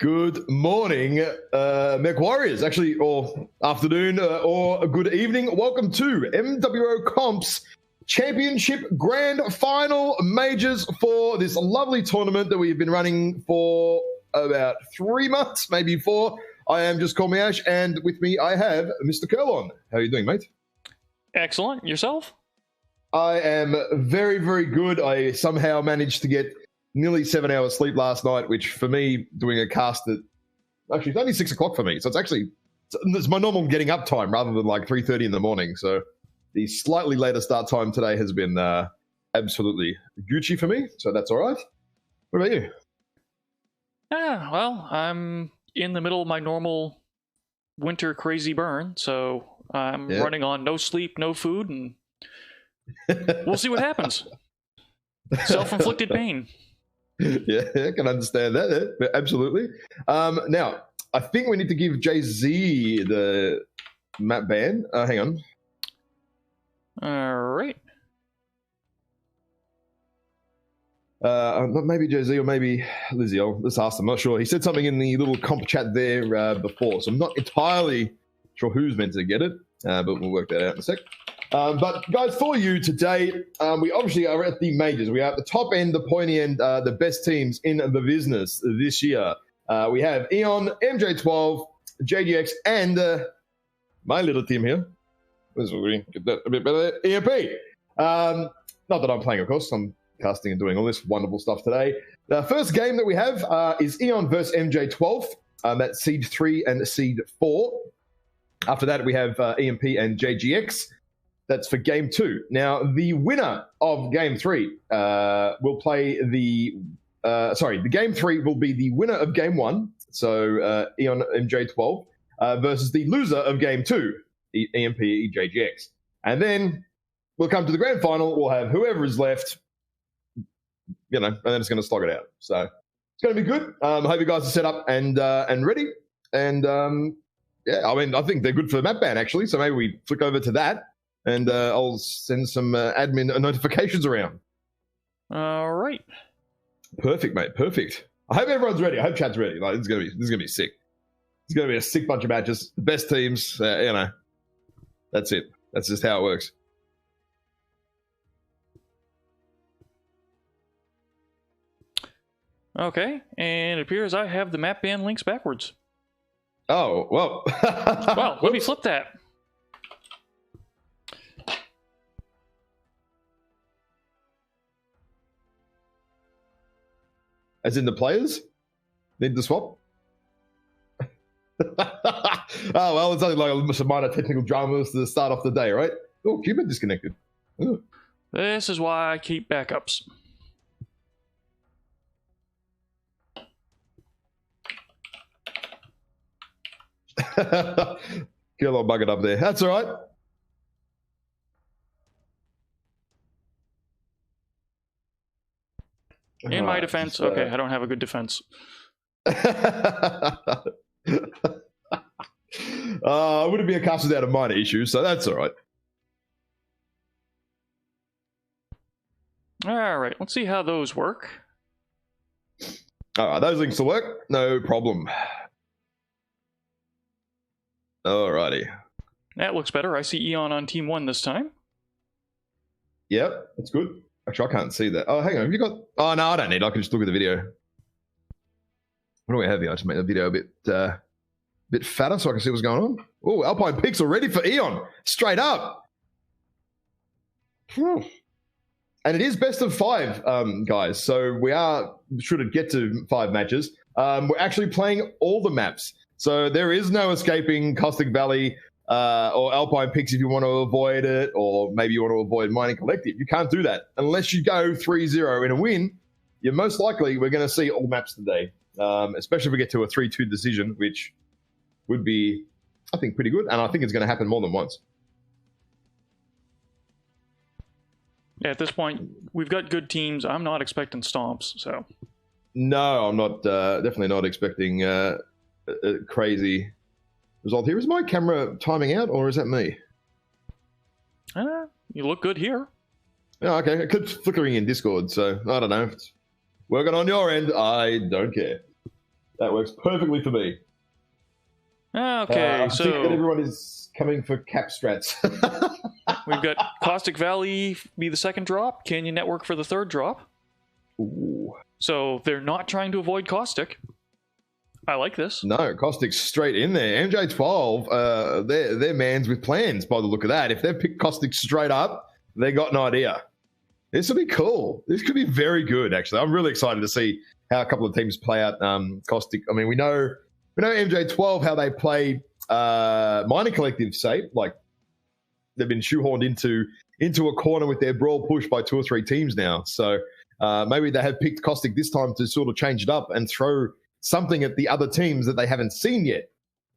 Good morning, Mech Warriors, actually, or afternoon, or a good evening. Welcome to MWO Comp's Championship Grand Final Majors for this lovely tournament that we've been running for about 3 months, maybe 4. I am just Call Me Ash, and with me I have Mr. Curlon. How are you doing, mate? Excellent. Yourself? I am very, very good. I somehow managed to get nearly 7 hours sleep last night, which for me, doing a cast at actually it's only 6 o'clock for me, so it's my normal getting up time rather than like 3:30 in the morning. So the slightly later start time today has been absolutely Gucci for me, so that's all right. What about you? Yeah, well, I'm in the middle of my normal winter crazy burn, so I'm running on no sleep, no food, and we'll see what happens. Self-inflicted pain. Yeah, I can understand that. Yeah, absolutely. Now, I think we need to give Jay-Z the map ban. Hang on. All right. Maybe Jay-Z or maybe Lizzie. Let's ask them. I'm not sure. He said something in the little comp chat there before, so I'm not entirely sure who's meant to get it, but we'll work that out in a sec. But guys, for you today, we obviously are at the majors. We are at the top end, the pointy end, the best teams in the business this year. We have Eon, MJ12, JDX, and my little team here. Let's get that a bit better. EMP. Not that I'm playing, of course. I'm casting and doing all this wonderful stuff today. The first game that we have is Eon versus MJ12. That's Seed 3 and Seed 4. After that, we have EMP and JGX. That's for Game 2. Now, the winner of Game 3 will play the... the Game 3 will be the winner of Game 1, so Eon MJ12, versus the loser of Game 2, EMP JGX. And then we'll come to the Grand Final. We'll have whoever is left, and then it's going to slog it out. So it's going to be good. I hope you guys are set up and ready. And, I think they're good for the map ban, actually, so maybe we flick over to that. And I'll send some admin notifications around. All right. Perfect, mate. Perfect. I hope everyone's ready. I hope chat's ready. Like, this is gonna be sick. It's gonna be a sick bunch of matches. The best teams. That's it. That's just how it works. Okay, and it appears I have the map ban links backwards. Oh well. Well, let me flip that. As in the players need to swap? Oh, well, it's only like some minor technical dramas to start off the day, right? Oh, Cupid disconnected. Ooh. This is why I keep backups. Get a little bucket up there. That's all right. In my defense, okay, I don't have a good defense. I wouldn't be a cast without a minor issue, so that's all right. All right, let's see how those work. All right, those links will work. No problem. All righty. That looks better. I see Eon on Team 1 this time. Yep, that's good. Actually, I can't see that. Oh, hang on. Have you got... Oh, no, I don't need it. I can just look at the video. What do we have here? I just make the video a bit fatter so I can see what's going on. Oh, Alpine Peaks already for Eon. Straight up. Whew. And it is best of 5, guys. So we are, should it get to 5 matches, we're actually playing all the maps. So there is no escaping Caustic Valley or Alpine Peaks if you want to avoid it, or maybe you want to avoid Mining Collective. You can't do that. Unless you go 3-0 in a win, you're most likely we're going to see all maps today, especially if we get to a 3-2 decision, which would be, I think, pretty good. And I think it's going to happen more than once. Yeah, at this point, we've got good teams. I'm not expecting stomps, so. No, I'm not. Definitely not expecting a crazy result here. Is my camera timing out, or is that me? You look good here. Oh, okay. It keeps flickering in Discord, so I don't know. If it's working on your end, I don't care. That works perfectly for me. Okay, I so think that everyone is coming for cap strats. we've got Caustic Valley be the second drop, Canyon Network for the third drop. Ooh. So they're not trying to avoid Caustic. I like this. No, Caustic's straight in there. MJ12, they're mans with plans by the look of that. If they've picked Caustic straight up, they got an idea. This will be cool. This could be very good, actually. I'm really excited to see how a couple of teams play out Caustic. I mean, we know MJ12, how they play Mining Collective, say, like they've been shoehorned into a corner with their brawl push by 2 or 3 teams now. So maybe they have picked Caustic this time to sort of change it up and throw something at the other teams that they haven't seen yet.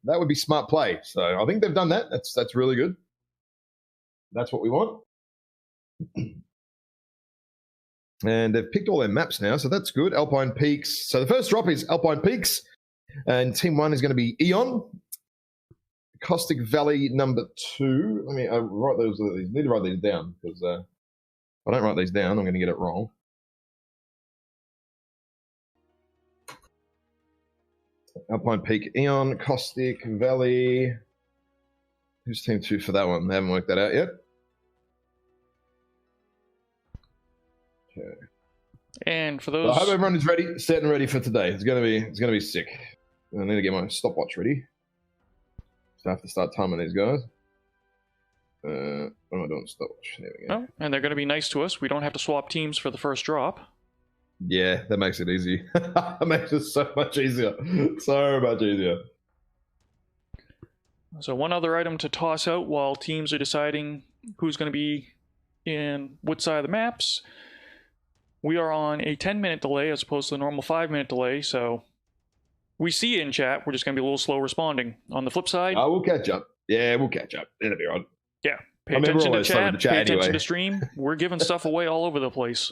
That would be smart play. So I think they've done that. That's really good. That's what we want. And they've picked all their maps now, so that's good. Alpine Peaks. So the first drop is Alpine Peaks, and Team 1 is going to be Eon. Caustic Valley number 2. Let me write those. I need to write these down, because if I don't write these down, I'm going to get it wrong. Alpine Peak, Eon, Caustic Valley. Who's Team 2 for that one? They haven't worked that out yet. Okay. And for those, I hope everyone is ready, set and ready for today. It's gonna be sick. I need to get my stopwatch ready. So I have to start timing these guys. What am I doing? Stopwatch. There we go. oh, and they're going to be nice to us. We don't have to swap teams for the first drop. Yeah, that makes it easy. That makes it so much easier. So much easier. So one other item to toss out while teams are deciding who's going to be in what side of the maps. We are on a 10-minute delay as opposed to the normal 5-minute delay, so we see it in chat. We're just going to be a little slow responding. On the flip side... we'll catch up. Yeah, we'll catch up. It'll be right. Yeah. Pay attention to chat, pay attention anyway. to stream. We're giving stuff away all over the place.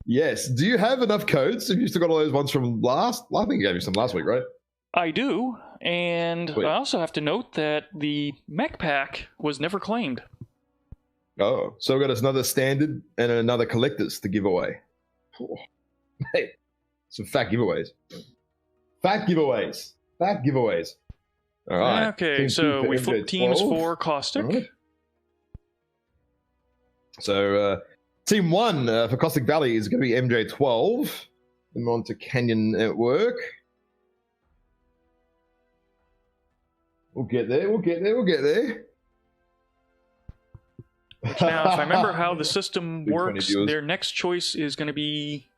Yes. Do you have enough codes? Have you still got all those ones from last? I think you gave me some last week, right? I do, and Sweet. I also have to note that the mech pack was never claimed. Oh, so we've got another standard and another collectors to give away. Oh, hey, some fat giveaways. Fat giveaways. Fat giveaways. All right. Okay, so we flip teams for Caustic. Right. So Team 1 for Caustic Valley is going to be MJ12. Then on to Canyon Network. We'll get there. We'll get there. We'll get there. Now, if I remember how the system works, their next choice is going to be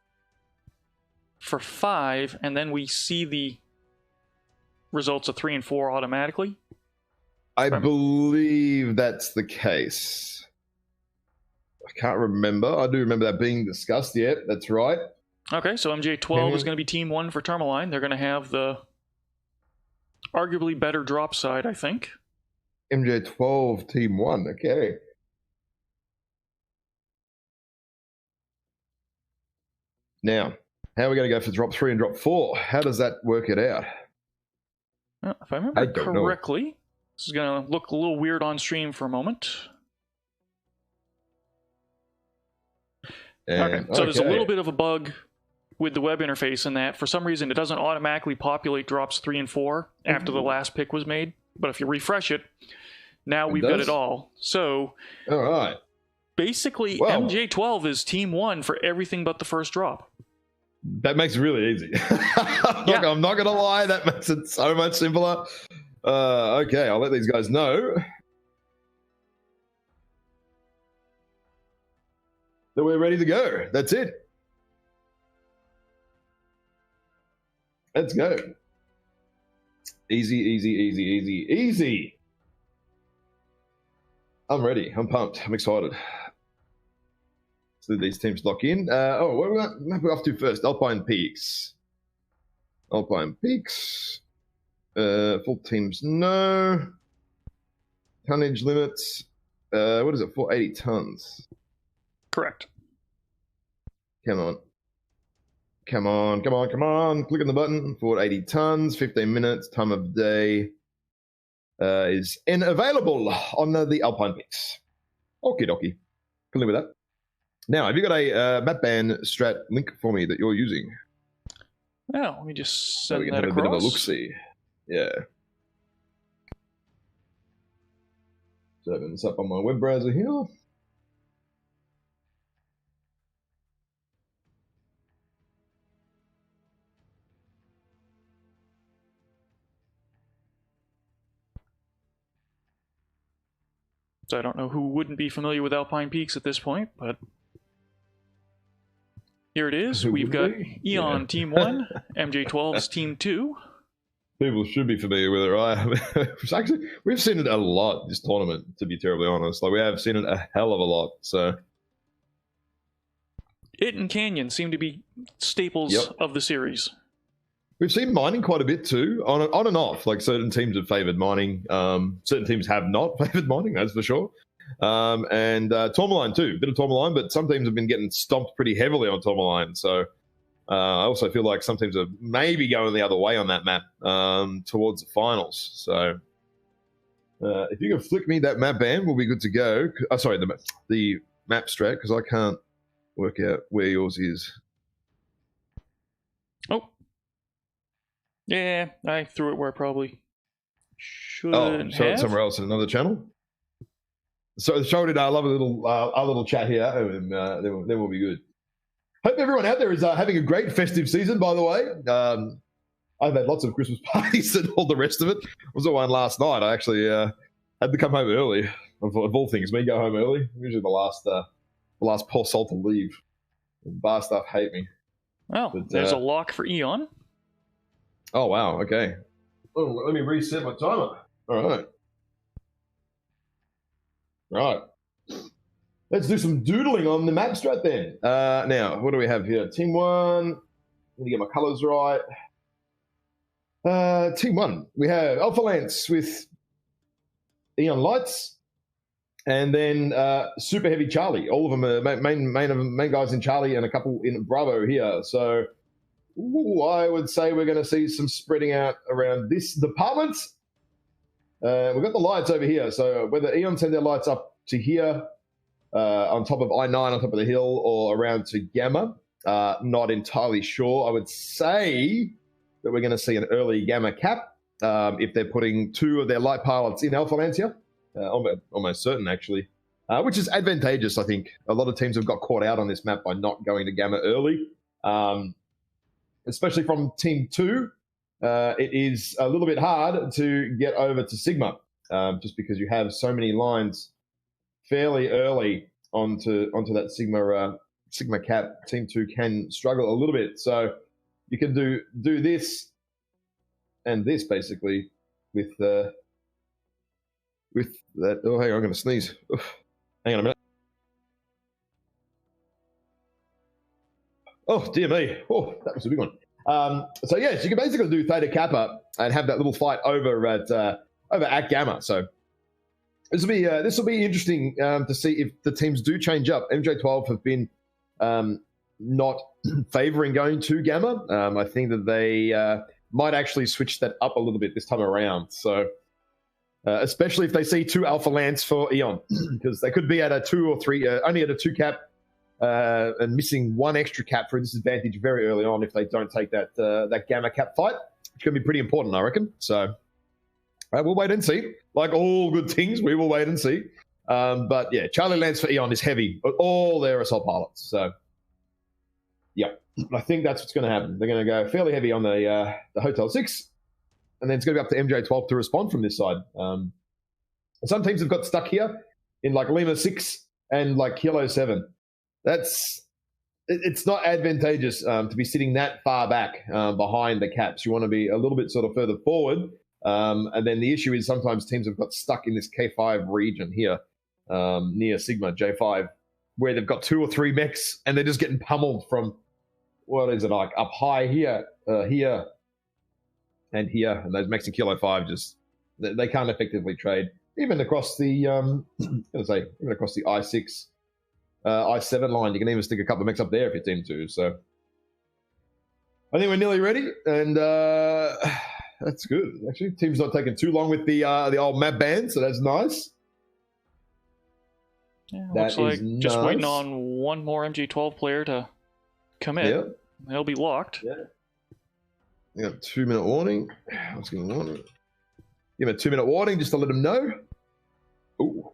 for 5, and then we see the results of 3 and 4 automatically. I believe that's the case. I can't remember. I do remember that being discussed. Yeah, that's right. Okay, so MJ12 is going to be Team 1 for Tourmaline. They're going to have the arguably better drop side, I think. MJ12 Team 1. Okay. Now, how are we going to go for drop 3 and drop 4? How does that work it out? If I remember correctly, this is going to look a little weird on stream for a moment. Okay, so there's a little bit of a bug with the web interface in that for some reason it doesn't automatically populate drops 3 and 4 after the last pick was made. But if you refresh it, now we've got it all. So, all right. Basically, MJ12 is Team 1 for everything but the first drop. That makes it really easy. I'm not going to lie. That makes it so much simpler. Okay, I'll let these guys know that we're ready to go. That's it. Let's go. Easy, easy, easy, easy, easy. I'm ready. I'm pumped. I'm excited. So these teams lock in. What are we off to first? Alpine Peaks. Alpine Peaks. Full teams, no. Tonnage limits. What is it? 480 tons. Correct. Come on. Come on, come on, come on. Click on the button. 480 tons, 15 minutes, time of day is available on the Alpine Peaks. Okie dokie. Can live with that. Now, have you got a map ban strat link for me that you're using? Well, let me just So we send can that have a bit of a across. look-see. Yeah. So open this up on my web browser here. So I don't know who wouldn't be familiar with Alpine Peaks at this point, but here it is. Who We've got wouldn't be? Eon Yeah. Team 1, MJ12's Team 2. People should be familiar with it, right? Actually, we've seen it a lot this tournament, to be terribly honest. Like, we have seen it a hell of a lot, so... It and Canyon seem to be staples of the series. We've seen mining quite a bit too, on and off. Like, certain teams have favoured mining. Certain teams have not favoured mining, that's for sure. And Tourmaline too, a bit of Tourmaline, but some teams have been getting stomped pretty heavily on Tourmaline. So I also feel like some teams are maybe going the other way on that map towards the finals. So if you can flick me that map band, we'll be good to go. Sorry, the map strat, because I can't work out where yours is. Oh. Yeah, I threw it where I probably shouldn't have. Somewhere else in another channel. So show it. I love a little our little chat here, and then we'll be good. Hope everyone out there is having a great festive season. By the way, I've had lots of Christmas parties and all the rest of it. I was at one last night. I actually had to come home early. Of all things, me go home early. I'm usually the last poor soul to leave. Bar staff hate me. Well, but, there's a lock for Eon. Oh, wow. Okay. Oh, let me reset my timer. All right. Right. Let's do some doodling on the map strat then. Now, what do we have here? Team 1. Let me get my colors right. Team 1. We have Alpha Lance with Eon Lights. And then Super Heavy Charlie. All of them are main guys in Charlie and a couple in Bravo here. So I would say we're going to see some spreading out around this department. We've got the lights over here. So whether Eon send their lights up to here on top of I-9, on top of the hill, or around to Gamma, not entirely sure. I would say that we're going to see an early Gamma cap if they're putting 2 of their light pilots in Alpha Lance here. Almost certain, actually, which is advantageous, I think. A lot of teams have got caught out on this map by not going to Gamma early, especially from Team 2. It is a little bit hard to get over to Sigma, just because you have so many lines fairly early onto that Sigma cap. Team 2 can struggle a little bit. So you can do this and this, basically, with that. Oh, hang on, I'm going to sneeze. Oof. Hang on a minute. Oh, dear me. Oh, that was a big one. So, yes, you can basically do Theta Kappa and have that little fight over at Gamma. So this will be interesting to see if the teams do change up. MJ12 have been not favouring going to Gamma. I think that they might actually switch that up a little bit this time around. So especially if they see 2 Alpha Lance for Eon, because they could be at a 2 or 3, only at a 2 cap, and missing 1 extra cap for a disadvantage very early on if they don't take that Gamma cap fight, which can be pretty important, I reckon. So we'll wait and see. Like all good things, we will wait and see. But yeah, Charlie Lance for Eon is heavy, but all their assault pilots. So yeah, I think that's what's going to happen. They're going to go fairly heavy on the Hotel 6. And then it's going to be up to MJ12 to respond from this side. Some teams have got stuck here in like Lima 6 and like Kilo 7. It's not advantageous to be sitting that far back behind the caps. You want to be a little bit sort of further forward. And then the issue is sometimes teams have got stuck in this K5 region here near Sigma J5, where they've got 2 or 3 mechs and they're just getting pummeled from, what is it, like up high here, here, and here, and those mechs in Kilo 5 just they can't effectively trade. Even across the even across the I6, I7 line, you can even stick a couple of mechs up there if you team to. So I think we're nearly ready, and that's good. Actually, team's not taking too long with the old map ban, so that's nice. Yeah, looks like just waiting on one more MG12 player to commit. Yep. They'll be locked. Yeah. You got 2-minute warning. Let's give him a warning. Give him a 2-minute warning just to let him know. Ooh.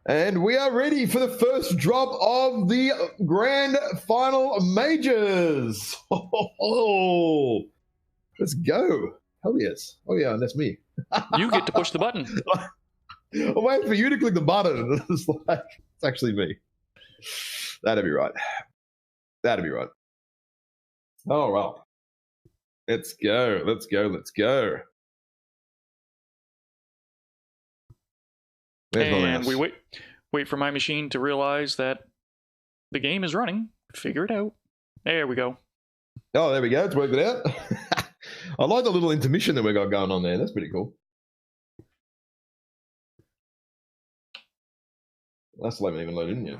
And we are ready for the first drop of the grand final majors. Oh, let's go. Hell yes. Oh yeah, and that's me. You get to push the button. I'm waiting for you to click the button. It's like, it's actually me. That'd be right. That'd be right. Oh, well. Let's go. Let's go. Let's go. And we wait for my machine to realize that the game is running. Figure it out. There we go. Oh, there we go. It's worked it out. I like the little intermission that we got going on there. That's pretty cool. That's not even loaded in yet.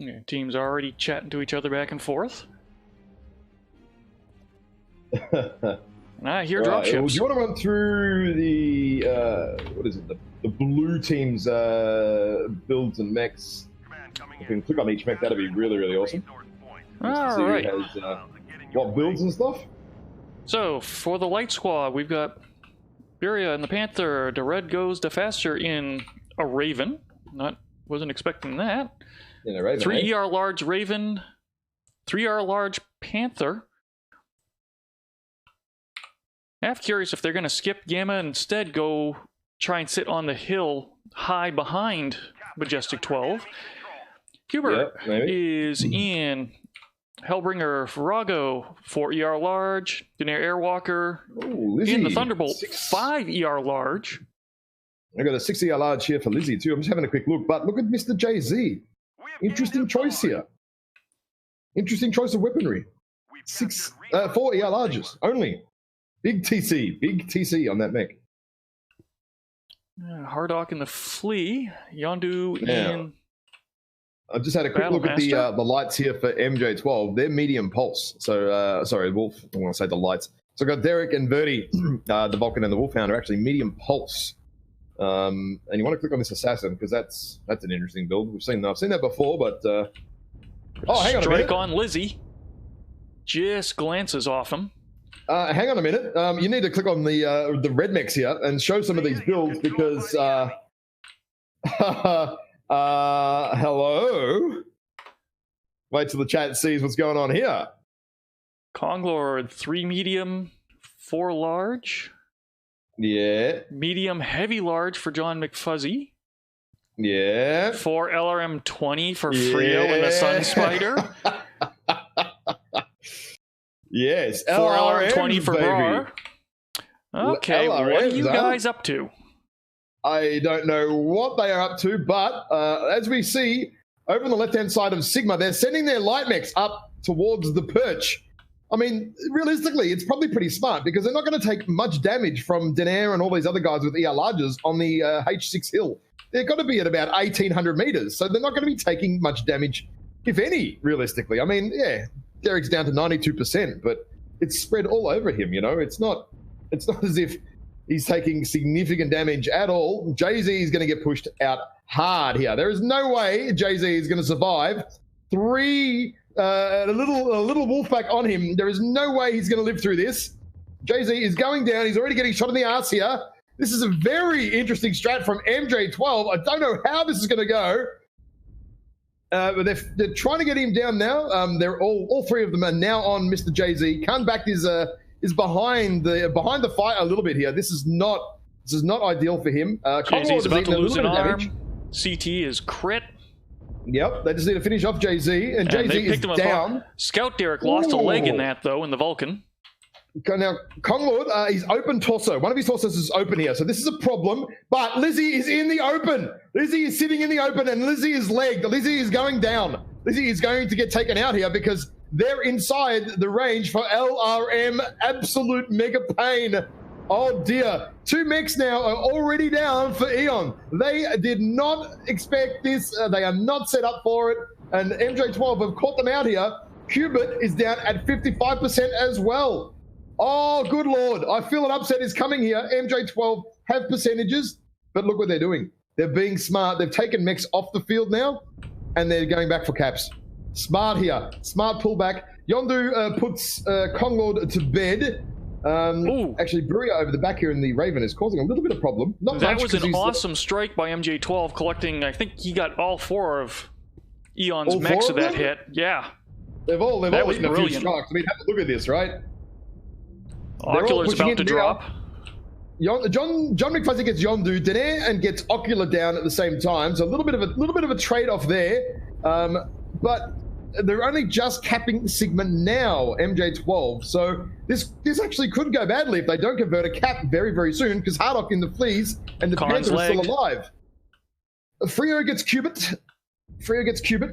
Yeah, teams are already chatting to each other back and forth. I hear right, dropships. Do you want to run through the what is it? The blue team's builds and mechs? If you can click on each mech, that'd be really, really awesome. All right. Has, what builds and stuff? So for the light squad, we've got Beria in the Panther. The red goes the faster in a Raven. Wasn't expecting that. In a Raven, 3 ER large Raven, 3 ER large Panther. I'm curious if they're going to skip Gamma and instead go try and sit on the hill high behind Majestic 12. Hubert is in Hellbringer, Farago, 4 ER large, Daenerys Airwalker, in the Thunderbolt, 5 ER large. I got a 6 ER large here for Lizzie too. I'm just having a quick look, but look at Mr. JZ. Interesting choice here. Interesting choice of weaponry. 4 ER larges only. Big TC on that mech. Hardock in the Flea, Yondu in. I just had a quick look at the lights here for MJ12. They're medium pulse. So sorry, Wolf. I want to say the lights. So I've got Derek and Verdi, the Vulcan and the Wolfhound are actually medium pulse. And you want to click on this assassin because that's an interesting build. I've seen that before, but oh, hang on a minute. Strike on Lizzie. Just glances off him. Hang on a minute. You need to click on the red mechs here and show some of these builds because hello. Wait till the chat sees what's going on here. Konglord, 3 medium, 4 large. Yeah. Medium heavy large for John McFuzzy. Yeah. 4 LRM-20 for Frio and the Sun Spider. Yes. 4 LRM-20 for Brar. Okay, LRMs, what are you guys up to? I don't know what they are up to, but as we see over on the left-hand side of Sigma, they're sending their light mechs up towards the perch. I mean, realistically, it's probably pretty smart because they're not going to take much damage from Daenerys and all these other guys with ER larges on the H6 hill. They're got to be at about 1,800 meters, so they're not going to be taking much damage, if any, realistically. I mean, yeah, Derek's down to 92%, but it's spread all over him, you know? It's not as if he's taking significant damage at all. Jay-Z is going to get pushed out hard here. There is no way Jay-Z is going to survive a little Wolfpack on him. There is no way he's going to live through this. Jay-Z is going down. He's already getting shot in the arse here. This is a very interesting strat from MJ12. I don't know how this is going to go. But they're trying to get him down now. They're all 3 of them are now on Mr. Jay-Z. Kanbak is behind the fight a little bit here. This is not ideal for him. Jay-Z's about to lose an arm. CT is crit. Yep, they just need to finish off Jay-Z, and Jay-Z is down. Scout Derek lost a leg in that, though, in the Vulcan. Now, Konglord, he's open torso. One of his torsos is open here, so this is a problem. But Lizzie is in the open. Lizzie is sitting in the open, and Lizzie is legged. Lizzie is going down. Lizzie is going to get taken out here because they're inside the range for LRM. Absolute mega pain Oh dear. 2 mechs now are already down for Eon. They did not expect this. They are not set up for it. And MJ12 have caught them out here. Qubit is down at 55% as well. Oh, good Lord. I feel an upset is coming here. MJ12 have percentages, but look what they're doing. They're being smart. They've taken mechs off the field now, and they're going back for caps. Smart here. Smart pullback. Yondu puts Konglord to bed. Actually, Buria over the back here in the Raven is causing a little bit of problem. Not that much, was an awesome strike by MJ12, collecting, I think he got all 4 of Eon's mechs of that hit. Yeah. They've all eaten a few strikes. I mean, have a look at this, right? Ocular's about to drop. John McFuzzy gets Yondu, Danae, and gets Ocular down at the same time. So a little bit of a trade-off there. But they're only just capping Sigma now, MJ12. So this actually could go badly if they don't convert a cap very, very soon, because Hardock in the fleas and the Panther are still alive. Frio gets Qubit.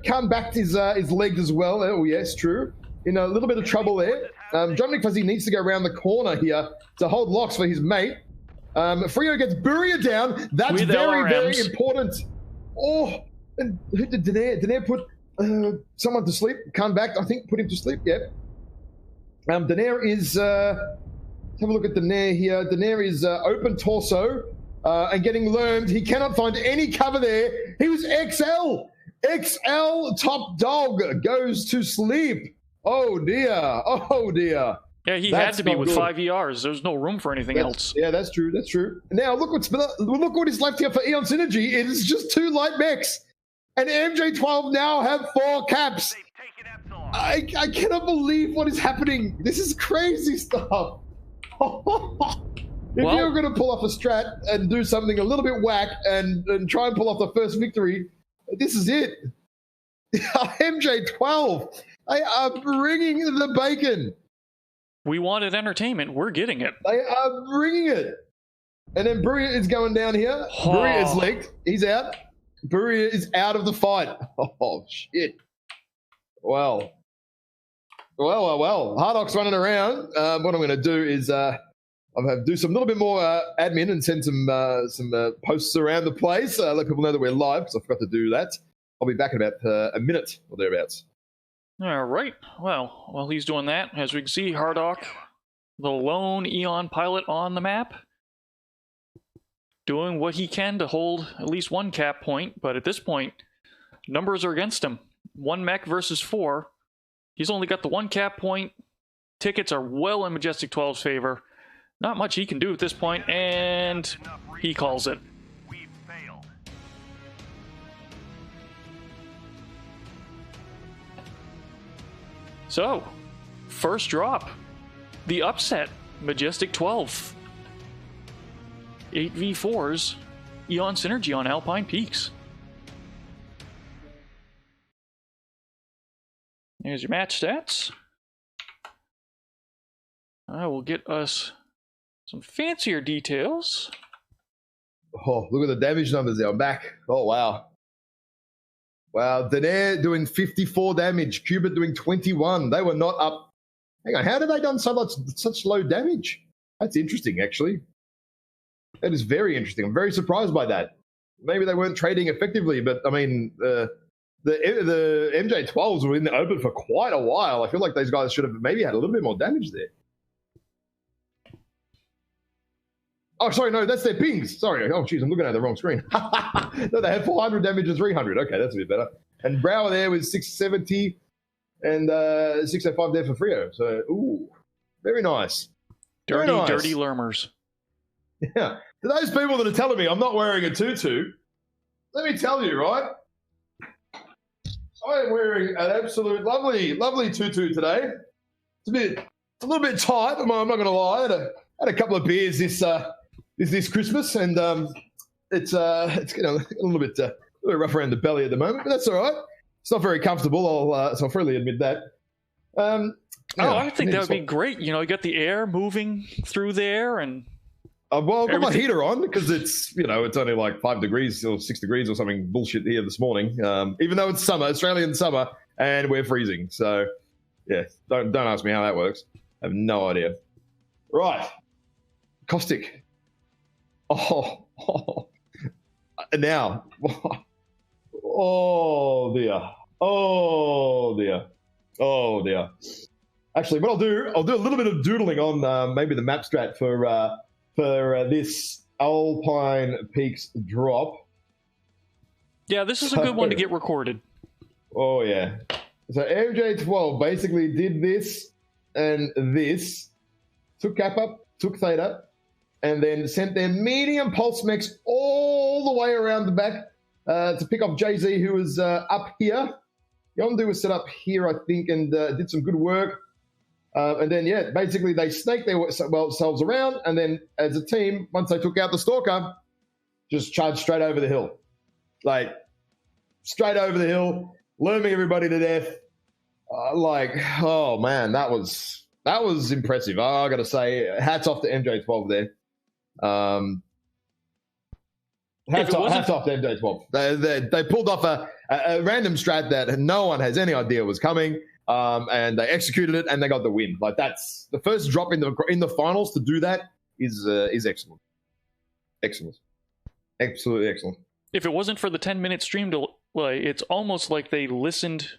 Khan backed his legs as well. Oh, yes, true. In a little bit of trouble there. John McFuzzy needs to go around the corner here to hold locks for his mate. Frio gets Buria down. That's very, very important. Oh, and who did Danae put someone to sleep? Khan back, I think, put him to sleep. Yep. Danae is, let's have a look at Danae here. Danae is open torso and getting lurmed. He cannot find any cover there. He was XL. XL top dog goes to sleep. Oh dear. Oh dear. Yeah, he had to be with 5 ERs. There's no room for anything else. Yeah, that's true. That's true. Now look what is left here for Eon Synergy. It is just 2 light mechs, and MJ12 now have 4 caps. I cannot believe what is happening. This is crazy stuff. If you're going to pull off a strat and do something a little bit whack and try and pull off the first victory, this is it. MJ12, they are bringing the bacon. We wanted entertainment. We're getting it. They are bringing it. And then Buria is going down here. Buria is leaked. He's out. Buria is out of the fight. Oh, shit. Well. Hardock's running around. What I'm going to do is I'll do some little bit more admin and send some posts around the place. Let people know that we're live, because I forgot to do that. I'll be back in about a minute or thereabouts. All right. Well, while he's doing that, as we can see, Hardock, the lone Eon pilot on the map, doing what he can to hold at least 1 cap point, but at this point, numbers are against him. 1 mech versus 4. He's only got the 1 cap point. Tickets are well in Majestic 12's favor. Not much he can do at this point, and he calls it. So, first drop, the upset, Majestic 12. 8v4s, Eon Synergy on Alpine Peaks. Here's your match stats. I will get us some fancier details. Oh, look at the damage numbers there. I'm back. Oh, wow. Wow, Danae doing 54 damage, Qubit doing 21. They were not up. Hang on, how did they done such low damage? That's interesting, actually. That is very interesting. I'm very surprised by that. Maybe they weren't trading effectively, but I mean, the MJ12s were in the open for quite a while. I feel like those guys should have maybe had a little bit more damage there. Oh, sorry, no, that's their pings. Sorry. Oh, jeez, I'm looking at the wrong screen. No, they had 400 damage and 300. Okay, that's a bit better. And Brower there was 670 and 605 there for Frio. So, ooh, very nice. Dirty lurmers. Yeah. To those people that are telling me I'm not wearing a tutu, let me tell you, right? I am wearing an absolute lovely tutu today. It's a little bit tight. I'm not going to lie. I had a couple of beers this Christmas, and it's getting a little bit rough around the belly at the moment, but that's all right. It's not very comfortable. So I'll freely admit that. I think that would be great. You know, you got the air moving through there, and well, I've got my heater on because it's only like 5 degrees or 6 degrees or something bullshit here this morning. Even though it's summer, Australian summer, and we're freezing. So yeah, don't ask me how that works. I have no idea. Right. Caustic. Oh. Now. Oh, dear. Oh, dear. Oh, dear. Actually, what I'll do a little bit of doodling on maybe the map strat for this Alpine Peaks drop. Yeah, this is a good one to get recorded. Oh, yeah. So MJ12 basically did this and this, took Kappa, took Theta, and then sent their medium pulse mechs all the way around the back to pick up Jay-Z, who was up here. Yondu was set up here, I think, and did some good work. And then, yeah, basically they snaked themselves around, and then as a team, once they took out the Stalker, just charged straight over the hill. Like, straight over the hill, lurming everybody to death. Oh, man, that was impressive. I got to say, hats off to MJ12 there. Hats off to MJ12. They pulled off a random strat that no one has any idea was coming, and they executed it, and they got the win. Like, that's the first drop in the finals to do that is excellent. Excellent. Absolutely excellent. If it wasn't for the 10-minute stream delay, it's almost like they listened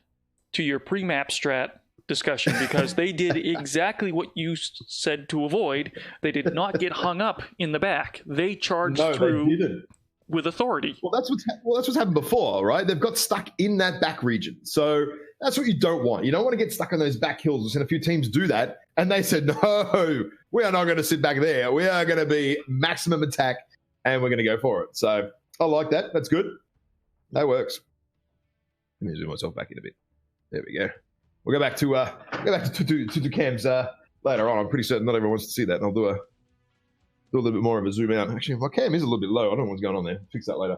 to your pre-map strat discussion, because they did exactly what you said to avoid. They did not get hung up in the back. They charged through with authority. Well, that's what's happened before, right? They've got stuck in that back region. So that's what you don't want. You don't want to get stuck on those back hills. We've seen a few teams do that, and they said, no, we are not going to sit back there. We are going to be maximum attack, and we're going to go for it. So I like that. That's good. That works. Let me zoom myself back in a bit. There we go. We'll go back to cams later on. I'm pretty certain not everyone wants to see that, and I'll do a little bit more of a zoom out. Actually, my cam is a little bit low. I don't know what's going on there. Fix that later.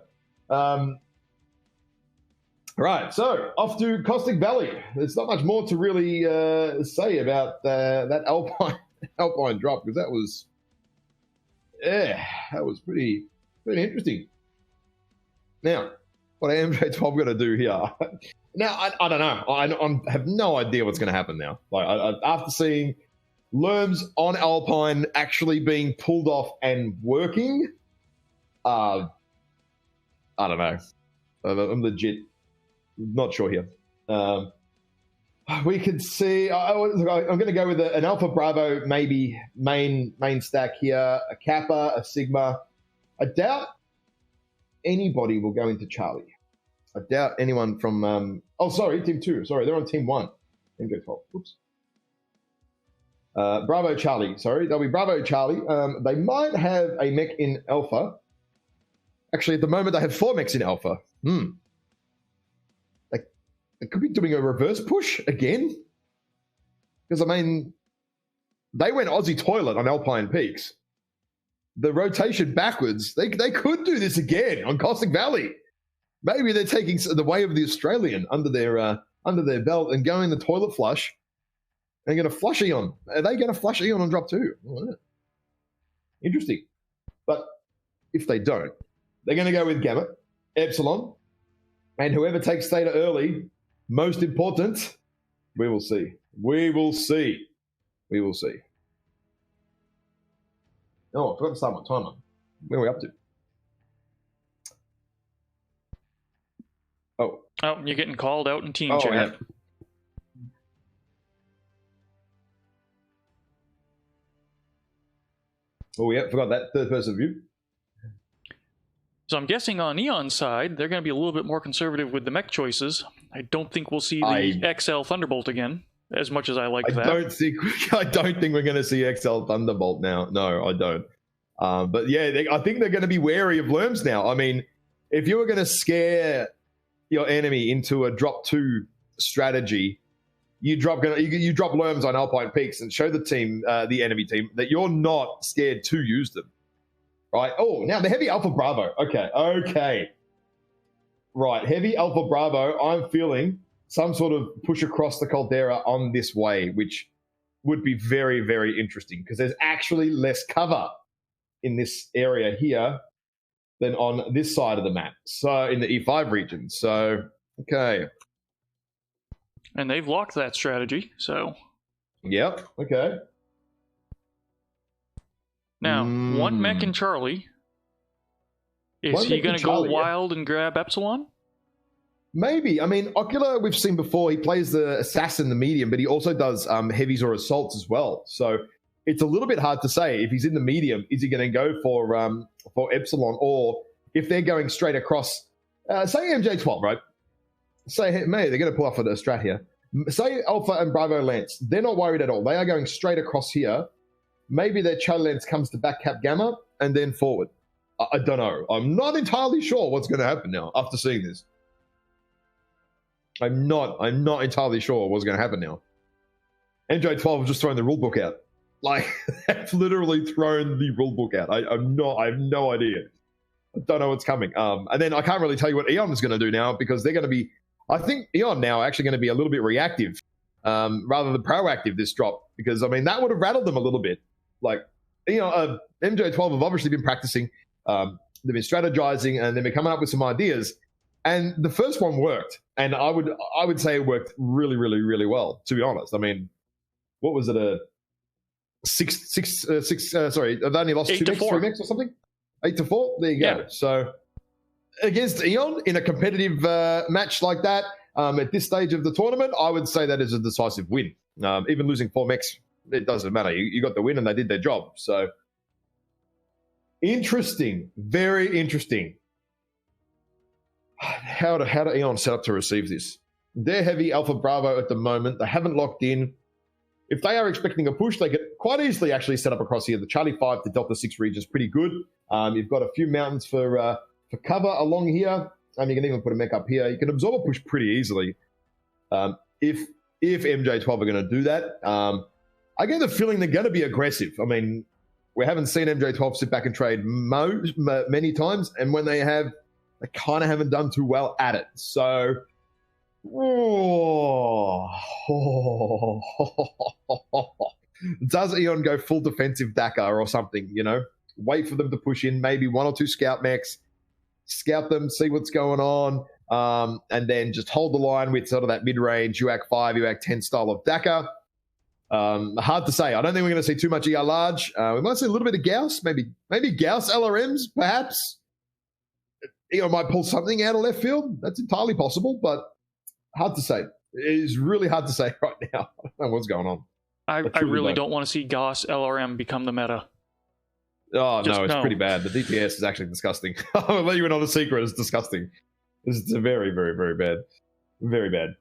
Right, so off to Caustic Valley. There's not much more to really say about that Alpine drop, because that was pretty interesting. Now, what MJ12 going to do here? Now, I don't know. I have no idea what's going to happen now. Like, after seeing Lerms on Alpine actually being pulled off and working, I don't know. I'm legit not sure here. We could see. I'm going to go with an Alpha Bravo, maybe main stack here. A Kappa, a Sigma. I doubt anybody will go into Charlie. I doubt anyone from Team 2. Sorry, they're on Team 1. MJ12. Oops. Bravo Charlie. Sorry, they'll be Bravo Charlie. They might have a mech in Alpha. Actually, at the moment, they have 4 mechs in Alpha. They could be doing a reverse push again. Because, I mean, they went Aussie Toilet on Alpine Peaks. The rotation backwards, they could do this again on Caustic Valley. Maybe they're taking the way of the Australian under their belt and going the toilet flush. They're going to flush Eon. Are they going to flush Eon on drop 2? Interesting. But if they don't, they're going to go with Gamma, Epsilon, and whoever takes Theta early, most important, we will see. We will see. We will see. Oh, I forgot to start my timer. Where are we up to? Oh, you're getting called out in team chat. Yeah. Oh, yeah, forgot that. Third person view. So I'm guessing on Eon's side, they're going to be a little bit more conservative with the mech choices. I don't think we'll see the XL Thunderbolt again, as much as I like that. I don't think we're going to see XL Thunderbolt now. No, I don't. But yeah, I think they're going to be wary of Lerms now. I mean, if you were going to scare your enemy into a drop 2 strategy, you drop Lerms on Alpine Peaks and show the enemy team that you're not scared to use them. Right? Oh, now the Heavy Alpha Bravo. Okay. Right, Heavy Alpha Bravo, I'm feeling some sort of push across the Caldera on this way, which would be very, very interesting, because there's actually less cover in this area here than on this side of the map. So in the E5 region. So, okay. And they've locked that strategy, so. Yep, okay. Now, one mech and Charlie. Is he going to go wild and grab Epsilon? Maybe. I mean, Ocular, we've seen before. He plays the assassin, the medium, but he also does heavies or assaults as well. So it's a little bit hard to say. If he's in the medium, is he going to go for Epsilon? Or if they're going straight across, say MJ12, right? Say, hey, they're going to pull off a strat here. Say Alpha and Bravo Lance. They're not worried at all. They are going straight across here. Maybe their Charlie Lance comes to back cap Gamma and then forward. I don't know. I'm not entirely sure what's going to happen now after seeing this. I'm not entirely sure what's going to happen now. MJ12 has just thrown the rulebook out. Like, they've literally thrown the rulebook out. I have no idea. I don't know what's coming. And then I can't really tell you what Eon is going to do now because they're going to be, I think Eon now are actually going to be a little bit reactive rather than proactive this drop because, I mean, that would have rattled them a little bit. Like, MJ12 have obviously been practicing. They've been strategizing and they've been coming up with some ideas. And the first one worked. And I would say it worked really, really, really well, to be honest. I mean, what was it? Sorry, they only lost 2 mechs, 3 mechs or something? 8-4? There you go. So against Eon in a competitive match like that, at this stage of the tournament, I would say that is a decisive win. Even losing 4 mechs, it doesn't matter. You got the win and they did their job. So interesting, very interesting. How do Eon set up to receive this? They're heavy Alpha Bravo at the moment. They haven't locked in. If they are expecting a push, they could quite easily actually set up across here. The Charlie 5 to Delta 6 region is pretty good. You've got a few mountains for cover along here. You can even put a mech up here. You can absorb a push pretty easily. If MJ12 are going to do that, I get the feeling they're going to be aggressive. I mean, we haven't seen MJ12 sit back and trade many times, and when they have, they kind of haven't done too well at it. So, does Eon go full defensive Dakar or something, Wait for them to push in, maybe 1 or 2 scout mechs, scout them, see what's going on, and then just hold the line with sort of that mid-range UAC 5, UAC 10 style of Dakar. Hard to say. I don't think we're going to see too much ER large. We might see a little bit of Gauss, maybe Gauss LRMs, perhaps. Eon might pull something out of left field. That's entirely possible, but hard to say. It is really hard to say right now. I don't know what's going on. I really don't want to see Gauss LRM become the meta. Oh, no, it's pretty bad. The DPS is actually disgusting. I'll let you in on a secret. It's disgusting. It's very, very, very bad. Very bad.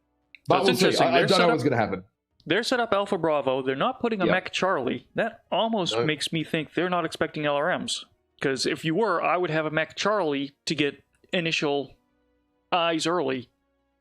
But we'll see. I don't know what's going to happen. They're set up Alpha Bravo. They're not putting a mech Charlie. That almost makes me think they're not expecting LRMs. Because if you were, I would have a mech Charlie to get initial eyes early.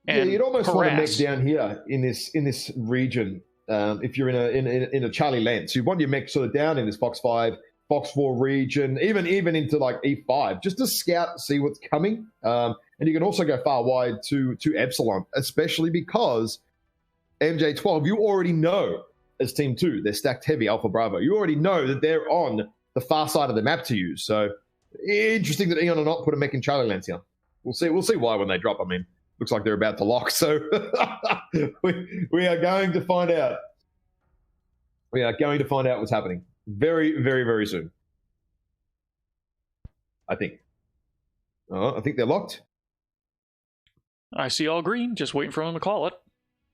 And you'd almost want a mech down here in this region. If you're in a Charlie Lance, you want your mech sort of down in this Fox 5, Fox 4 region, even into like E5, just to scout, see what's coming. And you can also go far wide to Epsilon, especially because MJ12, you already know as Team 2, they're stacked heavy Alpha Bravo. You already know that they're on the far side of the map to use. So interesting that Eon will not put a mech in Charlie Lance here. We'll see why when they drop. I mean, looks like they're about to lock. So we are going to find out. We are going to find out what's happening very, very, very soon. I think. I think they're locked. I see all green. Just waiting for them to call it.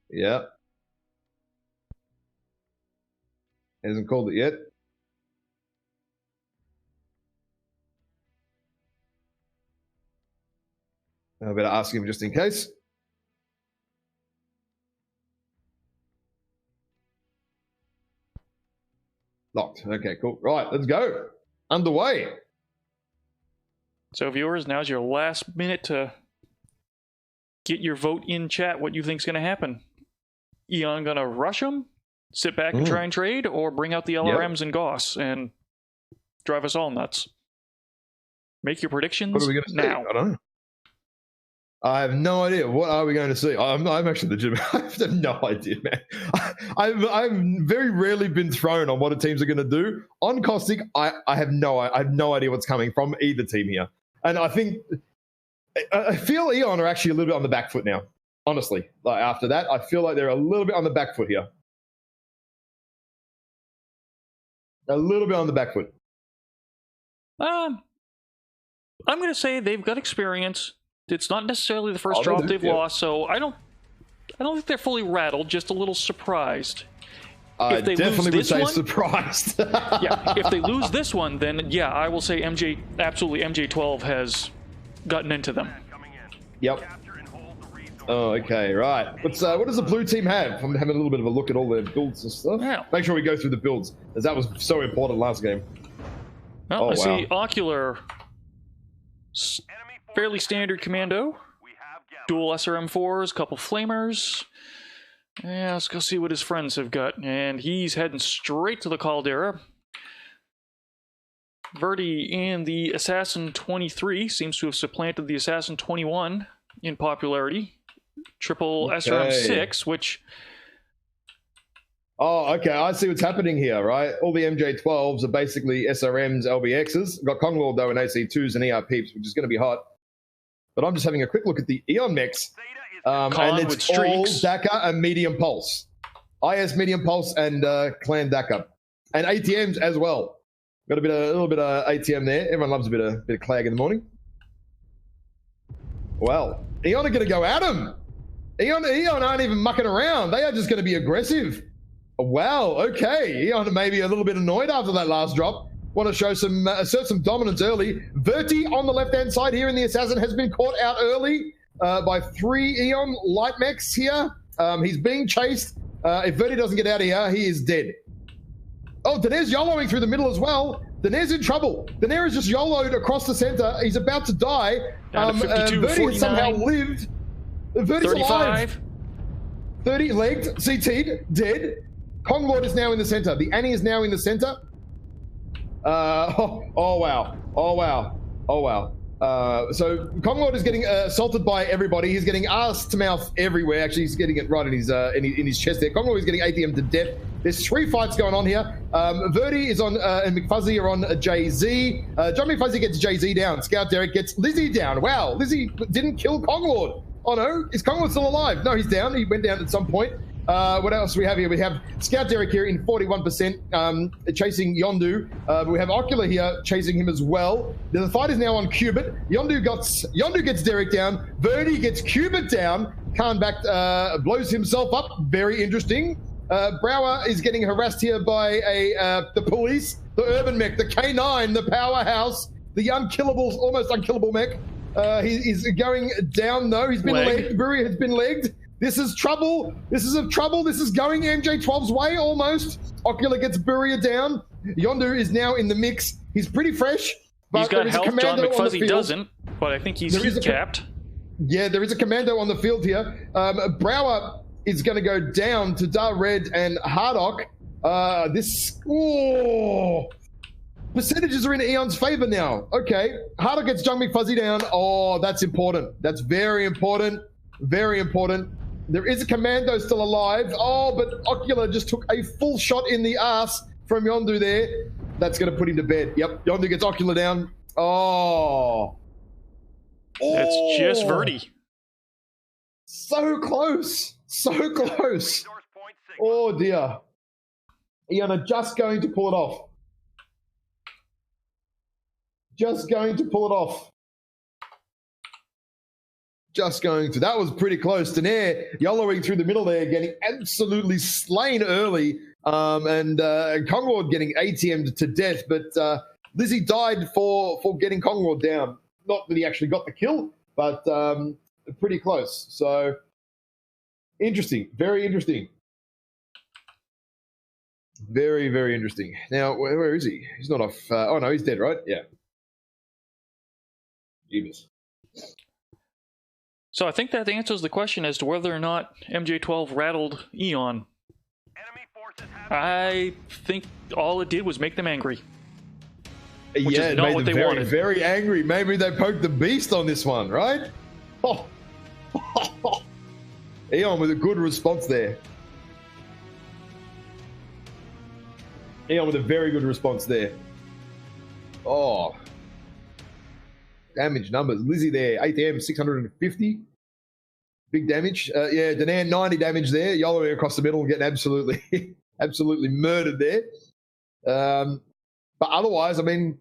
Yeah. Hasn't called it yet. I better ask him just in case. Locked. Okay, cool. Right, let's go. Underway. So, viewers, now's your last minute to get your vote in chat. What you think's going to happen? Eon going to rush them, sit back and try and trade, or bring out the LRMs and Gauss and drive us all nuts? Make your predictions what are we gonna now. See? I don't know. I have no idea. What are we going to see? I'm actually legitimate. I have no idea, man. I've very rarely been thrown on what the teams are going to do. On Caustic, I have no idea what's coming from either team here. And I feel Eon are actually a little bit on the back foot now. Honestly, like after that, I feel like they're a little bit on the back foot here. A little bit on the back foot. I'm going to say they've got experience. It's not necessarily the first Oh, drop they do, they've yeah. lost, so I don't think they're fully rattled, just a little surprised. I If they definitely lose would this say one- surprised. Yeah, if they lose this one, then yeah, I will say MJ12 has gotten into them. Yep. Oh, okay, right. What does the blue team have? I'm having a little bit of a look at all their builds and stuff. Yeah. Make sure we go through the builds, as that was so important last game. Well, Oh, I see wow. Ocular, fairly standard commando, dual SRM4s, couple flamers. Yeah, let's go see what his friends have got. And he's heading straight to the Caldera. Verdi in the Assassin 23 seems to have supplanted the Assassin 21 in popularity. Triple Okay. SRM6, which... Oh, okay. I see what's happening here, right? All the MJ12s are basically SRMs, LBXs. We've got Konglord, though, and AC2s and ER Peeps, which is going to be hot. But I'm just having a quick look at the Eon mechs. And with it's all streaks. DACA and Medium Pulse. IS Medium Pulse and Clan DACA. And ATMs as well. Got a little bit of ATM there. Everyone loves a bit of clag in the morning. Well, Eon are going to go at him. Eon aren't even mucking around. They are just going to be aggressive. Wow, okay. Eon may be a little bit annoyed after that last drop. Want to show some assert some dominance early. Verti on the left-hand side here in the Assassin has been caught out early by 3 Eon light mechs here. He's being chased. If Verti doesn't get out of here, he is dead. Oh, Daenerys YOLOing through the middle as well. Daenerys in trouble. Daenerys just YOLO'd across the center. He's about to die. Down to 52, Verti has somehow 49, lived. Verti's 35. alive. 30 legged, CT'd, dead. Konglord is now in the center. The Annie is now in the center. Oh wow. Oh wow. Oh wow. So Konglord is getting assaulted by everybody. He's getting ass to mouth everywhere. Actually, he's getting it right in his chest there. Konglord is getting ATM to death. There's 3 fights going on here. Verdi is on and McFuzzy are on JZ. John McFuzzy gets JZ down. Scout Derek gets Lizzie down. Wow, Lizzie didn't kill Konglord. Oh no, is Konglord still alive? No, he's down. He went down at some point. What else do we have here? We have Scout Derek here in 41%, chasing Yondu. We have Ocular here chasing him as well. The fight is now on Cubit. Yondu gets Derek down. Verdi gets Cubit down. Khan back blows himself up. Very interesting. Brower is getting harassed here by the police, the urban mech, the K9, the powerhouse, the unkillable, almost unkillable mech. He's going down though. He's been legged. Brewery has been legged. This is trouble. This is trouble. This is going MJ12's way almost. Ocular gets Buria down. Yondu is now in the mix. He's pretty fresh. But He's got health. John McFuzzy doesn't, but I think he's capped. Yeah, there is a commando on the field here. Brower is going to go down to Dar Red and Hardock. Percentages are in Eon's favor now. Okay, Hardock gets John McFuzzy down. Oh, that's important. That's very important. Very important. There is a commando still alive. Oh, but Ocular just took a full shot in the ass from Yondu there. That's going to put him to bed. Yep, Yondu gets Ocular down. Oh. That's just Verdi. So close. So close. Oh, dear. Eon are just going to pull it off. Just going to pull it off. Just going to. That was pretty close. Daenerys YOLOing through the middle there, getting absolutely slain early. And Konglord getting ATM'd to death. But Lizzie died for getting Konglord down. Not that he actually got the kill, but pretty close. So interesting. Very interesting. Very, very interesting. Now, where is he? He's not off. Oh, no, he's dead, right? Yeah. Jeebus. So I think that answers the question as to whether or not MJ12 rattled Eon. I think all it did was make them angry. Which Yeah, is it not made what them they very, wanted. very angry. Maybe they poked the beast on this one, right? Oh. Eon with a good response there. Eon with a very good response there. Oh. Damage numbers. Lizzie there, ATM 650. Big damage. Yeah, Daenerys 90 damage there. YOLOing across the middle, getting absolutely, absolutely murdered there. But otherwise, I mean,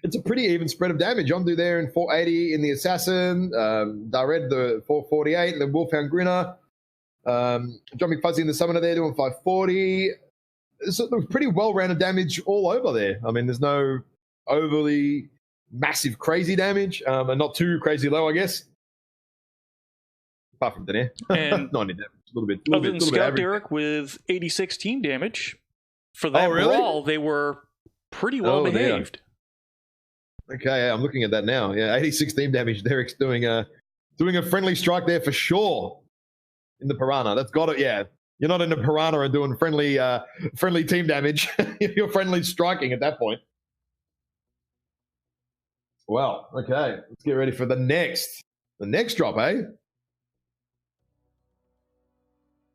it's a pretty even spread of damage. Yondu there in 480 in the Assassin, Dared the 448, and the Wolfhound Grinner. John McFuzzy in the Summoner there doing 540. So it looks pretty well-rounded damage all over there. I mean, there's no overly massive crazy damage, and not too crazy low, I guess. Apart from Danair. And 90 damage, a little bit. Other than Scout Derek with 86 team damage, for that brawl, they were pretty well behaved. Okay, I'm looking at that now. Yeah, 86 team damage. Derek's doing a friendly strike there for sure in the Piranha. That's got it. Yeah, you're not in the Piranha and doing friendly team damage. You're friendly striking at that point. Well, okay, let's get ready for the next drop, eh?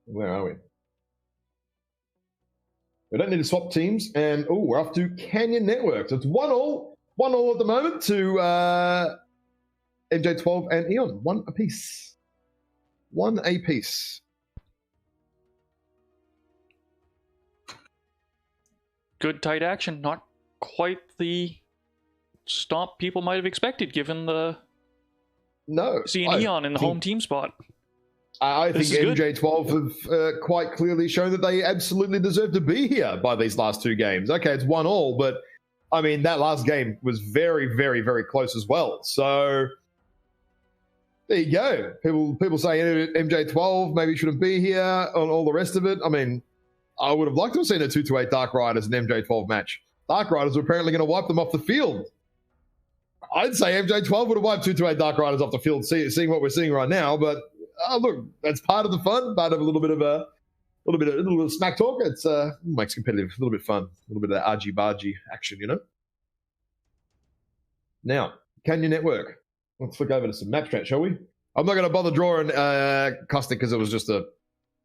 Where are we? We don't need to swap teams, and we're off to Canyon Network. So it's 1-1 at the moment to MJ12 and Eon. One apiece. Good tight action. Not quite the stomp people might have expected, given the seeing Eon in the home team spot. I think MJ12 have quite clearly shown that they absolutely deserve to be here by these last two games. Okay, it's 1-1, but I mean, that last game was very, very, very close as well. So there you go. People say MJ12 maybe shouldn't be here on all the rest of it. I mean, I would have liked to have seen a 2-8 Dark Riders and MJ12 match. Dark Riders were apparently going to wipe them off the field. I'd say MJ12 would have wiped 2-8 Dark Riders off the field, seeing what we're seeing right now, but look, that's part of the fun, part of a little bit of smack talk. It's makes competitive a little bit fun, a little bit of argy-bargy action, you know. Now, Canyon Network. Let's flick over to some map strat, shall we? I'm not going to bother drawing Caustic because it was just a.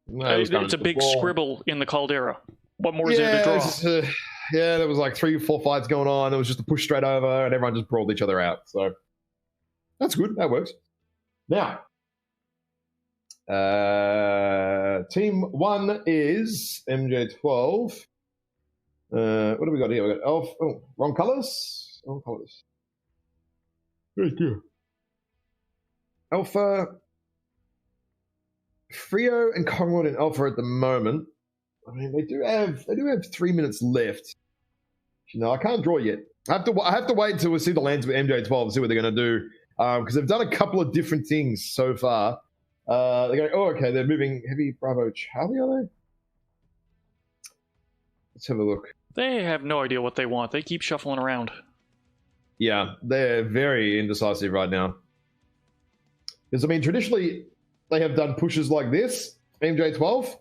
It's a big scribble in the Caldera. What more is there to draw? There was like 3-4 fights going on. It was just a push straight over, and everyone just brawled each other out. So that's good. That works. Now. Team 1 is MJ12. What do we got here? We got Elf. Oh, wrong colors. Very good. Alpha, Frio, and Conrad and Alpha at the moment. I mean, they do have 3 minutes left. You know, I can't draw yet. I have to wait until we see the lands with MJ12 and see what they're going to do, because they've done a couple of different things so far. They're going, okay, they're moving heavy Bravo Charlie, are they? Let's have a look. They have no idea what they want. They keep shuffling around. Yeah, they're very indecisive right now. Because, I mean, traditionally, they have done pushes like this, MJ12.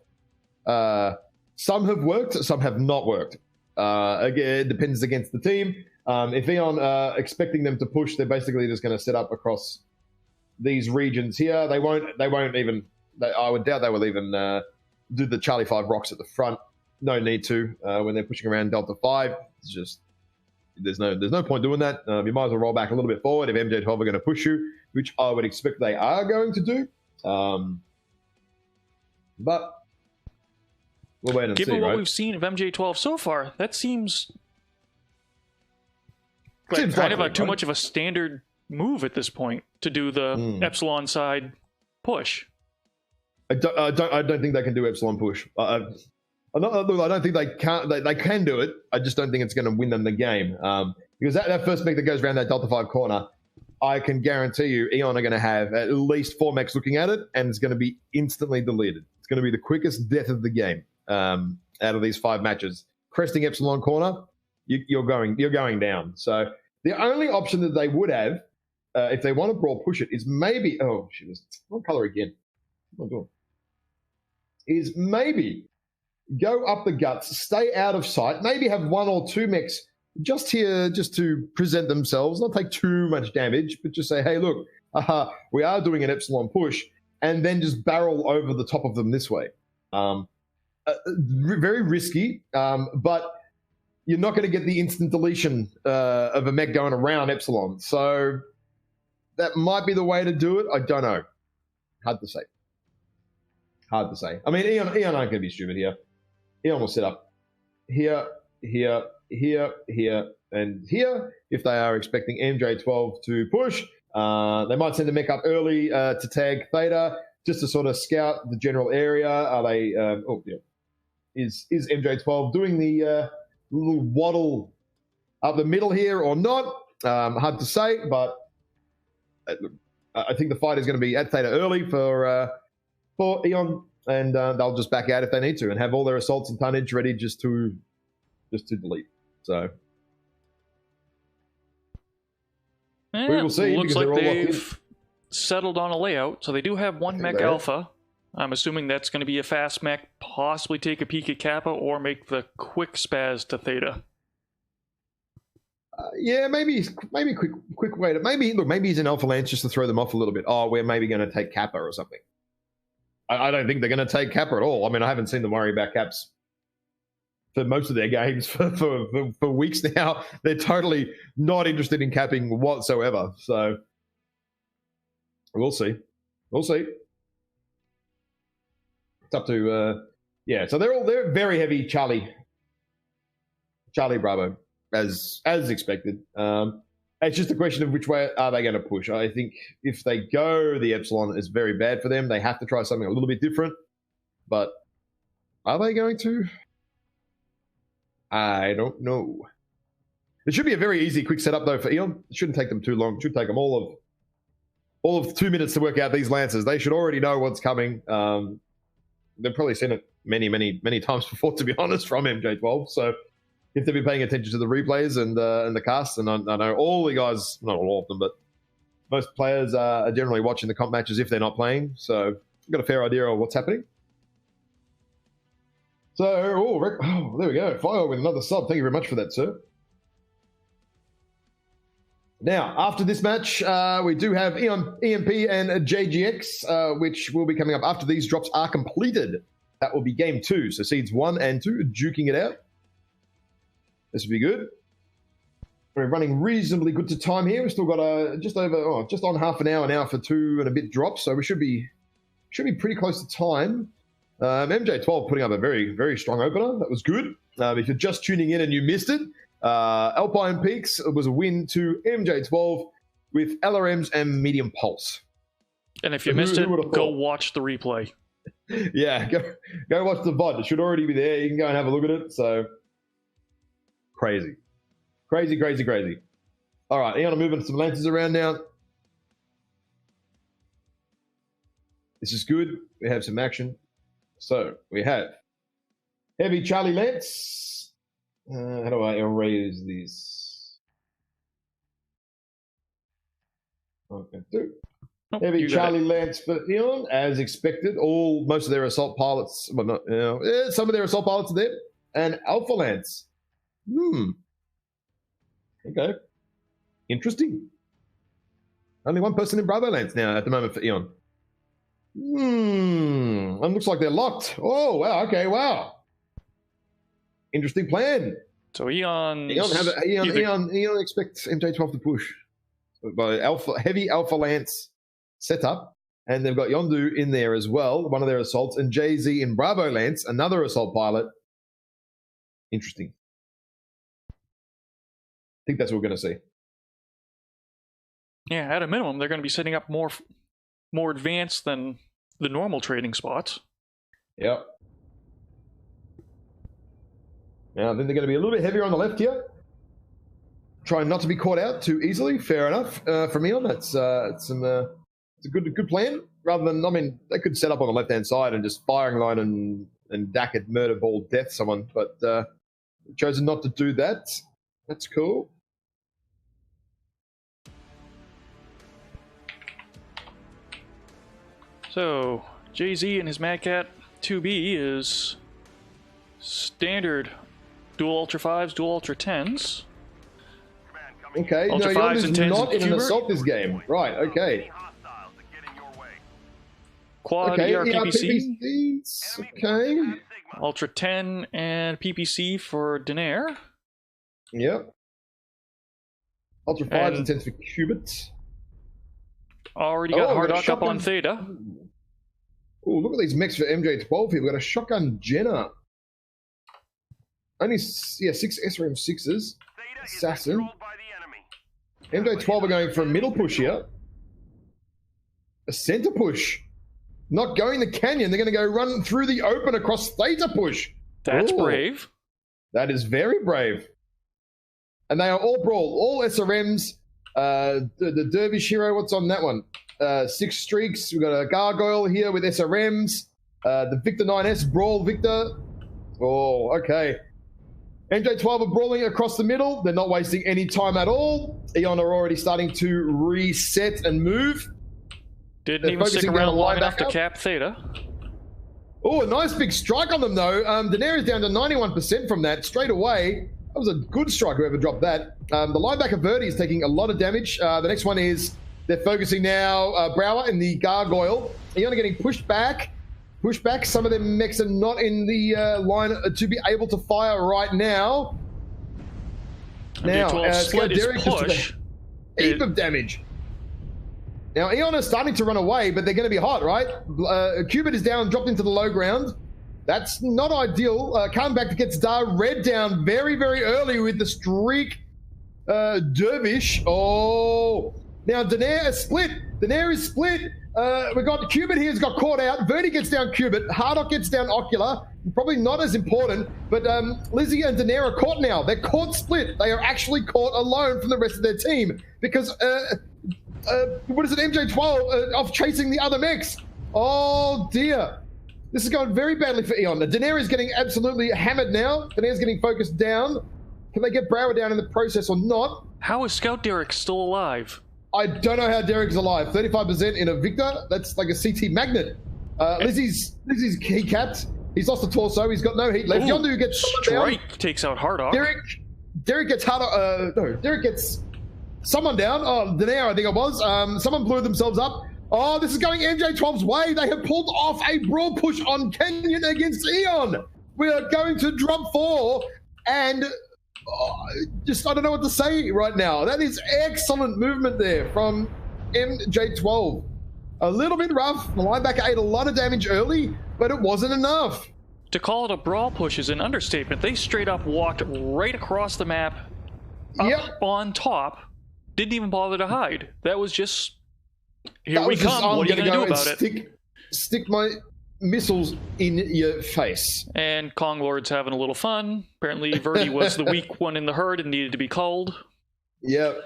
Some have worked, some have not worked. Again, it depends against the team. If Eon are expecting them to push, they're basically just going to set up across these regions here. They won't even. I would doubt they will even do the Charlie 5 rocks at the front. No need to when they're pushing around Delta 5. It's just there's no point doing that. You might as well roll back a little bit forward if MJ12 are going to push you, which I would expect they are going to do. But we'll wait and see. Given what right? we've seen of MJ12 so far, that seems like kind of too much of a standard move at this point to do the Epsilon side push. I don't think they can do Epsilon push. I don't think they can't. They can do it. I just don't think it's going to win them the game. Because that first mech that goes around that Delta 5 corner, I can guarantee you Eon are going to have at least 4 mechs looking at it, and it's going to be instantly deleted. It's going to be the quickest death of the game out of these 5 matches. Cresting Epsilon corner, you're going down. So the only option that they would have, if they want to brawl push it, is maybe what color again? What am I doing? Is maybe go up the guts, stay out of sight, maybe have 1 or 2 mechs just here just to present themselves, not take too much damage, but just say, hey, look, we are doing an Epsilon push, and then just barrel over the top of them this way. Very risky, but you're not going to get the instant deletion of a mech going around Epsilon. So that might be the way to do it. I don't know. Hard to say. I mean, Eon aren't going to be stupid here. Eon will set up here, And here, if they are expecting MJ12 to push, they might send a mech up early to tag Theta just to sort of scout the general area. Are they? Is MJ12 doing the little waddle up the middle here or not? Hard to say, but I think the fight is going to be at Theta early for Eon, and they'll just back out if they need to and have all their assaults and tonnage ready just to delete. So we will see. Looks like they've settled on a layout, so they do have one mech alpha. I'm assuming that's going to be a fast mech, possibly take a peek at Kappa or make the quick spaz to Theta. Yeah, maybe quick way to maybe he's an Alpha Lance just to throw them off a little bit. Oh, we're maybe going to take Kappa or something. I don't think they're going to take Kappa at all. I mean, I haven't seen them worry about Caps for most of their games for weeks now. They're totally not interested in capping whatsoever. So we'll see. It's up to So they're very heavy Charlie Bravo as expected. It's just a question of which way are they going to push. I think if they go the Epsilon, it's very bad for them. They have to try something a little bit different. But are they going to? I don't know. It should be a very easy, quick setup though for Eon. It shouldn't take them too long. It should take them all of 2 minutes to work out these lances. They should already know what's coming. They've probably seen it many times before, to be honest, from MJ12. So if they've been paying attention to the replays and the cast, and I know all the guys, not all of them, but most players are generally watching the comp matches if they're not playing. So I've got a fair idea of what's happening. So, there we go. Fire with another sub. Thank you very much for that, sir. Now, after this match, we do have EMP and JGX, which will be coming up after these drops are completed. That will be game 2. So seeds 1 and 2, duking it out. This will be good. We're running reasonably good to time here. We've still got just on half an hour now for 2 and a bit drops. So we should be pretty close to time. MJ12 putting up a very, very strong opener. That was good. If you're just tuning in and you missed it, Alpine Peaks was a win to MJ12 with LRMs and medium pulse. And if you missed it, go watch the replay. Yeah, go watch the VOD. It should already be there. You can go and have a look at it. So crazy. All right, Eon are moving some lances around now. This is good. We have some action. So we have heavy Charlie Lance. How do I erase these? Okay, heavy Charlie Lance for Eon, as expected. Most of their assault pilots, well, not some of their assault pilots are there, and Alpha Lance. Okay, interesting. Only one person in Bravo Lance now at the moment for Eon. And looks like they're locked. Oh, wow. Okay, wow. Interesting plan. So Eon expects MJ12 to push by heavy Alpha Lance setup, and they've got Yondu in there as well, one of their assaults, and JZ in Bravo Lance, another assault pilot. Interesting. I think that's what we're going to see. Yeah, at a minimum, they're going to be setting up more advanced than the normal trading spots. Yep. Now, then they're going to be a little bit heavier on the left here. Trying not to be caught out too easily. Fair enough from Eon. It's a good plan. Rather than, they could set up on the left-hand side and just firing line and dack it, murder ball, death someone. But chosen not to do that. That's cool. So, JZ and his Mad Cat 2B is standard dual Ultra 5s, dual Ultra 10s. Okay, Ultra 5s and 10s not in an assault this game. Right, okay. Quad ER PPC. Okay. Ultra 10 and PPC for Daenerys. Yep. Ultra 5s and 10s for Cubits. Already got Hardock up on Theta. Oh, look at these mechs for MJ12 here. We've got a shotgun Jenna. Only, 6 SRM 6s. Assassin. MJ12 are going for a middle push here. A center push. Not going the canyon. They're going to go run through the open across theta push. That's brave. That is very brave. And they are all brawl. All SRMs. The Dervish Hero, what's on that one? 6 streaks. We've got a Gargoyle here with SRMs. The Victor 9S, Brawl Victor. Oh, okay. MJ12 are brawling across the middle. They're not wasting any time at all. Eon are already starting to reset and move. Didn't even stick around long enough to cap Theta. Oh, a nice big strike on them, though. Daenerys down to 91% from that straight away. That was a good strike, whoever dropped that. The linebacker Verdi is taking a lot of damage. The next one is they're focusing now Brower and the Gargoyle. Eon are getting pushed back. Some of them mechs are not in the line to be able to fire right now. Now, Derek just took a heap of damage. Now, Eon is starting to run away, but they're going to be hot, right? Cubit is down, dropped into the low ground. That's not ideal. Coming back to get Star Red down very, very early with the streak. Dervish. Oh. Now, Daenerys is split. We got Cubit here, has got caught out. Verdi gets down Cubit. Hardock gets down Ocular. Probably not as important, but Lizzie and Daenerys are caught now. They're caught split. They are actually caught alone from the rest of their team because, what is it, MJ12 off chasing the other mechs. Oh, dear. This is going very badly for Eon. Daenerys is getting absolutely hammered now. Daenerys getting focused down. Can they get Brower down in the process or not? How is Scout Derek still alive? I don't know how Derek's alive. 35% in a Victor. That's like a CT magnet. Lizzie's he capped. He's lost the torso. He's got no heat left. Yondu gets Strike down. Takes out Hardock. Derek gets Hardock. No, Derek gets someone down. Oh, Daenerys, I think it was. Someone blew themselves up. Oh, this is going MJ12's way. They have pulled off a brawl push on Kenyon against Eon. We are going to drop 4 and... I don't know what to say right now. That is excellent movement there from MJ12. A little bit rough. The linebacker ate a lot of damage early, but it wasn't enough. To call it a brawl push is an understatement. They straight up walked right across the map, up on top, didn't even bother to hide. That was just, here we come, what are you going to do about it? Stick my missiles in your face. And Kong Lord's having a little fun. Apparently Verdi was the weak one in the herd and needed to be culled. Yep.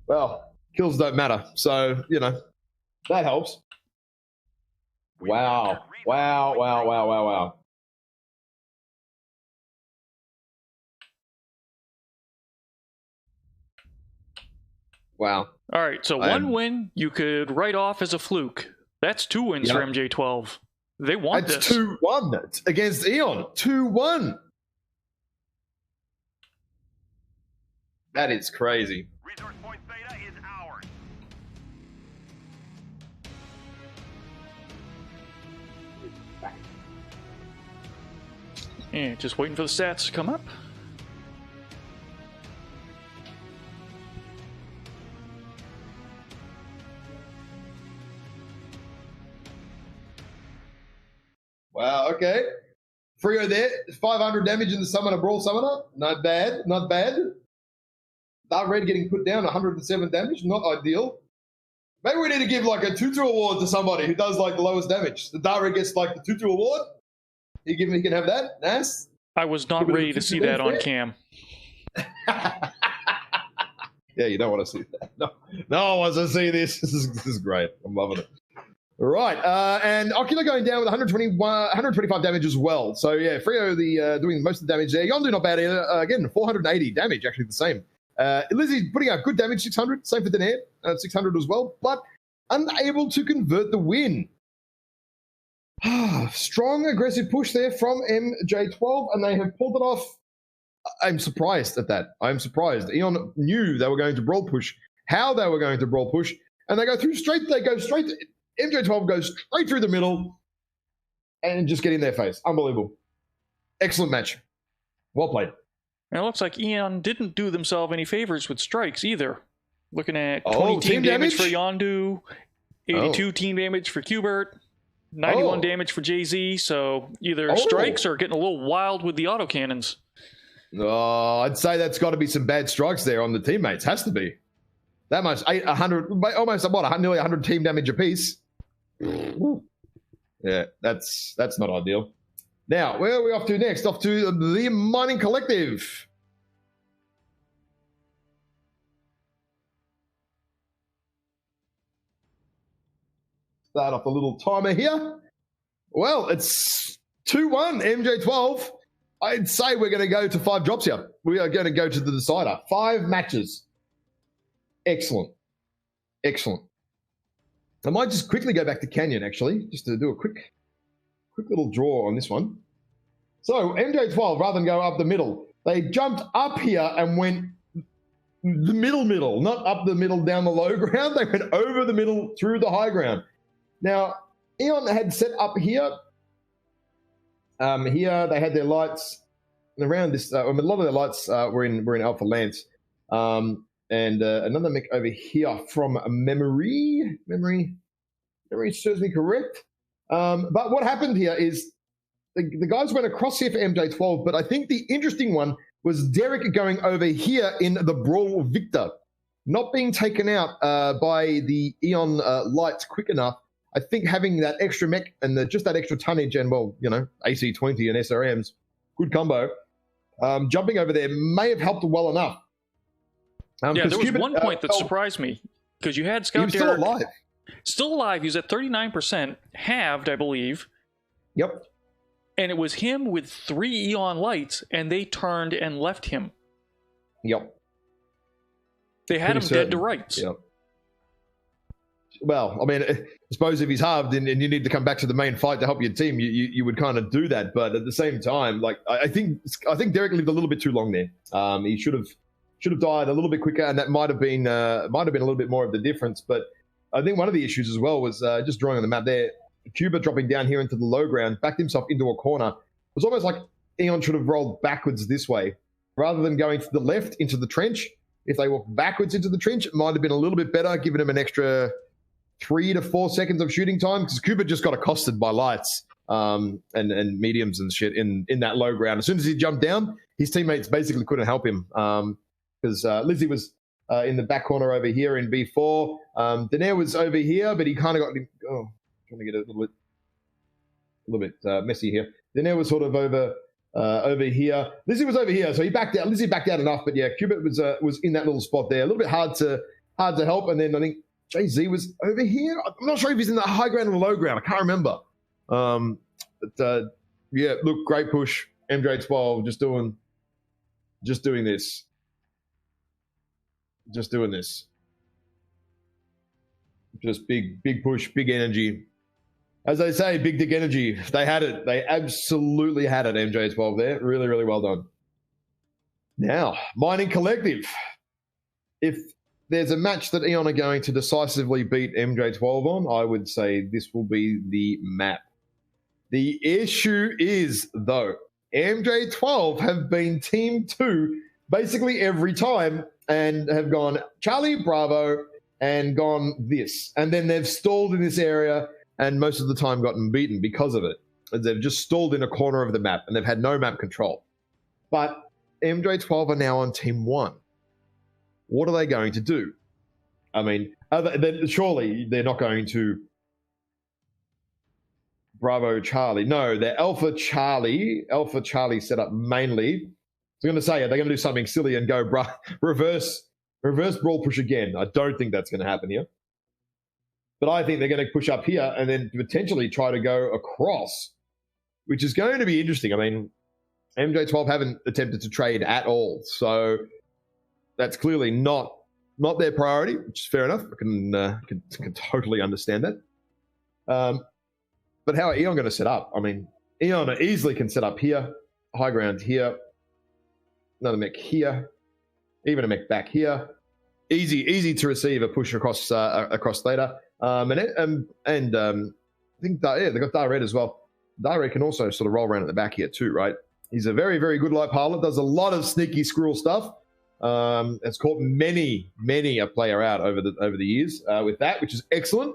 Well, kills don't matter, so that helps. Wow. Wow. All right, so one win you could write off as a fluke. That's 2 wins for MJ12. They want this. It's 2-1 against Eon. 2-1. That is crazy. Resource point Theta is ours. Yeah, just waiting for the stats to come up. Wow, okay. Frio there. 500 damage in the Summoner Brawl Summoner. Not bad. Dark Red getting put down, 107 damage. Not ideal. Maybe we need to give like a Tutu award to somebody who does like the lowest damage. The Dark Red gets like the Tutu award. He can have that. Nice. I was not ready to see that on cam. Yeah, you don't want to see that. No one wants to see this. This is great. I'm loving it. Right, and Ocular going down with 125 damage as well. So yeah, Frio doing most of the damage there. Yondu not bad either. Again, 480 damage, actually the same. Lizzie's putting out good damage, 600. Same for Daenerys, 600 as well, but unable to convert the win. Strong aggressive push there from MJ12, and they have pulled it off. I'm surprised at that. I'm surprised. Eon knew they were going to brawl push, how they were going to brawl push, and they go straight. MJ12 goes straight through the middle and just get in their face. Unbelievable. Excellent match. Well played. And it looks like Eon didn't do themselves any favors with strikes either. Looking at 20 team damage for Yondu, 82 team damage for Qbert, 91 damage for JZ. So either strikes or getting a little wild with the autocannons. Oh, I'd say that's got to be some bad strikes there on the teammates. Has to be. That much, 100, almost what, nearly 100 team damage apiece. Yeah, that's not ideal. Now, where are we off to next? Off to the Mining Collective. Start off the little timer here. Well, it's 2-1, MJ12. I'd say we're going to go to 5 drops here. We are going to go to the decider. 5 matches. Excellent. Excellent. I might just quickly go back to Canyon, actually, just to do a quick little draw on this one. So, MJ12, rather than go up the middle, they jumped up here and went the middle, not up the middle down the low ground. They went over the middle through the high ground. Now, Eon had set up here. Here they had their lights around this. A lot of their lights were in Alpha Lance, and another mech over here from memory serves me correct. But what happened here is the guys went across here for MJ12, but I think the interesting one was Derek going over here in the Brawl Victor, not being taken out by the Eon lights quick enough. I think having that extra mech and just that extra tonnage and, well, you know, AC-20 and SRMs, good combo, jumping over there may have helped well enough. Yeah, there was one point that surprised me, because you had Scout Derek. Still alive. Still alive. He was at 39%, halved, I believe. Yep. And it was him with 3 Eon lights, and they turned and left him. Yep. They had him dead to rights. Yep. Well, I mean, I suppose if he's halved and you need to come back to the main fight to help your team, you would kind of do that. But at the same time, like I think Derek lived a little bit too long there. He should have died a little bit quicker, and that might have been a little bit more of the difference. But I think one of the issues as well was just drawing on the map there. Cuba dropping down here into the low ground, backed himself into a corner. It was almost like Eon should have rolled backwards this way rather than going to the left into the trench. If they walked backwards into the trench, it might have been a little bit better, giving him an extra 3 to 4 seconds of shooting time, because Cuba just got accosted by lights and mediums and shit in that low ground. As soon as he jumped down, his teammates basically couldn't help him because Lizzie was in the back corner over here in B4. Daenerys was over here, but he kind of got trying to get a little bit messy here. Daenerys was sort of over here. Lizzie was over here, so he backed out. Lizzie backed out enough, but yeah, Cuba was in that little spot there. A little bit hard to help, and then I think Jay-Z was over here. I'm not sure if he's in the high ground or the low ground. I can't remember. Yeah, look, great push. MJ12 just doing this. Just doing this. Just big push, big energy. As they say, big dick energy. They had it. They absolutely had it, MJ12 there. Really, really well done. Now, Mining Collective. If there's a match that Eon are going to decisively beat MJ12 on, I would say this will be the map. The issue is, though, MJ12 have been Team 2 basically every time and have gone Charlie, Bravo, and gone this. And then they've stalled in this area and most of the time gotten beaten because of it. They've just stalled in a corner of the map and they've had no map control. But MJ12 are now on Team 1. What are they going to do? I mean, surely they're not going to Bravo Charlie. No, they're Alpha Charlie. Alpha Charlie set up mainly. So I'm going to say, are they going to do something silly and go reverse brawl push again? I don't think that's going to happen here. But I think they're going to push up here and then potentially try to go across, which is going to be interesting. I mean, MJ12 haven't attempted to trade at all. So that's clearly not their priority, which is fair enough. I can totally understand that. But how are Eon going to set up? I mean, Eon easily can set up here, high ground here, another mech here, even a mech back here. Easy to receive a push across theta. I think they've got Dared as well. Dared can also sort of roll around at the back here too, right? He's a very, very good light pilot, does a lot of sneaky squirrel stuff. It's caught many a player out over the years with that, which is excellent.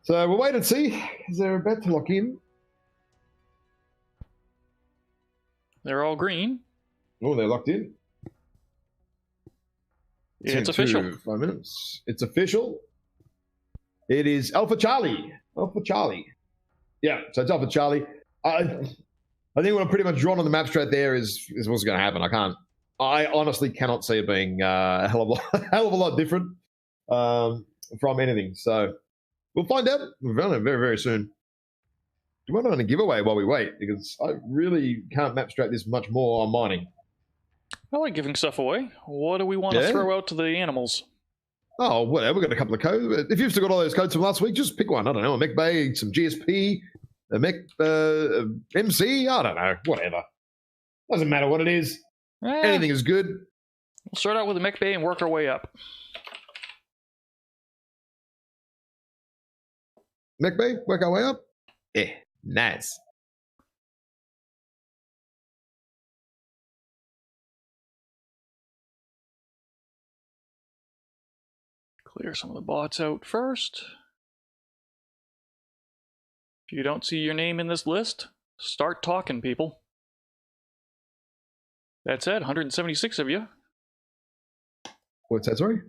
So we'll wait and see. Is there a bet to lock in? They're all green. Oh, they're locked in. It's official. 5 minutes. It's official. It is Alpha Charlie. Alpha Charlie. Yeah, so it's Alpha Charlie. I think what I'm pretty much drawn on the map straight there is what's going to happen. I honestly cannot see it being a hell of a lot different from anything. So we'll find out very, very soon. Do we want to giveaway while we wait? Because I really can't map straight this much more on mining. I like giving stuff away. What do we want to throw out to the animals? Oh, whatever. We've got a couple of codes. If you've still got all those codes from last week, just pick one. I don't know, a mech bay, some GSP, a mech MC. I don't know. Whatever. Doesn't matter what it is. Anything is good. We'll start out with a mech bay and work our way up. Mech bay? Work our way up? Yeah, nice. Clear some of the bots out first. If you don't see your name in this list, start talking, people. That said, 176 of you. What's that, sorry?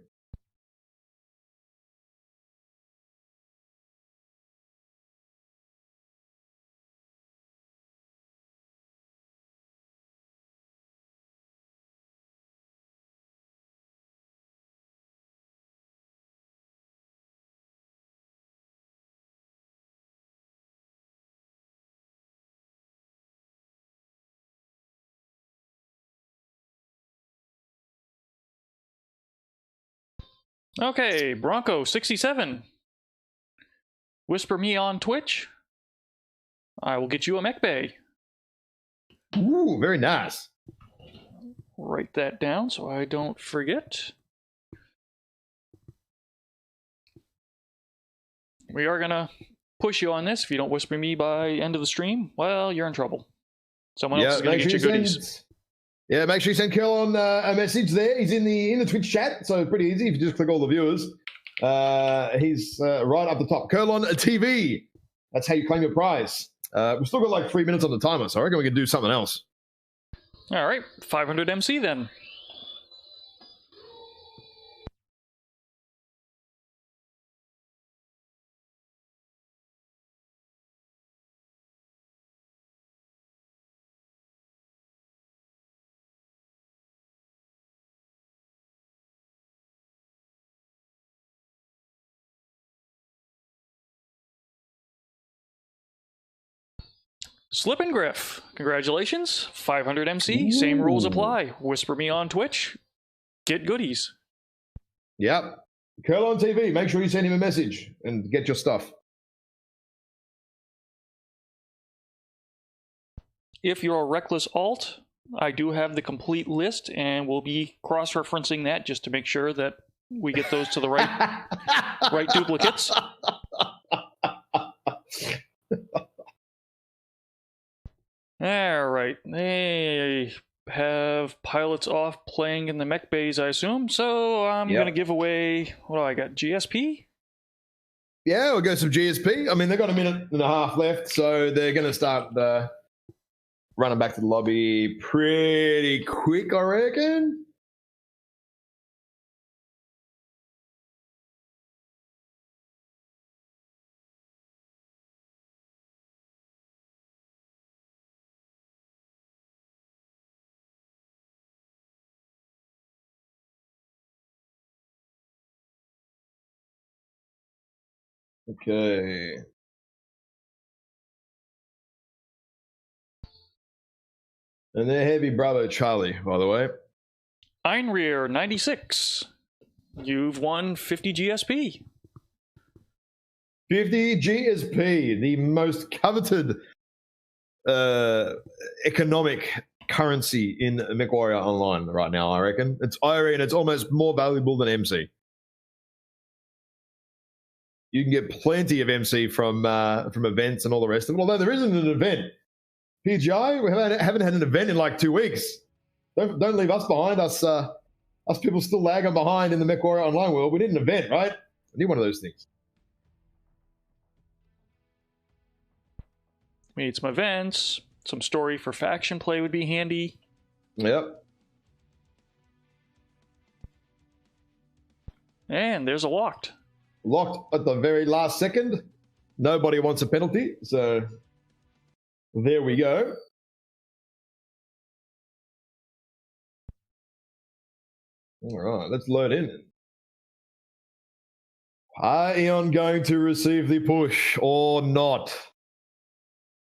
Okay, Bronco 67. Whisper me on Twitch. I will get you a mech bay. Ooh, very nice. Write that down so I don't forget. We are gonna push you on this. If you don't whisper me by end of the stream, well, you're in trouble. Someone else is gonna get you goodies. Yeah, make sure you send Curl on a message there. He's in the Twitch chat, so pretty easy. If you just click all the viewers, he's right up the top. Curl on TV. That's how you claim your prize. We've still got like 3 minutes on the timer, so I reckon we can do something else. All right, 500 MC then. Slip and Griff, congratulations. 500 MC, Ooh. Same rules apply. Whisper me on Twitch, get goodies. Yep. Curl on TV, make sure you send him a message and get your stuff. If you're a reckless alt, I do have the complete list and we'll be cross-referencing that just to make sure that we get those to the right duplicates. All right, they have pilots off playing in the mech bays, I assume. So I'm going to give away, what do I got, GSP? Yeah, we'll go some GSP. I mean, they've got a minute and a half left, so they're going to start running back to the lobby pretty quick, I reckon. Okay. And they're heavy Bravo Charlie, by the way. Einrear 96. You've won 50 GSP. 50 GSP, the most coveted economic currency in MechWarrior Online right now, I reckon. It's almost more valuable than MC. You can get plenty of MC from events and all the rest of it. Although there isn't an event. PGI, we haven't had an event in like 2 weeks. Don't leave us behind. Us people still lagging behind in the MechWarrior Online world. We need an event, right? We need one of those things. We need some events. Some story for faction play would be handy. Yep. And there's a locked. Locked at the very last second. Nobody wants a penalty, so there we go. All right, let's load in. Are Eon going to receive the push or not?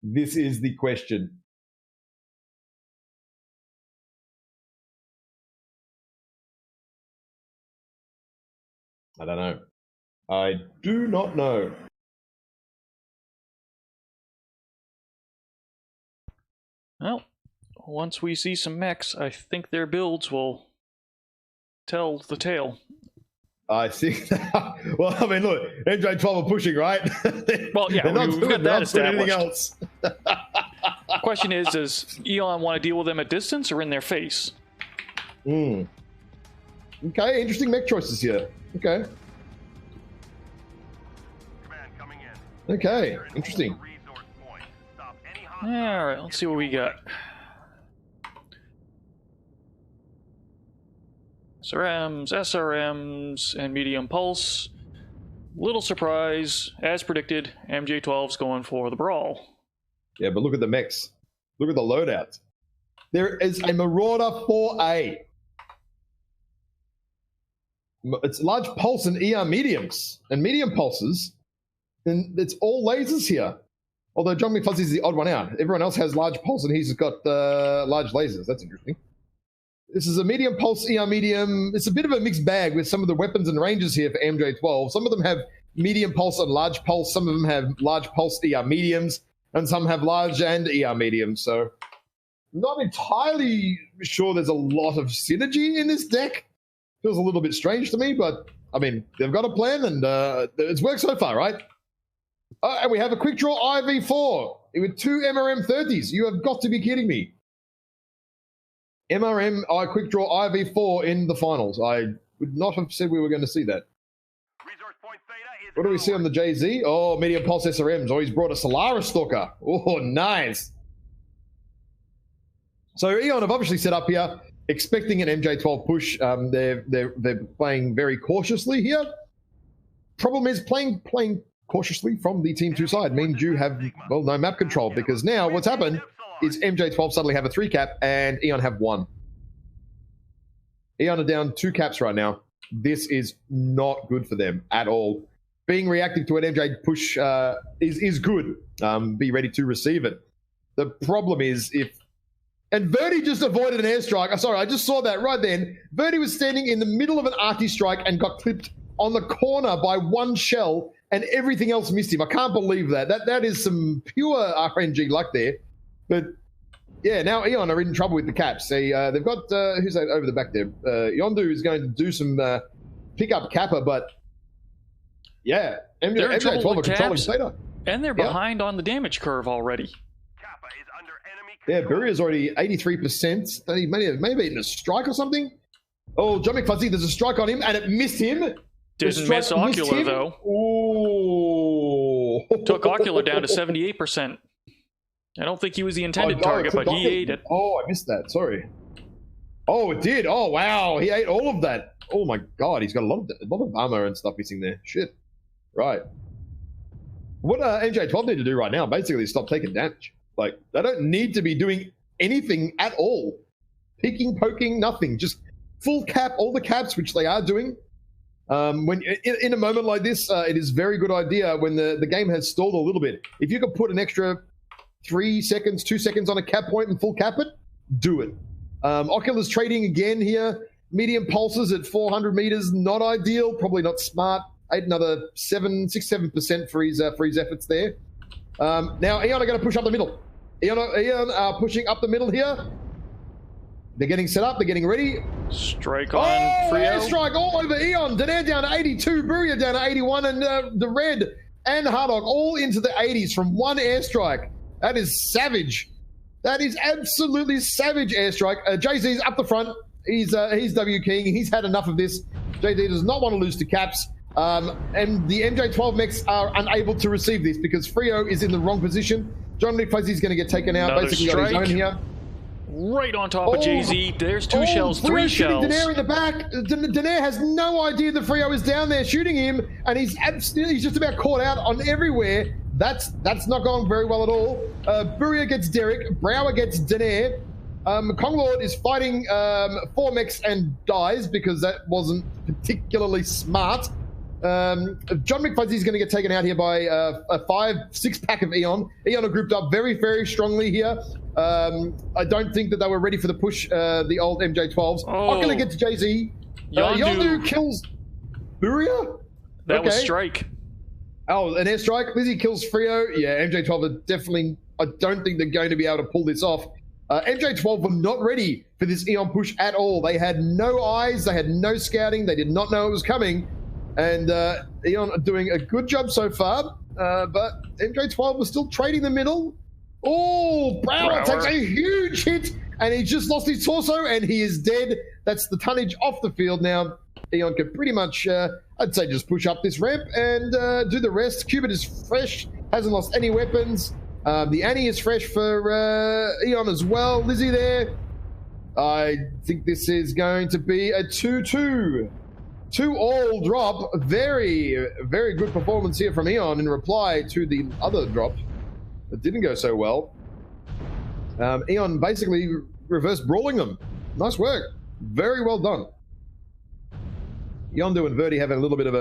This is the question. I don't know. I do not know. Well, once we see some mechs, I think their builds will tell the tale. I think. Well, I mean, look, MJ12 are pushing, right? Well, yeah, we've got that established. Anything else. The question is, does Eon want to deal with them at distance or in their face? Okay, interesting mech choices here. Okay. Okay, interesting. All right, let's see what we got. SRMs, and medium pulse. Little surprise, as predicted, MJ12's going for the brawl. Yeah, but look at the mechs. Look at the loadouts. There is a Marauder 4A. It's large pulse and ER mediums and medium pulses. And it's all lasers here. Although John McFuzzy is the odd one out. Everyone else has large pulse and he's got large lasers. That's interesting. This is a medium pulse ER medium. It's a bit of a mixed bag with some of the weapons and ranges here for MJ12. Some of them have medium pulse and large pulse. Some of them have large pulse ER mediums. And some have large and ER mediums. So not entirely sure there's a lot of synergy in this deck. Feels a little bit strange to me, but I mean, they've got a plan and it's worked so far, right? And we have a quick draw IV4 with 2 MRM 30s. You have got to be kidding me. MRM quick draw IV4 in the finals. I would not have said we were going to see that. What do we see on the JZ? Oh, medium pulse SRMs. Oh, he's brought a Solaris Stalker. Oh, nice. So Eon have obviously set up here, expecting an MJ12 push. They're playing very cautiously here. Problem is playing cautiously from the Team 2 side means you have, well, no map control, because now what's happened is MJ12 suddenly have a 3 cap and Eon have 1. Eon are down 2 caps right now. This is not good for them at all. Being reactive to an MJ push is good. Be ready to receive it. The problem is and Verdi just avoided an airstrike. Sorry, I just saw that right then. Verdi was standing in the middle of an arty strike and got clipped on the corner by 1 shell and everything else missed him. I can't believe that. That is some pure RNG luck there. But yeah, now Eon are in trouble with the caps. They've got, who's that over the back there? Yondu is going to do some pick up Kappa, but yeah, MJ12 are controlling Theta. And they're behind on the damage curve already. Yeah, Burria's already 83%. He may have eaten a strike or something. Oh, John McFuzzy, there's a strike on him, and it missed him. Didn't miss Ocular, though. Ooh. Took Ocular down to 78%. I don't think he was the intended target, but he ate it. Oh, I missed that. Sorry. Oh, it did. Oh, wow. He ate all of that. Oh, my God. He's got a lot of armor and stuff missing there. Shit. Right. What MJ12 need to do right now, basically, is stop taking damage. Like, they don't need to be doing anything at all. Peeking, poking, nothing. Just full cap, all the caps, which they are doing. When in a moment like this, it is a very good idea when the game has stalled a little bit. If you could put an extra 3 seconds, 2 seconds on a cap point and full cap it, do it. Ocular's trading again here. Medium pulses at 400 meters, not ideal, probably not smart. Ate another 6-7% for his efforts there. Now Eon are going to push up the middle. Eon are pushing up the middle here. They're getting set up. They're getting ready. Strike on Frio. Airstrike all over Eon. Daenerys down to 82. Buria down to 81. And the Red and Hardog all into the 80s from 1 airstrike. That is savage. That is absolutely savage airstrike. Jay-Z's up the front. He's W King. He's had enough of this. Jay-Z does not want to lose to Caps. And the MJ12 mechs are unable to receive this because Frio is in the wrong position. John McFuzzy is going to get taken out. Another basically strike. on his own here. Right on top of Jay-Z. There's two shells, three shells. Daenerys in the back. Daenerys has no idea that Frio is down there shooting him, and he's just about caught out on everywhere. That's not going very well at all. Buria gets Derek. Brower gets Daenerys. Konglord is fighting 4 mechs and dies because that wasn't particularly smart. John McFuzzy is going to get taken out here by a 5-6 pack of Eon. Eon are grouped up very, very strongly here. I don't think that they were ready for the push, the old MJ12s. Oculus gets Jay-Z. Yondu kills Buria? That was Strike. Oh, an airstrike. Lizzie kills Frio. Yeah, MJ12 are definitely... I don't think they're going to be able to pull this off. MJ12 were not ready for this Eon push at all. They had no eyes. They had no scouting. They did not know it was coming. And Eon are doing a good job so far, but MJ12 was still trading the middle. Oh, Brower takes a huge hit, and he just lost his torso, and he is dead. That's the tonnage off the field now. Eon can pretty much, I'd say, just push up this ramp and do the rest. Cubit is fresh, hasn't lost any weapons. The Annie is fresh for Eon as well. Lizzie there. I think this is going to be a 2-2. 2-all drop. Very, very good performance here from Eon in reply to the other drop that didn't go so well. Eon basically reverse brawling them. Nice work. Very well done. Yondu and Verdi having a little bit of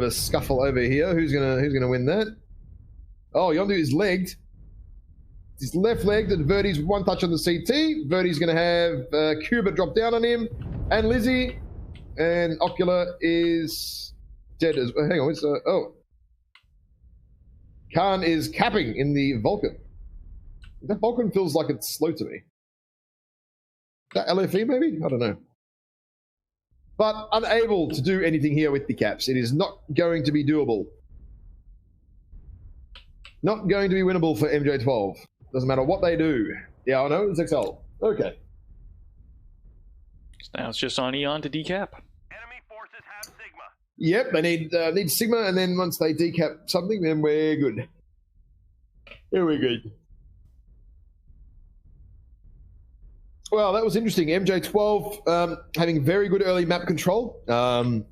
a scuffle over here. Who's gonna win that? Oh, Yondu is legged. He's left-legged, and Verdi's one touch on the CT. Verdi's gonna have Cuba drop down on him, and Lizzie. And Ocular is dead as well. Hang on, Khan is capping in the Vulcan. That Vulcan feels like it's slow to me. Is that LFE maybe? I don't know. But unable to do anything here with the caps. It is not going to be doable. Not going to be winnable for MJ12. Doesn't matter what they do. Yeah, I know, it's XL. Okay. Now it's just on Eon to decap. Enemy forces have Sigma. Yep, they need Sigma, and then once they decap something, then we're good. Here we're good. Well, that was interesting. MJ12 having very good early map control, but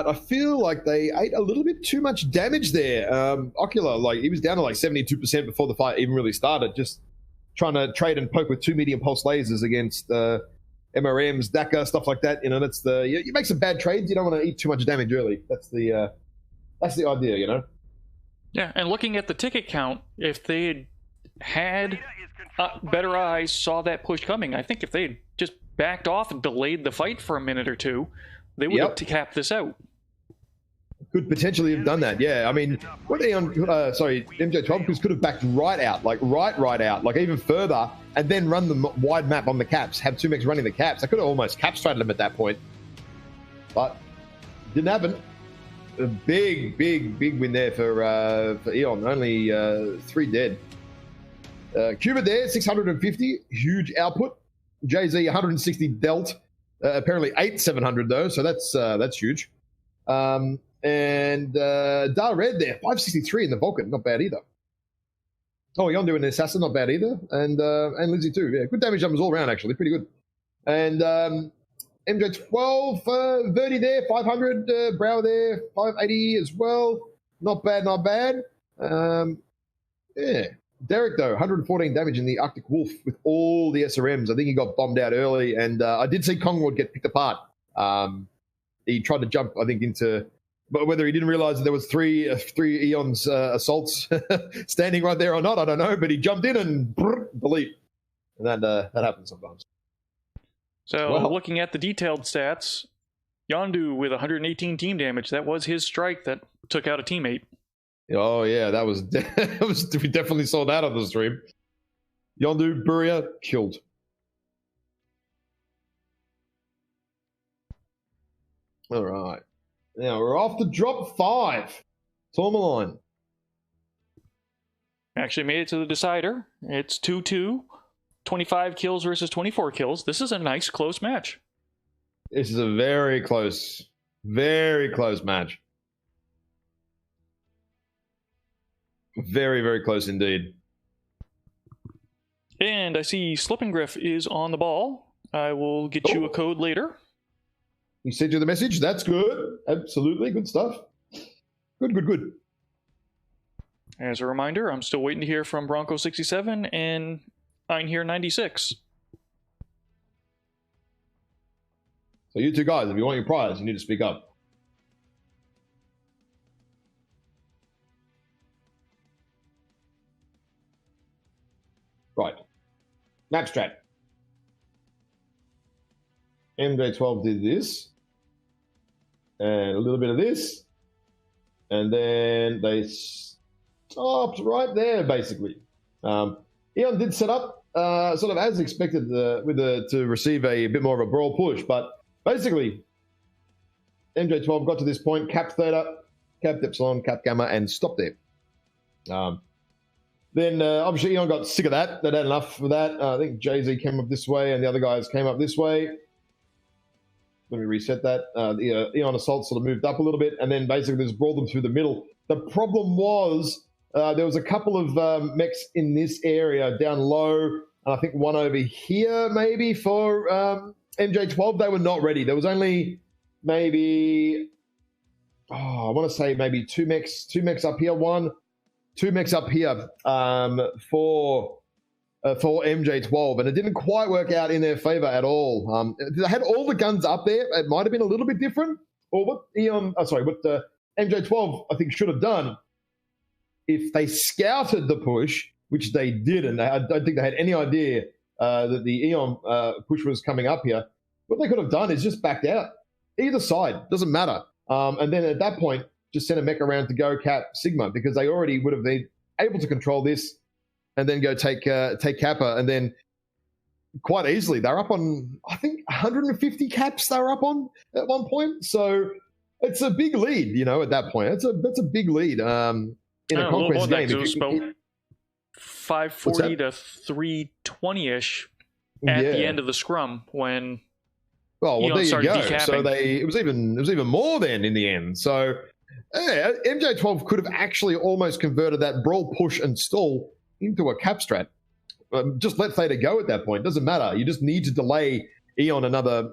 I feel like they ate a little bit too much damage there. Ocular, like he was down to like 72% before the fight even really started, just trying to trade and poke with 2 medium pulse lasers against MRMs, DACA, stuff like that. You know, that's you make some bad trades. You don't want to eat too much damage early. That's the idea, you know. Yeah, and looking at the ticket count, if they had better eyes, saw that push coming, I think if they had just backed off and delayed the fight for a minute or two, they would have capped this out. Could potentially have done that, yeah. I mean, what MJ12 could have backed right out, like right out, like even further, and then run the wide map on the caps, have 2 mechs running the caps. I could have almost cap-strated them at that point, but didn't happen. A big win there for Eon. Only 3 dead. Cuba there, 650, huge output. Jay-Z, 160 dealt. Apparently 700 though, so that's huge. And Dar Red there, 563 in the Vulcan, not bad either. Oh, Yondu and the Assassin, not bad either. And Lizzie too, yeah. Good damage numbers all around, actually, pretty good. And MJ12, Verdi there, 500, Brower there, 580 as well. Not bad, not bad. Yeah. Derek, though, 114 damage in the Arctic Wolf with all the SRMs. I think he got bombed out early, and I did see Kongwood get picked apart. He tried to jump, I think, into... But whether he didn't realize that there was three Eon's assaults standing right there or not, I don't know. But he jumped in and delete. And that happens sometimes. So looking at the detailed stats, Yondu with 118 team damage. That was his strike that took out a teammate. Oh, yeah, that was we definitely saw that on the stream. Yondu, Buria, killed. All right. Now we're off to drop 5. Tourmaline. Actually made it to the decider. It's 2-2. 25 kills versus 24 kills. This is a nice close match. This is a very close match. Very, very close indeed. And I see Slippin' Griff is on the ball. I will get you a code later. He sent you the message. That's good. Absolutely. Good stuff. Good. As a reminder, I'm still waiting to hear from Bronco 67 and Einherr 96. So you two guys, if you want your prize, you need to speak up. Right. Map strat. MJ12 did this. And a little bit of this. And then they stopped right there, basically. Eon did set up, sort of as expected, to receive a bit more of a brawl push. But basically, MJ12 got to this point, capped theta, capped epsilon, capped gamma, and stopped there. Then obviously Eon got sick of that. They'd had enough of that. I think Jay-Z came up this way and the other guys came up this way. Let me reset that. The Eon Assault sort of moved up a little bit and then basically just brought them through the middle. The problem was there was a couple of mechs in this area down low, and I think one over here maybe for MJ12. They were not ready. There was only maybe, I want to say maybe two mechs up here, two mechs up here for MJ12, and it didn't quite work out in their favor at all. They had all the guns up there. It might have been a little bit different, or what MJ12 I think should have done if they scouted the push, which they didn't. I don't think they had any idea that the Eon push was coming up here. What they could have done is just backed out. Either side, doesn't matter. And then at that point, just send a mech around to go cap Sigma, because they already would have been able to control this and then go take Kappa. And then quite easily, they're up on, I think, 150 caps they were up on at one point. So it's a big lead, at that point. That's a big lead in a Conquest game. It was about 540 to 320-ish at the end of the scrum when there you go. decapping. So it was even more then in the end. So MJ12 could have actually almost converted that brawl, push, and stall into a cap strat. Just let Theta go at that point. Doesn't matter. You just need to delay Eon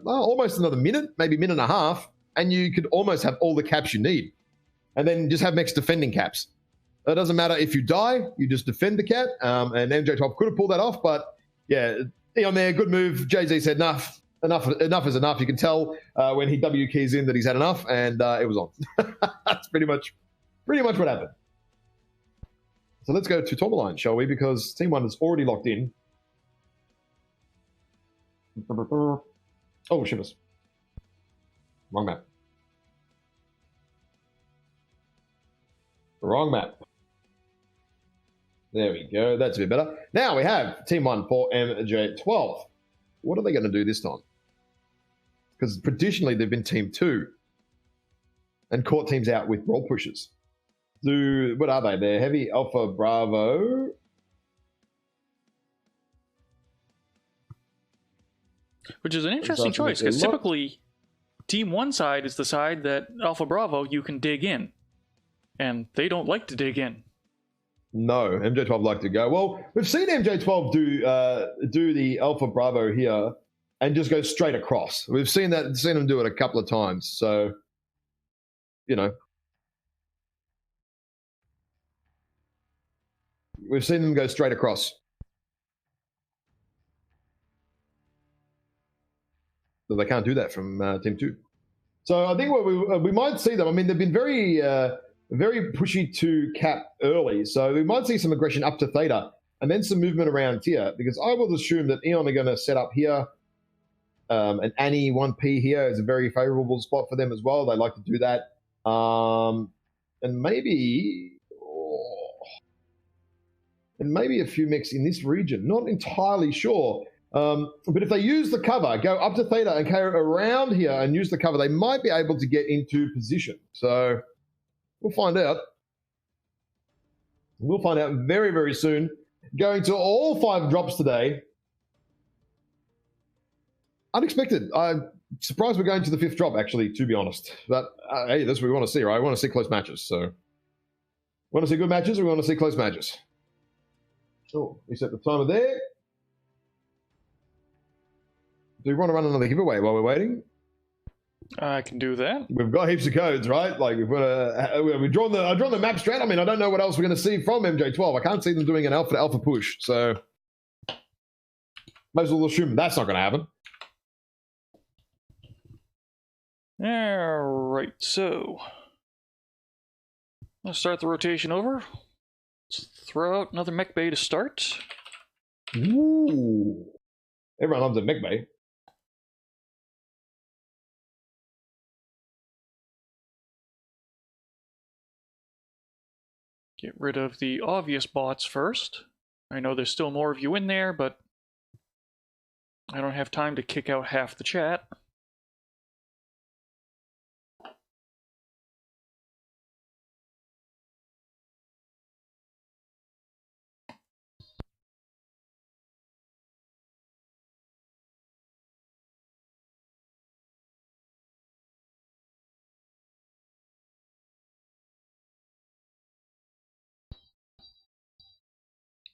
almost another minute, maybe minute and a half, and you could almost have all the caps you need. And then just have mechs defending caps. It doesn't matter if you die, you just defend the cap. And MJ12 could have pulled that off, but yeah, Eon there, good move. Jay-Z said enough is enough. You can tell when he W keys in that he's had enough, and it was on. That's pretty much what happened. So let's go to Tourmaline, shall we? Because Team 1 is already locked in. Oh, shivers. Wrong map. Wrong map. There we go. That's a bit better. Now we have Team 1 for MJ12. What are they going to do this time? Because traditionally they've been Team 2 and caught teams out with roll pushes. What are they? They're heavy Alpha Bravo. Which is an interesting choice, because typically Team 1 side is the side that Alpha Bravo you can dig in. And they don't like to dig in. No, MJ12 like to go. Well, we've seen MJ12 do the Alpha Bravo here and just go straight across. We've seen them do it a couple of times. So, we've seen them go straight across. So they can't do that from Team 2. So I think what we might see them. I mean, they've been very pushy to cap early. So we might see some aggression up to Theta and then some movement around here, because I will assume that Eon are going to set up here. And Annie 1P here is a very favorable spot for them as well. They like to do that. And maybe a few mechs in this region. Not entirely sure. But if they use the cover, go up to Theta and carry around here and use the cover, they might be able to get into position. So we'll find out. We'll find out very, very soon. Going to all 5 drops today. Unexpected. I'm surprised we're going to the 5th drop, actually, to be honest. But, hey, that's what we want to see, right? We want to see close matches. So, we want to see good matches or we want to see close matches? Sure. We set the timer there. Do we want to run another giveaway while we're waiting? I can do that. We've got heaps of codes, right? Like we've drawn the map straight. I mean, I don't know what else we're going to see from MJ12. I can't see them doing an alpha to alpha push, so might as well assume that's not going to happen. All right, so let's start the rotation over. Let's throw out another mech bay to start. Ooh, everyone loves a mech bay. Get rid of the obvious bots first. I know there's still more of you in there, but I don't have time to kick out half the chat.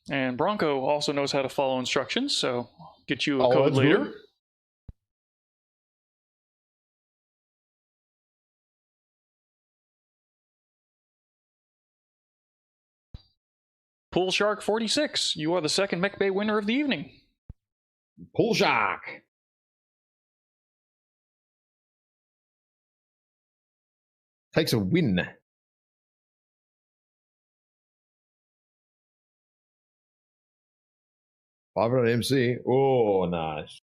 And Bronco also knows how to follow instructions, so I'll get you a code later. Good. Pool Shark 46, you are the second Mech Bay winner of the evening. Pool Shark. Takes a win. 500 MC. Oh, nice.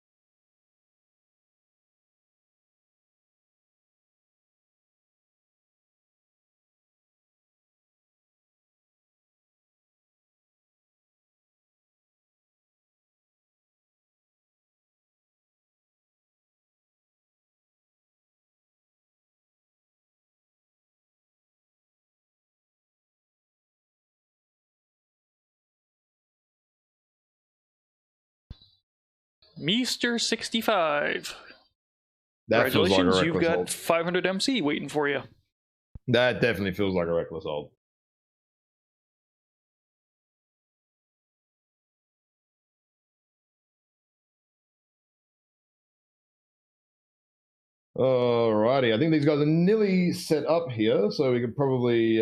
Meester65. That feels like a Congratulations, reckless you've got hold. 500 MC waiting for you. That definitely feels like a reckless hold. Alrighty, I think these guys are nearly set up here, so we could probably...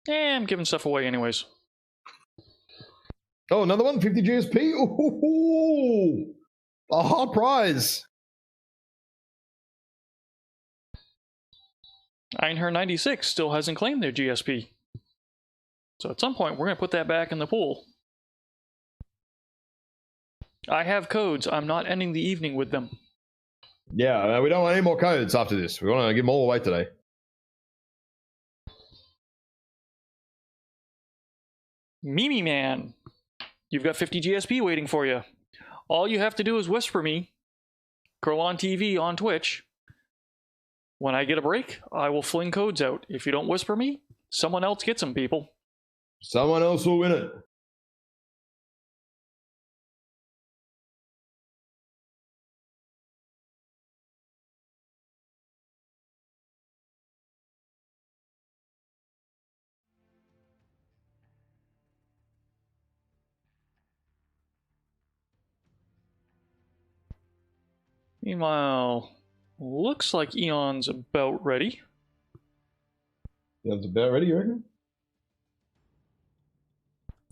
I'm giving stuff away anyways. Oh, another one, 50 GSP. Ooh, a hot prize. Einher96 still hasn't claimed their GSP. So at some point, we're going to put that back in the pool. I have codes. I'm not ending the evening with them. Yeah, we don't want any more codes after this. We want to give them all away today. Mimi Man, you've got 50 GSP waiting for you. All you have to do is whisper me, Girl on TV on Twitch. When I get a break, I will fling codes out. If you don't whisper me, someone else gets them, people. Someone else will win it. Meanwhile, looks like Eon's about ready. Eon's about ready, you reckon?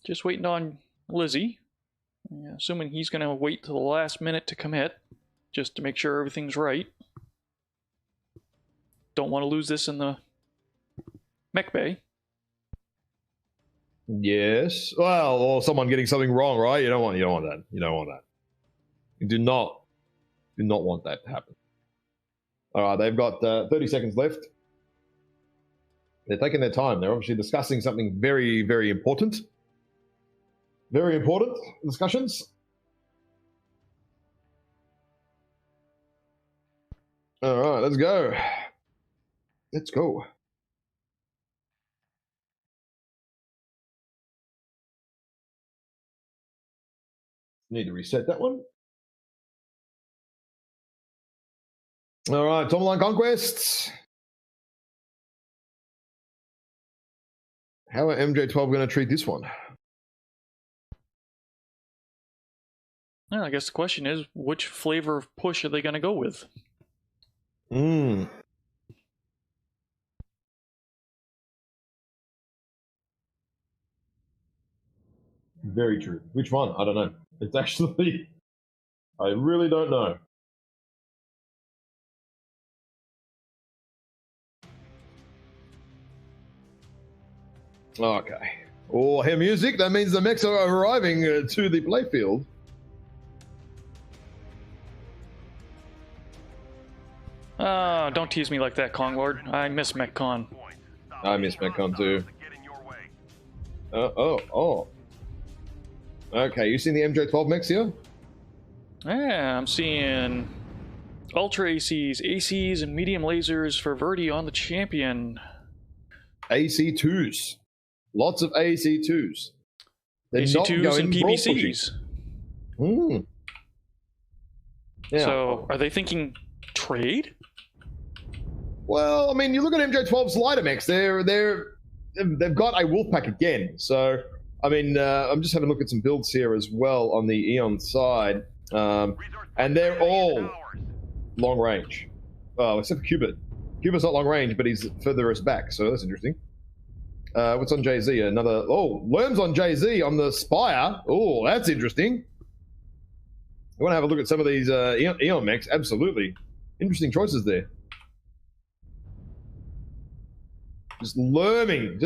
Just waiting on Lizzie. Yeah, assuming he's going to wait till the last minute to commit, just to make sure everything's right. Don't want to lose this in the mech bay. Yes. Well, or someone getting something wrong, right? You don't want that. You don't want that. You do not want that to happen. All right, they've got 30 seconds left. They're taking their time. They're obviously discussing something very, very important. Very important discussions. All right, let's go. Let's go. Need to reset that one. All right, Tomaline Conquests. How are MJ12 going to treat this one? Well, I guess the question is, which flavor of push are they going to go with? Mm. Very true. Which one? I don't know. It's actually, I really don't know. Okay. Oh, hear music. That means the mechs are arriving to the playfield. Don't tease me like that, Kong Lord. I miss MechCon. I miss MechCon too. Oh. Okay, you seen the MJ12 mechs here? Yeah, I'm seeing Ultra ACs, ACs, and medium lasers for Verdi on the champion. AC2s. Lots of AC2s. They're AC2s and PVCs. Yeah. So, are they thinking trade? Well, I mean, you look at MJ12's lighter mechs. They've got a Wolfpack again. So, I mean, I'm just having a look at some builds here as well on the Eon side, and they're all long range. Oh, except for Cubit. Cubit's not long range, but he's furthest back, so that's interesting. What's on Jay-Z? Another... Oh, Lerm's on Jay-Z on the Spire. Oh, that's interesting. I want to have a look at some of these Eon mechs. Absolutely. Interesting choices there. Just lerming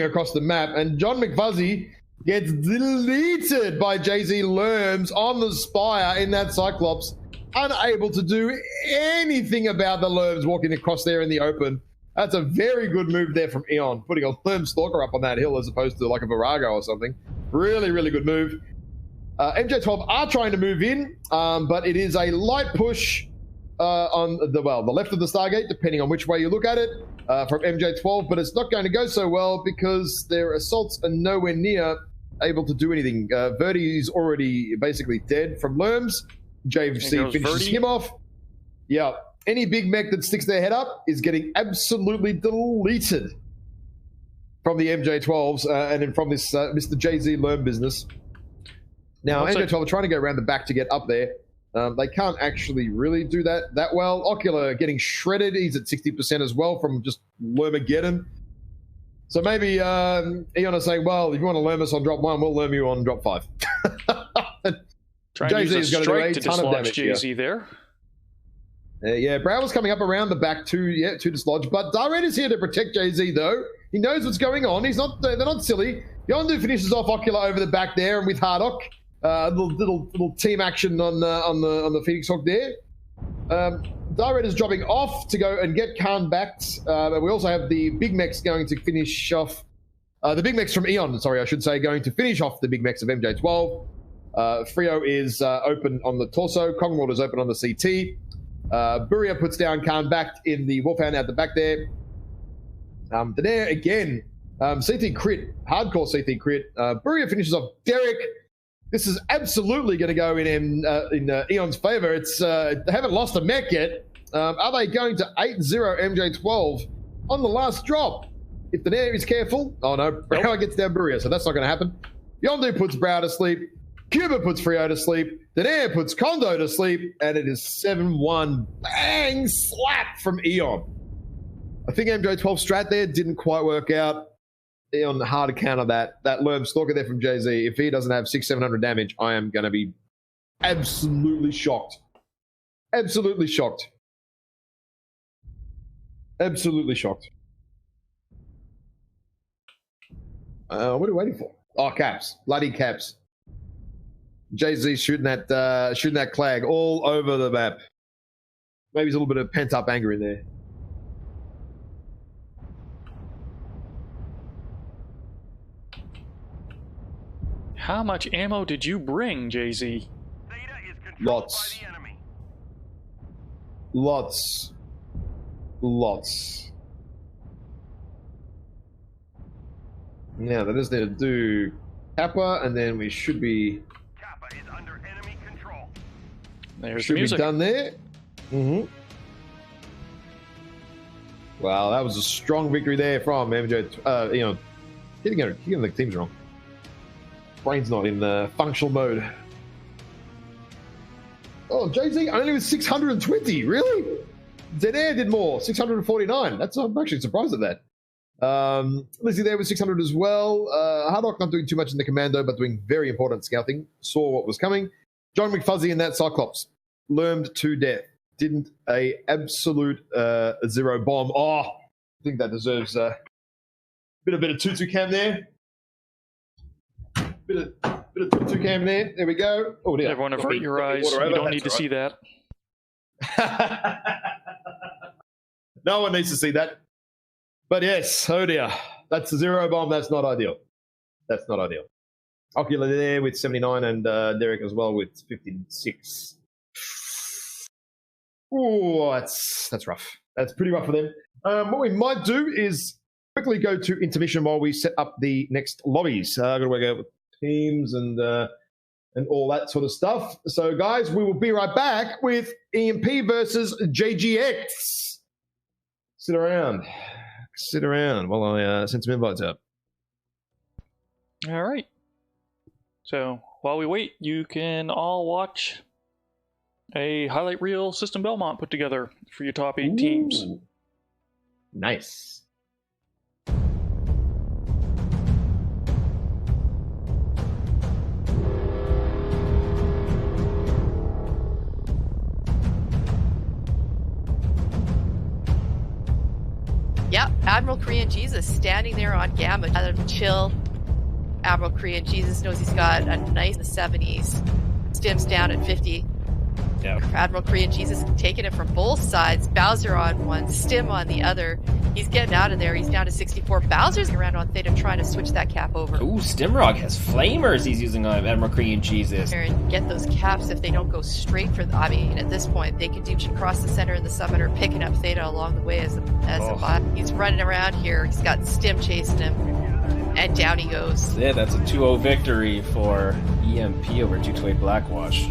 across the map. And John McFuzzy gets deleted by Jay-Z Lerms on the Spire in that Cyclops. Unable to do anything about the Lerms walking across there in the open. That's a very good move there from Eon, putting a Lerm Stalker up on that hill as opposed to like a Virago or something. Really, really good move. MJ12 are trying to move in, but it is a light push on the left of the Stargate, depending on which way you look at it, from MJ12, but it's not going to go so well because their assaults are nowhere near able to do anything. Verdi is already basically dead from Lerms. JC finishes him off. Yeah, any big mech that sticks their head up is getting absolutely deleted from the MJ12s and then from this Mr. Jay-Z Lerm business. Now, MJ12 are trying to go around the back to get up there. They can't actually really do that well. Ocular getting shredded. He's at 60% as well from just Lermageddon. So maybe Eon is saying, well, if you want to Lerm us on drop 1, we'll Lerm you on drop 5. Trying to use a strike to dislodge Jay-Z there. Yeah, Brow was coming up around the back to dislodge, but Darred is here to protect Jay-Z though. He knows what's going on. They're not silly. Yondu finishes off Ocular over the back there, and with Hardock, little team action on the Phoenix Hawk there. Darred is dropping off to go and get Khan backed. And we also have the Big Mechs going to finish off the Big Mechs from Eon. Sorry, I should say, going to finish off the Big Mechs of MJ12. Frio is open on the torso. Kongworld is open on the CT. Buria puts down Khan backed in the Wolfhound at the back there. There again, CT crit, hardcore CT crit. Buria finishes off Derek. This is absolutely going to go in Eon's favor. They haven't lost a mech yet. Are they going to 8-0 MJ12 on the last drop? If the Nair is careful, oh no, Brow gets down Buria, so that's not going to happen. Yondu puts Brow to sleep. Cuba puts Frio to sleep. Daenerys puts Kondo to sleep, and it is 7-1. Bang! Slap from Eon. I think MJ12 strat there didn't quite work out. Eon hard to counter that Lerm Stalker there from Jay-Z. If he doesn't have 600-700 damage, I am going to be absolutely shocked. Absolutely shocked. Absolutely shocked. What are we waiting for? Oh, caps. Bloody caps. Jay-Z shooting that Clag all over the map. Maybe there's a little bit of pent-up anger in there. How much ammo did you bring, Jay-Z? Lots. Lots. Lots. Now, that is there to do Kappa, and then we should be... Kappa is under enemy control. There's should the music. Be done there. Mm-hmm. Wow, that was a strong victory there from MJ. Getting the teams wrong. Brain's not in functional mode. Oh, Jay-Z only with 620. Really? Zenair did more, 649. I'm actually surprised at that. Lizzie there with 600 as well. Hardock not doing too much in the commando, but doing very important scouting. Saw what was coming. John McFuzzy in that Cyclops. Lurmed to death. Didn't a absolute zero bomb. Oh, I think that deserves a bit of tutu cam there. Bit of tutu cam there. There we go. Oh dear. Everyone avert your eyes. You don't need to see that. No one needs to see that. But yes, oh dear. That's a zero bomb. That's not ideal. That's not ideal. Ocular there with 79 and Derek as well with 56. Oh, that's rough. That's pretty rough for them. What we might do is quickly go to intermission while we set up the next lobbies. I've got to work out with teams and all that sort of stuff. So, guys, we will be right back with EMP versus JGX. Sit around while I send some invites out. All right. So while we wait, you can all watch a highlight reel System Belmont put together for your top 8 teams. Nice. Yep, Admiral Korean Jesus standing there on Gamma. Let him chill. Admiral Korean Jesus knows he's got a nice 70s. Stim's down at 50. Yep. Admiral Korean Jesus taking it from both sides. Bowser on one, Stim on the other. He's getting out of there. He's down to 64. Bowser's around on Theta trying to switch that cap over. Ooh, Stimrog has flamers he's using on Admiral Korean Jesus. And get those caps if they don't go straight for I mean, at this point, they can do across the center and the summiter, picking up Theta along the way as a bot. He's running around here. He's got Stim chasing him. And down he goes. Yeah, that's a 2-0 victory for EMP over 228 Blackwash.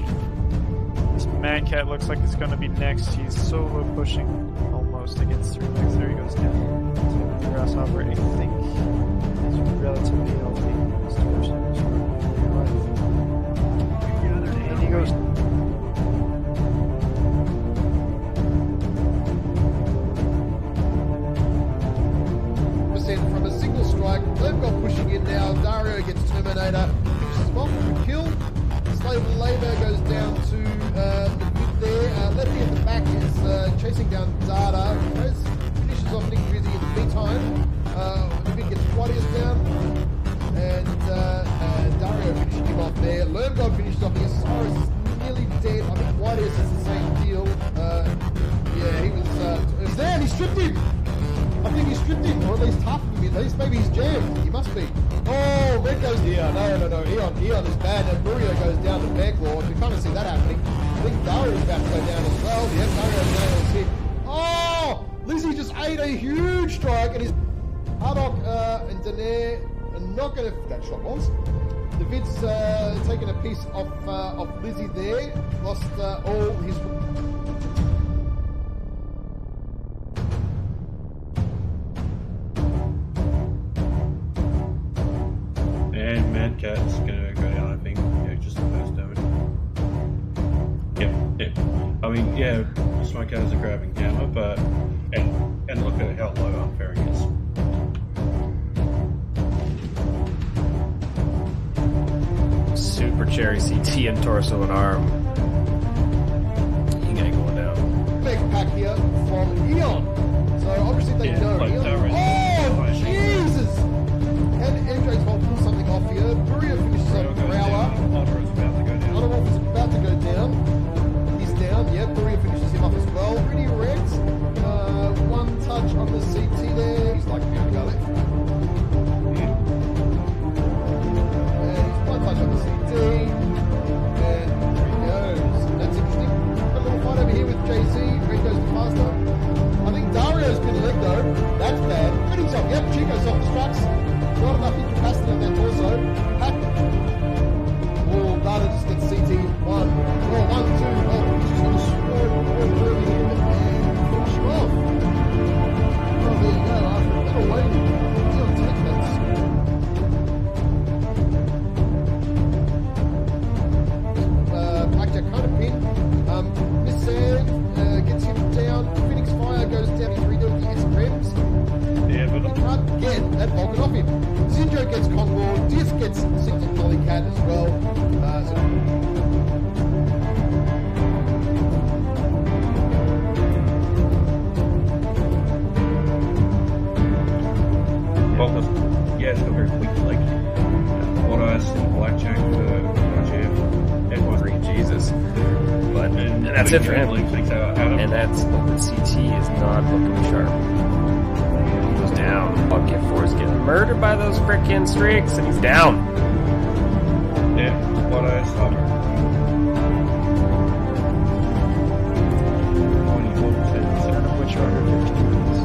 This Mancat looks like it's going to be next. He's solo pushing almost against 3 legs. There he goes down. So the Grasshopper, I think, is relatively healthy. This direction is right. And he goes. From a single strike, they've got pushing in now. Dario gets Terminator, finishes off with a kill. Slave Labor goes down to the mid there. Lefty at the back is chasing down Data. Finishes off Nick Busy in the meantime. The mid gets Quadius down. And Dario finishing him off there. Lermgod finishes off here. Cyrus is nearly dead. I think Quadius is the same deal. Yeah, he was there and he stripped him. I think he stripped him, or at least half of him at least. Maybe he's jammed. He must be. Oh, Red goes here. No. Eon is bad. And Burio goes down to Backlord. We kind of see that happening. I think Dario's about to go down as well. Yep, Dario's nailed his hit. Oh! Lizzie just ate a huge strike, and his Hardock and Daenerys are not going to... That shot was. The Vid's taking a piece of Lizzie there. Lost all his... And Madcat's gonna go down, I think, just the first damage. Yep. I mean, yeah, Smoke Out is a grabbing Gamma, but and look at how low Unfairing is. Super Cherry CT and torso and arm. He ain't going down. Big pack here from Eon. So obviously they know like Eon. Oh, Jesus! And MJ12 pulls something off here. Buria finishes up the Growler. Otter is about to go down. Otterwolf is about to go down. He's down, yep. Buria finishes him off as well. Pretty wrecked. One touch on the CT there. He's like, going to go left. And he's one touch on the CT. And there he goes. That's interesting. Got a little fight over here with JC. Red goes faster. dead. That Vulcan off him. Zinjo gets Conglord. Diff gets sick to Jolly Cat as well. Yeah, it's got very quick like Hot Ice and Blackjack for RGF. It was Jesus. But and that's it for him. And that's CT is not looking sharp. He goes down. Bucket 4 is getting murdered by those frickin' streaks, and he's down. Yeah, Hot Ice, Hammer. 24%. None of which are under 15 minutes.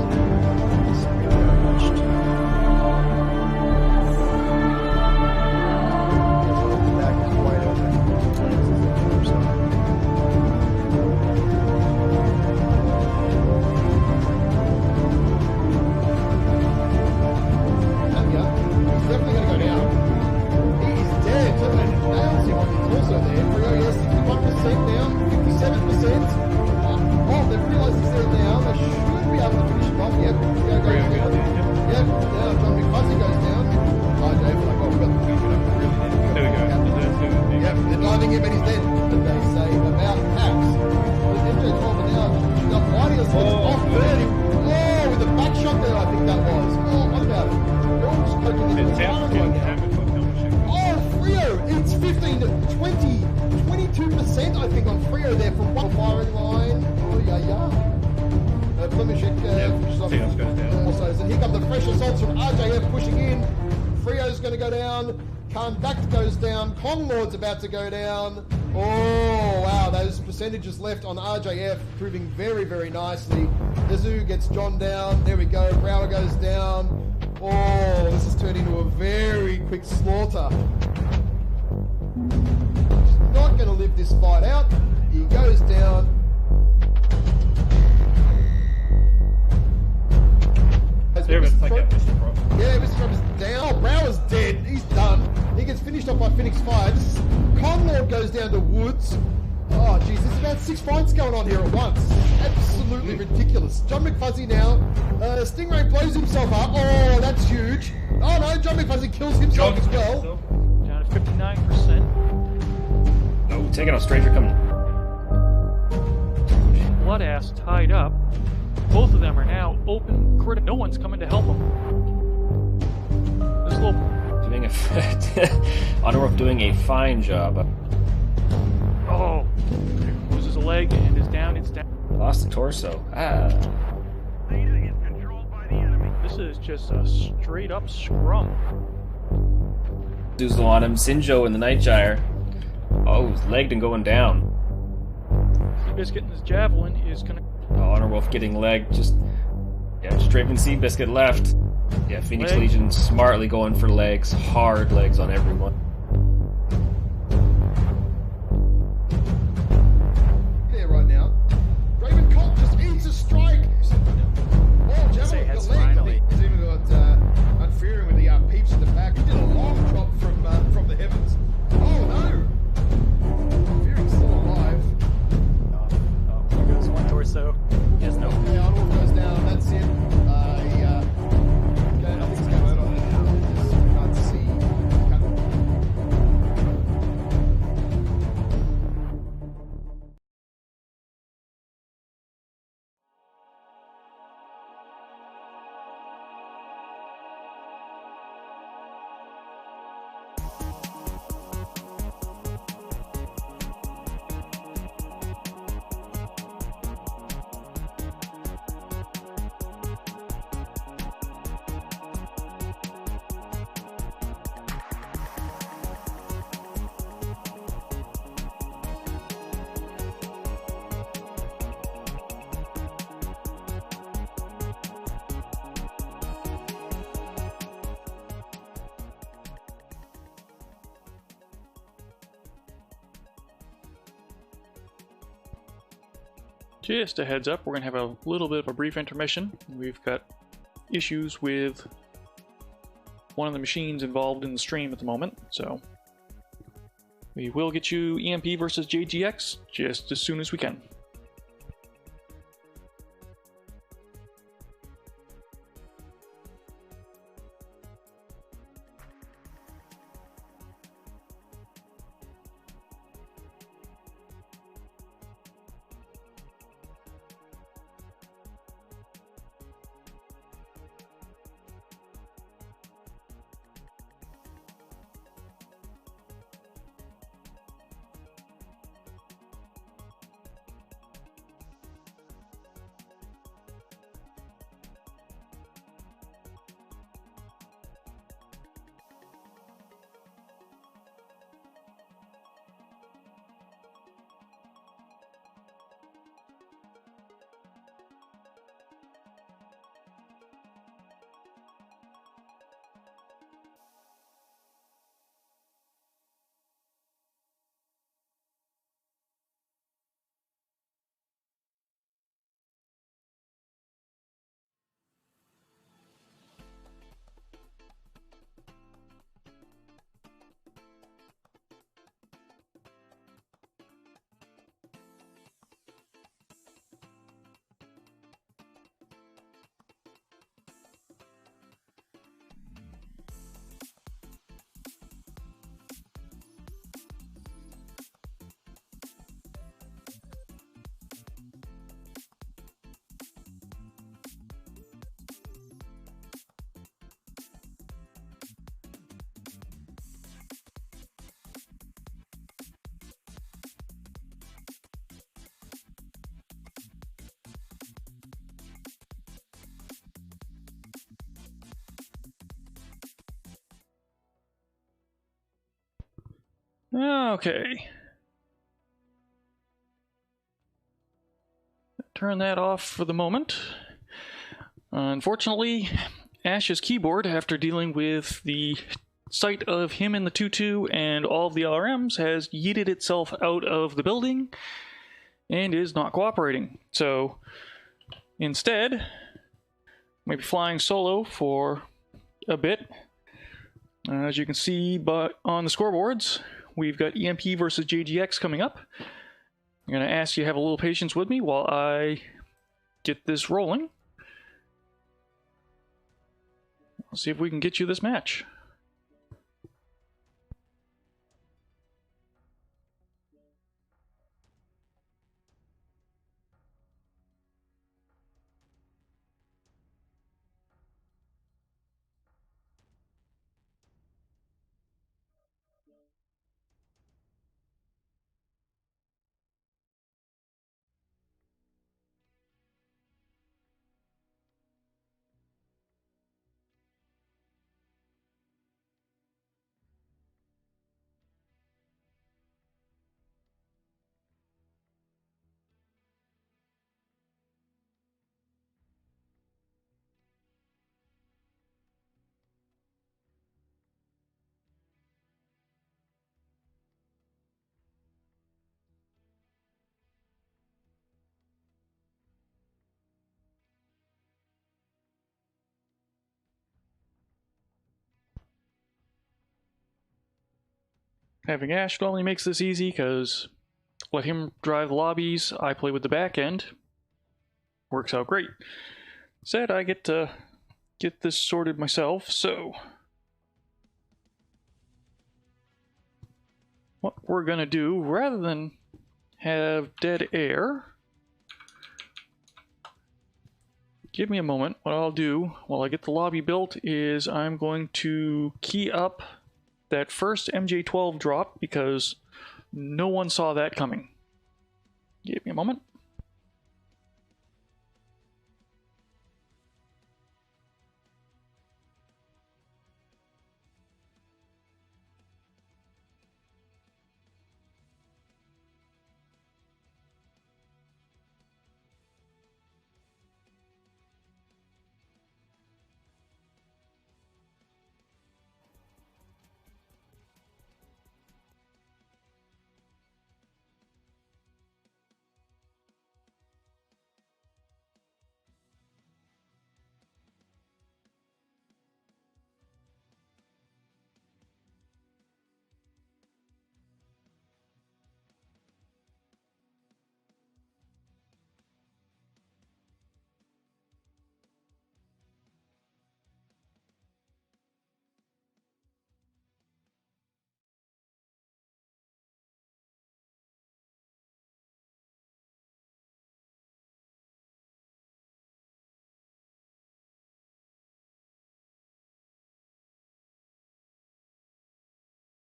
About to go down. Oh wow, those percentages left on RJF proving very, very nicely. Nizu gets John down. There we go. Brower goes down. Oh, this has turned into a very quick slaughter. He's not going to live this fight out. He goes down. There was like a Mr. Prop. Yeah, Mr. Prop is down. Brower's dead. He's done. He gets finished off by Phoenix Fire. Conlord goes down to Woods. Oh, jeez, there's about 6 fights going on here at once. Absolutely ridiculous. John McFuzzy now. Stingray blows himself up. Oh, that's huge. Oh no, John McFuzzy kills himself as well. Down to 59%. No, taking out Stranger coming. Blood ass tied up. Both of them are now open crit. No one's coming to help them. This little doing Honorwork doing a fine job. Oh, loses a leg and is down. It's down. Lost the torso. Theta is controlled by the enemy. This is just a straight up scrum. Doozle on him. Sinjo in the Nightgyre. Oh, he's legged and going down. Seabiscuit and his javelin is gonna. Honorwolf getting legged. Just Draven Seabiscuit left. Yeah, Phoenix Legion smartly going for legs. Hard legs on everyone. There right now. Raven Colt just eats a strike. Oh, Javelin got finally. He's even got unfearing with the peeps in the back. He did a long drop from the heavens. Oh no! Fearing's still alive. There goes one torso. He has no. Okay, Arnold goes down. That's it. Nothing's going on now. Just can't see. Just a heads up, we're going to have a little bit of a brief intermission. We've got issues with one of the machines involved in the stream at the moment, so we will get you EMP versus JGX just as soon as we can. Okay. Turn that off for the moment. Unfortunately, Ash's keyboard, after dealing with the sight of him in the 2-2 and all of the LRMs, has yeeted itself out of the building and is not cooperating. So instead, maybe flying solo for a bit. As you can see on the scoreboards, we've got EMP versus JGX coming up. I'm going to ask you to have a little patience with me while I get this rolling. Let's see if we can get you this match. Having Ash normally makes this easy because let him drive the lobbies, I play with the back end. Works out great. Said I get to get this sorted myself, so what we're gonna do, rather than have dead air, give me a moment. What I'll do while I get the lobby built is I'm going to key up that first MJ12 drop because no one saw that coming. Give me a moment.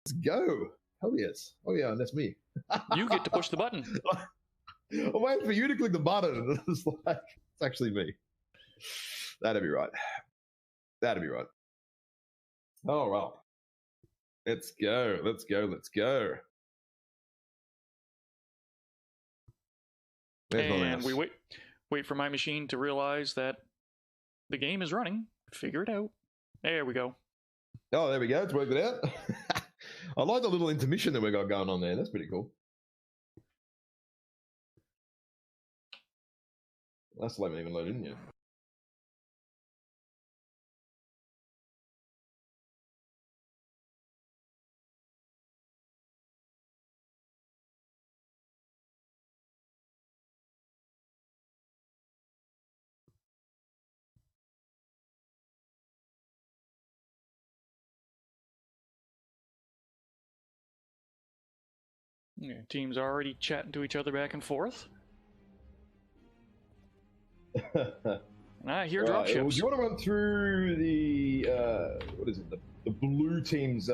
Let's go. Hell yes. Oh yeah, that's me. You get to push the button. I'm waiting for you to click the button. And it's like, it's actually me. That'd be right. That'd be right. Oh, well. Let's go. Let's go. Let's go. There's my And mouse. we wait for my machine to realize that the game is running. Figure it out. There we go. Oh, there we go. It's worked it out. I like the little intermission that we got going on there. That's pretty cool. That's not even loaded in yet. Yeah, teams are already chatting to each other back and forth. And I hear Right, dropships. well, do you want to run through the what is it? The blue team's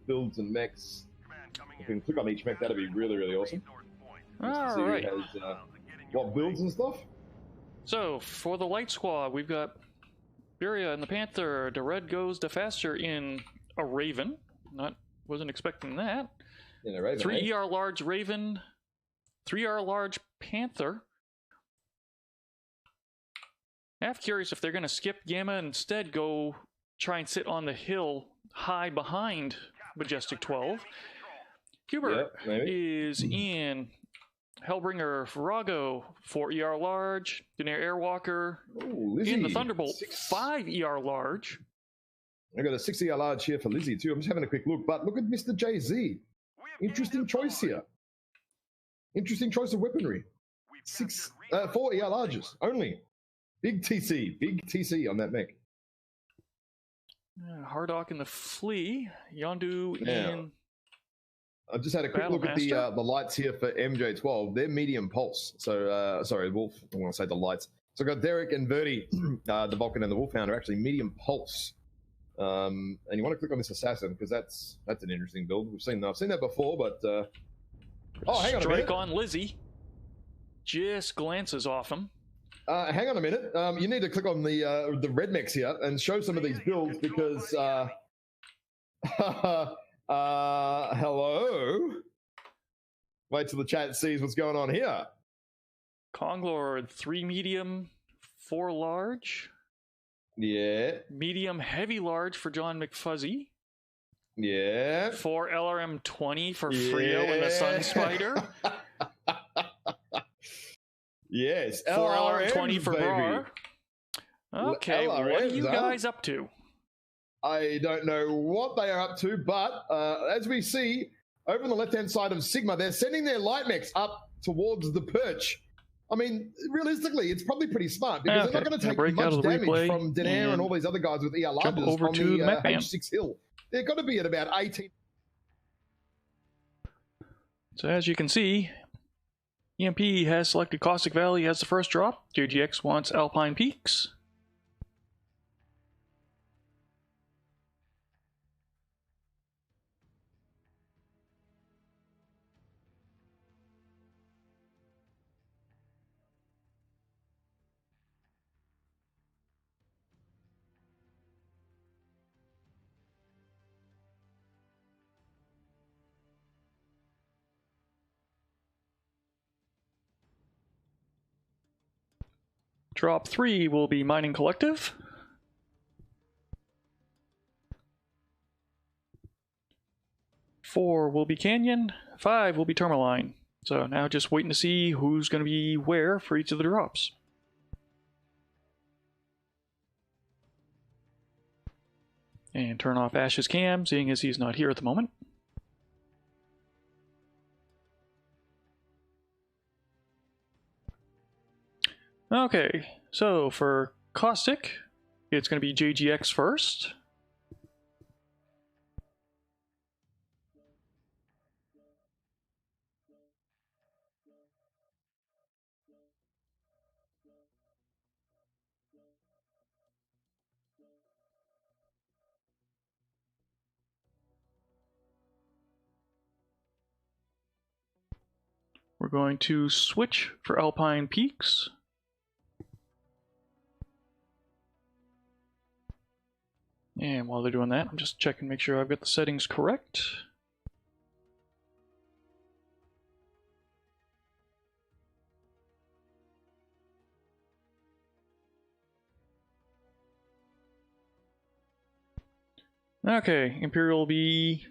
builds and mechs? If you can click on each mech, that'd be really, really awesome. All See who right. has what builds and stuff. So for the light squad, we've got Biria and the Panther. The red goes the faster in a Raven, not Wasn't expecting that. Yeah, Raven, 3 eh? ER large Raven, 3 ER large Panther. Half curious if they're going to skip Gamma and instead go try and sit on the hill high behind Majestic 12. Hubert Yeah, maybe. is in Hellbringer Virago, 4 ER large, Daenerys Airwalker Ooh, Lizzie. in the Thunderbolt, 6. 5 ER large. I got a 60 large here for Lizzie too. I'm just having a quick look, but look at Mr. JZ. Interesting choice here. Interesting choice of weaponry. 4 ER larges only. Big TC on that mech. Hardock in the Flea, Yondu Now, in. I've just had a quick look at the lights here for MJ12. They're medium pulse. So, sorry, Wolf. I want to say the lights. So I've got Derek and Verdi, the Vulcan and the Wolfhound are actually medium pulse. And you want to click on this assassin because that's an interesting build. I've seen that before, but oh, hang on a minute. Strike on Lizzie. Just glances off him. Hang on a minute. You need to click on the red mechs here and show some of these builds because hello. Wait till the chat sees what's going on here. Konglord, 3 medium, 4 large. Yeah. Medium heavy large for John McFuzzy. Yeah. 4 LRM 20 for Frio and the Sun Spider. Yes. 4 LRM 20 for baby. Brar. Okay, what are you LRMs, guys up to? I don't know what they are up to, but as we see over on the left-hand side of Sigma, they're sending their light mechs up towards the perch. I mean, realistically, it's probably pretty smart because they're not going to take much damage from Daenerys and all these other guys with ER larges over on to the the H6 hill. They're going to be at about 18. So as you can see, EMP has selected Caustic Valley as the first drop. JGX wants Alpine Peaks. Drop 3 will be Mining Collective. Four will be Canyon. 5 will be Tourmaline. So now just waiting to see who's going to be where for each of the drops. And turn off Ash's cam, seeing as he's not here at the moment. Okay, so for Caustic, it's going to be JGX first. We're going to switch for Alpine Peaks. And while they're doing that, I'm just checking, make sure I've got the settings correct. Okay, Imperial will be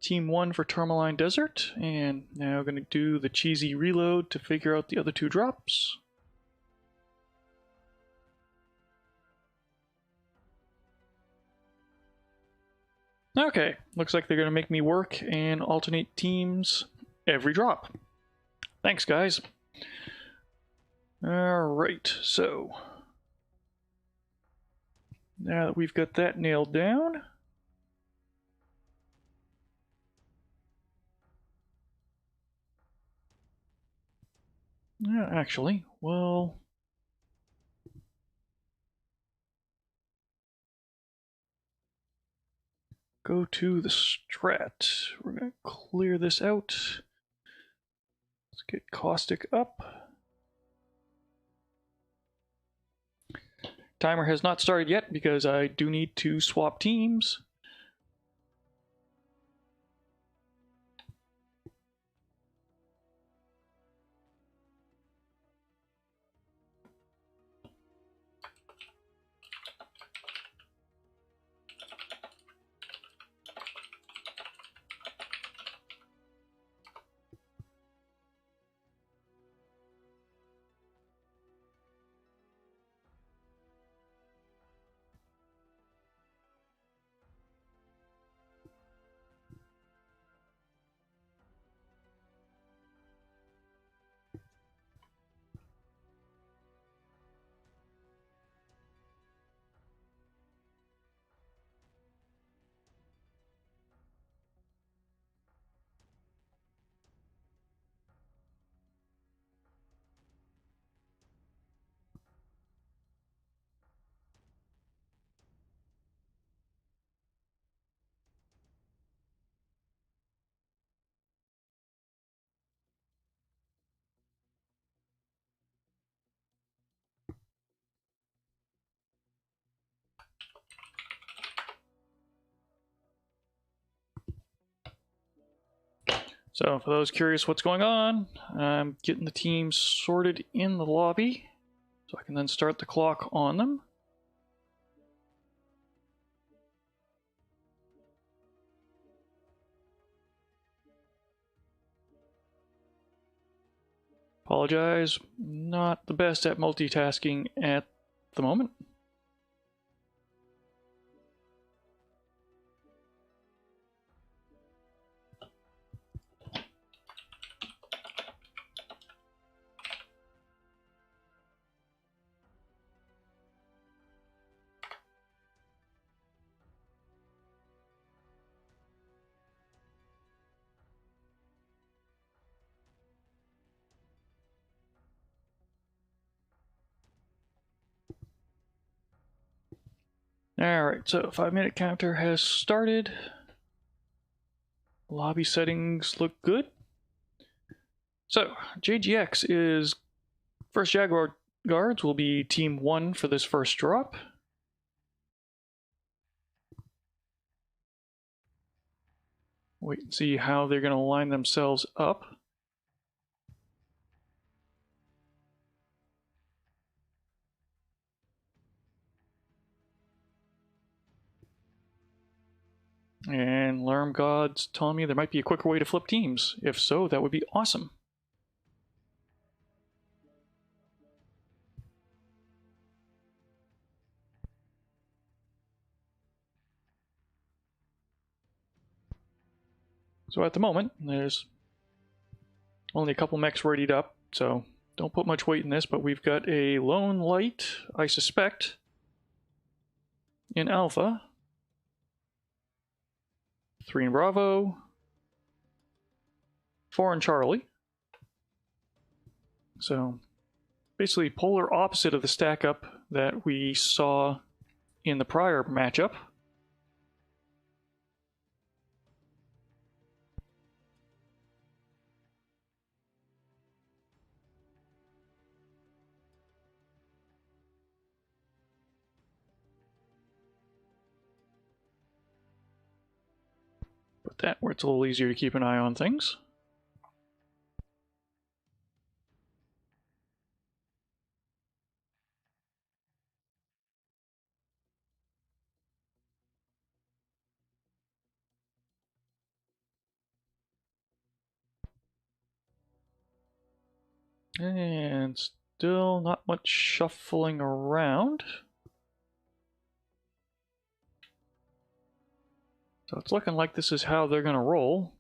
Team 1 for Tourmaline Desert, and now going to do the cheesy reload to figure out the other 2 drops. Okay, looks like they're going to make me work and alternate teams every drop. Thanks, guys. Alright, so now that we've got that nailed down, yeah, actually, well, go to the strat. We're going to clear this out. Let's get Caustic up. Timer has not started yet because I do need to swap teams. So for those curious what's going on, I'm getting the teams sorted in the lobby so I can then start the clock on them. Apologize, not the best at multitasking at the moment. Alright, so 5-minute counter has started. Lobby settings look good. So, JGX is first Jaguar guards will be team 1 for this first drop. Wait and see how they're going to line themselves up. And Lerm God's telling me there might be a quicker way to flip teams. If so, that would be awesome. So at the moment, there's only a couple mechs readied up, so don't put much weight in this, but we've got a lone light, I suspect, in Alpha. 3 in Bravo. 4 in Charlie. So basically polar opposite of the stack up that we saw in the prior matchup. Put that where it's a little easier to keep an eye on things. And still not much shuffling around. So it's looking like this is how they're going to roll.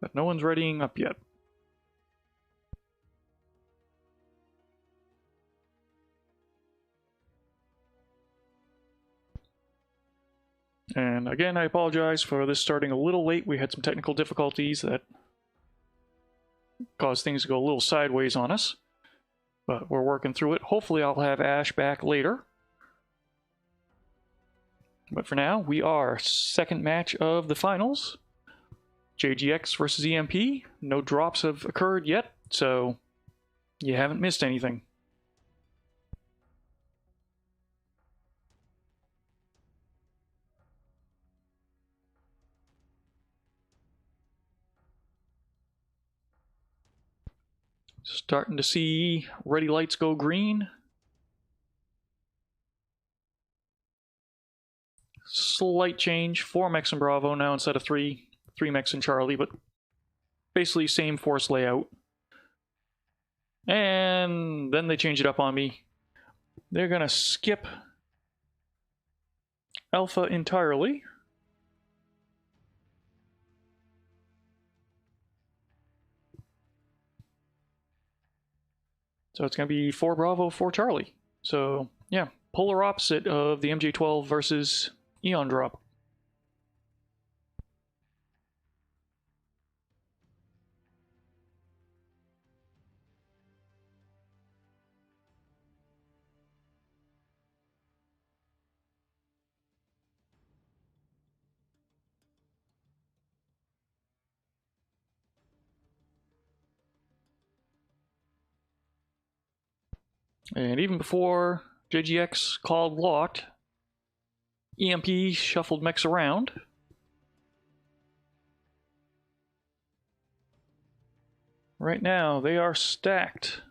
But no one's readying up yet. And again, I apologize for this starting a little late. We had some technical difficulties that caused things to go a little sideways on us. But we're working through it. Hopefully I'll have Ash back later. But for now, we are second match of the finals. JGX versus EMP. No drops have occurred yet, so you haven't missed anything. Starting to see ready lights go green. Slight change. 4 mechs in Bravo now instead of 3. 3 mechs in Charlie, but basically same force layout. And then they change it up on me. They're gonna skip Alpha entirely. So it's going to be 4 Bravo, 4 Charlie. So, yeah, polar opposite of the MJ12 versus Eon drop. And even before JGX called locked, EMP shuffled mechs around. Right now, they are stacked.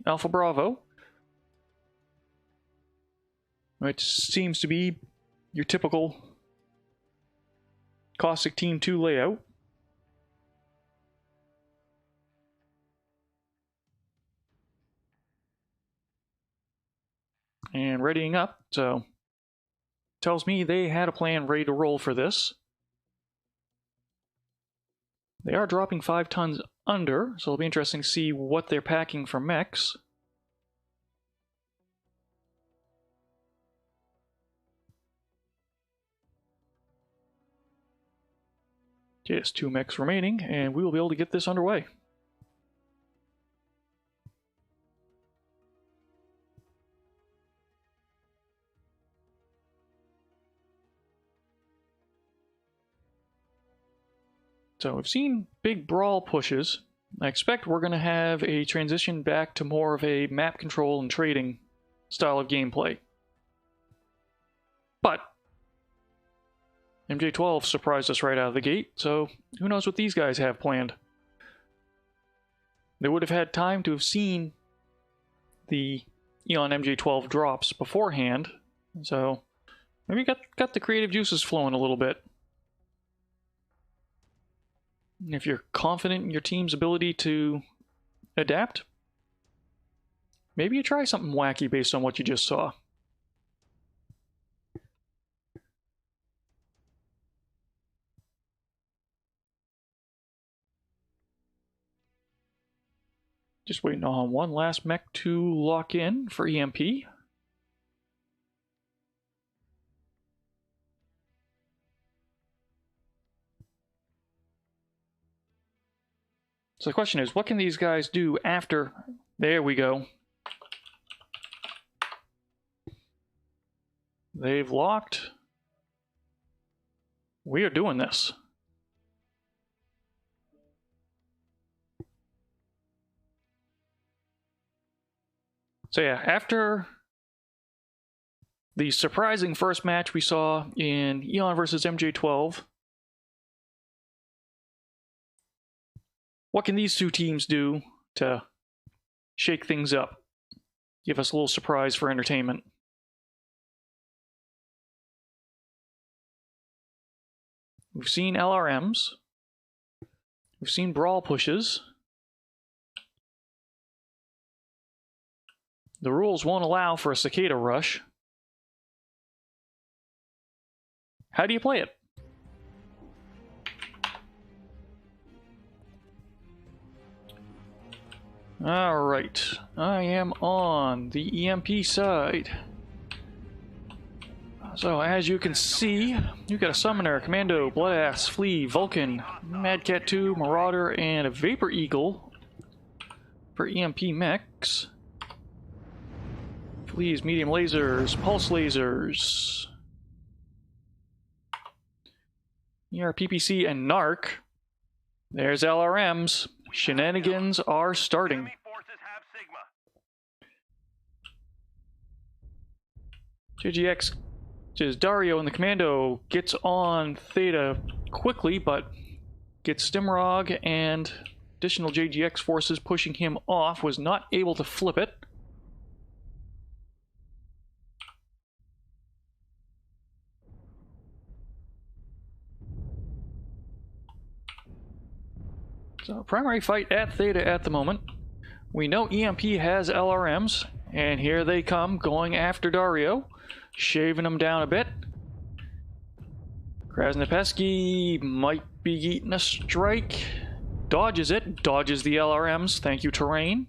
Alpha Bravo, which seems to be your typical Caustic Team 2 layout. And readying up, so tells me they had a plan ready to roll for this. They are dropping 5 tons under, so it'll be interesting to see what they're packing for mechs. Just 2 mechs remaining, and we will be able to get this underway. So we've seen big brawl pushes. I expect we're going to have a transition back to more of a map control and trading style of gameplay. But MJ12 surprised us right out of the gate, so who knows what these guys have planned. They would have had time to have seen the Eon MJ12 drops beforehand, so maybe got the creative juices flowing a little bit. If you're confident in your team's ability to adapt, maybe you try something wacky based on what you just saw. Just waiting on one last mech to lock in for EMP. So the question is, what can these guys do after? There we go. They've locked. We are doing this. So yeah, after the surprising first match we saw in Eon versus MJ12, what can these two teams do to shake things up? Give us a little surprise for entertainment. We've seen LRMs. We've seen brawl pushes. The rules won't allow for a cicada rush. How do you play it? Alright, I am on the EMP side. So as you can see, you've got a Summoner, Commando, Bloodass, Flea, Vulcan, Mad Cat 2, Marauder, and a Vapor Eagle for EMP mechs. Fleas, medium lasers, pulse lasers. Here, PPC and NARC. There's LRMs. Shenanigans are starting. Enemy forces have Sigma. JGX, which is Dario in the Commando, gets on Theta quickly, but gets Stimrog and additional JGX forces pushing him off, was not able to flip it. So, primary fight at Theta at the moment. We know EMP has LRMs, and here they come going after Dario, shaving him down a bit. Krasnopesky might be eating a strike. Dodges it, dodges the LRMs. Thank you, terrain.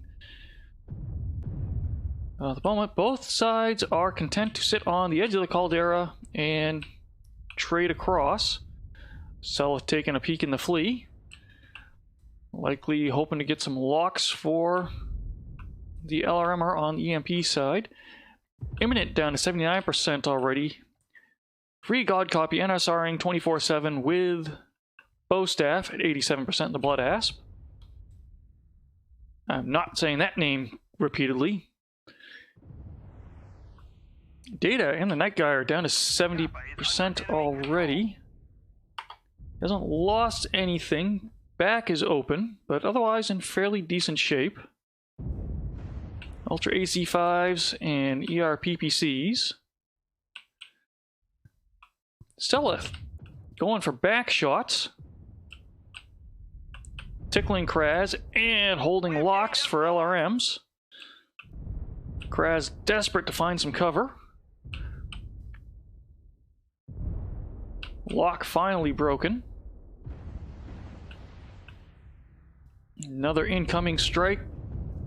At the moment, both sides are content to sit on the edge of the caldera and trade across. Sella taking a peek in the Flea. Likely hoping to get some locks for the LRMer on the EMP side. Imminent down to 79% already. Free God Copy NSRing 24/7 with Bow Staff at 87% in the Blood Asp. I'm not saying that name repeatedly. Data and the Night Guy are down to 70% already. Hasn't lost anything. Back is open, but otherwise in fairly decent shape. Ultra AC5s and ERPPCs. Stellith going for back shots. Tickling Kraz and holding locks for LRMs. Kraz desperate to find some cover. Lock finally broken. Another incoming strike.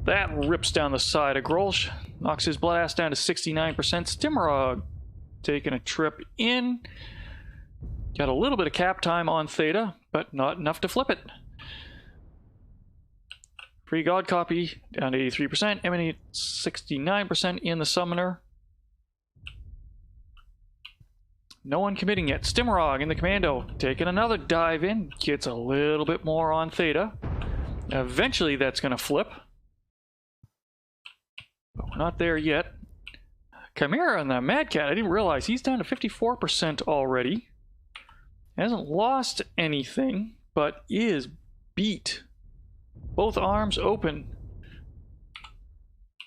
That rips down the side of Grolsch. Knocks his blast down to 69%. Stimrog taking a trip in. Got a little bit of cap time on Theta, but not enough to flip it. Free God copy down to 83%. Emanate 69% in the Summoner. No one committing yet. Stimrog in the Commando taking another dive in. Gets a little bit more on Theta. Eventually that's going to flip. But we're not there yet. Chimera and the Mad Cat, I didn't realize he's down to 54% already. Hasn't lost anything, but is beat. Both arms open.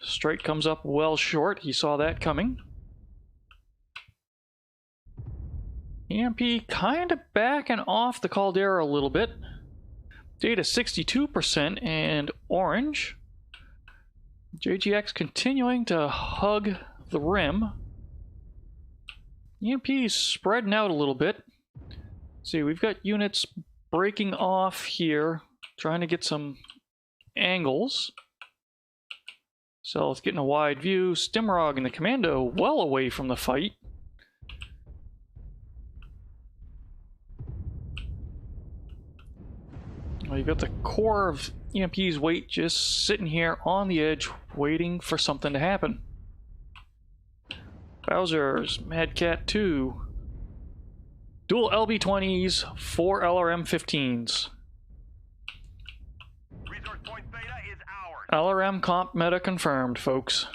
Strike comes up well short. He saw that coming. EMP kind of backing off the Caldera a little bit. Data 62% and orange. JGX continuing to hug the rim. EMP is spreading out a little bit. See, we've got units breaking off here, trying to get some angles. So let's get in a wide view. Stimrog and the Commando well away from the fight. Well, you've got the core of EMP's weight just sitting here on the edge, waiting for something to happen. Bowser's Mad Cat 2. Dual LB20s, 4 LRM15s. Resource point Theta is ours. LRM comp meta confirmed, folks.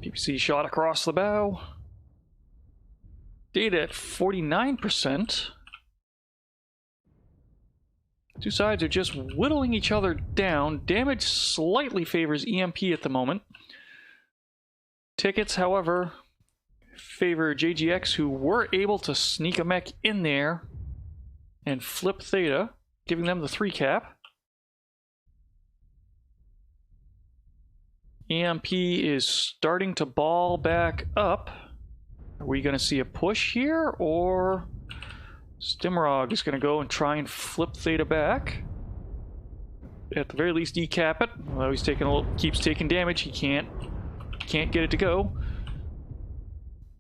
PPC shot across the bow. Data at 49%. Two sides are just whittling each other down. Damage slightly favors EMP at the moment. Tickets, however, favor JGX, who were able to sneak a mech in there and flip Theta, giving them the 3 cap. EMP is starting to ball back up. Are we going to see a push here, or Stimrog is going to go and try and flip Theta back? At the very least, decap it. Although he's taking keeps taking damage, he can't get it to go.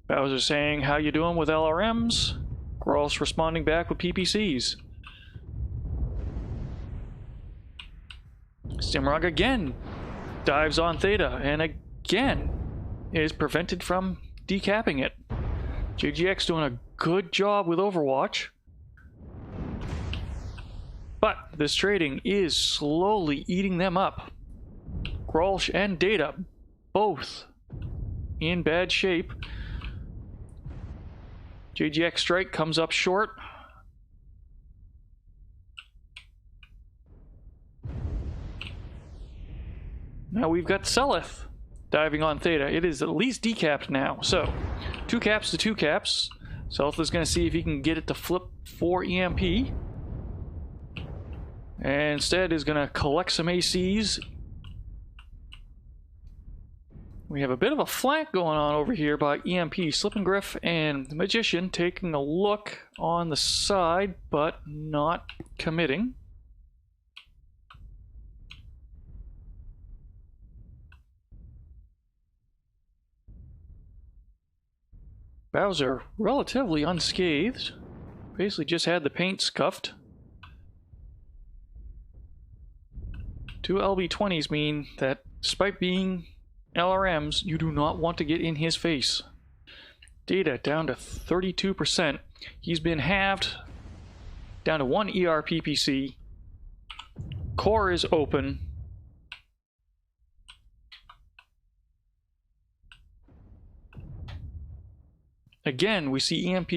Bowser saying, "How you doing with LRMs?" Grolsch responding back with PPCs. Stimrog again dives on Theta and again is prevented from decapping it. JGX doing a good job with Overwatch. But this trading is slowly eating them up. Grolsch and Data both in bad shape. JGX strike comes up short. Now we've got Selith diving on Theta. It is at least decapped now. So, 2 caps to 2 caps. Selith is going to see if he can get it to flip for EMP. And instead is going to collect some ACs. We have a bit of a flank going on over here by EMP. Slippingriff and the Magician taking a look on the side, but not committing. Bowser relatively unscathed. Basically just had the paint scuffed. 2 LB20s mean that despite being LRMs, you do not want to get in his face. Data down to 32%. He's been halved down to 1 ERPPC. Core is open. Again, we see EMP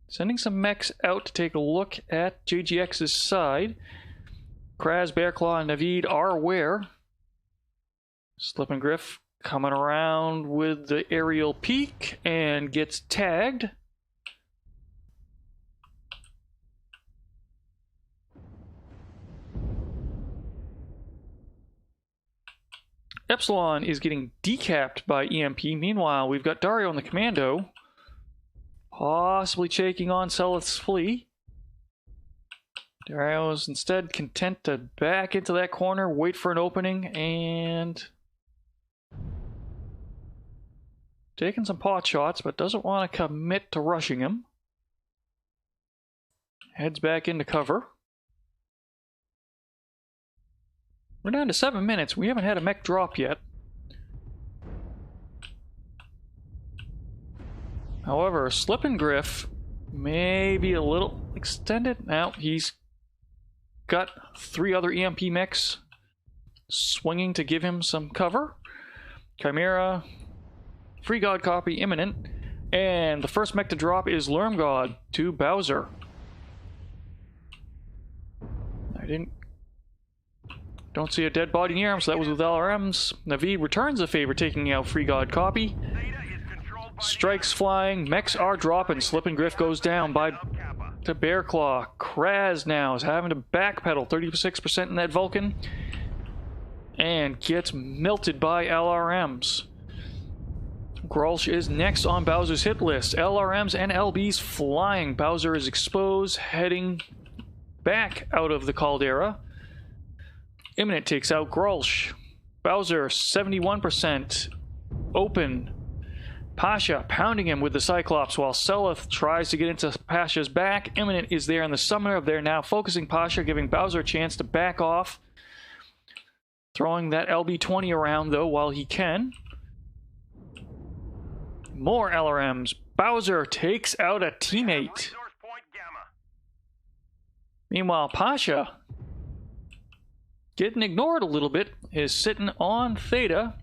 sending some mechs out to take a look at JGX's side. Kraz, Bearclaw, and Naveed are aware. Slip and Griff coming around with the aerial peak and gets tagged. Epsilon is getting decapped by EMP. Meanwhile, we've got Dario on the commando, possibly taking on Selith's flea. Dario's instead content to back into that corner, wait for an opening, and taking some pot shots, but doesn't want to commit to rushing him. Heads back into cover. We're down to 7 minutes. We haven't had a mech drop yet. However, Slip and Griff may be a little extended. Now, he's got 3 other EMP mechs swinging to give him some cover. Chimera, Free God copy imminent. And the first mech to drop is Lermgod to Bowser. Don't see a dead body near him, so that was with LRMs. Naveed returns the favor, taking out Free God copy. Strikes flying, mechs are dropping. Slip and Griff goes down to Bearclaw. Kraz now is having to backpedal, 36% in that Vulcan, and gets melted by LRMs. Grolsch is next on Bowser's hit list. LRMs and LBs flying. Bowser is exposed, heading back out of the caldera. Imminent takes out Grolsch. Bowser, 71%. Open. Pasha pounding him with the Cyclops while Selith tries to get into Pasha's back. Imminent is there in the summoner. They're now focusing Pasha, giving Bowser a chance to back off. Throwing that LB-20 around, though, while he can. More LRMs. Bowser takes out a teammate. Meanwhile, Pasha, getting ignored a little bit, is sitting on Theta.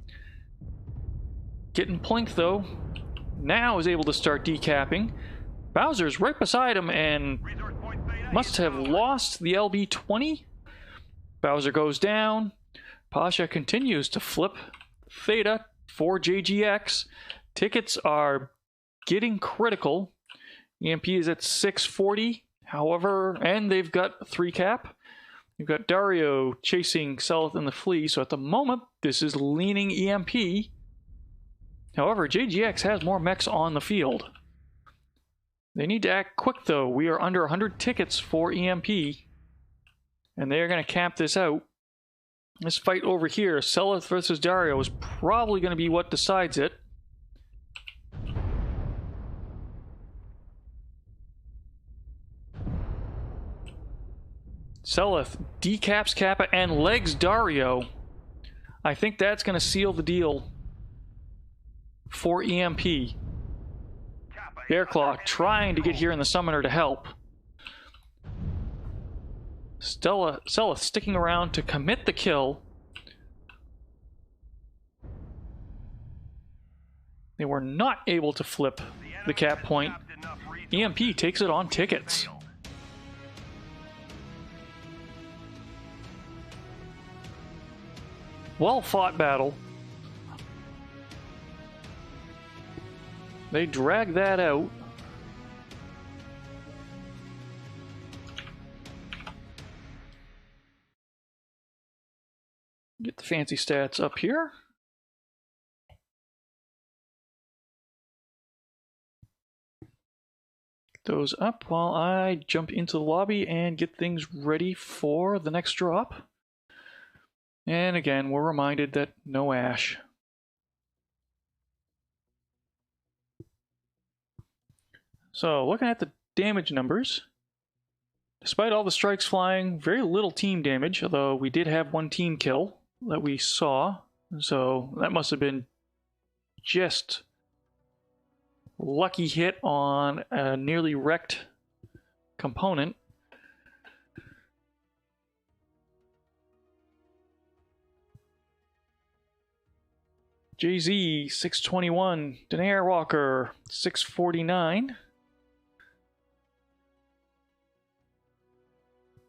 Getting plinked, though. Now is able to start decapping. Bowser's right beside him and must have lost the LB-20. Bowser goes down. Pasha continues to flip Theta for JGX. Tickets are getting critical. EMP is at 640. However, and they've got 3 cap. You've got Dario chasing Selith and the Flea, so at the moment, this is leaning EMP. However, JGX has more mechs on the field. They need to act quick, though. We are under 100 tickets for EMP, and they are going to cap this out. This fight over here, Selith versus Dario, is probably going to be what decides it. Selith decaps Kappa and legs Dario. I think that's going to seal the deal for EMP. Bearclaw trying to get here in the summoner to help. Selith sticking around to commit the kill. They were not able to flip the cap point. EMP takes it on tickets. Well fought battle. They drag that out. Get the fancy stats up here. Get those up while I jump into the lobby and get things ready for the next drop. And again, we're reminded that no Ash. So, looking at the damage numbers, despite all the strikes flying, very little team damage, although we did have 1 team kill that we saw, so that must have been just lucky hit on a nearly wrecked component. JZ 621, Denair Walker 649.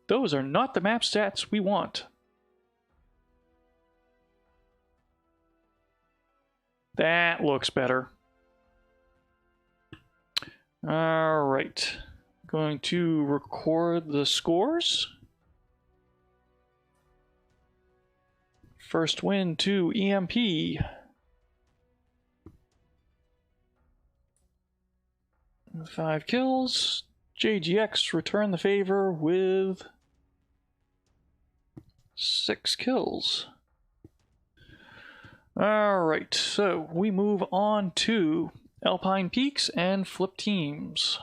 Those are not the map stats we want. That looks better. All right. Going to record the scores. First win to EMP. 5 kills. JGX return the favor with 6 kills. Alright, so we move on to Alpine Peaks and Flip Teams.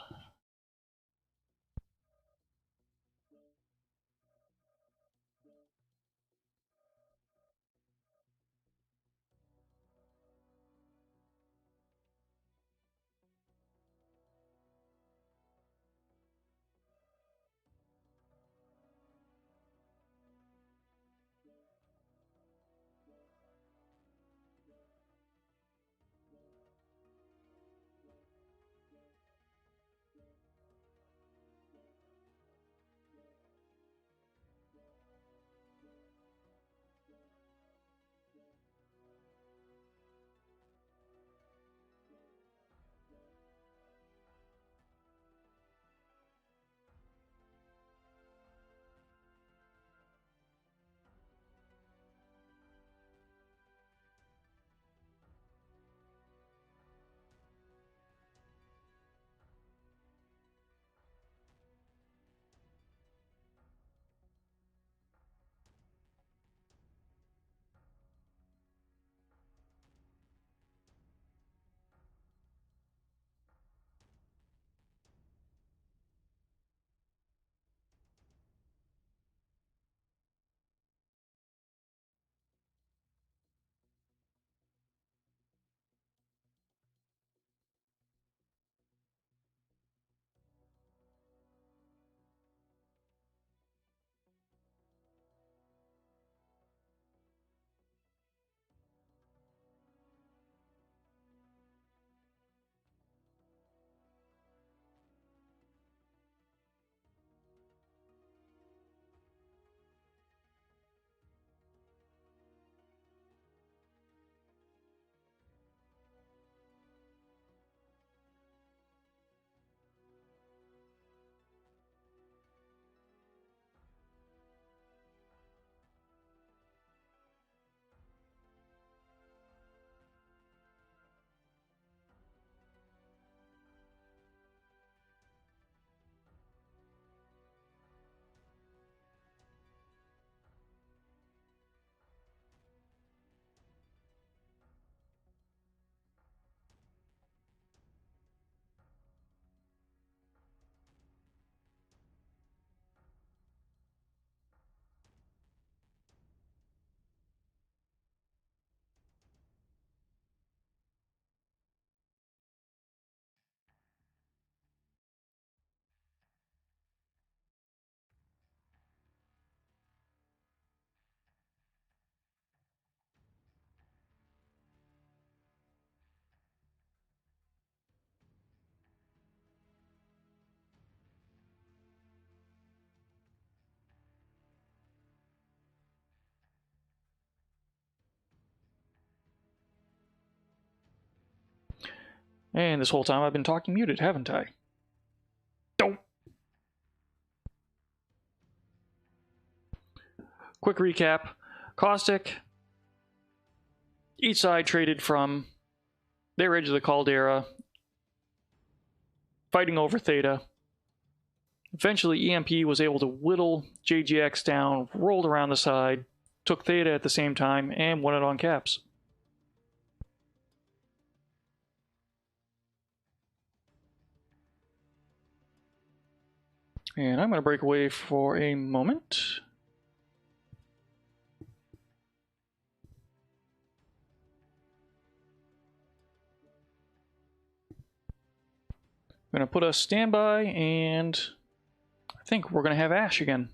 And this whole time I've been talking muted, haven't I? Don't. Quick recap. Caustic. Each side traded from their edge of the caldera, fighting over Theta. Eventually, EMP was able to whittle JGX down, rolled around the side, took Theta at the same time, and won it on caps. And I'm going to break away for a moment. I'm going to put a standby, and I think we're going to have Ash again.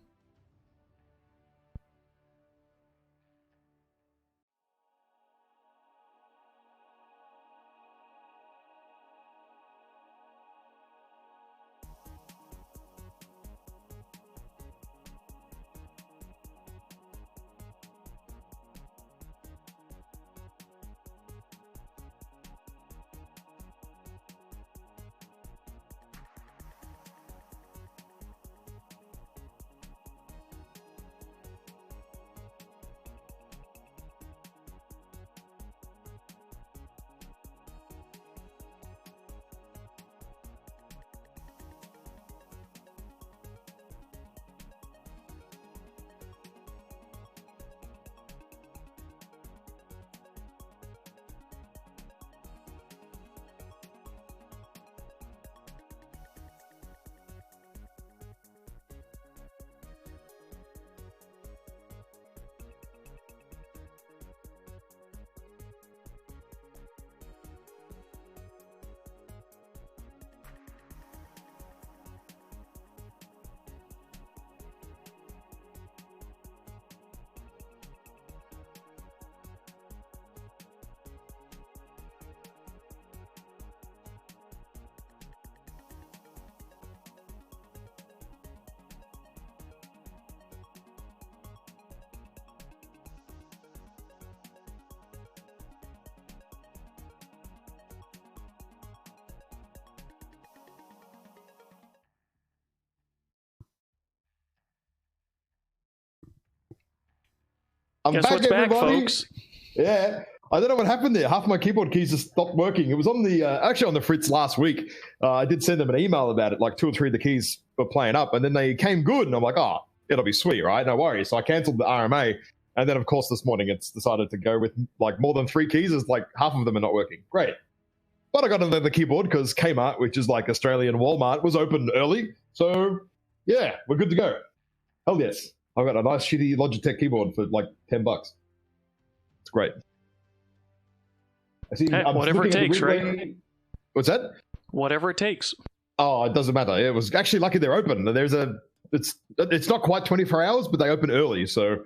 I'm Guess back, what's back, everybody. folks? Yeah. I don't know what happened there. Half my keyboard keys just stopped working. It was on the actually on the Fritz last week. I did send them an email about it. Like 2 or 3 of the keys were playing up, and then they came good, and I'm like, oh, it'll be sweet, right? No worries. So I cancelled the RMA, and then of course this morning it's decided to go with like more than 3 keys. It's like half of them are not working. Great. But I got another keyboard because Kmart, which is like Australian Walmart, was open early. So yeah, we're good to go. Hell yes. I've got a nice shitty Logitech keyboard for like $10. It's great. I see, Hey, I'm whatever it looking at takes, the right? replay. What's that? Whatever it takes. Oh, it doesn't matter. It was actually lucky they're open. It's not quite 24 hours, but they open early, so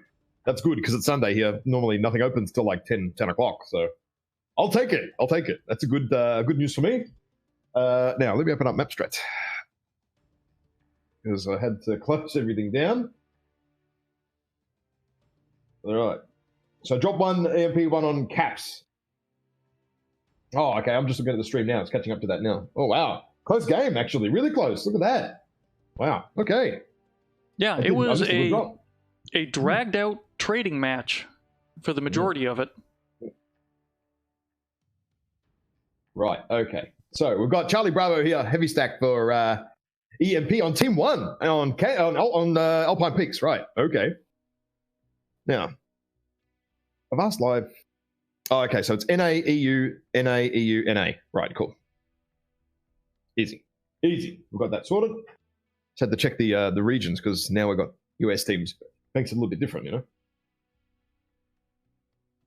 that's good because it's Sunday here. Normally nothing opens till like 10 o'clock. So I'll take it. That's a good news for me. Now let me open up MapStrat because I had to close everything down. All right. So drop 1 EMP, 1 on caps. Oh, okay. I'm just looking at the stream now. It's catching up to that now. Oh, wow. Close game, actually. Really close. Look at that. Wow. Okay. Yeah, it was a dragged out trading match for the majority of it. Right. Okay. So we've got Charlie Bravo here, heavy stack for EMP on Team 1 on Alpine Peaks. Right. Okay. Now, I've asked live. Oh, okay. So it's NA, EU, NA, EU, NA. Right. Cool. Easy. We've got that sorted. Just had to check the regions because now we've got US teams. Makes it a little bit different, you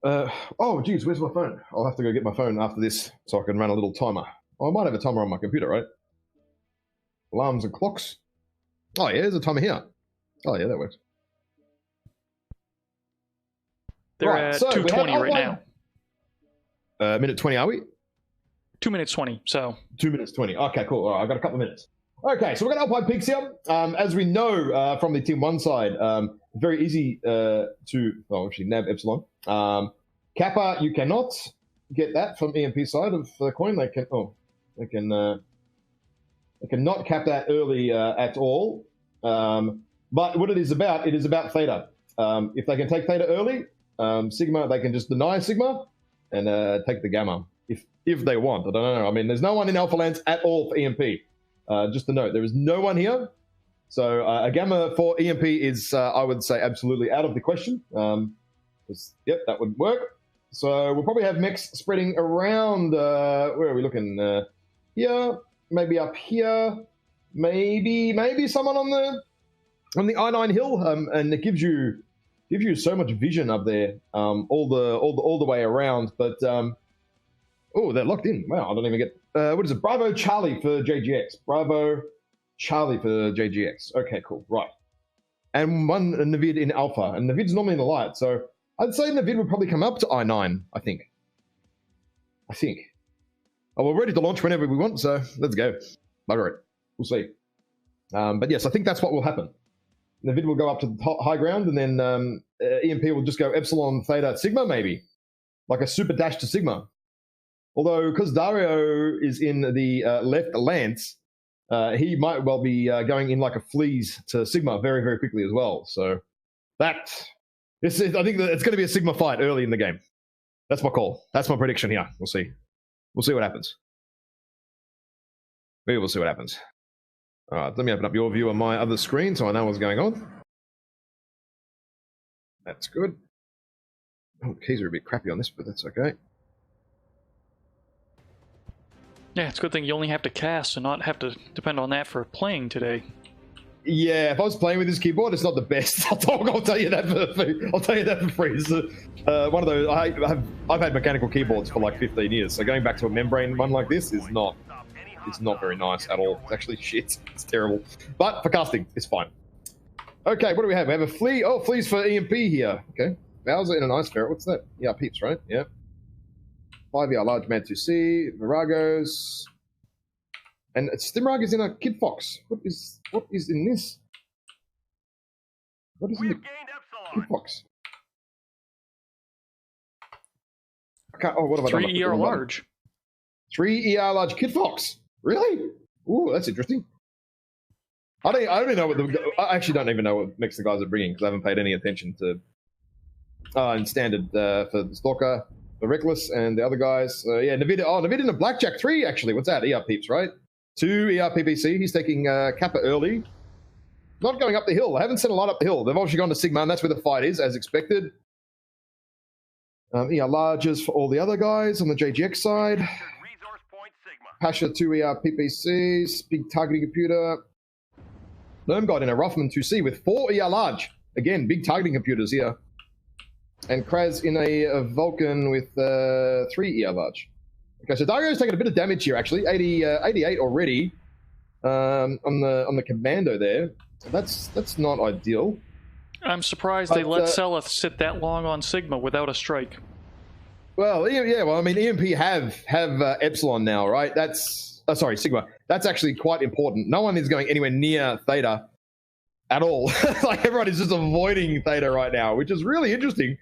know. Oh, geez, where's my phone? I'll have to go get my phone after this so I can run a little timer. Oh, I might have a timer on my computer, right? Alarms and clocks. Oh, yeah, there's a timer here. Oh, yeah, that works. They're at 2:20 right now. Minute 20, are we? 2 minutes 20, so. 2 minutes 20. Okay, cool. All right, I've got a couple of minutes. Okay, so we've got Alpine Peaks here. As we know from the Team 1 side, very easy actually, Nav Epsilon. Kappa, you cannot get that from EMP side of the coin. They cannot cap that early at all. But what it is about Theta. If they can take Theta early, Sigma, they can just deny Sigma and take the Gamma if they want. I don't know. I mean, there's no one in Alpha Lands at all for EMP. Just to note, there is no one here. So a Gamma for EMP is, I would say, absolutely out of the question. Yep, that would work. So we'll probably have mechs spreading around. Where are we looking? Here, maybe up here, maybe someone on the I-9 hill, and it gives you so much vision up there, all the way around. But oh, they're locked in. Wow, I don't even get. What is it? Bravo Charlie for JGX. Bravo Charlie for JGX. Okay, cool. Right. And 1 Navid in Alpha. And Navid's normally in the light. So I'd say Navid would probably come up to I-9, I think. Oh, we're ready to launch whenever we want, so let's go. Bugger it. We'll see. But yes, I think that's what will happen. Navid will go up to the high ground, and then EMP will just go Epsilon, Theta, Sigma, maybe. Like a super dash to Sigma. Although, because Dario is in the left lance, he might well be going in like a fleas to Sigma very, very quickly as well. So I think that it's going to be a Sigma fight early in the game. That's my call. That's my prediction here. We'll see. We'll see what happens. Maybe we'll see what happens. All right, let me open up your view on my other screen so I know what's going on. That's good. Oh, the keys are a bit crappy on this, but that's okay. Yeah, it's a good thing you only have to cast and not have to depend on that for playing today. Yeah, if I was playing with this keyboard, it's not the best. I'll tell you that for free. It's one of those. I've had mechanical keyboards for like 15 years, so going back to a membrane one like this is not very nice at all. It's actually shit. It's terrible. But for casting, it's fine. Okay, what do we have? We have a flea. Oh, fleas for EMP here. Okay, Bowser in an ice ferret. What's that? Yeah, peeps, right? Yeah. 5ER large man 2C, Viragos, and Stimrag is in a Kid Fox. What is in this? What is in the Kid Fox? Okay. Oh, what have I done? 3 ER large. 3 ER large Kid Fox. Really? Ooh, that's interesting. I don't even know I actually don't even know what mix the guys are bringing because I haven't paid any attention to And standard for the Stalker, the Reckless, and the other guys. Yeah, Navid. Oh, Navid in a Blackjack 3, actually. What's that? ER Peeps, right? 2 ER PPC. He's taking Kappa early. Not going up the hill. I haven't sent a lot up the hill. They've obviously gone to Sigma, and that's where the fight is, as expected. ER Larges for all the other guys on the JGX side. Resource point Sigma. Pasha 2 ER PPCs. Big targeting computer. Lermgod in a Ruffman 2C with 4 ER Large. Again, big targeting computers here. And Kraz in a Vulcan with 3 ER Large. Okay, so Dario's taking a bit of damage here, actually. 88 already on the Commando there. That's not ideal. I'm surprised they let Seleth sit that long on Sigma without a strike. Well, yeah. Well, I mean, EMP have Epsilon now, right? That's sorry, Sigma. That's actually quite important. No one is going anywhere near Theta at all. Like everyone is just avoiding Theta right now, which is really interesting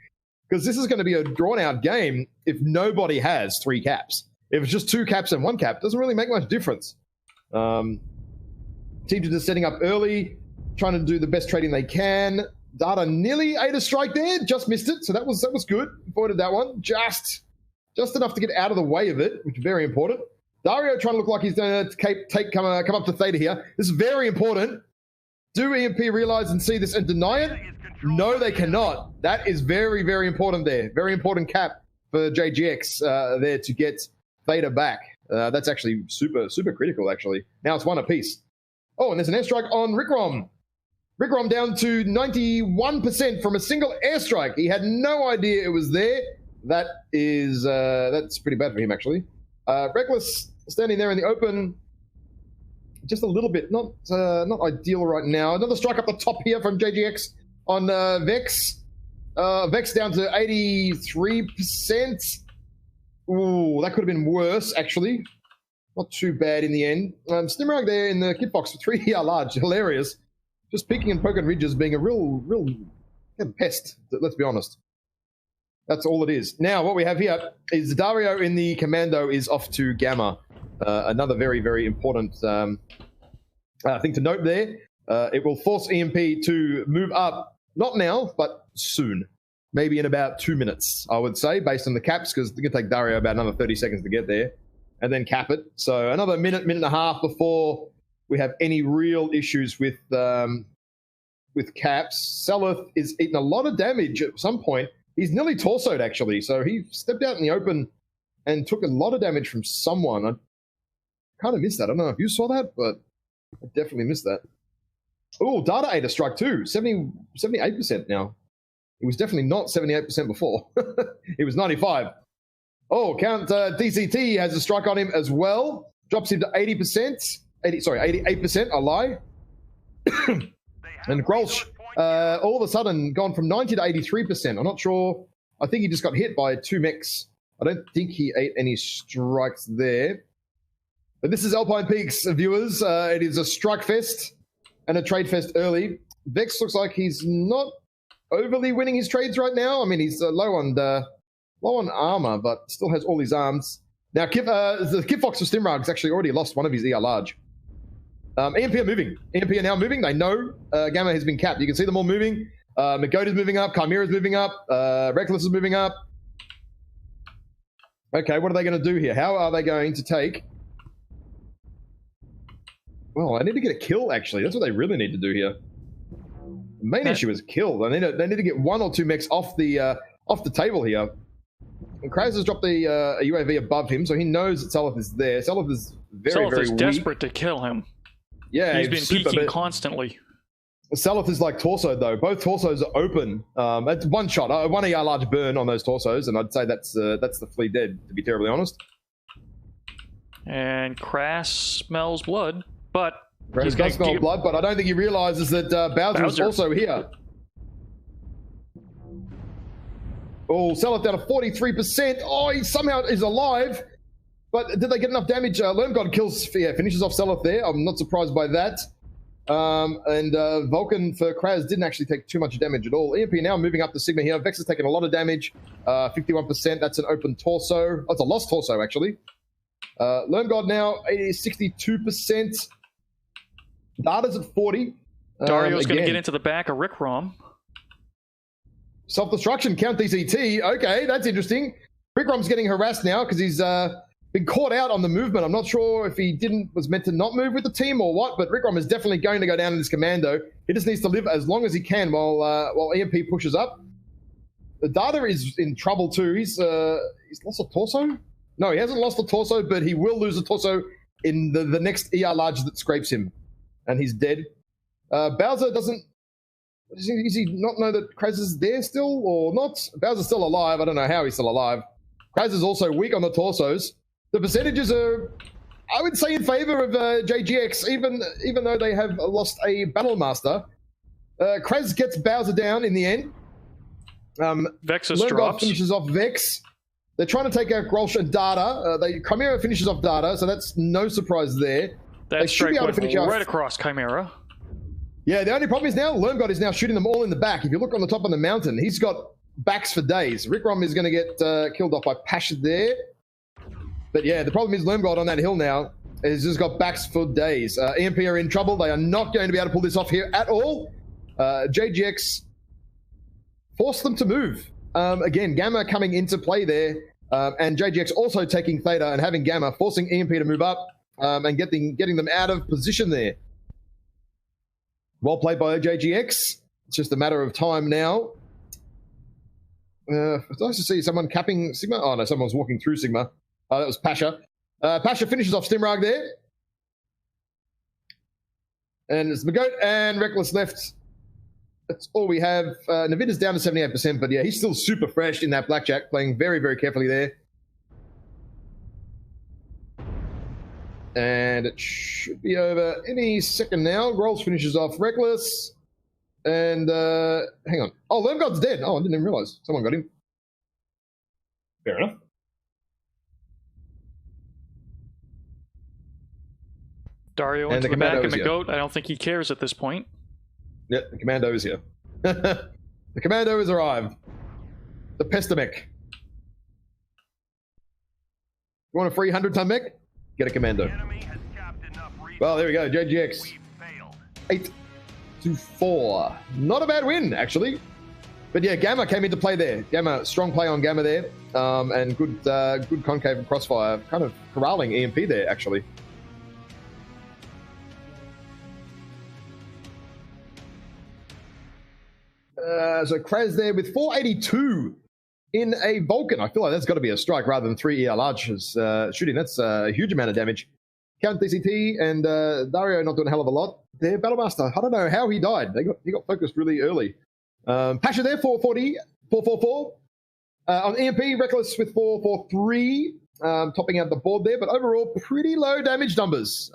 because this is going to be a drawn-out game if nobody has 3 caps. If it's just 2 caps and 1 cap, it doesn't really make much difference. Teams are just setting up early, trying to do the best trading they can. Data nearly ate a strike there, just missed it, so that was good. Avoided that one, just enough to get out of the way of it, which is very important. Dario trying to look like he's going to come up to Theta here. This is very important. Do EMP realize and see this and deny it? No, they cannot. That is very, very important there. Very important cap for JGX there to get Theta back. That's actually super, super critical, actually. Now it's 1 apiece. Oh, and there's an airstrike on Rickrom. Rickrom down to 91% from a single airstrike. He had no idea it was there. That's pretty bad for him, actually. Reckless standing there in the open. Just a little bit, not ideal right now. Another strike up the top here from JGX on Vex. Vex down to 83%. Ooh, that could have been worse, actually. Not too bad in the end. Stimrog there in the kit box for 3 ER Large. Hilarious. Just peeking and poking ridges being a real pest, let's be honest. That's all it is. Now, what we have here is Dario in the Commando is off to Gamma. Another very, very important thing to note there. It will force EMP to move up, not now, but soon. Maybe in about 2 minutes, I would say, based on the caps, because it's going to take Dario about another 30 seconds to get there, and then cap it. So another minute and a half before we have any real issues with caps. Seleth is eating a lot of damage at some point. He's nearly torsoed, actually. So he stepped out in the open and took a lot of damage from someone. I kind of missed that. I don't know if you saw that, but I definitely missed that. Oh, Data ate a strike too. 78% now. It was definitely not 78% before. It was 95. Oh, Count DCT has a strike on him as well. Drops him to 80%. 88%, I lie. And Grolsch, all of a sudden, gone from 90 to 83%. I'm not sure. I think he just got hit by 2 mechs. I don't think he ate any strikes there. But this is Alpine Peaks, viewers. It is a strike fest and a trade fest early. Vex looks like he's not overly winning his trades right now. I mean, he's low on armor, but still has all his arms. Now, the Kid Fox of Stimrog's actually already lost one of his ER Large. EMP are moving. EMP are now moving. They know Gamma has been capped. You can see them all moving. McGoat is moving up. Chimera's moving up. Reckless is moving up. Okay, what are they going to do here? How are they going to take... Well, I need to get a kill, actually. That's what they really need to do here. The main issue is kill. They need to get 1 or 2 mechs off the table here. And Kraz has dropped the UAV above him, so he knows that Seleth is there. Seleth is very weak. Desperate to kill him. Yeah, he's been peeking constantly. Seleth is like torsoed, though. Both torsos are open. It's one shot, 1 ER Large burn on those torsos, and I'd say that's the flea dead, to be terribly honest. And Kraz smells blood, but Kraz does smell blood, but I don't think he realizes that Bowser is also here. Oh, Seleth down to 43%. Oh, he somehow is alive. But did they get enough damage? Lermgod finishes off Seleth there. I'm not surprised by that. And Vulcan for Kraz didn't actually take too much damage at all. EMP now moving up to Sigma here. Vex has taken a lot of damage. 51%. That's an open torso. That's a lost torso, actually. Lermgod now 62%. Data's at 40. Dario's going to get into the back of Rick Rom. Self-destruction, count DCT. Okay, that's interesting. Rickrom's getting harassed now because he's been caught out on the movement. I'm not sure if he was meant to not move with the team or what, but Rickrom is definitely going to go down in this commando. He just needs to live as long as he can while EMP pushes up. The Data is in trouble too. He's lost a torso? No, he hasn't lost a torso, but he will lose a torso in the next ER large that scrapes him. And he's dead. Bowser doesn't... Does he not know that Kraz is there still or not? Bowser's still alive. I don't know how he's still alive. Kraz is also weak on the torsos. The percentages are, I would say, in favor of JGX, even though they have lost a Battle Master. Kraz gets Bowser down in the end. Vexus Lerngov drops. finishes off Vex. They're trying to take out Grolsch and Data. Chimera finishes off Data, so that's no surprise there. That strike went right across Chimera. Yeah, the only problem is now Lerngod is now shooting them all in the back. If you look on the top of the mountain, he's got backs for days. Rickrom is going to get killed off by Pasha there. But yeah, the problem is Lerngod on that hill now has just got backs for days. EMP are in trouble. They are not going to be able to pull this off here at all. JGX forced them to move. Again, Gamma coming into play there. And JGX also taking Theta and having Gamma, forcing EMP to move up and getting them out of position there. Well played by JGX. It's just a matter of time now. It's nice to see someone capping Sigma. Oh, no, someone's walking through Sigma. That was Pasha. Pasha finishes off Stimrag there. And it's Magoat and Reckless left. That's all we have. Navida's down to 78%, but yeah, he's still super fresh in that blackjack, playing very, very carefully there. And it should be over any second now. Grolsch finishes off Reckless. And, hang on. Oh, Lermgod's dead. Oh, I didn't even realize. Someone got him. Fair enough. Dario into the back and the goat. I don't think he cares at this point. Yep, the commando is here. The commando has arrived. The Pestamech. You want a free 100-ton mech? Get a commando. Well, there we go. JGX. 8-4. Not a bad win, actually. But yeah, Gamma came into play there. Gamma, strong play on Gamma there. And good concave and crossfire. Kind of corralling EMP there, actually. So Kraz there with 482 in a Vulcan. I feel like that's got to be a strike rather than 3 ER larges shooting. That's a huge amount of damage. Count DCT and Dario not doing a hell of a lot. Their Battlemaster, I don't know how he died. He got focused really early. Pasha there, 440, 444. On EMP, Reckless with 443, topping out the board there. But overall, pretty low damage numbers.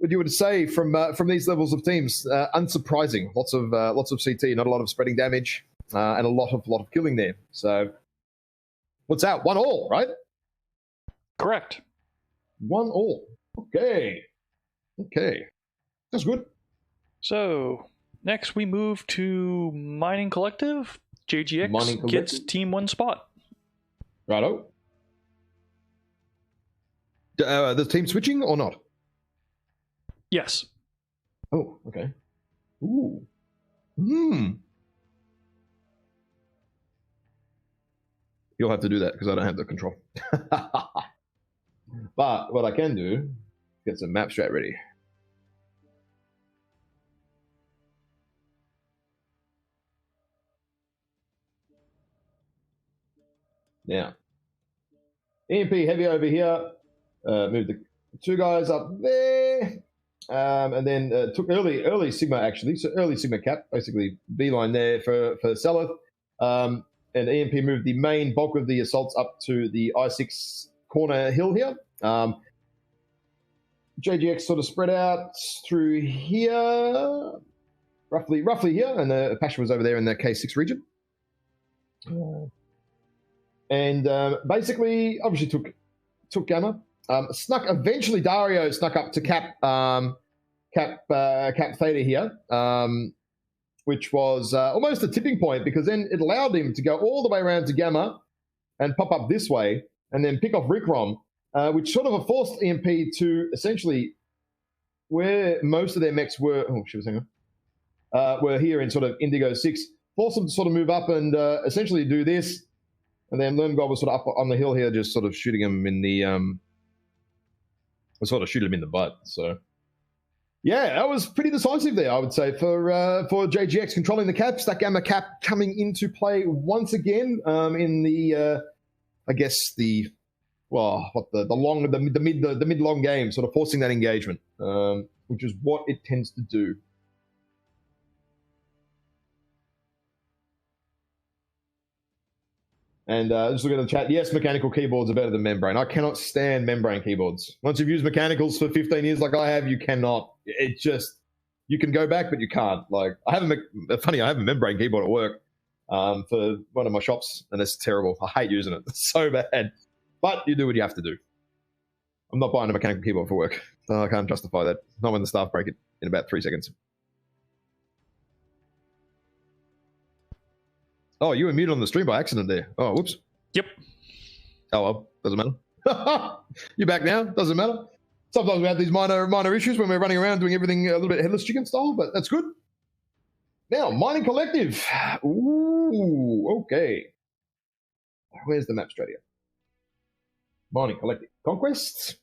What you would say from these levels of teams? Unsurprising. Lots of CT, not a lot of spreading damage, and a lot of killing there. So, what's that? 1-1, right? Correct. 1-1. Okay. That's good. So next we move to Mining Collective. JGX gets Team 1 spot. Righto. The team switching or not? Yes. Oh, okay. Ooh. You'll have to do that because I don't have the control. But what I can do, get some map strat ready. Now, EMP heavy over here. Move the 2 guys up there. And then took early Sigma, actually. So early Sigma cap, basically beeline there for Seleth. And EMP moved the main bulk of the assaults up to the I6 corner hill here. JGX sort of spread out through here, roughly here, and Pasha was over there in the K6 region. And basically, obviously took Gamma. Eventually Dario snuck up to cap Theta here, which was almost a tipping point because then it allowed him to go all the way around to Gamma and pop up this way and then pick off Rickrom, which sort of forced EMP to essentially where most of their mechs were. Oh, shit, hang on. Were here in sort of Indigo 6. force them to sort of move up and essentially do this. And then Lermgob was sort of up on the hill here, just sort of shooting him in the sort of shoot him in the butt. So yeah, that was pretty decisive there, I would say, for JGX controlling the cap. Stack Gamma cap coming into play once again in the I guess the mid long game, sort of forcing that engagement, which is what it tends to do. And just looking at the chat, yes, mechanical keyboards are better than membrane. I cannot stand membrane keyboards. Once you've used mechanicals for 15 years like I have, you cannot. It just, you can go back, but you can't. Like, I have a membrane keyboard at work for one of my shops, and it's terrible. I hate using it. It's so bad. But you do what you have to do. I'm not buying a mechanical keyboard for work. So I can't justify that. Not when the staff break it in about 3 seconds. Oh, you were muted on the stream by accident there. Oh, whoops. Yep. Oh, well, doesn't matter. You're back now. Doesn't matter. Sometimes we have these minor issues when we're running around doing everything a little bit headless chicken style, but that's good. Now, Mining Collective. Ooh, okay. Where's the map straight here? Mining Collective. Conquests?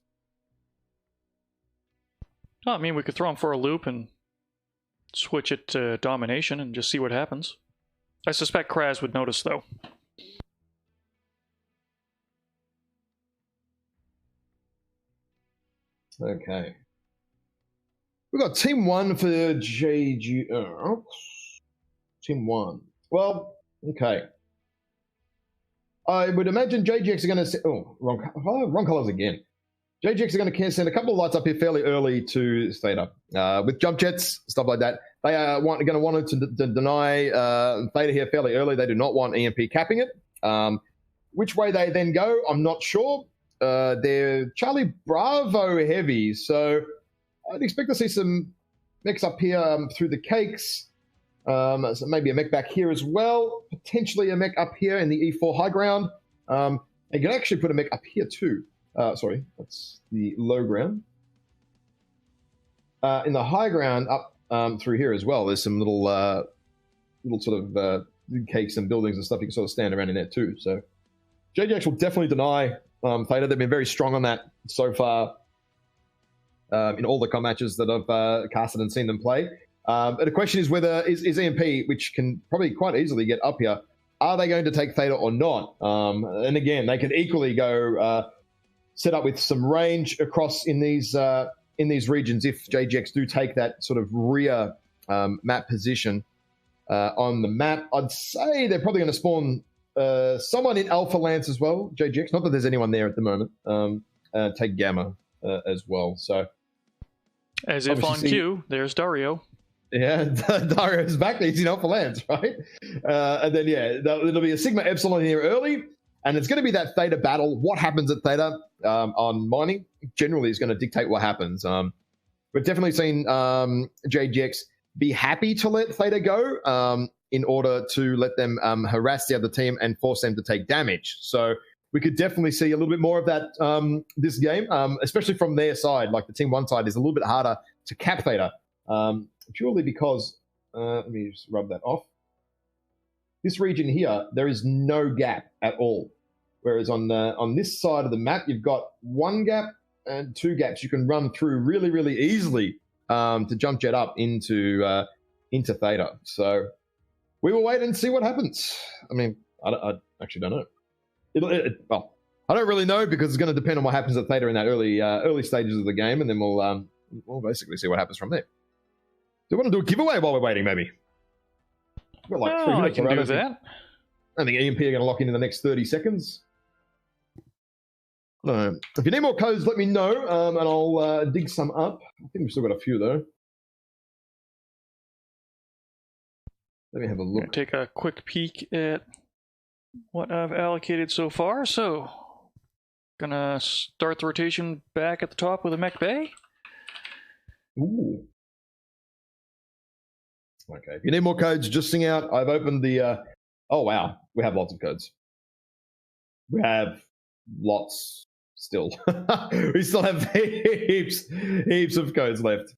Oh, I mean, we could throw him for a loop and switch it to domination and just see what happens. I suspect Kraz would notice, though. Okay. We've got Team 1 for JG. Team 1. Well, okay. I would imagine JGX are going to... Oh, wrong colors again. JGX are going to send a couple of lights up here fairly early to Theta. With jump jets, stuff like that. They are going to want to deny Theta here fairly early. They do not want EMP capping it. Which way they then go, I'm not sure. They're Charlie Bravo heavy, so I'd expect to see some mechs up here through the cakes. So maybe a mech back here as well. Potentially a mech up here in the E4 high ground. You can actually put a mech up here too. Sorry, that's the low ground. In the high ground up through here as well, there's some little sort of cakes and buildings and stuff you can sort of stand around in there too. So JGX will definitely deny Theta. They've been very strong on that so far in all the com matches that I've casted and seen them play. But the question is whether is EMP, which can probably quite easily get up here, are they going to take Theta or not? And again, they can equally go set up with some range across in these regions if JGX do take that sort of rear map position on the map. I'd say they're probably going to spawn someone in Alpha Lance as well, JGX. Not that there's anyone there at the moment. Take Gamma as well. So, as if on cue, there's Dario. Yeah, Dario's back. He's in Alpha Lance, right? And then, yeah, it'll be a Sigma Epsilon here early. And it's going to be that Theta battle. What happens at Theta on mining generally is going to dictate what happens. We've definitely seen JGX be happy to let Theta go in order to let them harass the other team and force them to take damage. So we could definitely see a little bit more of that this game, especially from their side. Like the Team 1 side is a little bit harder to cap Theta, purely because, let me just rub that off. This region here, there is no gap at all. Whereas on this side of the map, you've got one gap and two gaps you can run through really, really easily to jump jet up into Theta. So we will wait and see what happens. I mean, I actually don't know. Well, I don't really know because it's going to depend on what happens at Theta in that early stages of the game, and then we'll basically see what happens from there. Do you want to do a giveaway while we're waiting, maybe? We've got like 3 minutes. I can do that. I think EMP are going to lock in the next 30 seconds. No. If you need more codes, let me know, and I'll dig some up. I think we've still got a few, though. Let me have a look. Take a quick peek at what I've allocated so far. So, gonna start the rotation back at the top with a mech bay. Ooh. Okay. If you need more codes, just sing out. I've opened the... Oh, wow. We have lots of codes. We have lots still. We still have heaps of codes left.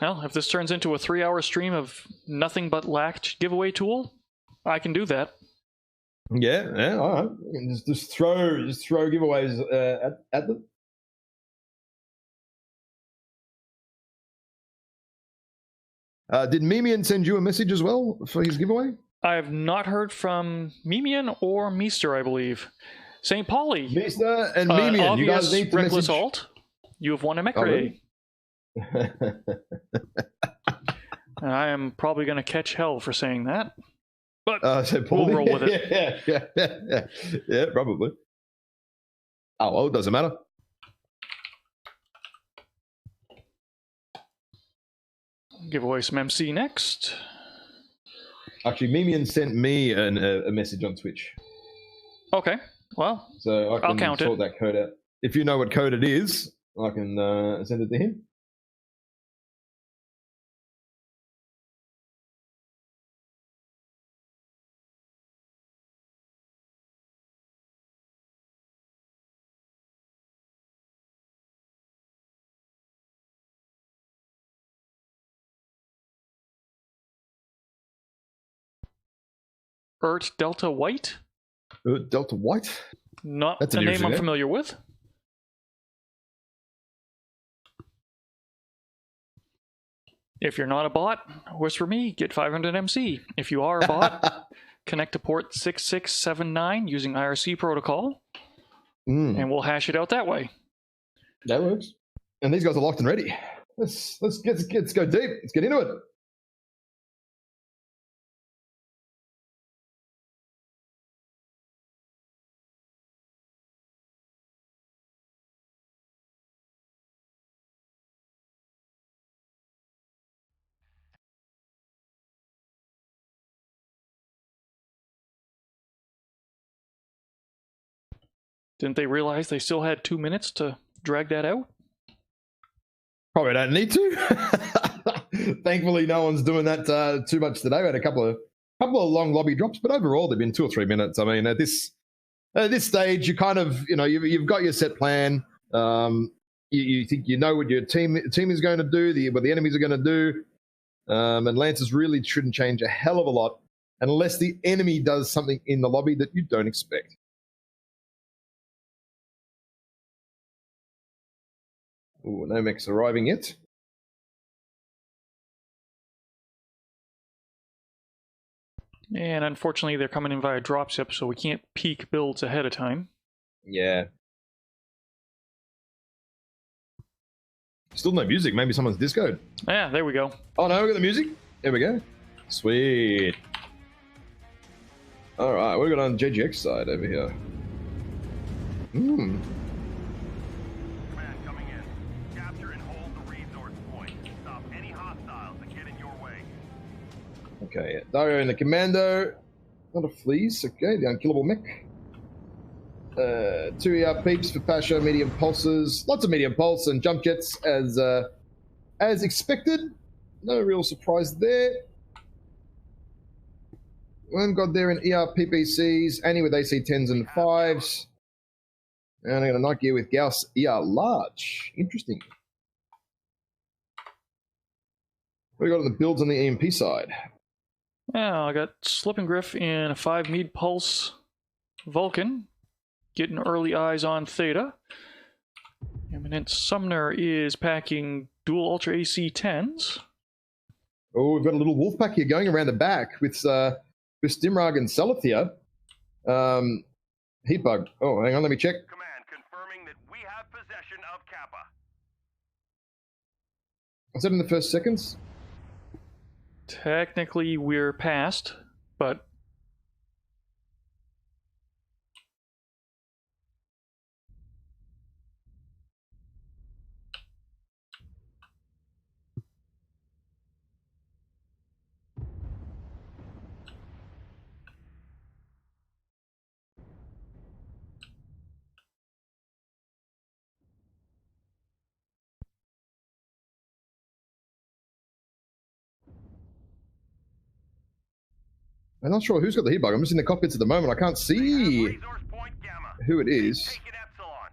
Well, if this turns into a 3-hour stream of nothing but lacked giveaway tool, I can do that. Yeah, all right. Just throw giveaways at them. Did Mimian send you a message as well for his giveaway? I have not heard from Mimian or Meester, I believe. St. Pauli. Meester and Mimian, you guys need to reckless message. alt. You have won a mech Oh, raid. really? And I am probably going to catch hell for saying that. But So we'll roll with it. Yeah, probably. Oh, well, it doesn't matter. Give away some MC next. Actually, Mimian sent me a message on Twitch. Okay, well, So I I'll can count sort that code out. If you know what code it is, I can send it to him. Delta White? Delta White? Not That's a an name interesting I'm name. familiar with. If you're not a bot, whisper me, get 500 MC. If you are a bot, connect to port 6679 using IRC protocol, and we'll hash it out that way. That works. And these guys are locked and ready. Let's go deep. Let's get into it. Didn't they realize they still had 2 minutes to drag that out? Probably don't need to. Thankfully, no one's doing that too much today. We had a couple of long lobby drops, but overall, they've been 2 or 3 minutes. I mean, at this stage, you kind of, you've got your set plan. You think you know what your team is going to do, what the enemies are going to do, and Lancers really shouldn't change a hell of a lot unless the enemy does something in the lobby that you don't expect. Ooh, no mechs arriving yet. And unfortunately, they're coming in via dropship, so we can't peek builds ahead of time. Yeah. Still no music. Maybe someone's discoed. Yeah, there we go. Oh no, we got the music. There we go. Sweet. All right, what do we got on JGX side over here? Command coming in. Capture and hold the resource point. Stop any hostiles that get in your way. Okay, Dario and the Commando. Not a fleece. Okay, the unkillable mech. 2 ER peeps for Pasha, medium pulses. Lots of medium pulse and jump jets as expected. No real surprise there. One got there in ER PPCs, Annie with AC 10s and 5s. And I got a night gear with Gauss ER large. Interesting. What do we got on the builds on the EMP side? Yeah, I got Slipping Griff in a 5 Mead Pulse Vulcan. Getting early eyes on Theta. Eminent Sumner is packing dual Ultra AC 10s. Oh, we've got a little wolf pack here going around the back with Stimrag and Salathia. Heat bug. Oh, hang on, let me check. Command confirming that we have possession of Kappa. Was that in the first seconds? Technically, we're past, but I'm not sure who's got the heat bug. I'm just in the cockpits at the moment. I can't see Resource point Gamma. who it is. Take it Epsilon.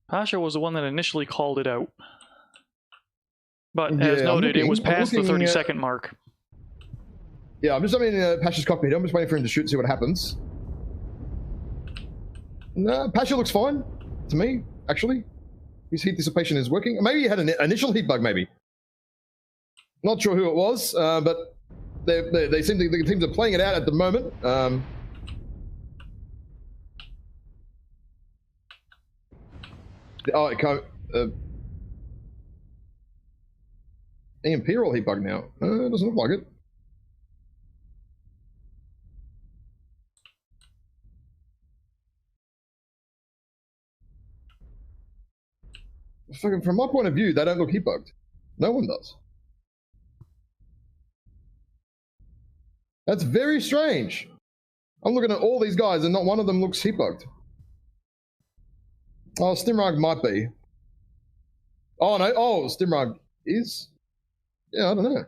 Pasha was the one that initially called it out. But Yeah, as I'm noted, it looking- was I'm past the looking, 30-second mark. Yeah, I'm just in Pasha's cockpit. I'm just waiting for him to shoot and see what happens. No, Pasha looks fine to me, actually. His heat dissipation is working. Maybe he had an initial heat bug, maybe. Not sure who it was, but they seem to, the teams are playing it out at the moment. Oh, it can't. EMP or all heat bug now? It doesn't look like it. From my point of view, they don't look heat bugged. No one does. That's very strange. I'm looking at all these guys and not one of them looks heat bugged. Oh, Stimrog might be. Oh, no. Oh, Stimrog is? Yeah, I don't know.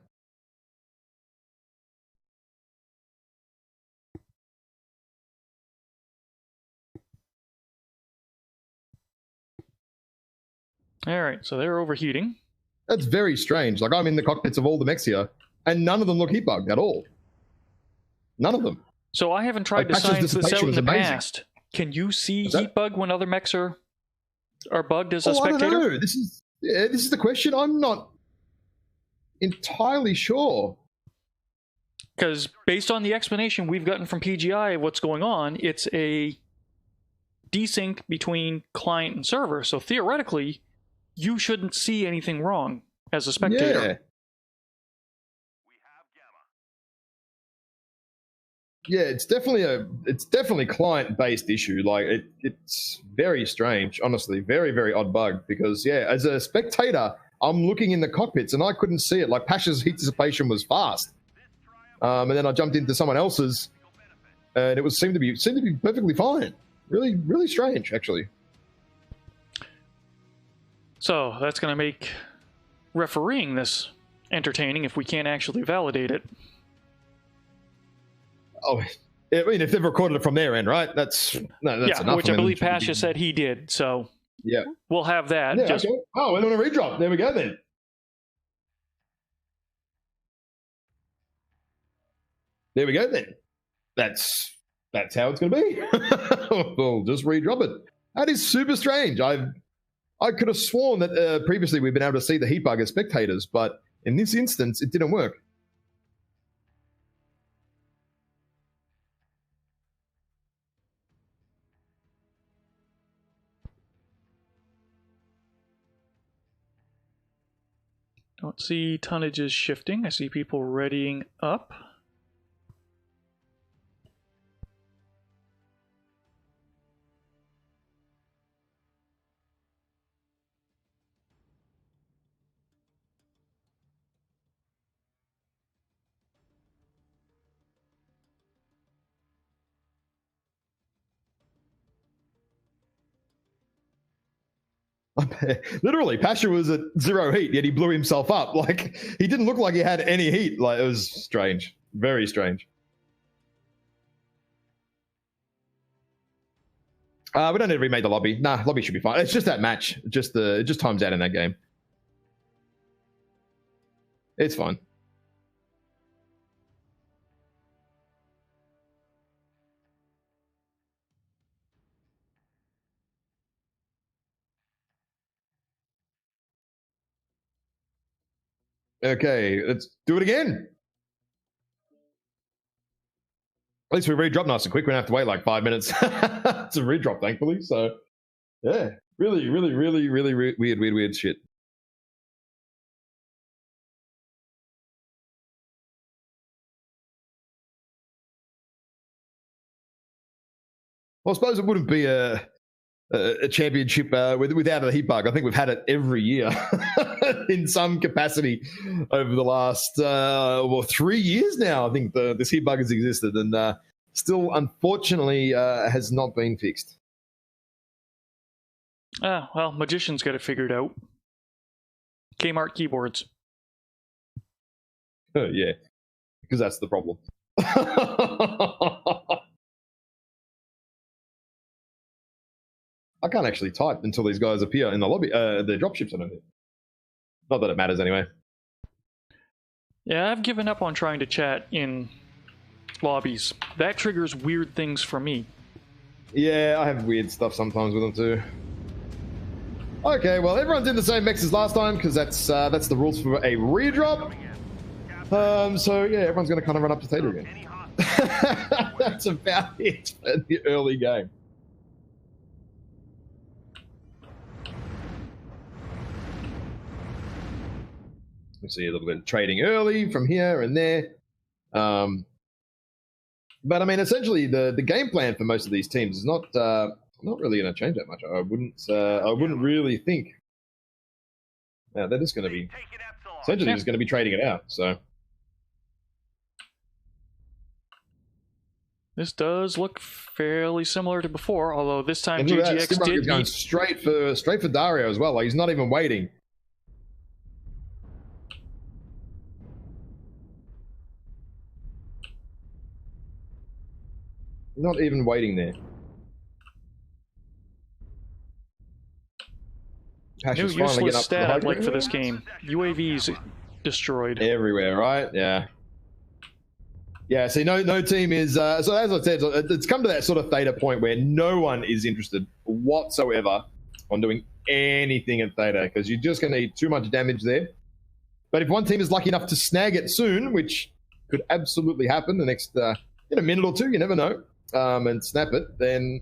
All right, so they're overheating. That's very strange. Like, I'm in the cockpits of all the mechs here, and none of them look heat bugged at all. None of them. So I haven't tried Like, to Pasha's science this out dissipation in was the amazing. past. Can you see What's that? heat bug when other mechs are bugged as a Oh, I spectator? don't know. This is the question. I'm not entirely sure. Because based on the explanation we've gotten from PGI of what's going on, it's a desync between client and server. So theoretically, you shouldn't see anything wrong as a spectator. Yeah. Yeah, it's definitely client-based issue. Like it's very strange, honestly, very, very odd bug. Because yeah, as a spectator, I'm looking in the cockpits and I couldn't see it. Like Pasha's heat dissipation was fast, and then I jumped into someone else's, and it seemed to be perfectly fine. Really, really strange, actually. So that's going to make refereeing this entertaining if we can't actually validate it. Oh, I mean, if they've recorded it from their end, right? That's enough. Which I mean, believe Pasha said he did. So yeah, we'll have that. yeah. Okay. Oh, we're on a redrop. There we go then. There we go then. That's how it's going to be. We'll just redrop it. That is super strange. I could have sworn that previously we've been able to see the heat bug as spectators, but in this instance, it didn't work. Don't see tonnages shifting. I see people readying up. Literally, Pasha was at 0 heat, yet he blew himself up. Like, he didn't look like he had any heat. Like, it was strange. Very strange. We don't need to remake the lobby. Nah, lobby should be fine. It's just that match. It just times out in that game. It's fine. Okay, let's do it again. At least we redrop nice and quick. We don't have to wait like 5 minutes to redrop, thankfully. So, yeah, really, really, really, really weird shit. Well, I suppose it wouldn't be a championship without a heat bug. I think we've had it every year in some capacity over the last 3 years now. I think this heat bug has existed and still, unfortunately, has not been fixed. Well, Magician's got it figured out. Kmart keyboards. Yeah, because that's the problem. I can't actually type until these guys appear in the lobby, the dropships, I don't think. Not that it matters anyway. Yeah, I've given up on trying to chat in lobbies. That triggers weird things for me. Yeah, I have weird stuff sometimes with them too. Okay, well, everyone's in the same mechs as last time because that's the rules for a redrop. So yeah, everyone's going to kind of run up to Theta again. That's about it for the early game. We see a little bit of trading early from here and there. But I mean, essentially, the game plan for most of these teams is not really going to change that much. I wouldn't really think. Yeah, they're just going to be essentially just going to be trading it out. So this does look fairly similar to before, although this time and look at that, JGX did going straight for Dario as well. Like he's not even waiting. Not even waiting there. New useless stat I'd like for this game. UAVs destroyed. Everywhere, right? Yeah. Yeah, see, no team is... so as I said, it's come to that sort of Theta point where no one is interested whatsoever on doing anything at Theta, because you're just going to eat too much damage there. But if one team is lucky enough to snag it soon, which could absolutely happen the next in a minute or two, you never know, and snap it, then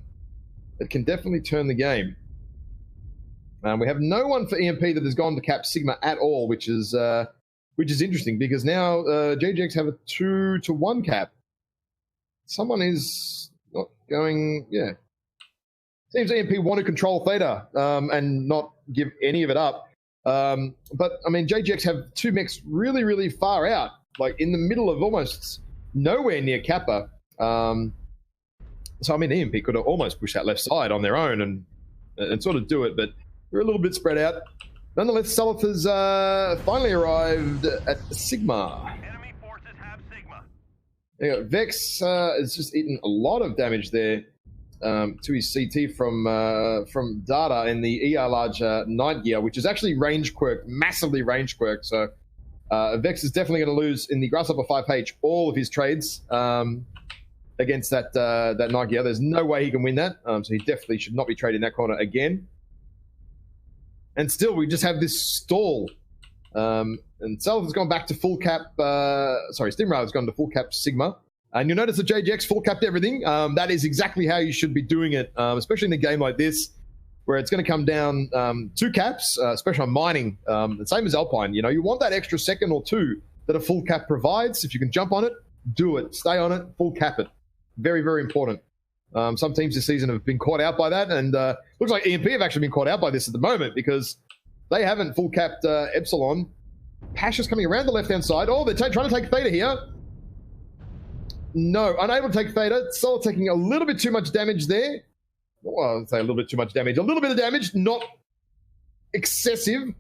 it can definitely turn the game. We have no one for EMP that has gone to cap Sigma at all, which is interesting because now JGX have a 2-to-1 cap. Someone is not going. Yeah, seems EMP want to control Theta and not give any of it up. But I mean, JGX have two mechs really, really far out, like in the middle of almost nowhere near Kappa. So I mean, EMP could have almost pushed that left side on their own and sort of do it, but we're a little bit spread out. Nonetheless, Salith has finally arrived at Sigma. Enemy forces have Sigma. There you go. Vex has just eaten a lot of damage there to his CT from Data in the ER large night gear, which is actually range quirk, massively range quirk. So Vex is definitely going to lose in the Grasshopper 5H all of his trades against that night gear. There's no way he can win that, so he definitely should not be trading that corner again. And still, we just have this stall. And Salith has gone back to full cap. Stimrail has gone to full cap Sigma. And you'll notice that JGX full capped everything. That is exactly how you should be doing it, especially in a game like this, where it's going to come down 2 caps, especially on mining. The same as Alpine. You know, you want that extra second or two that a full cap provides. If you can jump on it, do it. Stay on it, full cap it. Very, very important. Some teams this season have been caught out by that, and looks like EMP have actually been caught out by this at the moment because they haven't full capped Epsilon. Pasha's coming around the left-hand side. Oh, they're trying to take Theta here. No, unable to take Theta. Sol taking a little bit too much damage there. Well, I'd say a little bit too much damage. A little bit of damage, not excessive,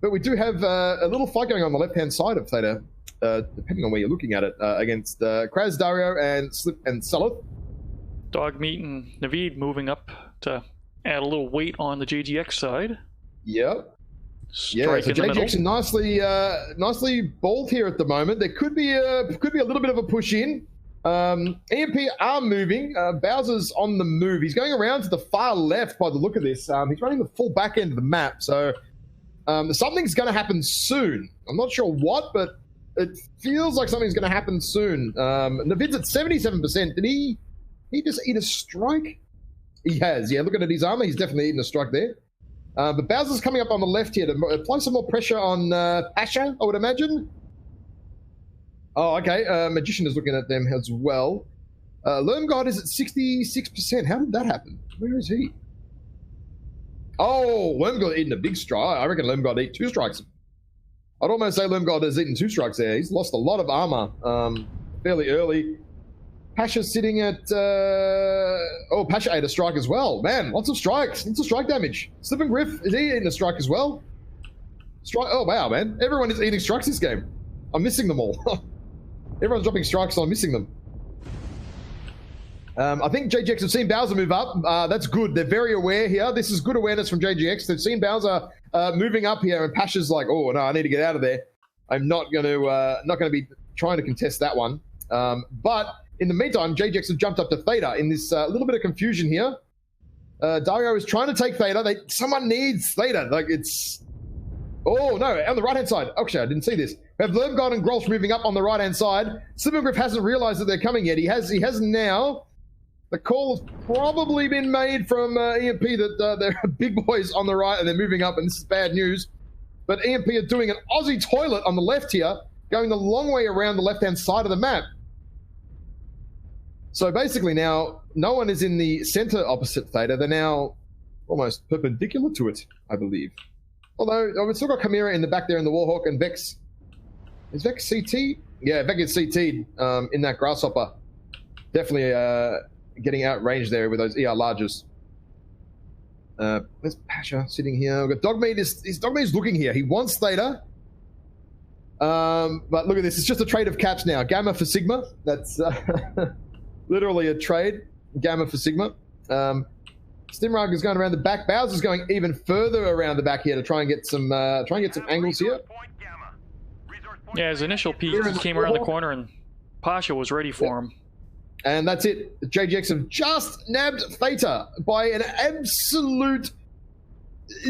but we do have a little fight going on the left-hand side of Theta, depending on where you're looking at it, against Kraz, Dario, and Slip and Salith. Dogmeat and Naveed moving up to add a little weight on the JGX side. Yep. Strike so JGX nicely balled here at the moment. There could be a little bit of a push in. EMP are moving. Bowser's on the move. He's going around to the far left by the look of this. He's running the full back end of the map. So something's going to happen soon. I'm not sure what, but it feels like something's going to happen soon. Navid's at 77%. Did he just eat a strike? He has. Yeah, looking at his armor, he's definitely eaten a strike there. But Bowser's coming up on the left here to apply some more pressure on Pasha, I would imagine. Oh, okay. Magician is looking at them as well. Lermgod is at 66%. How did that happen? Where is he? Oh, Lermgod eaten a big strike. I reckon Lermgod ate 2 strikes. I'd almost say Lermgod has eaten 2 strikes there. He's lost a lot of armor fairly early. Pasha's sitting at... Pasha ate a strike as well. Man, lots of strikes. Lots of strike damage. Slip and Griff, is he eating a strike as well? Oh, wow, man. Everyone is eating strikes this game. I'm missing them all. Everyone's dropping strikes, so I'm missing them. I think JGX have seen Bowser move up. That's good. They're very aware here. This is good awareness from JGX. They've seen Bowser moving up here, and Pasha's like, "Oh no, I need to get out of there. I'm not going to be trying to contest that one." But in the meantime, JGX have jumped up to Theta in this little bit of confusion here. Dario is trying to take Theta. Someone needs Theta. Like it's. Oh no, on the right hand side. Actually, I didn't see this. We have Lermgod and Grolsch moving up on the right hand side. Slippengrip hasn't realized that they're coming yet. He has now. The call has probably been made from EMP that there are big boys on the right and they're moving up, and this is bad news. But EMP are doing an Aussie toilet on the left here, going the long way around the left-hand side of the map. So basically now, no one is in the center opposite Theta. They're now almost perpendicular to it, I believe. Although, we've still got Chimera in the back there in the Warhawk, and Vex. Is Vex CT? Yeah, Vex is CT'd in that Grasshopper. Definitely getting outranged there with those ER larges. Where's Pasha sitting here? We've got Dogmeat. Dogmeat is looking here. He wants Theta. But look at this. It's just a trade of caps now. Gamma for Sigma. That's literally a trade. Gamma for Sigma. Stimrog is going around the back. Bowser's going even further around the back here to try and get some angles here. Yeah, his initial peek came around the corner and Pasha was ready for him. And that's it. The JGX have just nabbed Theta by an absolute...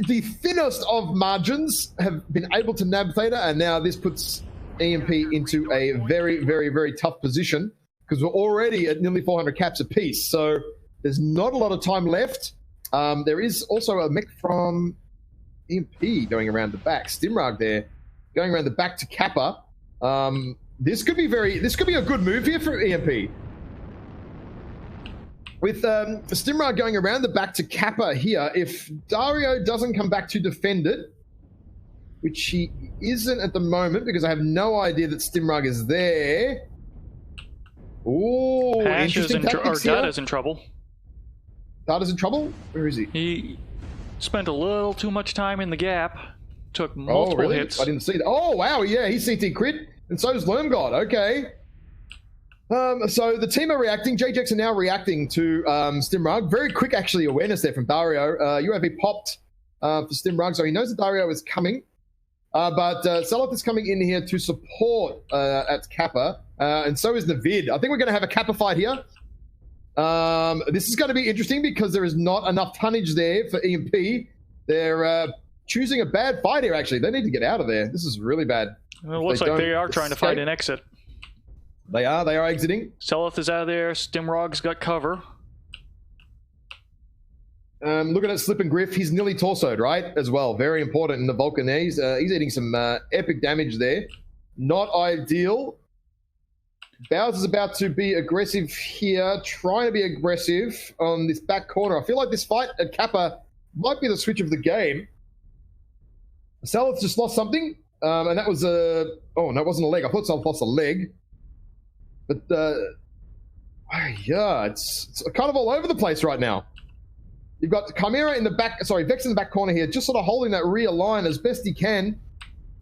The thinnest of margins have been able to nab Theta, and now this puts EMP into a very, very, very tough position because we're already at nearly 400 caps apiece. So there's not a lot of time left. There is also a mech from EMP going around the back. Stimrog there going around the back to Kappa. This could be a good move here for EMP. With Stimrog going around the back to Kappa here, if Dario doesn't come back to defend it, which he isn't at the moment because I have no idea that Stimrog is there. Ooh, interesting tactics here. Data's in trouble. Data's in trouble? Where is he? He spent a little too much time in the gap. Took multiple hits. I didn't see that. Oh, wow, yeah, he's CT crit, and so is Lermgod. Okay. So the team are reacting. JJX are now reacting to Stimrog. Very quick, actually, awareness there from Dario. UAV popped for Stimrog, so he knows that Dario is coming. But Seleth is coming in here to support at Kappa, and so is Navid. I think we're going to have a Kappa fight here. This is going to be interesting because there is not enough tonnage there for EMP. They're choosing a bad fight here, actually. They need to get out of there. This is really bad. Well, it looks like they are trying to find an exit. They are exiting. Seleth is out of there. Stimrog's got cover. Looking at Slip and Griff, he's nearly torsoed, right? As well. Very important in the Vulcan there. He's eating some epic damage there. Not ideal. Bowser's about to be aggressive here. Trying to be aggressive on this back corner. I feel like this fight at Kappa might be the switch of the game. Seleth just lost something. And that was a... Oh, no, it wasn't a leg. I thought Seleth lost a leg. But, yeah, it's kind of all over the place right now. You've got Chimera in the back, sorry, Vex in the back corner here, just sort of holding that rear line as best he can.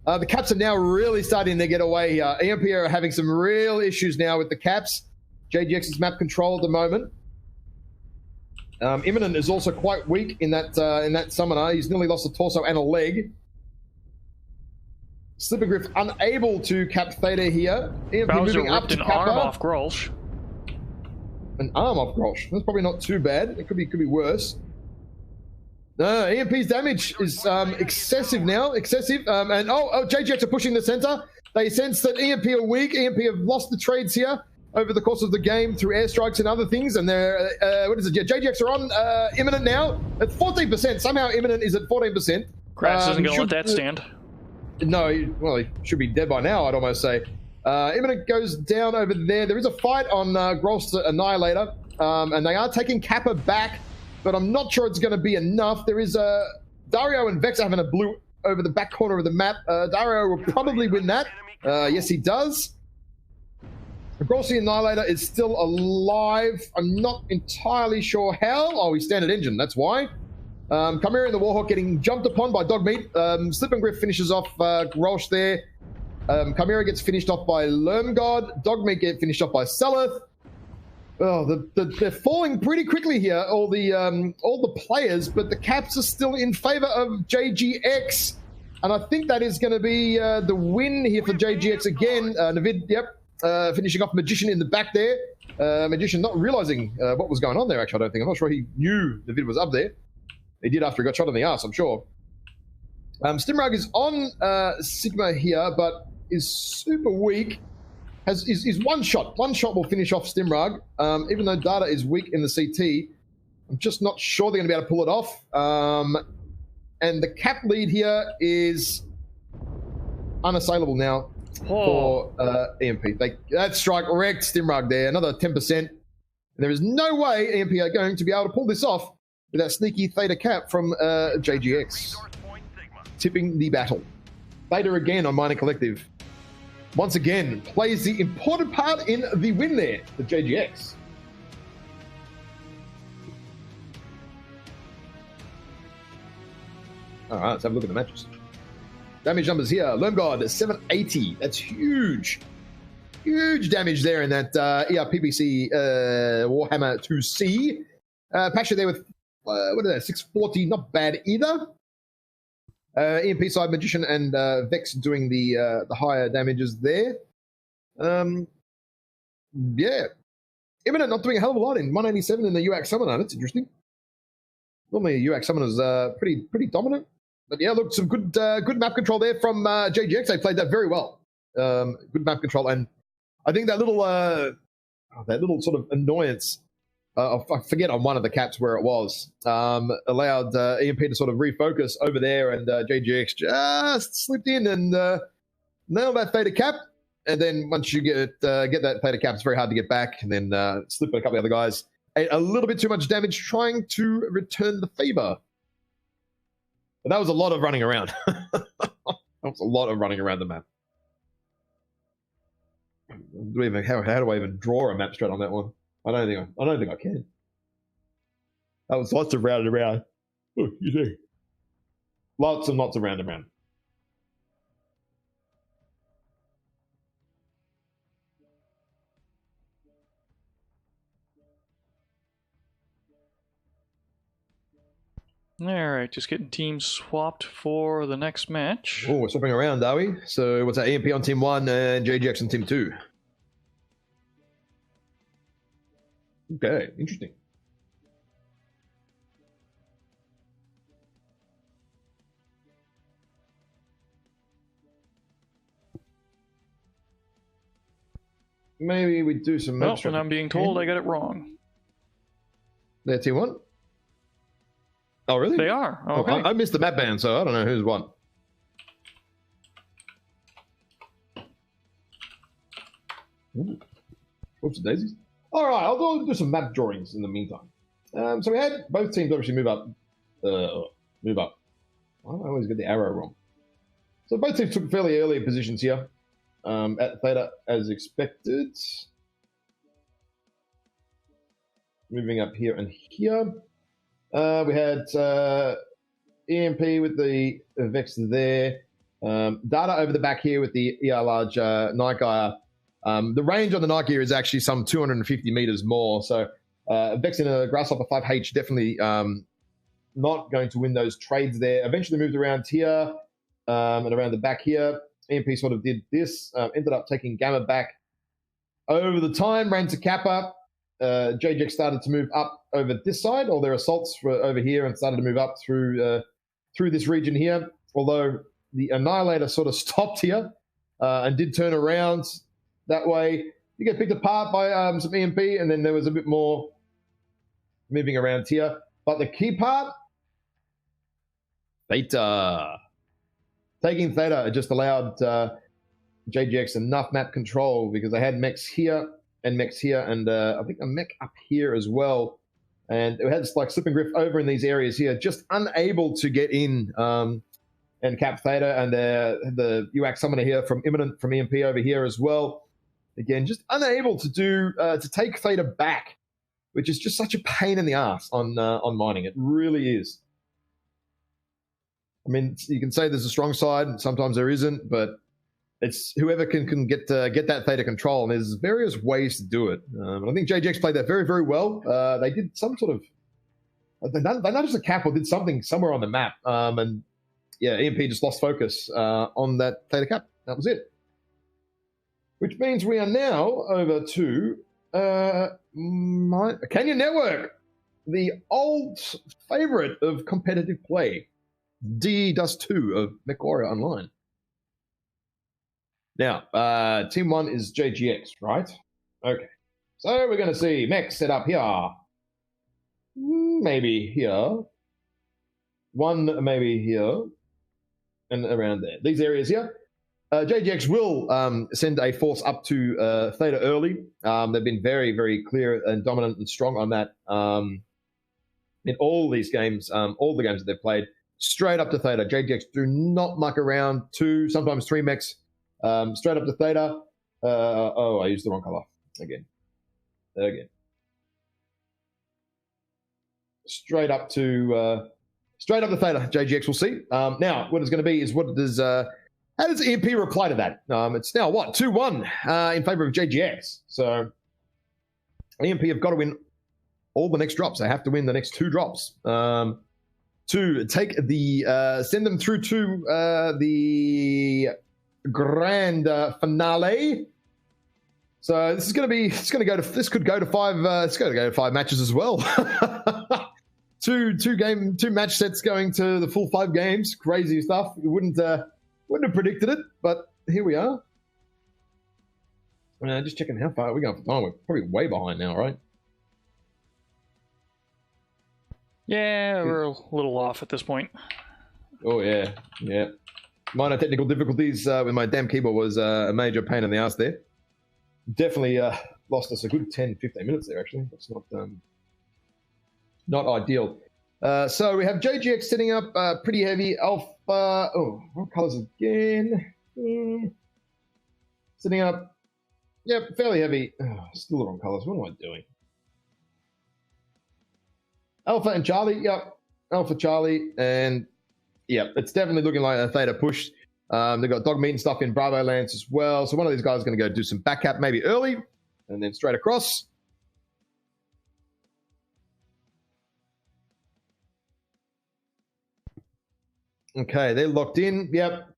The Caps are now really starting to get away here. EMP are having some real issues now with the Caps. JGX's map control at the moment. Imminent is also quite weak in that summoner. He's nearly lost a torso and a leg. Slippergriff unable to cap Theta here. EMP Bowser moving up ripped to an Kappa. arm off Grolsch. An arm off Grolsch. That's probably not too bad. It could be worse. No, EMP's damage is excessive now. Excessive. And JJX are pushing the center. They sense that EMP are weak. EMP have lost the trades here over the course of the game through airstrikes and other things. And they're, what is it? Yeah, JJX are on Imminent now at 14%. Somehow Imminent is at 14%. Kratz isn't going to let that stand. No, well, he should be dead by now, I'd almost say. Imminent goes down over there. There is a fight on Grolsch Annihilator, and they are taking Kappa back, but I'm not sure it's going to be enough. There is Dario and Vex having a blue over the back corner of the map. Dario will probably win that. Yes, he does. Grolsch Annihilator is still alive. I'm not entirely sure how. Oh, he's standard engine, that's why. Chimera in the Warhawk getting jumped upon by Dogmeat. Slip and Griff finishes off Grolsch there. Chimera gets finished off by Lermgod. Dogmeat get finished off by Seleth. they're falling pretty quickly here, all the players, but the caps are still in favor of JGX. And I think that is going to be the win here for JGX again. Navid, finishing off Magician in the back there. Magician not realizing what was going on there, actually, I don't think. I'm not sure he knew Navid was up there. He did after he got shot in the ass, I'm sure. Stimrug is on Sigma here, but is super weak. Is one shot. One shot will finish off Stimrug. Even though Data is weak in the CT, I'm just not sure they're going to be able to pull it off. And the cap lead here is unassailable now for EMP. That strike wrecked Stimrug there. Another 10%. And there is no way EMP are going to be able to pull this off with that sneaky Theta cap from JGX. Tipping the battle. Theta again on Minor Collective. Once again, plays the important part in the win there for JGX. All right, let's have a look at the matches. Damage numbers here. Lermgod, 780. That's huge. Huge damage there in that ERPPC Warhammer 2C. Pasha there with, what is that, 640. Not bad either. EMP side, Magician and Vex doing the higher damages there. Yeah. Imminent not doing a hell of a lot in 187 in the UAC Summoner. That's interesting. Normally UAC Summoner's pretty dominant. But yeah, look, some good map control there from JGX. They played that very well. Good map control. And I think that little sort of annoyance, I forget on one of the caps where it was, allowed EMP to sort of refocus over there, and JGX just slipped in and nailed that Theta cap. And then once you get that Theta cap, it's very hard to get back, and then slip a couple of other guys. A little bit too much damage trying to return the favor. But that was a lot of running around. That was a lot of running around the map. How do I even draw a map strat on that one? I don't think I can. That was lots of round and round. Oh, you see. Lots and lots of round and round. Alright, just getting teams swapped for the next match. Oh, we're swapping around, are we? So what's that? EMP on team 1 and JGX on team 2. Okay, interesting. Maybe we do some... Well, and I'm being told I got it wrong. They're team 1? Oh, really? They are. Okay. I missed the map ban, so I don't know who's won. Whoops, daisies. All right, I'll do some map drawings in the meantime. So we had both teams obviously move up. Why do I always get the arrow wrong? So both teams took fairly early positions here at Theta as expected. Moving up here and here. We had EMP with the Vex there. Data over the back here with the ER large Night Gyre. The range on the Night Gear is actually some 250 meters more. So Vex in a Grasshopper 5H definitely not going to win those trades there. Eventually moved around here and around the back here. EMP sort of did this. Ended up taking Gamma back over the time. Ran to Kappa. JGX started to move up over this side. All their assaults were over here and started to move up through this region here. Although the Annihilator sort of stopped here and did turn around that way. You get picked apart by some EMP, and then there was a bit more moving around here. But the key part, Theta. Taking Theta just allowed JGX enough map control because they had mechs here and mechs here, and I think a mech up here as well. And it had this like slip and griff over in these areas here, just unable to get in and cap Theta, and the UAC Summoner here from Imminent from EMP over here as well. Again, just unable to do to take Theta back, which is just such a pain in the ass on mining. It really is. I mean, you can say there's a strong side, and sometimes there isn't, but it's whoever can get that theta control, and there's various ways to do it. And I think JGX played that very, very well. They did some sort of they noticed a cap or did something somewhere on the map, and yeah, EMP just lost focus on that theta cap. That was it. Which means we are now over to Canyon Network, the old favorite of competitive play, Dust 2 of MechWarrior Online. Now, Team 1 is JGX, right? Okay. So we're going to see mech set up here. Maybe here. One maybe here. And around there. These areas here. JGX will send a force up to Theta early. They've been very, very clear and dominant and strong on that in all these games, all the games that they've played. Straight up to Theta. JGX do not muck around. 2, sometimes 3 mechs. Straight up to Theta. I used the wrong color again. Straight up to Theta. JGX will see. Now, what it's going to be is what does how does EMP reply to that? It's now what 2-1 in favor of JGX. So EMP have got to win all the next drops. They have to win the next 2 drops to take the send them through to the grand finale. So this is going to be. This could go to 5. It's going to go to 5 matches as well. two match sets going to the full 5 games. Crazy stuff. You wouldn't have predicted it, but here we are. Just checking how far we're going for time. We're probably way behind now, right? Yeah, we're a little off at this point. Oh yeah. Minor technical difficulties with my damn keyboard was a major pain in the ass there. Definitely lost us a good 10-15 minutes there, actually. That's not ideal. So we have JGX setting up pretty heavy alpha. What colors again? Setting up, fairly heavy. Still the wrong colors. What am I doing? Alpha and Charlie. Yep, Alpha Charlie, and it's definitely looking like a Theta push. They've got dog meat and stuff in Bravo Lance as well. So one of these guys is going to go do some back cap maybe early, and then straight across. Okay, they're locked in. Yep.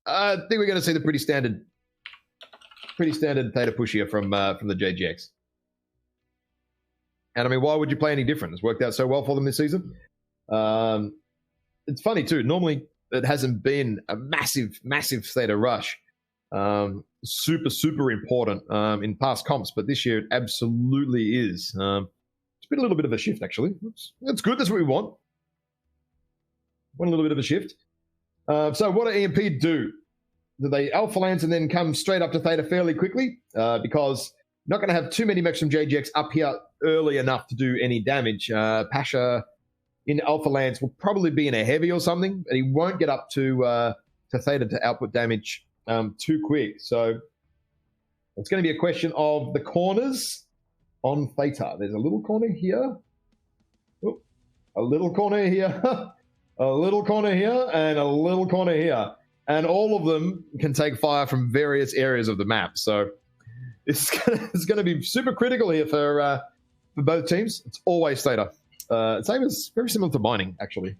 I think we're going to see the pretty standard Theta push here from the JGX. And I mean, why would you play any different? It's worked out so well for them this season. It's funny too. Normally, it hasn't been a massive Theta rush. Super important in past comps, but this year it absolutely is. It's been a little bit of a shift, actually. That's good. That's what we want. Want a little bit of a shift. So what do EMP do? Do they Alpha Lance and then come straight up to Theta fairly quickly? Because you're not going to have too many mechs from JGX up here early enough to do any damage. Pasha in Alpha Lance will probably be in a heavy or something, and he won't get up to Theta to output damage too quick. So it's going to be a question of the corners on Theta. There's a little corner here. Oh, a little corner here. A little corner here and a little corner here. And all of them can take fire from various areas of the map. So it's going to be super critical here for both teams. It's always Theta. Same as very similar to mining, actually,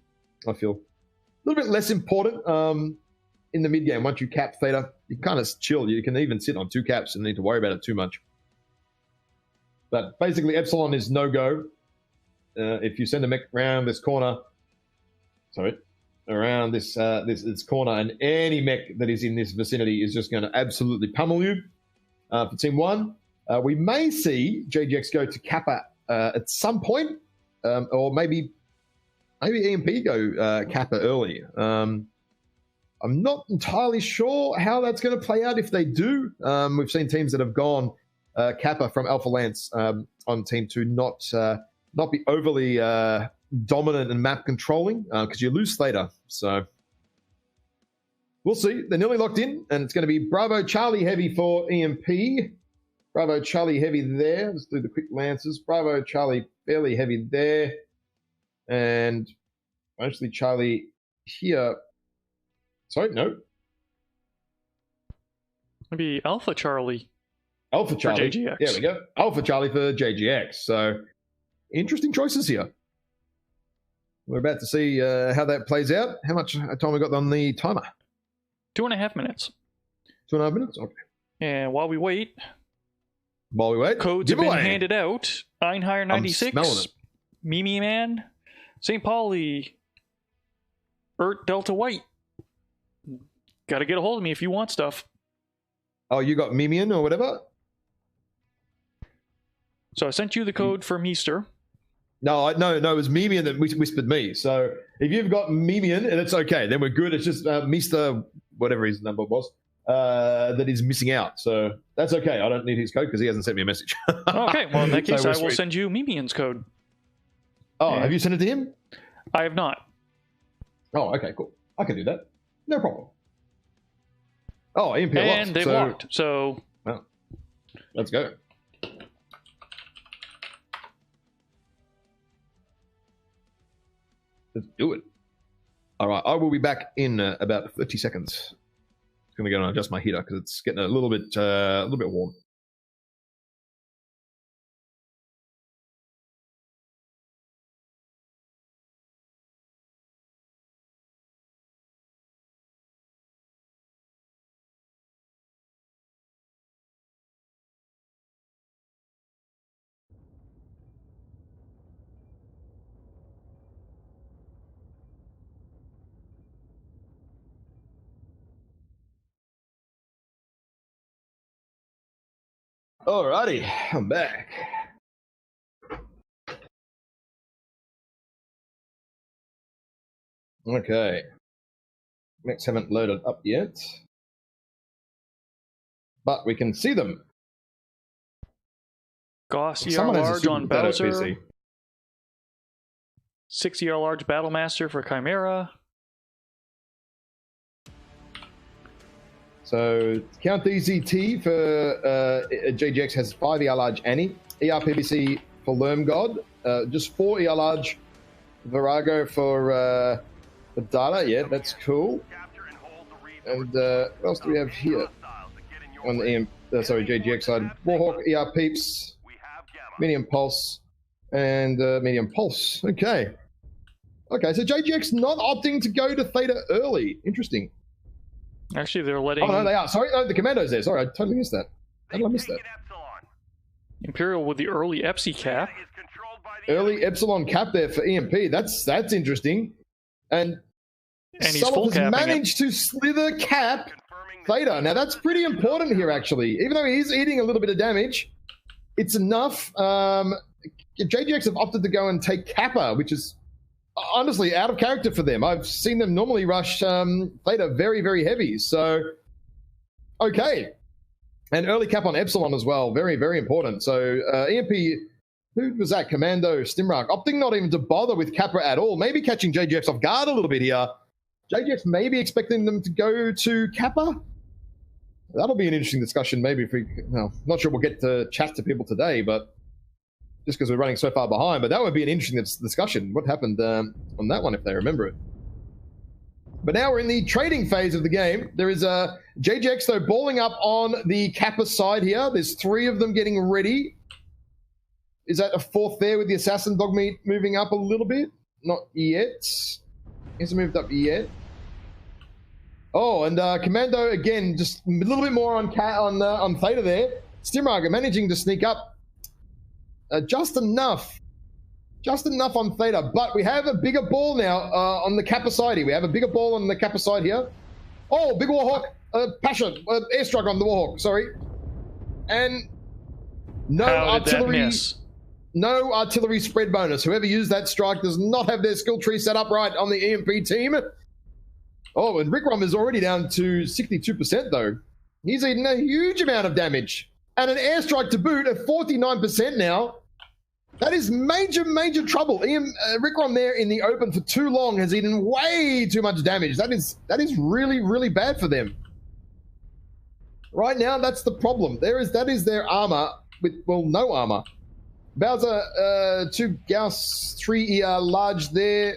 I feel. A little bit less important in the mid game. Once you cap Theta, you kind of chill. You can even sit on 2 caps and need to worry about it too much. But basically, Epsilon is no-go. If you send a mech around this corner, around this corner, and any mech that is in this vicinity is just going to absolutely pummel you. For Team 1, we may see JGX go to Kappa at some point, or maybe EMP go Kappa early. I'm not entirely sure how that's going to play out if they do. We've seen teams that have gone Kappa from Alpha Lance on Team 2 not be overly dominant and map controlling because you lose Theta. So we'll see. They're nearly locked in, and it's going to be Bravo Charlie heavy for EMP. Bravo Charlie heavy there. Let's do the quick lances. Bravo Charlie fairly heavy there, and mostly Charlie here. Sorry, no. Maybe Alpha Charlie. Alpha Charlie. JGX. There we go. Alpha Charlie for JGX. So, interesting choices here. We're about to see how that plays out. How much time we got on the timer? 2.5 minutes. 2.5 minutes? Okay. And while we wait, codes have been handed out. Einhire 96, Mimi Man, St. Pauli, Delta White. Got to get a hold of me if you want stuff. Oh, you got Mimian or whatever? So I sent you the code for Meester. No, it was Mimian that whispered me. So if you've got Mimian and it's okay, then we're good. It's just Meester, whatever his number was, that is missing out. So that's okay. I don't need his code because he hasn't sent me a message. Okay, well in that case, So I will send you Mimian's code. Oh, have you sent it to him? I have not. Oh, okay, cool. I can do that. No problem. Oh, EMP and they've locked. So well, let's go. Let's do it. All right, I will be back in about 30 seconds. I'm going to go and adjust my heater because it's getting a little bit warm. Alrighty, I'm back. Okay. Mechs haven't loaded up yet. But we can see them. Goss ER Someone has a large super on potato Bowser. PC. 6 ER large Battlemaster for Chimera. So count DZT for JGX has 5 ER large Annie, ER PBC for Lermgod, just 4 ER large Virago for Data. Yeah, that's cool. And what else do we have here on the JGX side? Warhawk, ER Peeps, Medium Pulse, and Medium Pulse. Okay, so JGX not opting to go to Theta early. Interesting. Actually, they're letting... Oh, no, they are. Sorry, no, the Commando's there. Sorry, I totally missed that. How did I miss that? Imperial with the early Epsi cap. Early Epsilon cap there for EMP. That's interesting. And he's Solid full has capping managed to slither cap Theta. Now, that's pretty important here, actually. Even though he is eating a little bit of damage, it's enough. JGX have opted to go and take Kappa, which is honestly out of character for them. I've seen them normally rush Theta very, very heavy. So, okay. And early cap on Epsilon as well. Very, very important. So, EMP, who was that? Commando, Stimrock, opting not even to bother with Kappa at all. Maybe catching JGX off guard a little bit here. JGX maybe expecting them to go to Kappa. That'll be an interesting discussion. Maybe if we, well, not sure we'll get to chat to people today, but just because we're running so far behind, but that would be an interesting discussion. What happened on that one, if they remember it. But now we're in the trading phase of the game. There is a JGX, though, balling up on the Kappa side here. There's 3 of them getting ready. Is that a 4th there with the Assassin Dogmeat moving up a little bit? Not yet. Hasn't moved up yet. Oh, and Commando, again, just a little bit more on Theta there. Stimrager managing to sneak up. Just enough on Theta, but we have a bigger ball now on the Kappa side here. We have a bigger ball on the Kappa side here. Oh, big Warhawk, Passion, airstrike on the Warhawk, sorry. And no artillery, no artillery spread bonus. Whoever used that strike does not have their skill tree set up right on the EMP team. Oh, and Rickrom is already down to 62% though. He's eaten a huge amount of damage. And an airstrike to boot at 49% now. That is major, major trouble. Rickrom there in the open for too long has eaten way too much damage. That is really, really bad for them. Right now, that's the problem. That is their armor with, well, no armor. Bowser, 2 Gauss, 3 ER large there,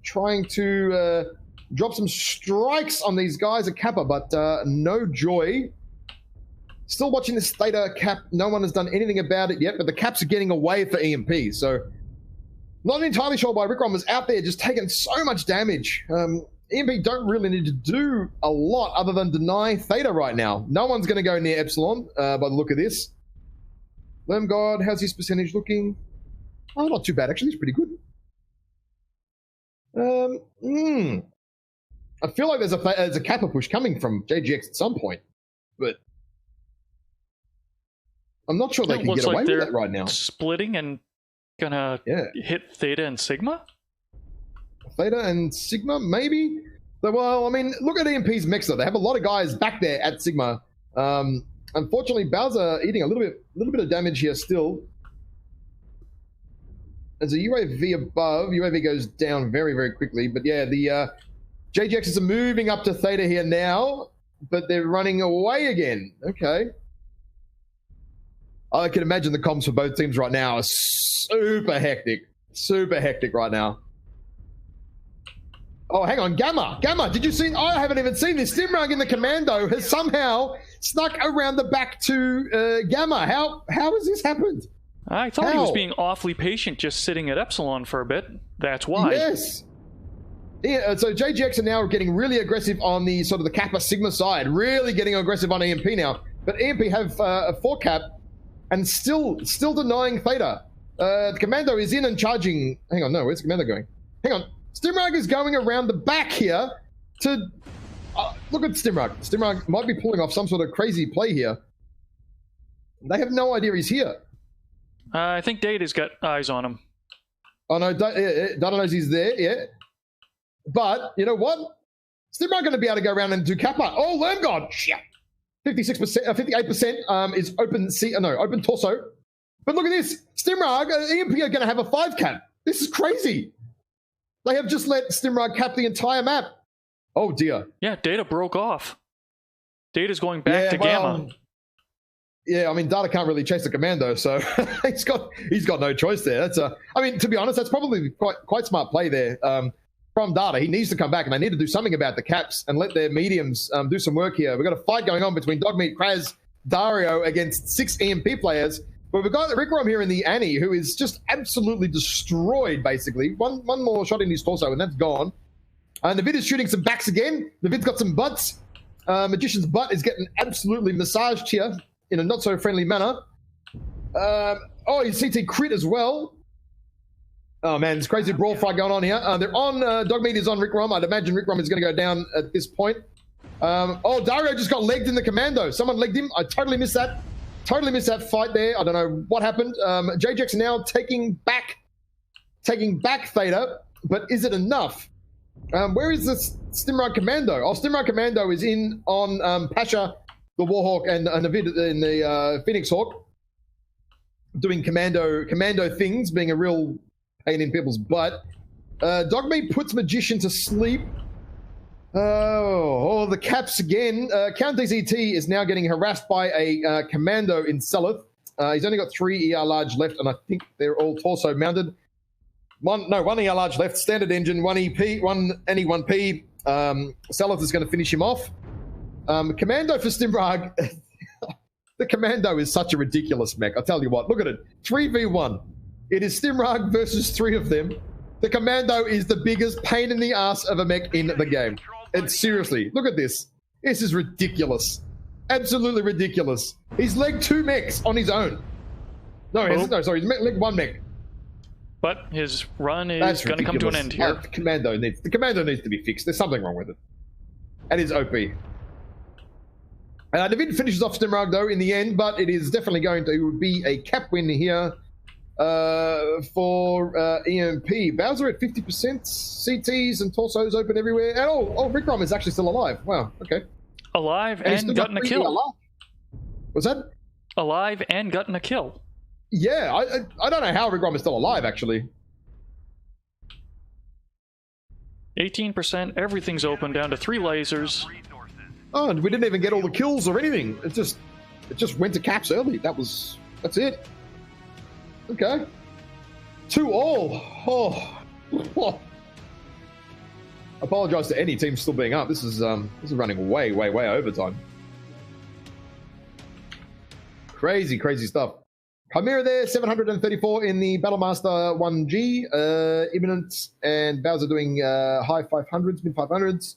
trying to drop some strikes on these guys at Kappa, but no joy. Still watching this Theta cap. No one has done anything about it yet, but the caps are getting away for EMP. So not entirely sure why Rickron was out there just taking so much damage. EMP don't really need to do a lot other than deny Theta right now. No one's going to go near Epsilon by the look of this. Lemgod, how's his percentage looking? Oh, not too bad, actually. It's pretty good. I feel like there's a Kappa push coming from JGX at some point, but I'm not sure they can get away with that right now. Splitting and gonna hit Theta and Sigma? Theta and Sigma, maybe? Well, I mean, look at EMP's mixer. They have a lot of guys back there at Sigma. Unfortunately, Bowser eating a little bit of damage here still. There's a UAV above. UAV goes down very, very quickly. But yeah, the JGXs are moving up to Theta here now, but they're running away again. Okay. I can imagine the comms for both teams right now are super hectic. Super hectic right now. Oh, hang on. Gamma, did you see? I haven't even seen this. Stimrug in the Commando has somehow snuck around the back to Gamma. How has this happened? I thought he was being awfully patient just sitting at Epsilon for a bit. That's why. Yes. Yeah, so JGX are now getting really aggressive on the sort of the Kappa Sigma side. Really getting aggressive on EMP now. But EMP have a 4 cap and still denying Theta. The Commando is in and charging. Hang on, no, where's the Commando going? Hang on. Stimrug is going around the back here to... look at Stimrug. Stimrug might be pulling off some sort of crazy play here. They have no idea he's here. I think Data's got eyes on him. Oh no, Data knows he's there, yeah. But, you know what? Stimrug going to be able to go around and do Kappa. Oh, Lemgod! Shit! 56%, 58% is open torso. But look at this. Stimrug, EMP are going to have a 5 cap. This is crazy. They have just let Stimrug cap the entire map. Oh dear. Yeah, Data broke off. Data's going back to Gamma. Yeah, I mean, Data can't really chase the Commando, so he's got no choice there. That's I mean, to be honest, that's probably quite smart play there from Data. He needs to come back, and they need to do something about the caps and let their mediums do some work here. We've got a fight going on between Dogmeat, Kraz, Dario against 6 EMP players. But we've got Rick Rom here in the Annie, who is just absolutely destroyed, basically. One more shot in his torso, and that's gone. And Navid is shooting some backs again. Navid's got some butts. Magician's butt is getting absolutely massaged here in a not-so-friendly manner. He's CT crit as well. Oh, man, there's crazy brawl fight going on here. They're on, Dogmeat is on Rick Rom. I'd imagine Rick Rom is going to go down at this point. Dario just got legged in the Commando. Someone legged him. I totally missed that. Totally missed that fight there. I don't know what happened. JJX now taking back Theta, but is it enough? Where is this Stimrod Commando? Oh, Stimrod Commando is in on Pasha, the Warhawk, and Navid in the Phoenix Hawk, doing commando things, being a real pain in people's butt. Dogmeat puts Magician to sleep. The caps again. Count DCT is now getting harassed by a Commando in Selith. He's only got 3 ER large left, and I think they're all torso mounted. One ER large left, standard engine, 1 EP, 1 NE, 1P. Selith is going to finish him off. Commando for Stimrag. The Commando is such a ridiculous mech. I'll tell you what, look at it. 3v1. It is Stimrag versus 3 of them. The Commando is the biggest pain in the ass of a mech in the game. And seriously, look at this. This is ridiculous. Absolutely ridiculous. He's legged 2 mechs on his own. He's legged 1 mech. But his run is going to come to an end here. The Commando needs to be fixed. There's something wrong with it. That is OP. David finishes off Stimrag though in the end, but it is definitely going to be a cap win here for EMP. Bowser at 50%, CTs and torsos open everywhere. And Rick Rom is actually still alive. Wow, okay. Alive and gotten a kill. What's that? Alive and gotten a kill. Yeah, I don't know how Rick Rom is still alive, actually. 18%, everything's open, down to 3 lasers. Oh, and we didn't even get all the kills or anything. It just went to caps early. That's it. Okay. 2-all. Oh. Apologize to any team still being up. This is running way overtime. Crazy, crazy stuff. Chimera there, 734 in the Battlemaster 1G. Imminent and Bowser doing high 500s, mid 500s.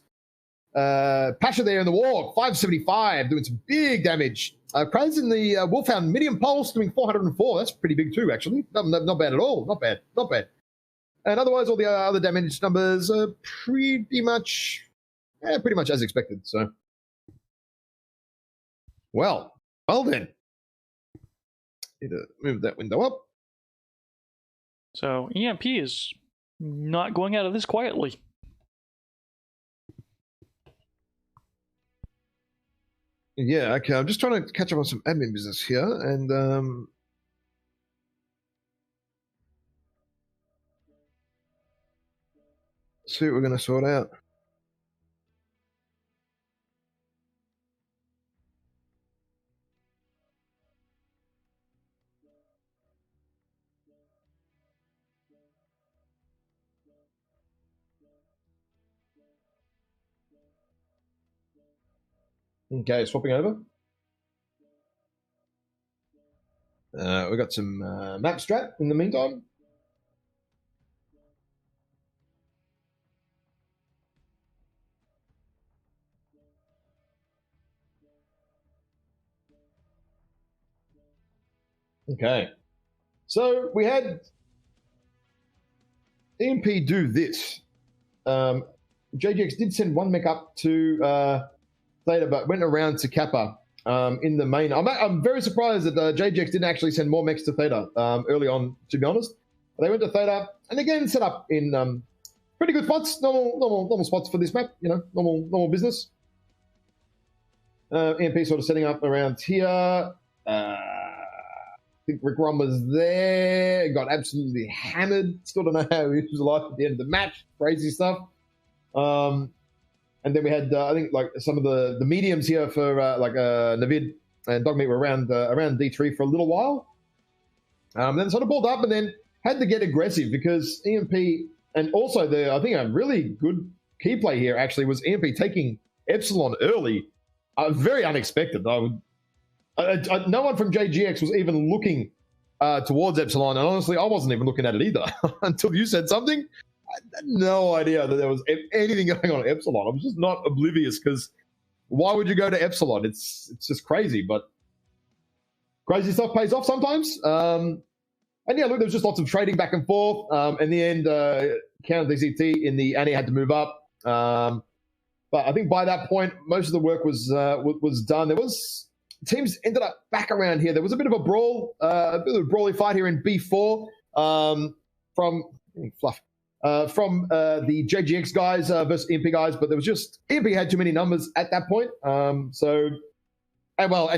Pasha there in the War, 575, doing some big damage. Kraz in the Wolfhound Medium Pulse doing 404. That's pretty big too, actually. Not bad at all. Not bad. Not bad. And otherwise, all the other damage numbers are pretty much as expected. So, well then. Need to move that window up. So EMP is not going out of this quietly. Yeah, okay. I'm just trying to catch up on some admin business here, and see what we're going to sort out. Okay, swapping over. We got some map strat in the meantime. Okay, so we had EMP do this. JGX did send one mech up to Theta, but went around to Kappa in the main. I'm very surprised that JGX didn't actually send more mechs to Theta early on, to be honest. They went to Theta, and again, set up in pretty good spots, normal spots for this map, you know, normal business. EMP sort of setting up around here. I think Rick Ron was there, got absolutely hammered. Still don't know how he was alive at the end of the match. Crazy stuff. And then we had, I think, like some of the mediums here for Navid and Dogmeat were around D3 for a little while. Then sort of balled up and then had to get aggressive because EMP, and also I think a really good key play here actually was EMP taking Epsilon early. Very unexpected. No one from JGX was even looking towards Epsilon, and honestly, I wasn't even looking at it either until you said something. I had no idea that there was anything going on at Epsilon. I was just not oblivious because why would you go to Epsilon? It's just crazy, but crazy stuff pays off sometimes. And yeah, look, there was just lots of trading back and forth. In the end, Counter DCT in the Annie had to move up. But I think by that point, most of the work was done. There was teams ended up back around here. There was a bit of a brawl, a bit of a brawly fight here in B4 from the JGX guys versus EMP guys, but there was just EMP had too many numbers at that point. And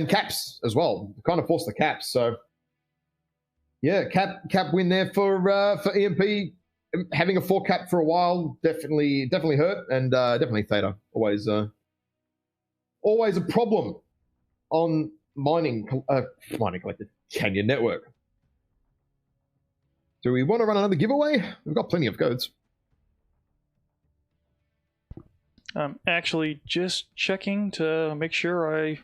caps as well, kind of forced the caps. So yeah, cap win there for EMP. Having a 4 cap for a while definitely hurt, and definitely Theta always a problem on mining collected Canyon Network. Do we want to run another giveaway? We've got plenty of codes. Actually, just checking to make sure I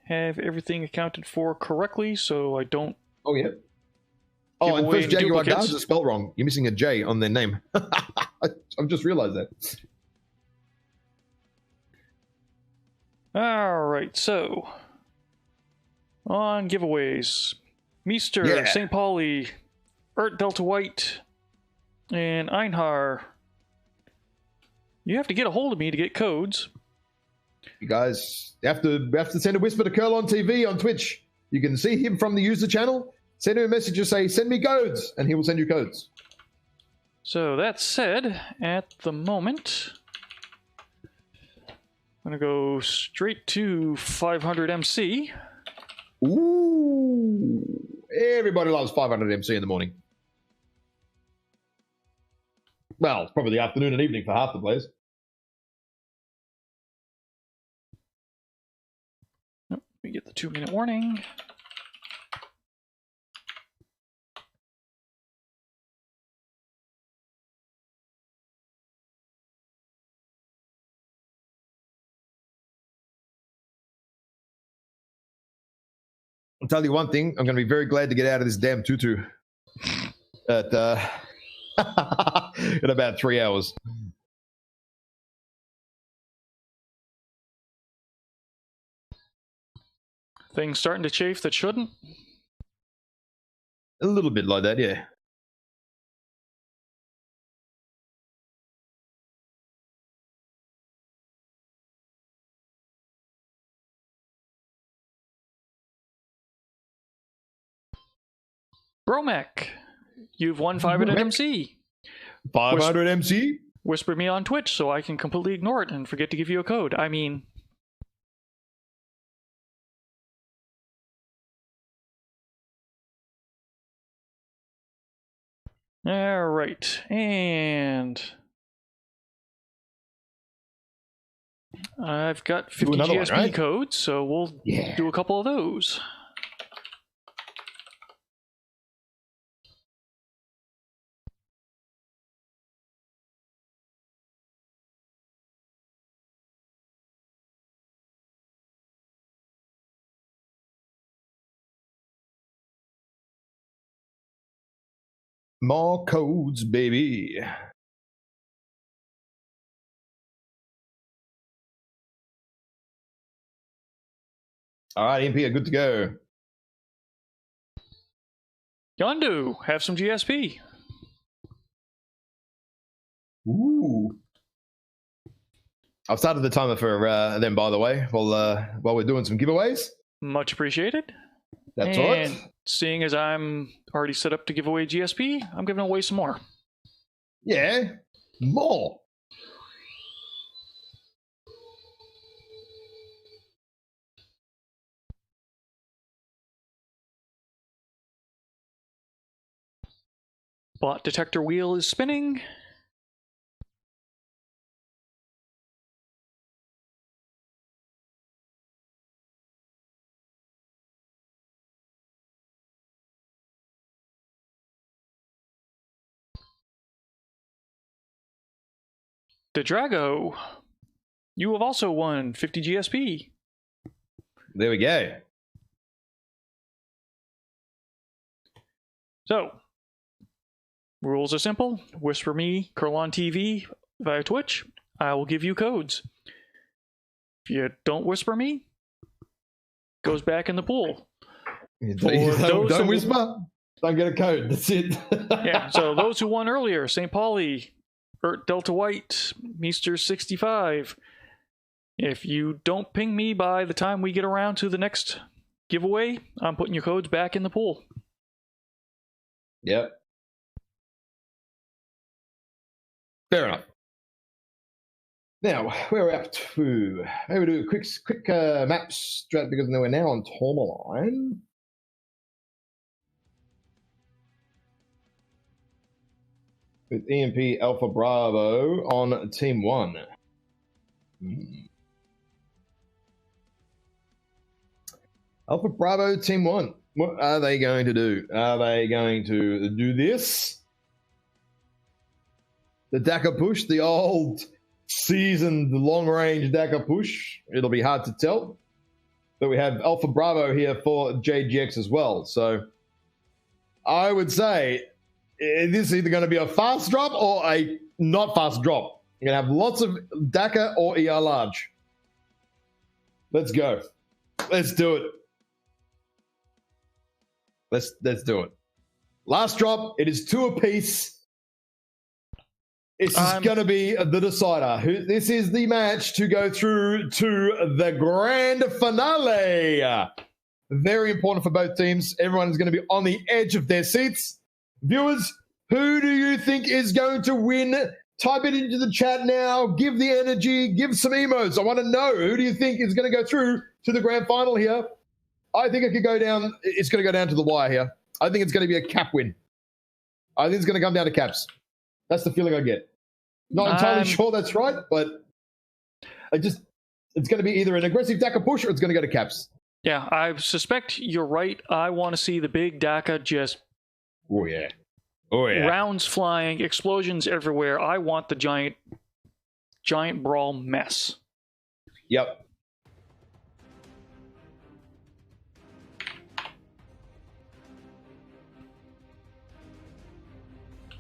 have everything accounted for correctly, so I don't. Oh yeah. Oh, and first Jaguar guards are spelled wrong. You're missing a J on their name. I've just realized that. All right, so on giveaways, Meester, St. Pauli, Ert Delta White, and Einhar. You have to get a hold of me to get codes. You guys have to send a whisper to Curl on TV on Twitch. You can see him from the user channel. Send him a message and say, send me codes, and he will send you codes. So that said, at the moment, I'm going to go straight to 500 MC. Ooh. Everybody loves 500 MC in the morning. Well, it's probably the afternoon and evening for half the players. Let me get the 2-minute warning. I'll tell you one thing. I'm going to be very glad to get out of this damn tutu at in about 3 hours. Things starting to chafe that shouldn't. A little bit like that, yeah. Bromac, you've won 500 MC. 500 MC? Whisper me on Twitch so I can completely ignore it and forget to give you a code. I mean... Alright, and... I've got 50 GSP right? codes, so we'll do a couple of those. More codes, baby. All right, MP, good to go. Yondu, have some GSP. Ooh. I've started the timer for them, by the way, while we're doing some giveaways. Much appreciated. That's and right. Seeing as I'm already set up to give away GSP, I'm giving away some more. Yeah, more. Bot detector wheel is spinning. Drago, you have also won 50 GSP. There we go. So, rules are simple. Whisper me, Curl on TV via Twitch. I will give you codes. If you don't whisper me, goes back in the pool. Don't whisper. Don't get a code. That's it. Yeah, so those who won earlier, St. Pauli, Delta White, Meester65. If you don't ping me by the time we get around to the next giveaway, I'm putting your codes back in the pool. Yep. Fair enough. Now, where we're up to, maybe do a quick map strat because we're now on Tourmaline. With EMP Alpha Bravo on Team 1. Alpha Bravo Team 1. What are they going to do? Are they going to do this? The Dakar push, the old seasoned long-range Dakar push. It'll be hard to tell. But we have Alpha Bravo here for JGX as well. So I would say this is either going to be a fast drop or a not fast drop. You're going to have lots of Dakar or ER large. Let's go. Let's do it. Let's do it. Last drop. It is 2 apiece. This is going to be the decider. This is the match to go through to the grand finale. Very important for both teams. Everyone is going to be on the edge of their seats. Viewers, who do you think is going to win? Type it into the chat now. Give the energy. Give some emotes. I want to know, who do you think is going to go through to the grand final here? I think it could go down. It's going to go down to the wire here. I think it's going to be a cap win. I think it's going to come down to caps. That's the feeling I get. Not entirely sure that's right, but it's going to be either an aggressive Dakar push or it's going to go to caps. Yeah, I suspect you're right. I want to see the big Dakar just... Oh, yeah. Oh, yeah. Rounds flying, explosions everywhere. I want the giant brawl mess. Yep.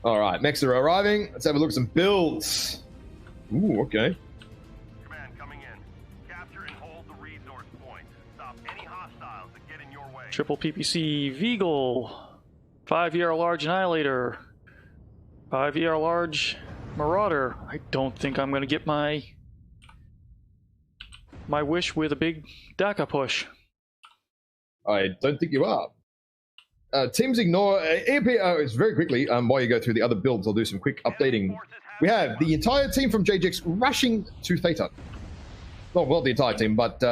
All right, mechs are arriving. Let's have a look at some builds. Ooh, okay. Command coming in. Capture and hold the resource point. Stop any hostiles that get in your way. Triple PPC Veagle. 5-ER large Annihilator. 5-ER large Marauder. I don't think I'm going to get my wish with a big DACA push. I don't think you are. Teams ignore EMP. It's very quickly. While you go through the other builds, I'll do some quick updating. We have the entire team from JGX rushing to Theta. Well, not the entire team, but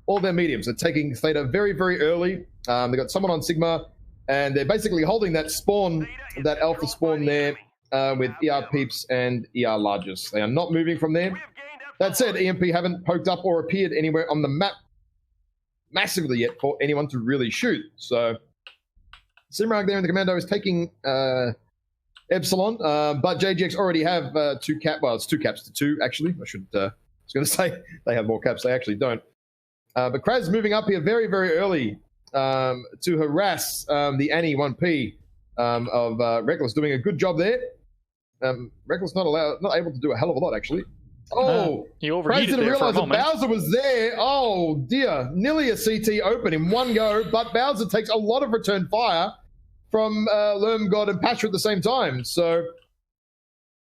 all their mediums are taking Theta very, very early. They got someone on Sigma, and they're basically holding that spawn, that alpha spawn there, with ER peeps and ER largest. They are not moving from there. That said, EMP haven't poked up or appeared anywhere on the map massively yet for anyone to really shoot. So Simrag there in the commando is taking Epsilon, but JGX already have 2 cap. Well, it's 2 caps to 2 actually. I was going to say they have more caps. They actually don't. But Kraz moving up here very, very early to harass the Annie 1P of Reckless, doing a good job there. Reckless not able to do a hell of a lot actually. Oh, he overheated didn't there for a realize that moment. Bowser was there. Oh dear, nearly a CT open in one go, but Bowser takes a lot of return fire from Lermgod and Pasha at the same time. So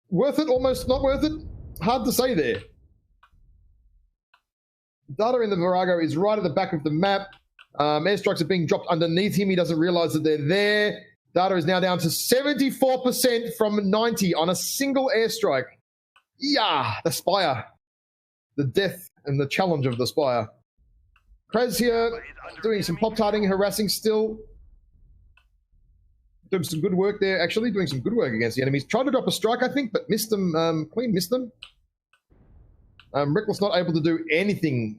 worth it, almost not worth it. Hard to say there. Data in the Virago is right at the back of the map. Airstrikes are being dropped underneath him. He doesn't realize that they're there. Data is now down to 74% from 90 on a single airstrike. Yeah, the Spire. The death and the challenge of the Spire. Kraz here doing some pop-tarting, harassing still. Doing some good work there, actually. Doing some good work against the enemies. Tried to drop a strike, I think, but missed them. Queen missed them. Reckless not able to do anything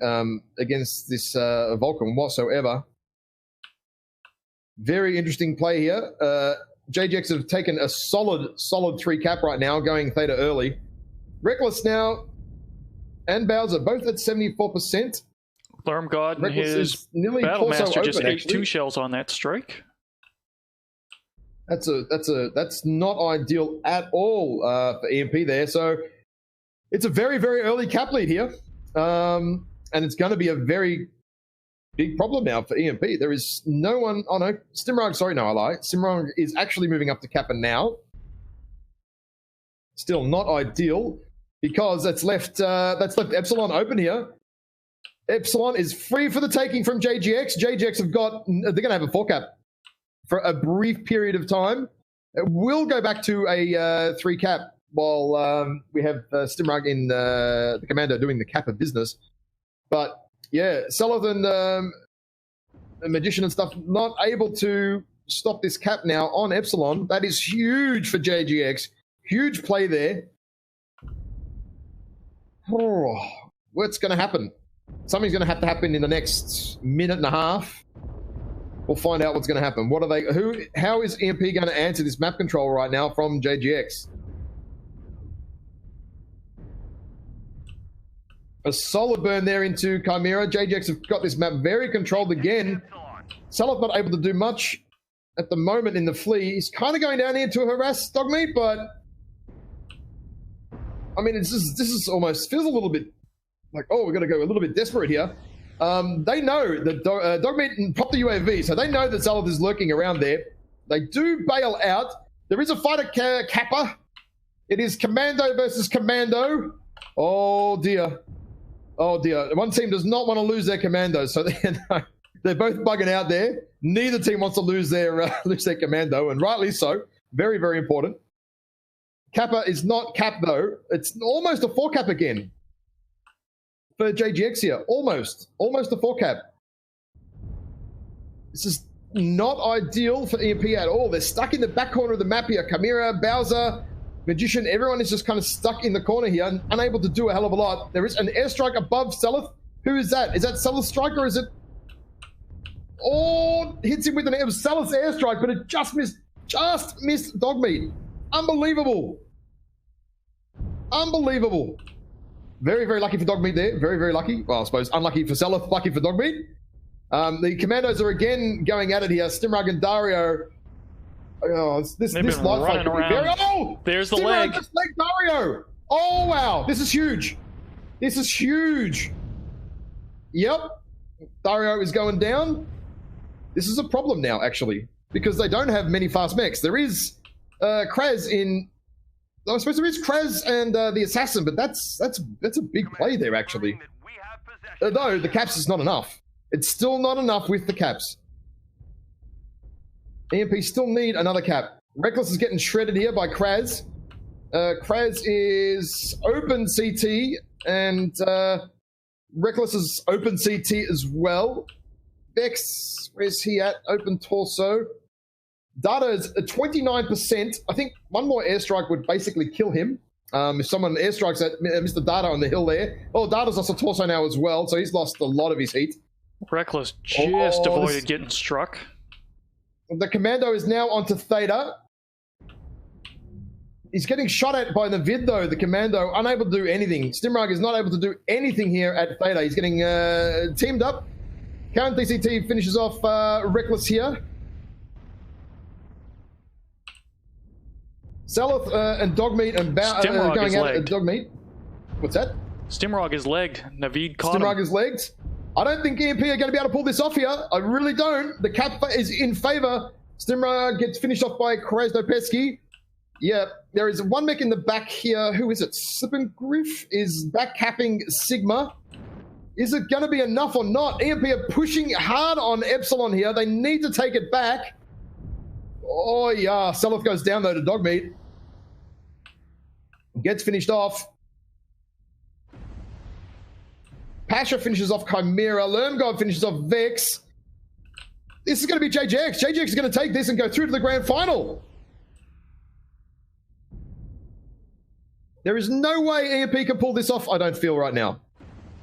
against this Vulcan whatsoever. Very interesting play here. JGX have taken a solid 3 cap right now, going Theta early. Reckless now and Bowser both at 74%. Lermgod and his Battlemaster just ate 2 shells on that strike. That's not ideal at all for EMP there. So it's a very, very early cap lead here. And it's going to be a very big problem now for EMP. There is no one. Oh no, Stimrog, sorry, no, I lie. Stimrog is actually moving up to Kappa now. Still not ideal, because that's left Epsilon open here. Epsilon is free for the taking from JGX. JGX they're going to have a 4 cap for a brief period of time. It will go back to a 3 cap while we have Stimrag in the commando doing the Kappa business. But yeah, Sullivan, the Magician and stuff, not able to stop this cap now on Epsilon. That is huge for JGX. Huge play there. Oh, what's going to happen? Something's going to have to happen in the next minute and a half. We'll find out what's going to happen. What are they? How is EMP going to answer this map control right now from JGX? A solid burn there into Chimera. JGX have got this map very controlled again. Salaf not able to do much at the moment in the flea. He's kind of going down here to harass Dogmeat, but I mean, this is almost feels a little bit like, oh, we're going to go a little bit desperate here. They know that Dogmeat popped the UAV, so they know that Salaf is lurking around there. They do bail out. There is a fight at Kappa. It is Commando versus Commando. Oh dear. Oh dear. One team does not want to lose their Commando, so they're both bugging out there. Neither team wants to lose their Commando, and rightly so. Very, very important. Kappa is not cap though. It's almost a 4 cap again for JGX here. Almost a 4 cap. This is not ideal for EMP at all. They're stuck in the back corner of the map here. Chimera, Bowser, Magician, everyone is just kind of stuck in the corner here, unable to do a hell of a lot. There is an airstrike above Selith. Who is that? Is that Selith's strike, or is it? Oh, hits him with it was Selith's airstrike, but it just missed Dogmeat. Unbelievable. Unbelievable. Very, very lucky for Dogmeat there. Very, very lucky. Well, I suppose unlucky for Selith, lucky for Dogmeat. The Commandos are again going at it here. Stimrag and Dario Oh, this They've been life running fight could be around. very... Oh! There's the Steamroller leg. just legged Dario! Oh, wow. This is huge. This is huge. Yep. Dario is going down. This is a problem now, actually, because they don't have many fast mechs. There is Kraz in... I suppose there is Kraz and the Assassin, but that's a big play there, actually. Though the caps is not enough. It's still not enough with the caps. EMP still need another cap. Reckless is getting shredded here by Kraz. Kraz is open CT, and Reckless is open CT as well. Vex, where's he at? Open torso. Data is at 29%. I think one more airstrike would basically kill him. If someone airstrikes at Mr. Data on the hill there. Oh, Data's lost a torso now as well, so he's lost a lot of his heat. Reckless just avoided getting struck. The Commando is now onto Theta. He's getting shot at by the vid, though. The Commando, unable to do anything. Stimrag is not able to do anything here at Theta. He's getting teamed up. Count DCT finishes off Reckless here. Salith and Dogmeat and going out at Dogmeat. What's that? Stimrog is legged. Naveed caught him. Stimrog is legged. I don't think EMP are going to be able to pull this off here. I really don't. The cap is in favor. Stimrog gets finished off by Krasnopetsky. Yeah, there is one mech in the back here. Who is it? Griff is back capping Sigma. Is it going to be enough or not? EMP are pushing hard on Epsilon here. They need to take it back. Oh, yeah. Selith goes down, though, to Dogmeat. Gets finished off. Pasha finishes off Chimera. Lermgod finishes off Vex. This is going to be JJX. JJX is going to take this and go through to the grand final. There is no way EMP can pull this off, I don't feel right now.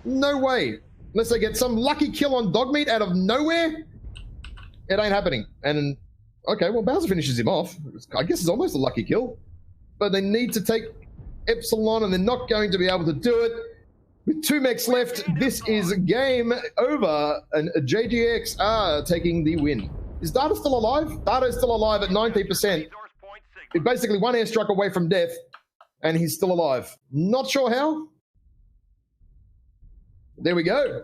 No way. Unless they get some lucky kill on Dogmeat out of nowhere, it ain't happening. And, okay, well, Bowser finishes him off. I guess it's almost a lucky kill. But they need to take Epsilon, and they're not going to be able to do it. With 2 mechs left, this is game over, and JGX are taking the win. Is Data still alive? Data is still alive at 19%. He's basically 1 airstrike away from death, and he's still alive. Not sure how. There we go.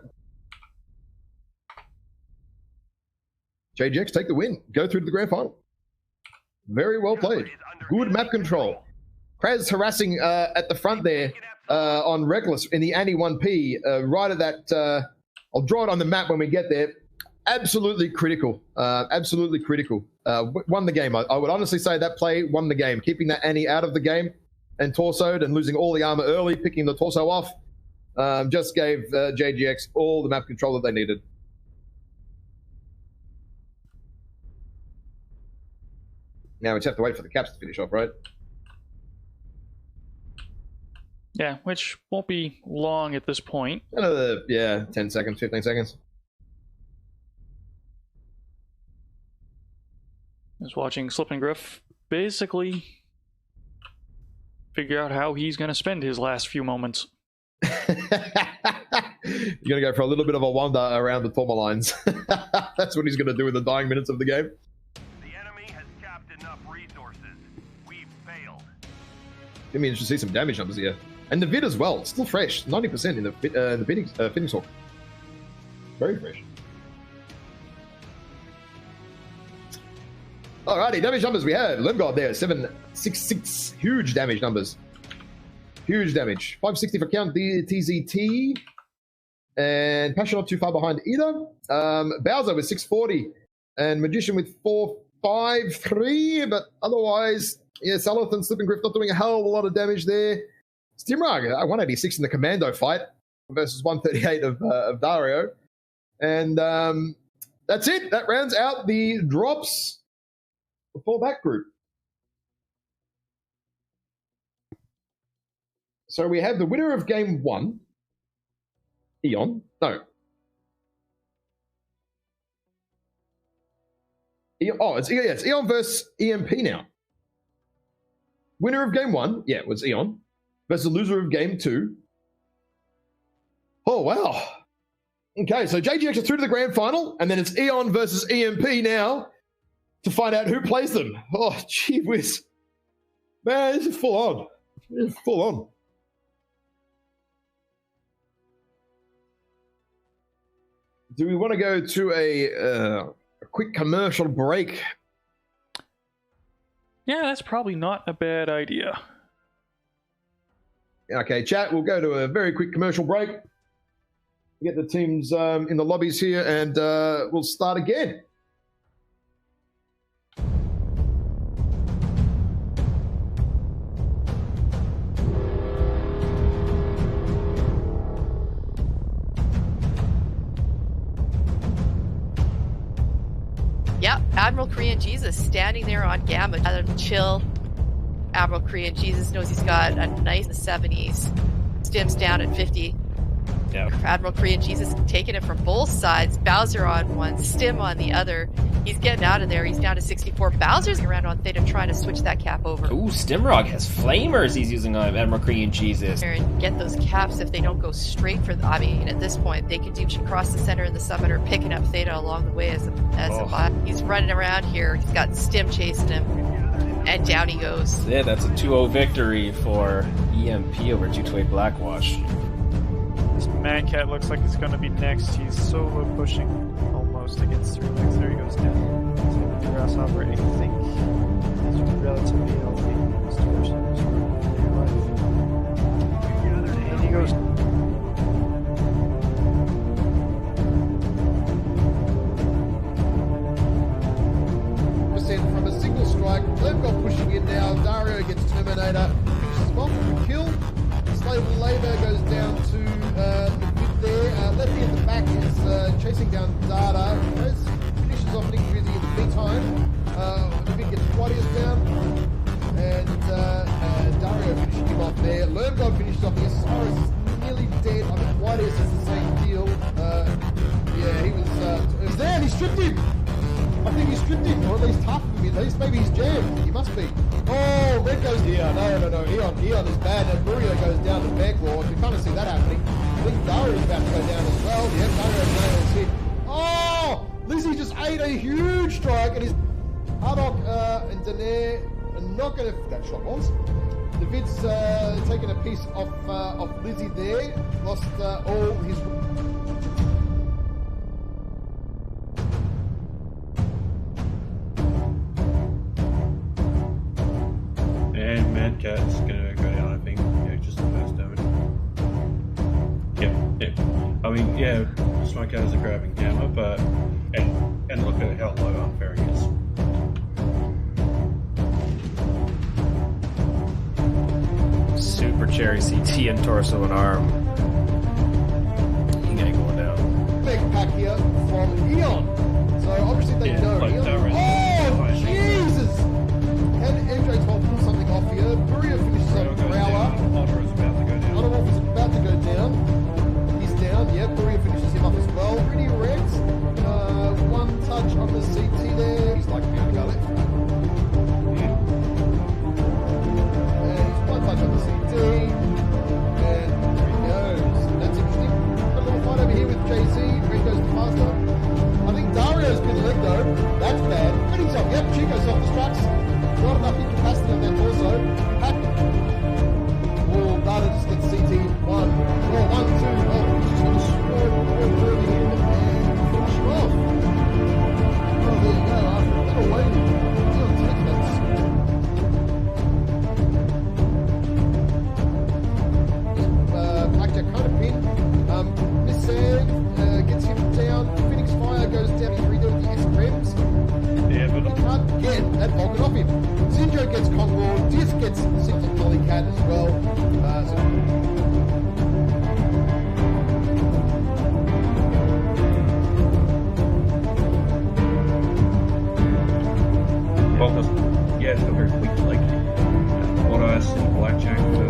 JGX take the win. Go through to the grand final. Very well played. Good map control. Kraz harassing at the front there. On Reckless in the anti-1P, right at that, I'll draw it on the map when we get there. Absolutely critical. Absolutely critical. Won the game. I would honestly say that play won the game. Keeping that anti out of the game and torsoed and losing all the armor early, picking the torso off, just gave JGX all the map control that they needed. Now we just have to wait for the caps to finish off, right? Yeah, which won't be long at this point. Another, 10 seconds, 15 seconds. Just watching Slip and Griff basically figure out how he's going to spend his last few moments. You're going to go for a little bit of a wander around the Tourmalines. That's what he's going to do in the dying minutes of the game. The enemy has capped enough resources. We've failed. I mean, you should see some damage numbers here. And the vid as well. It's still fresh. 90% in the Phoenix Hawk. Very fresh. Alrighty, damage numbers we have. Lemgard there, 766. Huge damage numbers. Huge damage. 560 for count TZT. And Passion not too far behind either. Bowser with 640. And Magician with 453. But otherwise, yeah, Salith and Slip and Griff not doing a hell of a lot of damage there. Stimrag, 186 in the Commando fight versus 138 of Dario. And that's it. That rounds out the drops for that group. So we have the winner of game 1, Eon. No. It's Eon versus EMP now. Winner of game 1, yeah, it was Eon. Versus the loser of game 2. Oh, wow. Okay, so JGX is through to the grand final, and then it's Eon versus EMP now to find out who plays them. Oh, gee whiz. Man, this is full on. This is full on. Do we want to go to a quick commercial break? Yeah, that's probably not a bad idea. Okay, chat, we'll go to a very quick commercial break. Get the teams in the lobbies here, and we'll start again. Yep, Admiral Korean Jesus standing there on Gamma. Rather than chill, Admiral Korean Jesus knows he's got a nice 70s. Stim's down at 50. Yeah. Admiral Korean Jesus taking it from both sides. Bowser on one, Stim on the other. He's getting out of there. He's down to 64. Bowser's around on Theta trying to switch that cap over. Ooh, Stimrog has flamers he's using on Admiral Korean Jesus. And get those caps if they don't go straight for the... I mean, at this point, they can do across the center and the summoner, picking up Theta along the way as a bot. He's running around here. He's got Stim chasing him. And down he goes. Yeah, that's a 2-0 victory for EMP over 228 Blackwash. This Mad Cat looks like it's going to be next. He's solo pushing almost to get through next. There he goes down. So the Grasshopper, I think he's relatively healthy. His torso is really alive. And he goes. From a single strike, Lemgoff pushing in now. Dario gets Terminator, finishes him off with a kill. Slave Labor goes down to the mid there. Lefty at the back is chasing down Data. Finishes off Nick Busy in the meantime. The big gets Quadius down. And Dario finishing him off there. Lemgoff finishes off the Osiris is nearly dead. I think Quadius is the same deal. Yeah, he was there and he stripped him. I think he stripped him, or at least half of him at least. Maybe he's jammed. He must be. Oh, Red goes here. No. Eon is bad. And Burio goes down to Bangalore. You kind of see that happening. I think Dario's about to go down as well. Yeah, Dario's nails hit. Oh! Lizzie just ate a huge strike, and his Hardock and Daenerys are not going to... That shot was. David's taking a piece off Lizzie there. Lost all his... And Mad Cat's gonna go down, I think. Yeah, just the first damage. Yep. I mean, yeah, Smoke Out is a grabbing Gamma, but and look at how low Unfairing is. Super Cherry CT and torso and arm. He ain't going down. Big pack here from Eon. So obviously they know like Eon. Oh, Jesus! Can MJ12 pull something off here? Burio finishes up Growler. Honor is about to go down. Honor Wolf is about to go down. He's down, yeah. Burio finishes him up as well. Pretty Rex. One touch on the CT there. He's like down gullet. And he's one touch on the CT. And there he goes. That's interesting. Got a little fight over here with JC. Red goes faster. I think Dario's been let though. That's bad. But he's up. Yep, Chico self-destructs. Not enough incapacity on that torso. Pack. Oh, Data just gets CT. 1. Oh, 1, 2. Oh, he's just going to score Derby here and finish him off. Oh, there you go. After a little waiting. Deal taking it. Blackjack kind of pin. Miss Sand gets him down. Phoenix Fire goes down. He redoes the S-Rems. Yeah, but He can't get that Vulcan off him. Zinjo gets Concord, Disc gets Simpson Polycat as well. yeah, it's got very quick like what I see Blackjack for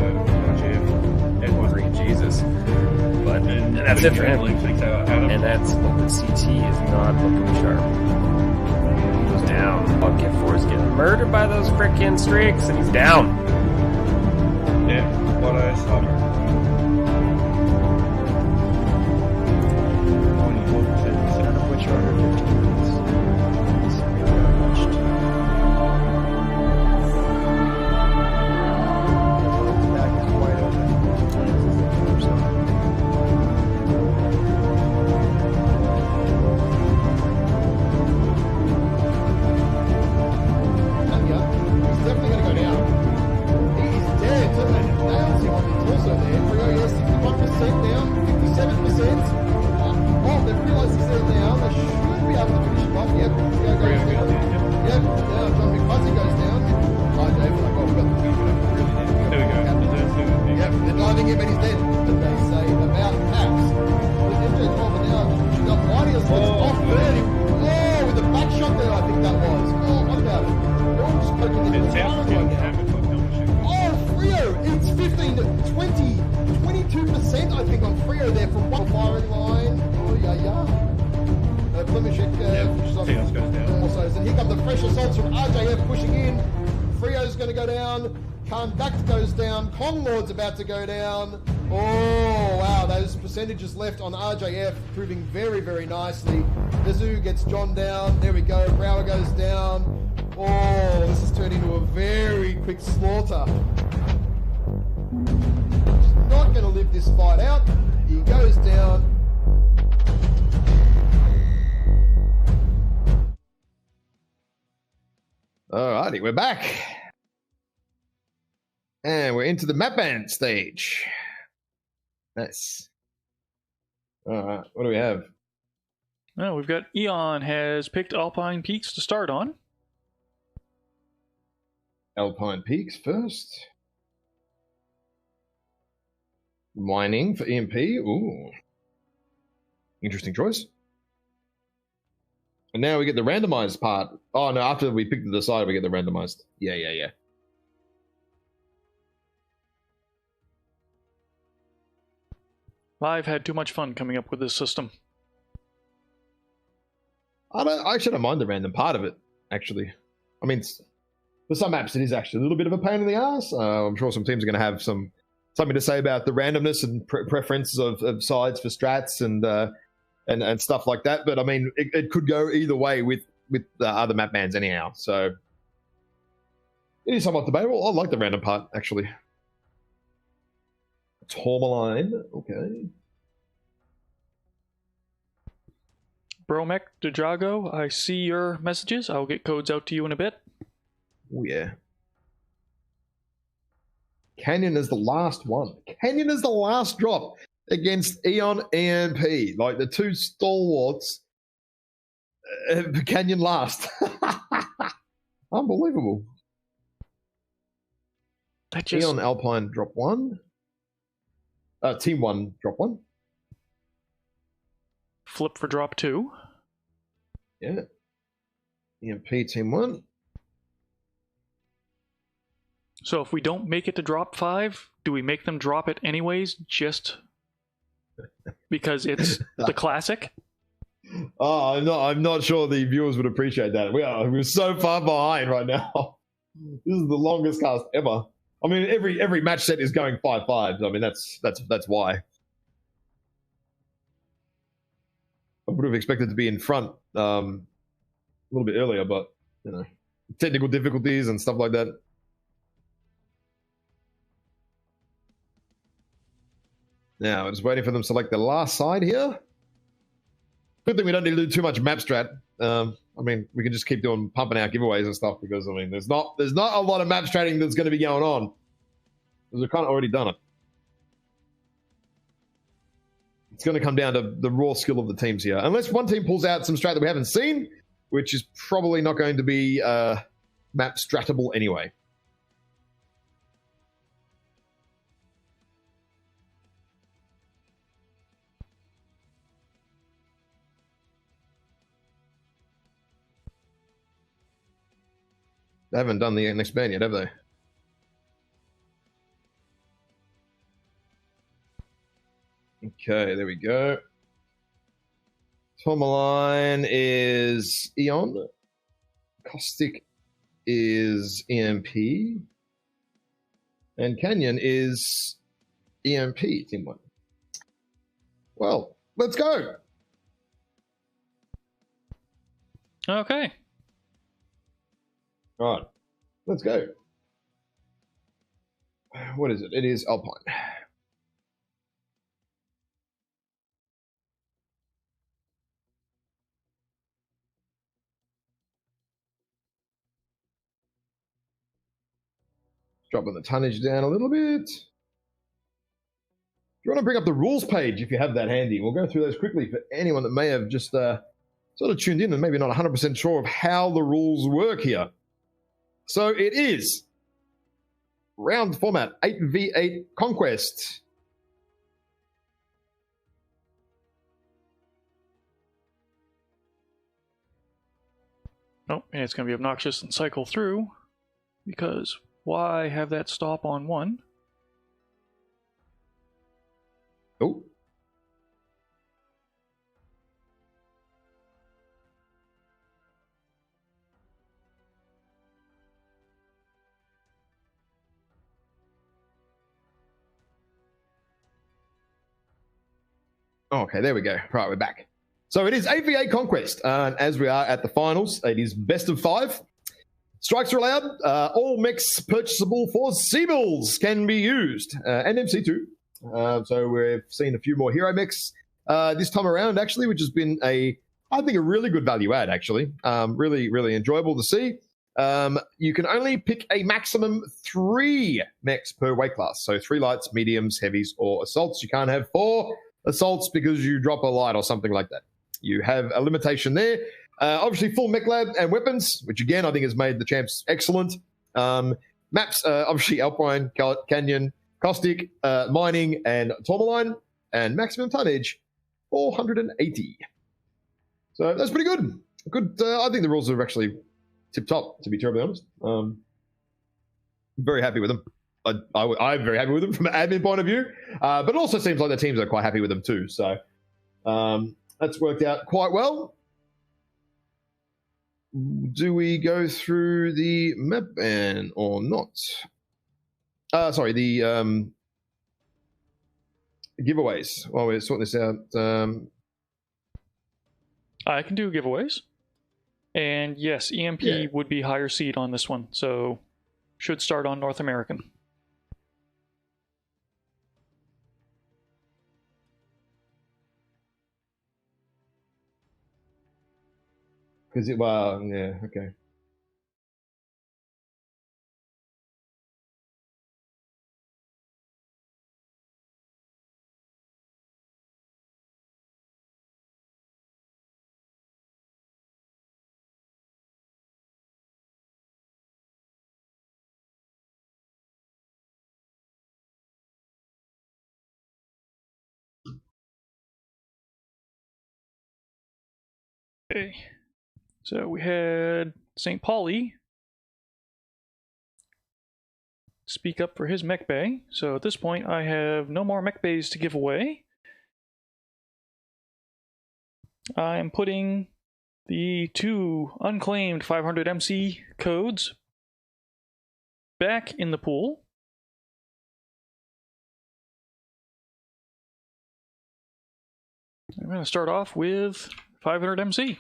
RGF. And Korean Jesus. But and that's it for him. And that's the CT is not looking sharp. Down. Bucket 4 is getting murdered by those frickin' streaks, and he's down. Yeah, what I saw. 24%. Which are 15 minutes. sense. Oh, they've realised he's there now. They should be able to finish him off. Yep, Frio goes down. Yep, now John McFuzzy goes down. Hi, Dave. Like, oh, we've got There we go. Yep, they're diving him and he's dead. As they say about Paps. With MJ12 now, pushing up Mightiest gets off 30. Oh, with a back shot there, I think that was. Oh, what about it? They're all just poking the It's out right now. hammered by Pelmashek. Oh, Frio! It's 15 to 20, 22%, I think, on Frio there from one firing line. Oh, yeah. Plemishek pushes off Chaos goes down. also. And here come the fresh assaults from RJF pushing in. Frio's going to go down. Conduct goes down. Conlord's about to go down. Oh, wow. Those percentages left on RJF proving very, very nicely. Mizzou gets John down. There we go. Brower goes down. Oh, this has turned into a very quick slaughter. He's not going to live this fight out. He goes down. Alrighty, we're back. And we're into the map band stage. Nice. Alright, what do we have? Oh, we've got Eon has picked Alpine Peaks to start on. Alpine Peaks first. Mining for EMP. Ooh. Interesting choice. And now we get the randomized part. Oh, no, after we pick the decider, we get the randomized. Yeah. I've had too much fun coming up with this system. I actually don't mind the random part of it, actually. I mean, for some maps, it is actually a little bit of a pain in the ass. I'm sure some teams are going to have something to say about the randomness and preferences of sides for strats and stuff like that. But I mean, it could go either way with the other map bans anyhow. So it is somewhat debatable. I like the random part, actually. Tourmaline, okay. Bromek Dejago, I see your messages. I'll get codes out to you in a bit. Oh, yeah. Canyon is the last one. Canyon is the last drop against Eon EMP. Like the two stalwarts. Canyon last. Unbelievable. That just... Eon Alpine drop one. Team one drop one. Flip for drop two. Yeah. EMP team one. So if we don't make it to drop 5, do we make them drop it anyways just because it's the classic? Oh, I'm not sure the viewers would appreciate that. We're so far behind right now. This is the longest cast ever. I mean, every match set is going 5-5. I mean, that's why. I would have expected to be in front a little bit earlier, but you know, technical difficulties and stuff like that. Now, I'm just waiting for them to select the last side here. Good thing we don't need to do too much map strat. I mean, we can just keep pumping out giveaways and stuff because, I mean, there's not a lot of map stratting that's going to be going on. Because we've kind of already done it. It's going to come down to the raw skill of the teams here. Unless one team pulls out some strat that we haven't seen, which is probably not going to be map stratable anyway. They haven't done the next band yet, have they? Okay, there we go. Tourmaline is Eon. Caustic is EMP. And Canyon is EMP, Team 1. Well, let's go. Okay. All right, let's go. What is it? It is Alpine. Dropping the tonnage down a little bit. you want to bring up the rules page if you have that handy? We'll go through those quickly for anyone that may have just sort of tuned in and maybe not 100% sure of how the rules work here. So it is round format, 8v8 Conquest. Oh, and it's going to be obnoxious and cycle through, because why have that stop on 1? Oh. Okay, there we go. Right, we're back. So it is 8v8 Conquest. As we are at the finals, it is best of 5. Strikes are allowed. All mechs purchasable for C-bills can be used. And MC2. So we've seen a few more hero mechs this time around, actually, which has been I think a really good value add, actually. Really, really enjoyable to see. You can only pick a maximum 3 mechs per weight class. So 3 lights, mediums, heavies, or assaults. You can't have 4 assaults because you drop a light or something like that. You have a limitation there. Obviously, full mech lab and weapons, which again I think has made the champs excellent. Maps, obviously Alpine, Canyon, Caustic, Mining, and Tourmaline, and maximum tonnage 480. So that's pretty good. Good. I think the rules are actually tip top, to be terribly honest. Very happy with them. I'm very happy with them from an admin point of view, but it also seems like the teams are quite happy with them too. So that's worked out quite well. Do we go through the map ban or not? Sorry, the giveaways. While we're sorting this out. I can do giveaways. And yes, EMP would be higher seed on this one, so should start on North American. Because yeah, okay. Okay, so we had St. Pauli speak up for his mech bay. So at this point, I have no more mech bays to give away. I'm putting the 2 unclaimed 500 MC codes back in the pool. I'm going to start off with 500 MC.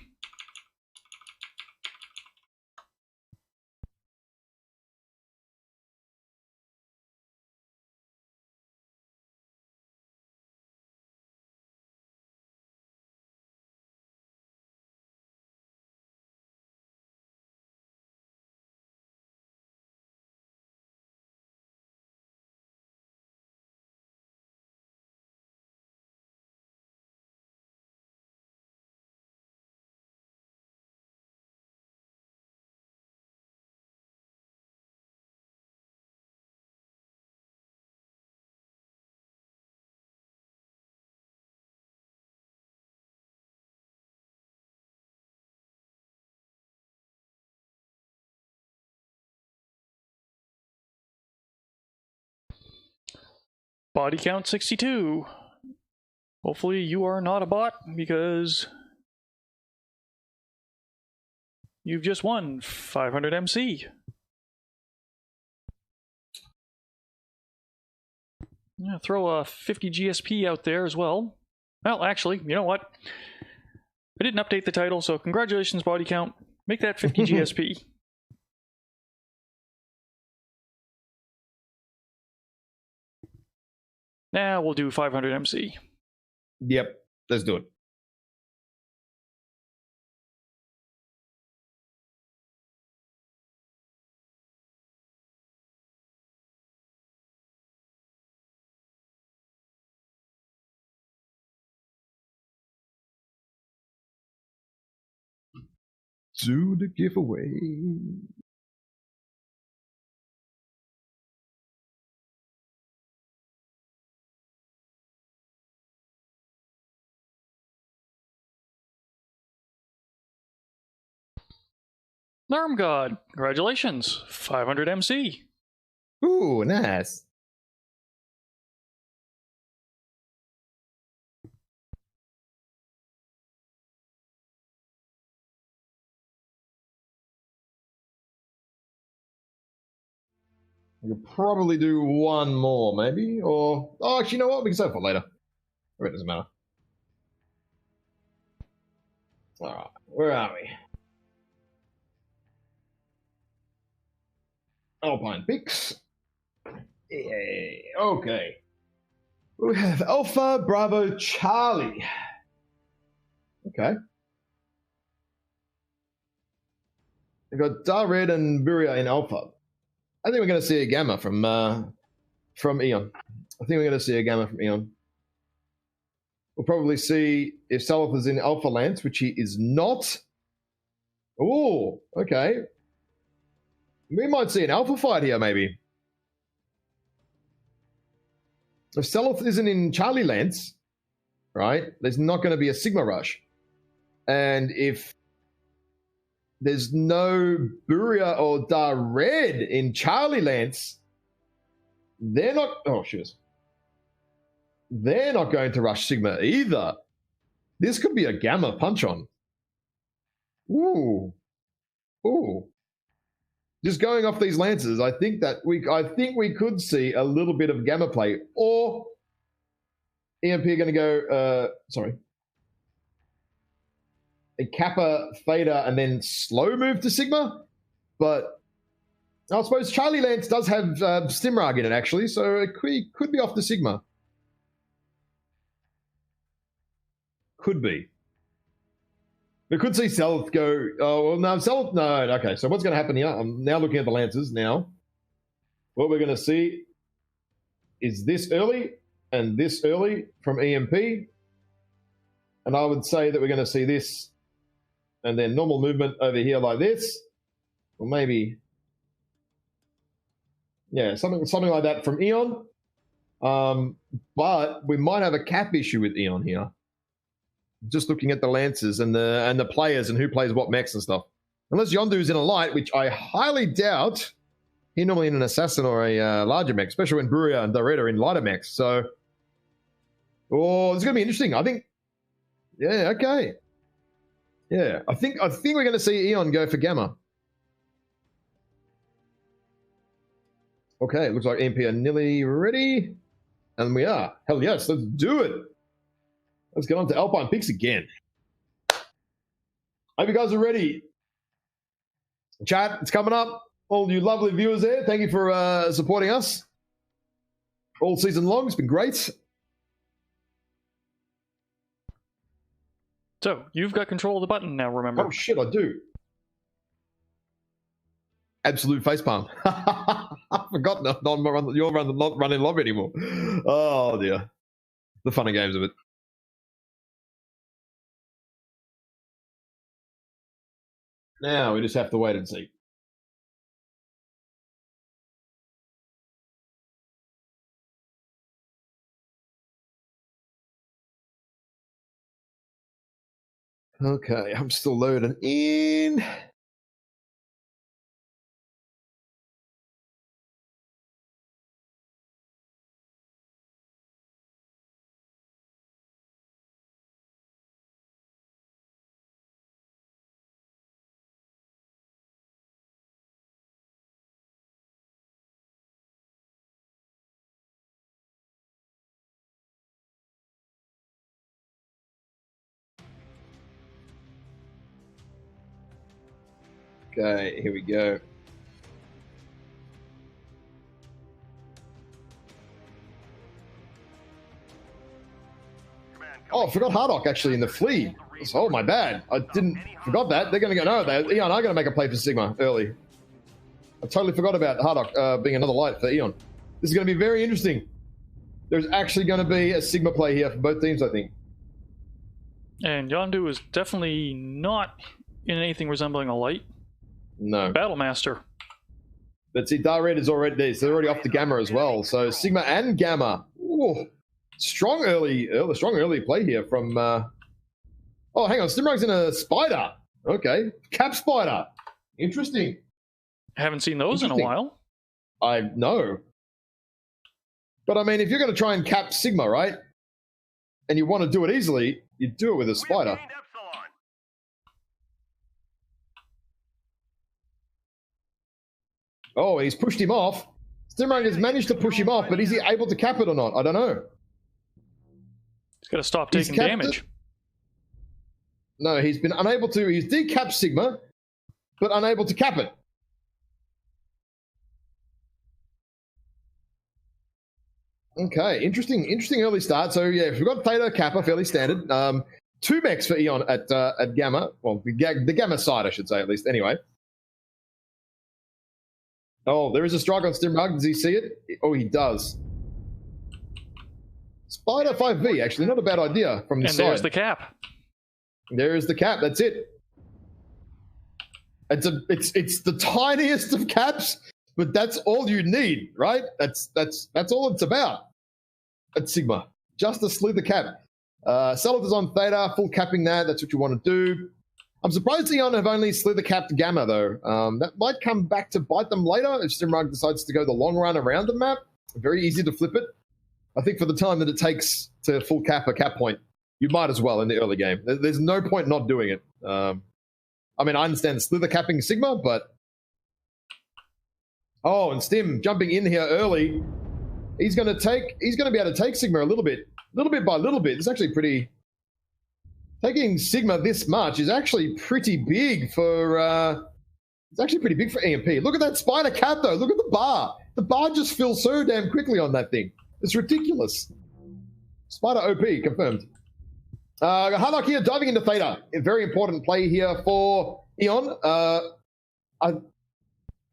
Body count 62. Hopefully you are not a bot, because you've just won 500 MC. I'm gonna throw a 50 GSP out there as well. Well, actually, you know what? I didn't update the title, so congratulations, body count. Make that 50 GSP. Now we'll do 500 MC. Yep, let's do it. do the giveaway. Norm God, congratulations, 500 MC. Ooh, nice. We could probably do one more, maybe, or actually, you know what? We can save it for later. It doesn't matter. All right, where are we? Alpine Peaks. Yay. Okay. We have Alpha Bravo Charlie. Okay. We've got Red and Buria in Alpha. I think we're going to see a Gamma from Eon. I think we're going to see a Gamma from Eon. We'll probably see if Salif is in Alpha Lance, which he is not. Oh, okay. We might see an Alpha fight here, maybe. If Salif isn't in Charlie Lance, right, there's not going to be a Sigma Rush. And if there's no Buria or Red in Charlie Lance, they're not... Oh, shit. They're not going to rush Sigma either. This could be a Gamma punch-on. Ooh. Ooh. Just going off these lances, I think we could see a little bit of Gamma play, or EMP are going to go, a Kappa, Theta, and then slow move to Sigma. But I suppose Charlie Lance does have Stimrag in it, actually, so it could be off to Sigma. Could be. We could see Selth go, oh, well, no, Selth, no, okay, so what's going to happen here? I'm now looking at the Lancers now. What we're going to see is this early and this early from EMP. And I would say that we're going to see this and then normal movement over here like this. Or maybe, yeah, something like that from Eon. But we might have a cap issue with Eon here. Just looking at the Lancers and the players and who plays what mechs and stuff. Unless Yondu's in a light, which I highly doubt. He's normally in an assassin or a larger mech, especially when Buria and Doretta are in lighter mechs. So, this is going to be interesting. I think, yeah, okay. Yeah, I think we're going to see Eon go for Gamma. Okay, looks like EMP are nearly ready. And we are. Hell yes, let's do it. Let's get on to Alpine Peaks again. Hope you guys are ready. Chat, it's coming up. All you lovely viewers there, thank you for supporting us all season long. It's been great. So, you've got control of the button now, remember? Oh, shit, I do. Absolute facepalm. I forgot you're not running lobby anymore. Oh, dear. The fun and games of it. Now we just have to wait and see. Okay, I'm still loading in. Okay, here we go. Oh, I forgot Hardock actually in the flea. Oh, my bad. I forgot that. They're going to go, no, Eon are going to make a play for Sigma early. I totally forgot about Hardock being another light for Eon. This is going to be very interesting. There's actually going to be a Sigma play here for both teams, I think. And Yondu is definitely not in anything resembling a light. No. Battlemaster. But see, Red is already there, so they're already off the Gamma as well. So Sigma and Gamma. Ooh, strong early play here from... Oh, hang on. Stimrug's in a Spider. Okay. Cap Spider. Interesting. Haven't seen those in a while. I know. But, I mean, if you're going to try and cap Sigma, right, and you want to do it easily, you do it with a Spider. Oh, he's pushed him off. Stimrug has managed to push him off, but is he able to cap it or not? I don't know. He's got to stop taking damage. It. No, he's been unable to. He's decapped Sigma, but unable to cap it. Okay, interesting early start. So yeah, we've got Theta, Kappa, fairly standard. 2 mechs for Eon at Gamma. Well, the Gamma side, I should say, at least. Anyway. Oh, there is a strike on Stimrug. Does he see it? Oh, he does. Spider 5V, actually, not a bad idea from the side. And there's the cap. There is the cap. That's it. It's the tiniest of caps, but that's all you need, right? That's all it's about. At Sigma, just a slither cap. Salad is on Theta, full capping that. That's what you want to do. I'm surprised Eon have only slither capped Gamma though. That might come back to bite them later if Stimrug decides to go the long run around the map. Very easy to flip it. I think for the time that it takes to full cap a cap point, you might as well in the early game. There's no point not doing it. I mean, I understand the slither capping Sigma, but... Oh, and Stim jumping in here early. He's going to be able to take Sigma a little bit by little bit. It's actually pretty... Taking Sigma this much is actually pretty big for... it's actually pretty big for EMP. Look at that Spider cap, though. Look at the bar. The bar just fills so damn quickly on that thing. It's ridiculous. Spider OP, confirmed. Harlock here, diving into Theta. A very important play here for Eon.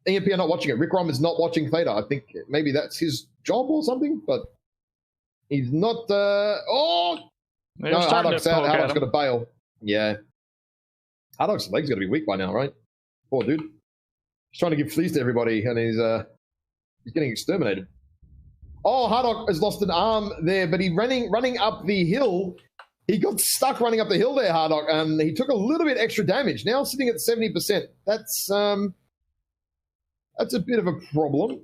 EMP are not watching it. Rick Rom is not watching Theta. I think maybe that's his job or something, but he's not... No, Hardock's out. Hardock's got to bail. Yeah. Hardock's leg's got to be weak by now, right? Poor dude. He's trying to give fleas to everybody, and he's getting exterminated. Oh, Hardock has lost an arm there, but he's running up the hill. He got stuck running up the hill there, Hardock, and he took a little bit extra damage. Now sitting at 70%. That's a bit of a problem.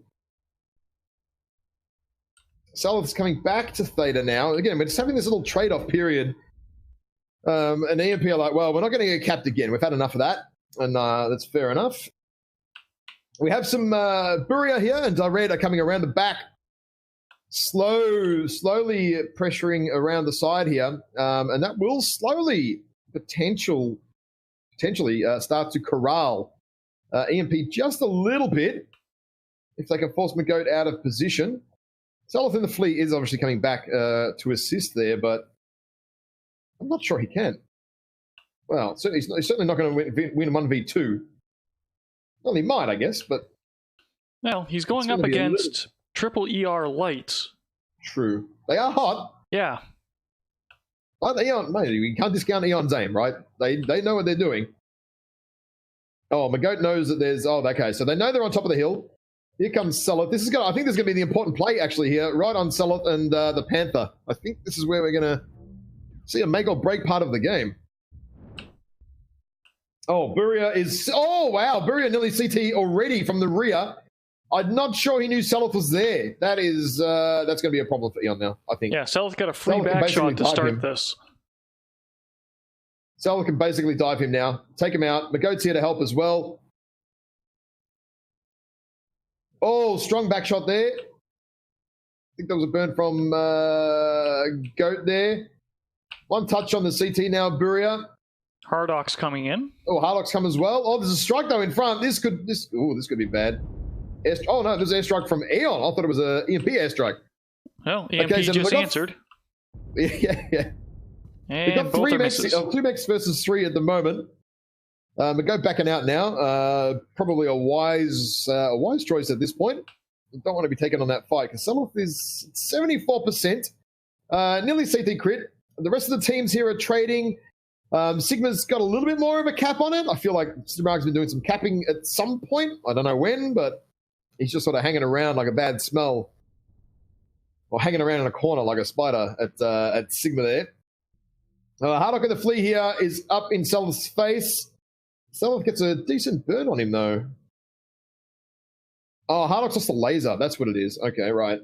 Salith's coming back to Theta now. Again, we're just having this little trade-off period. And EMP are like, well, we're not going to get capped again. We've had enough of that. And that's fair enough. We have some Buria here, and Red are coming around the back. Slowly pressuring around the side here. And that will slowly, potentially start to corral EMP just a little bit. If they can force McGoat out of position. Salith in the fleet is obviously coming back to assist there, but I'm not sure he can. Well, he's certainly not going to win 1v2. Well, he might, I guess, but... Well, he's going up against triple ER lights. True. They are hot. Yeah. But Eon, mate, you can't discount Eon's aim, right? They know what they're doing. Oh, McGoat knows that there's... Oh, okay, so they know they're on top of the hill. Here comes Salith. I think this is going to be the important play, actually, here, right on Salith and the Panther. I think this is where we're going to see a make or break part of the game. Oh, Buria is... Oh, wow. Buria nearly CT already from the rear. I'm not sure he knew Salith was there. That's going to be a problem for Eon now, I think. Yeah, Salith got a free back shot to start this. Salith can basically dive him now. Take him out. McGoat's here to help as well. Oh, strong back shot there. I think there was a burn from Goat there. One touch on the CT now, Buria. Hardock's coming in. Oh, Hardock's come as well. Oh, there's a strike though in front. This could be bad. Oh no, there's an airstrike from Eon. I thought it was a EMP airstrike. Well, EMP just answered. Yeah. And we've got both are misses. 2 mechs versus 3 at the moment. McGoat backing out now. Probably a wise choice at this point. You don't want to be taking on that fight because Salith is 74%. Nearly CT crit. The rest of the teams here are trading. Sigma's got a little bit more of a cap on it. I feel like Stimrag's been doing some capping at some point. I don't know when, but he's just sort of hanging around like a bad smell. Or hanging around in a corner like a spider at Sigma there. Hardock of the Flea here is up in Selith's face. Selith gets a decent burn on him, though. Oh, Hardock's just a laser. That's what it is. Okay, right.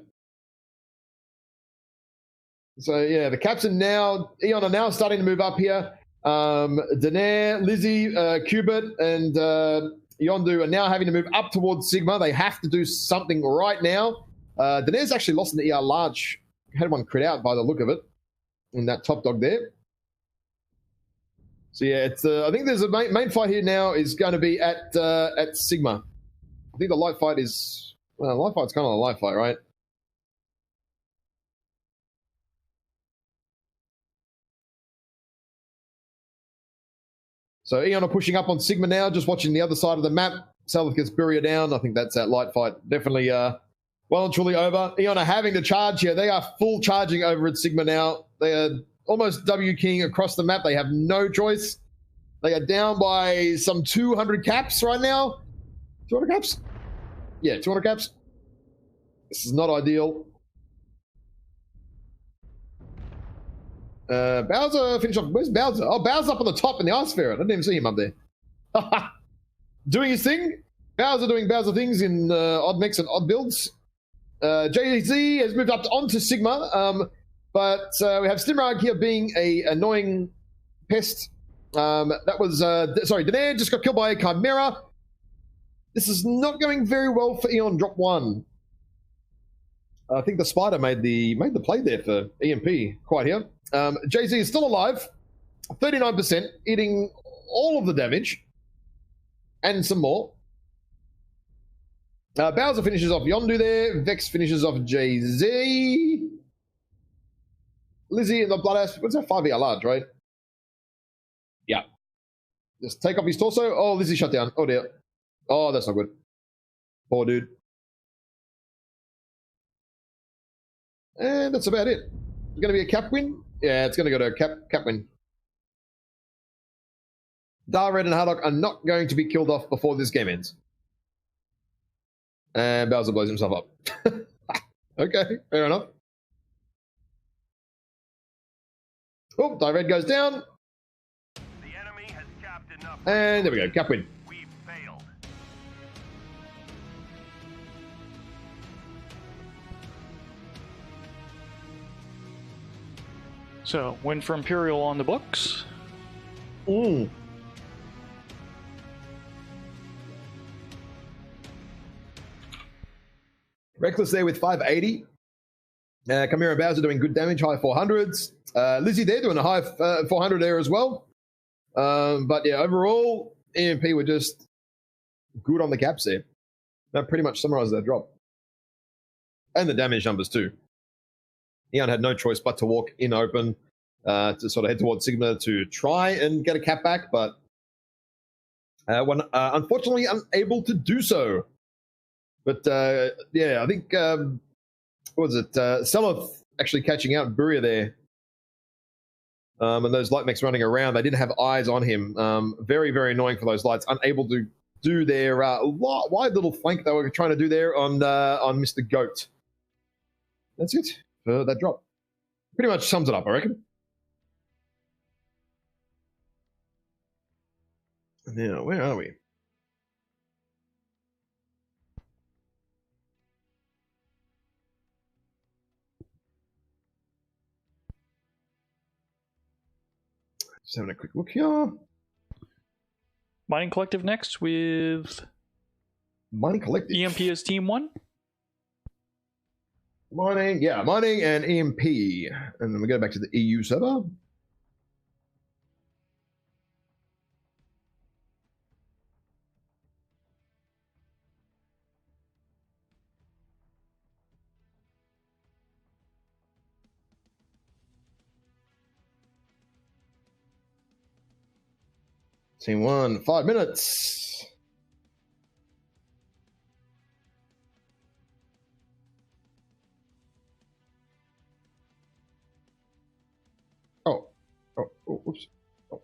So, yeah, the caps are now... Eon are now starting to move up here. Daenerys, Lizzie, Cubit, and Yondu are now having to move up towards Sigma. They have to do something right now. Daenerys actually lost an ER large. Had one crit out by the look of it. In that top dog there. So yeah, it's. I think there's a main fight here now is going to be at Sigma. I think the light fight is. Well, the light fight's kind of a light fight, right? So Eon are pushing up on Sigma now, just watching the other side of the map. Selith gets Buria down. I think that's that light fight. Definitely well and truly over. Eon are having to charge here. They are full charging over at Sigma now. They are almost W King across the map. They have no choice. They are down by some 200 caps right now. 200 caps? Yeah, 200 caps. This is not ideal. Bowser finish off. Where's Bowser? Oh, Bowser's up on the top in the ice fair. I didn't even see him up there. Doing his thing. Bowser doing Bowser things in odd mix and odd builds. JZ has moved up onto Sigma. But we have Stimrag here being a annoying pest. That was, sorry, Daenerys just got killed by a Chimera. This is not going very well for Eon drop 1. I think the spider made the play there for EMP quite here. JZ is still alive, 39%, eating all of the damage and some more. Bowser finishes off Yondu there. Vex finishes off JZ. Lizzie in the blood ass. What's that? 5ER large, right? Yeah. Just take off his torso. Oh, Lizzie shut down. Oh dear. Oh, that's not good. Poor dude. And that's about it. It's going to be a cap win? Yeah, it's going to go to a cap win. Darred and Hardock are not going to be killed off before this game ends. And Bowser blows himself up. Okay, fair enough. Oh, Darred goes down. The enemy has capped enough. And there we go, cap win. We've failed. So, win for Imperial on the books. Ooh. Reckless there with 580. Chimera and Bowser doing good damage, high 400s. Lizzie there doing a high 400 there as well. But yeah, overall, EMP were just good on the caps there. That pretty much summarizes that drop. And the damage numbers too. Eon had no choice but to walk in open to sort of head towards Sigma to try and get a cap back, but unfortunately unable to do so. But yeah, I think, what was it? Selith actually catching out Buria there. And those light mechs running around, they didn't have eyes on him. Very, very annoying for those lights. Unable to do their wide little flank they were trying to do there on Mr. Goat. That's it for that drop. Pretty much sums it up, I reckon. Now, where are we? Just having a quick look here. Mining Collective next with Mining Collective. EMP as Team 1. Mining, yeah, Mining and EMP. And then we go back to the EU server. Team 1, 5 minutes. Oh, oops. Oh,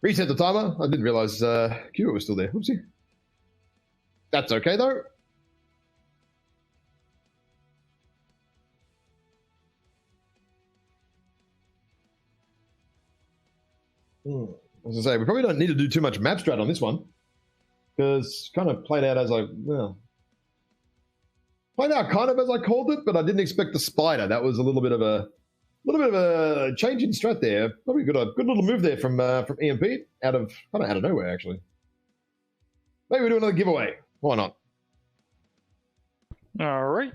Reset the timer. I didn't realize Cuba was still there. Whoopsie. That's okay, though. As I say, we probably don't need to do too much map strat on this one, because kind of played out as played out kind of as I called it, but I didn't expect the spider. That was a little bit of a change in strat there. Probably good little move there from EMP out of nowhere actually. Maybe we do another giveaway. Why not? All right.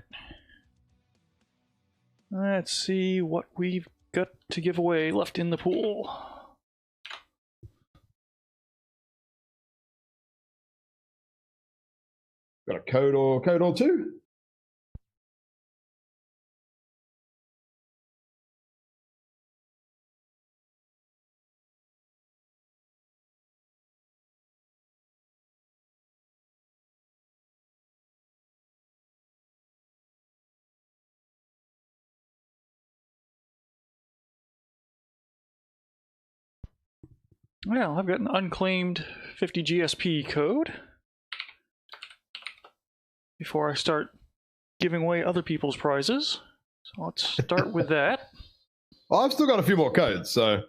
Let's see what we've got to give away left in the pool. Got a code or two? Well, I've got an unclaimed 50 GSP code. Before I start giving away other people's prizes. So let's start with that. Well, I've still got a few more codes, so...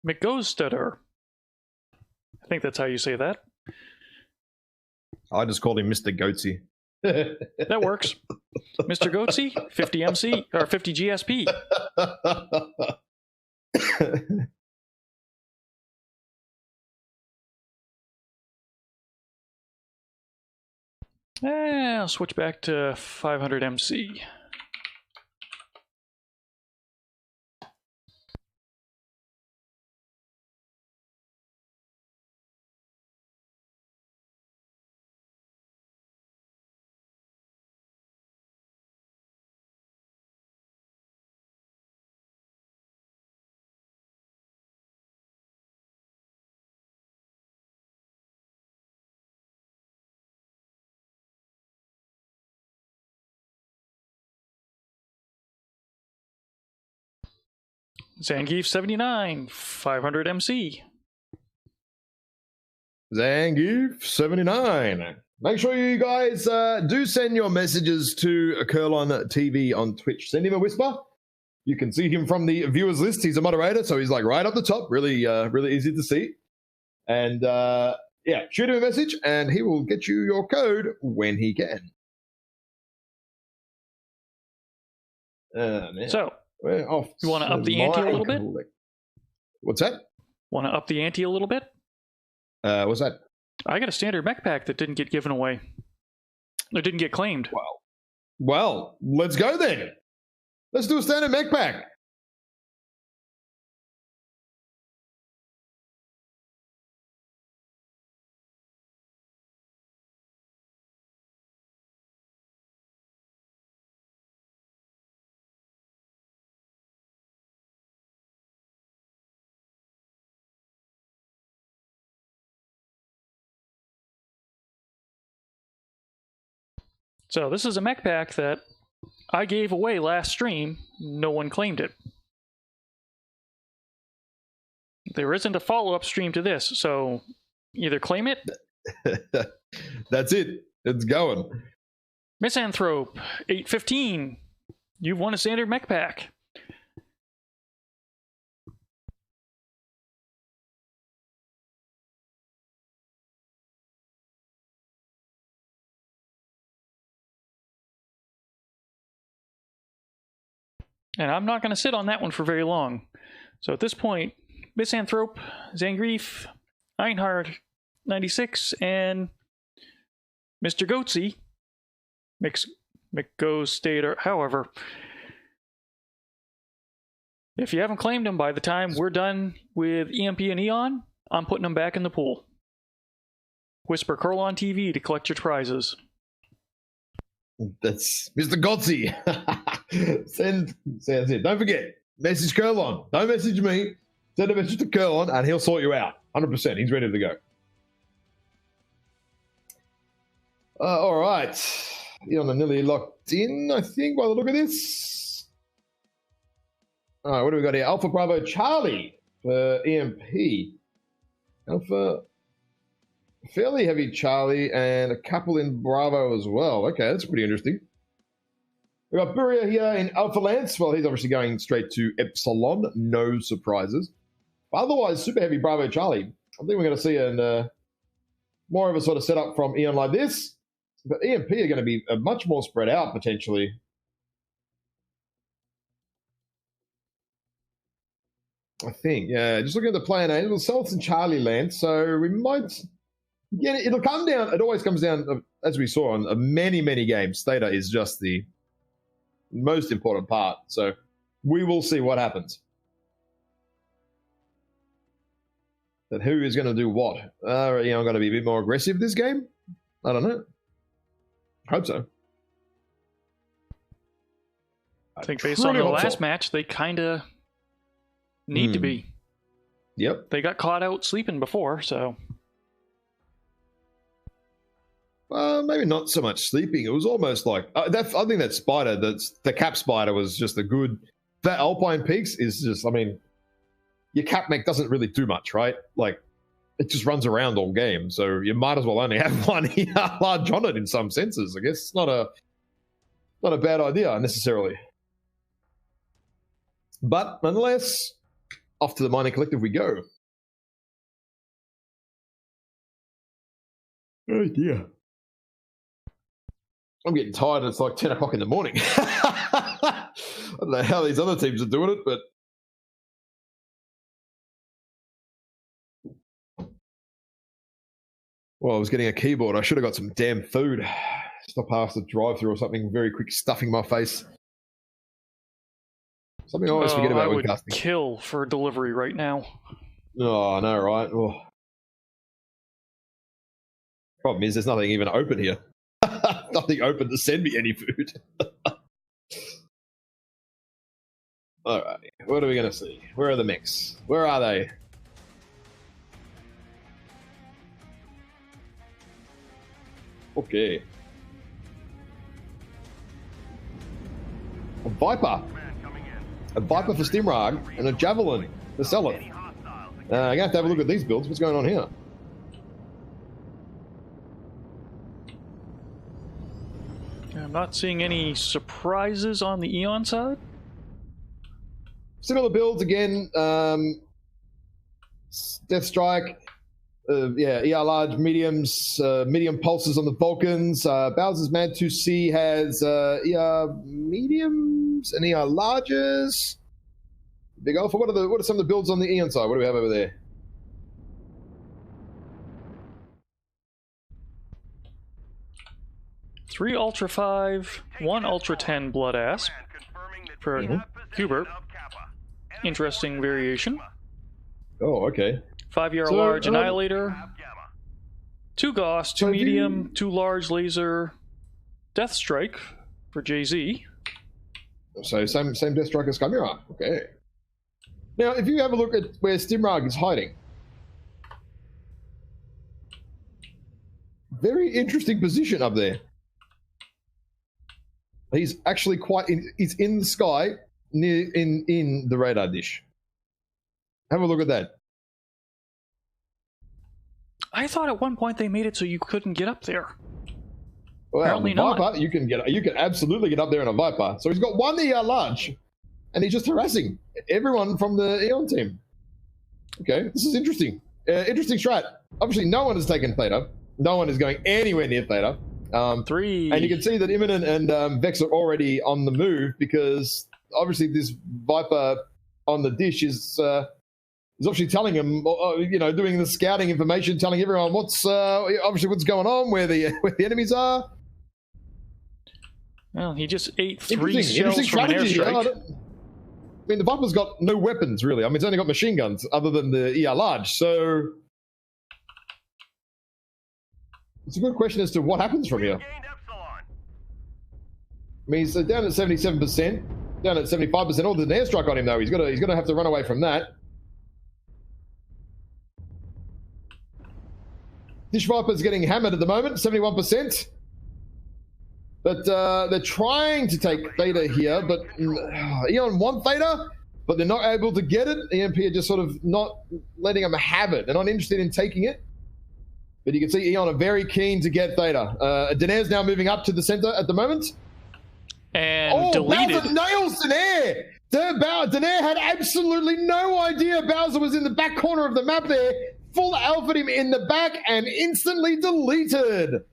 McGostetter. I think that's how you say that. I just called him Mr. Goatsy. That works. Mr. Goatsy, 50 MC, or 50 GSP. I'll switch back to 500 MC. Zangief 79, 500 MC. Zangief 79. Make sure you guys do send your messages to Curlon TV on Twitch. Send him a whisper. You can see him from the viewers list. He's a moderator, so he's like right up the top. Really, really easy to see. And yeah, shoot him a message, and he will get you your code when he can. Man. So, we're off. You want to up the ante a little bit? What's that? Want to up the ante a little bit? What's that? I got a standard mech pack that didn't get given away. It didn't get claimed. Well, let's go then. Let's do a standard mech pack. So this is a mech pack that I gave away last stream. No one claimed it. There isn't a follow-up stream to this, so either claim it. That's it. It's going. Misanthrope 815. You've won a standard mech pack. And I'm not going to sit on that one for very long. So at this point, Misanthrope, Zangief, Einhard 96, and Mr. Goatsy, McGo State, or however, If you haven't claimed them by the time we're done with EMP and Eon, I'm putting them back in the pool. Whisper Curl on TV to collect your prizes. That's Mr. Gotzi. Send it. Don't forget, message Curlon. Don't message me. Send a message to Curlon and he'll sort you out. 100%. He's ready to go. All right. Eon are nearly locked in, I think, by the look of this. All right, what do we got here? Alpha Bravo Charlie for EMP. Alpha, fairly heavy Charlie, and a couple in Bravo as well. Okay, that's pretty interesting. We've got Buria here in Alpha Lance. Well, he's obviously going straight to Epsilon. No surprises. But otherwise, super heavy Bravo Charlie. I think we're going to see more of a sort of setup from Eon like this. But EMP are going to be much more spread out, potentially. I think, yeah. Just looking at the player name, it'll South and Charlie Lance, so we might get it. It'll come down. It always comes down, as we saw on many, many games. Theta is just the most important part. So we will see what happens. But who is going to do what? I'm going to be a bit more aggressive this game? I don't know. Hope so. I think based on the last match, they kind of need to be. Yep. They got caught out sleeping before, so. Maybe not so much sleeping. It was almost like I think that spider, the cap spider, was just a good. That Alpine Peaks is just. I mean, your cap mech doesn't really do much, right? Like, it just runs around all game, so you might as well only have one large on it in some senses. I guess it's not a bad idea necessarily. But nonetheless, off to the mining collective we go. Oh dear. I'm getting tired. It's like 10 o'clock in the morning. I don't know how these other teams are doing it, but well, I was getting a keyboard. I should have got some damn food. Stop past the drive-through or something very quick, stuffing my face. Something I always forget about I when would casting. kill for delivery right now. Oh, I know, right? Oh. Problem is, there's nothing even open here. Nothing open to send me any food. All right, what are we going to see? Where are the mechs? Where are they? Okay. A Viper. A Viper for Stimrag and a Javelin for Seleth. I'm going to have a look at these builds. What's going on here? I'm not seeing any surprises on the Eon side. Similar builds again. Death Strike. ER large, mediums, medium pulses on the Vulcans. Bowser's Mad 2C has ER mediums and ER larges. Big Alpha. What are some of the builds on the Eon side? What do we have over there? Three Ultra 5, 1 Ultra 10 Blood Asp for Hubert. Interesting variation. Oh, okay. 5-year large Annihilator. 2 Gauss, 2 medium, 2 large laser. Death Strike for JZ. So same Death Strike as Chimera. Okay. Now, if you have a look at where Stimrag is hiding, very interesting position up there. He's actually he's in the sky near in the radar dish. Have a look at that. I thought at one point they made it so you couldn't get up there. Well, apparently Viper, not. You can absolutely get up there in a Viper. So he's got 1 ER large, and he's just harassing everyone from the Eon team. Okay, this is interesting. Interesting strat. Obviously, no one has taken Theta. No one is going anywhere near Theta. 3. And you can see that Imminent and Vex are already on the move because obviously this Viper on the dish is obviously telling him, doing the scouting information, telling everyone what's going on, where the enemies are. Well, he just ate 3 shells from an airstrike. I mean, the Viper's got no weapons, really. I mean, it's only got machine guns other than the ER large. So it's a good question as to what happens from here. I mean, he's down at 77%, down at 75%. All the airstrike on him, though. He's gonna have to run away from that. Dish Viper's getting hammered at the moment, 71%. But they're trying to take Theta here, but Eon want Theta, but they're not able to get it. EMP are just sort of not letting them have it. They're not interested in taking it. But you can see Eon are very keen to get Theta. Daenerys now moving up to the center at the moment. And deleted. Bowser nails Daenerys! Daenerys had absolutely no idea Bowser was in the back corner of the map there. Full alpha him in the back and instantly deleted.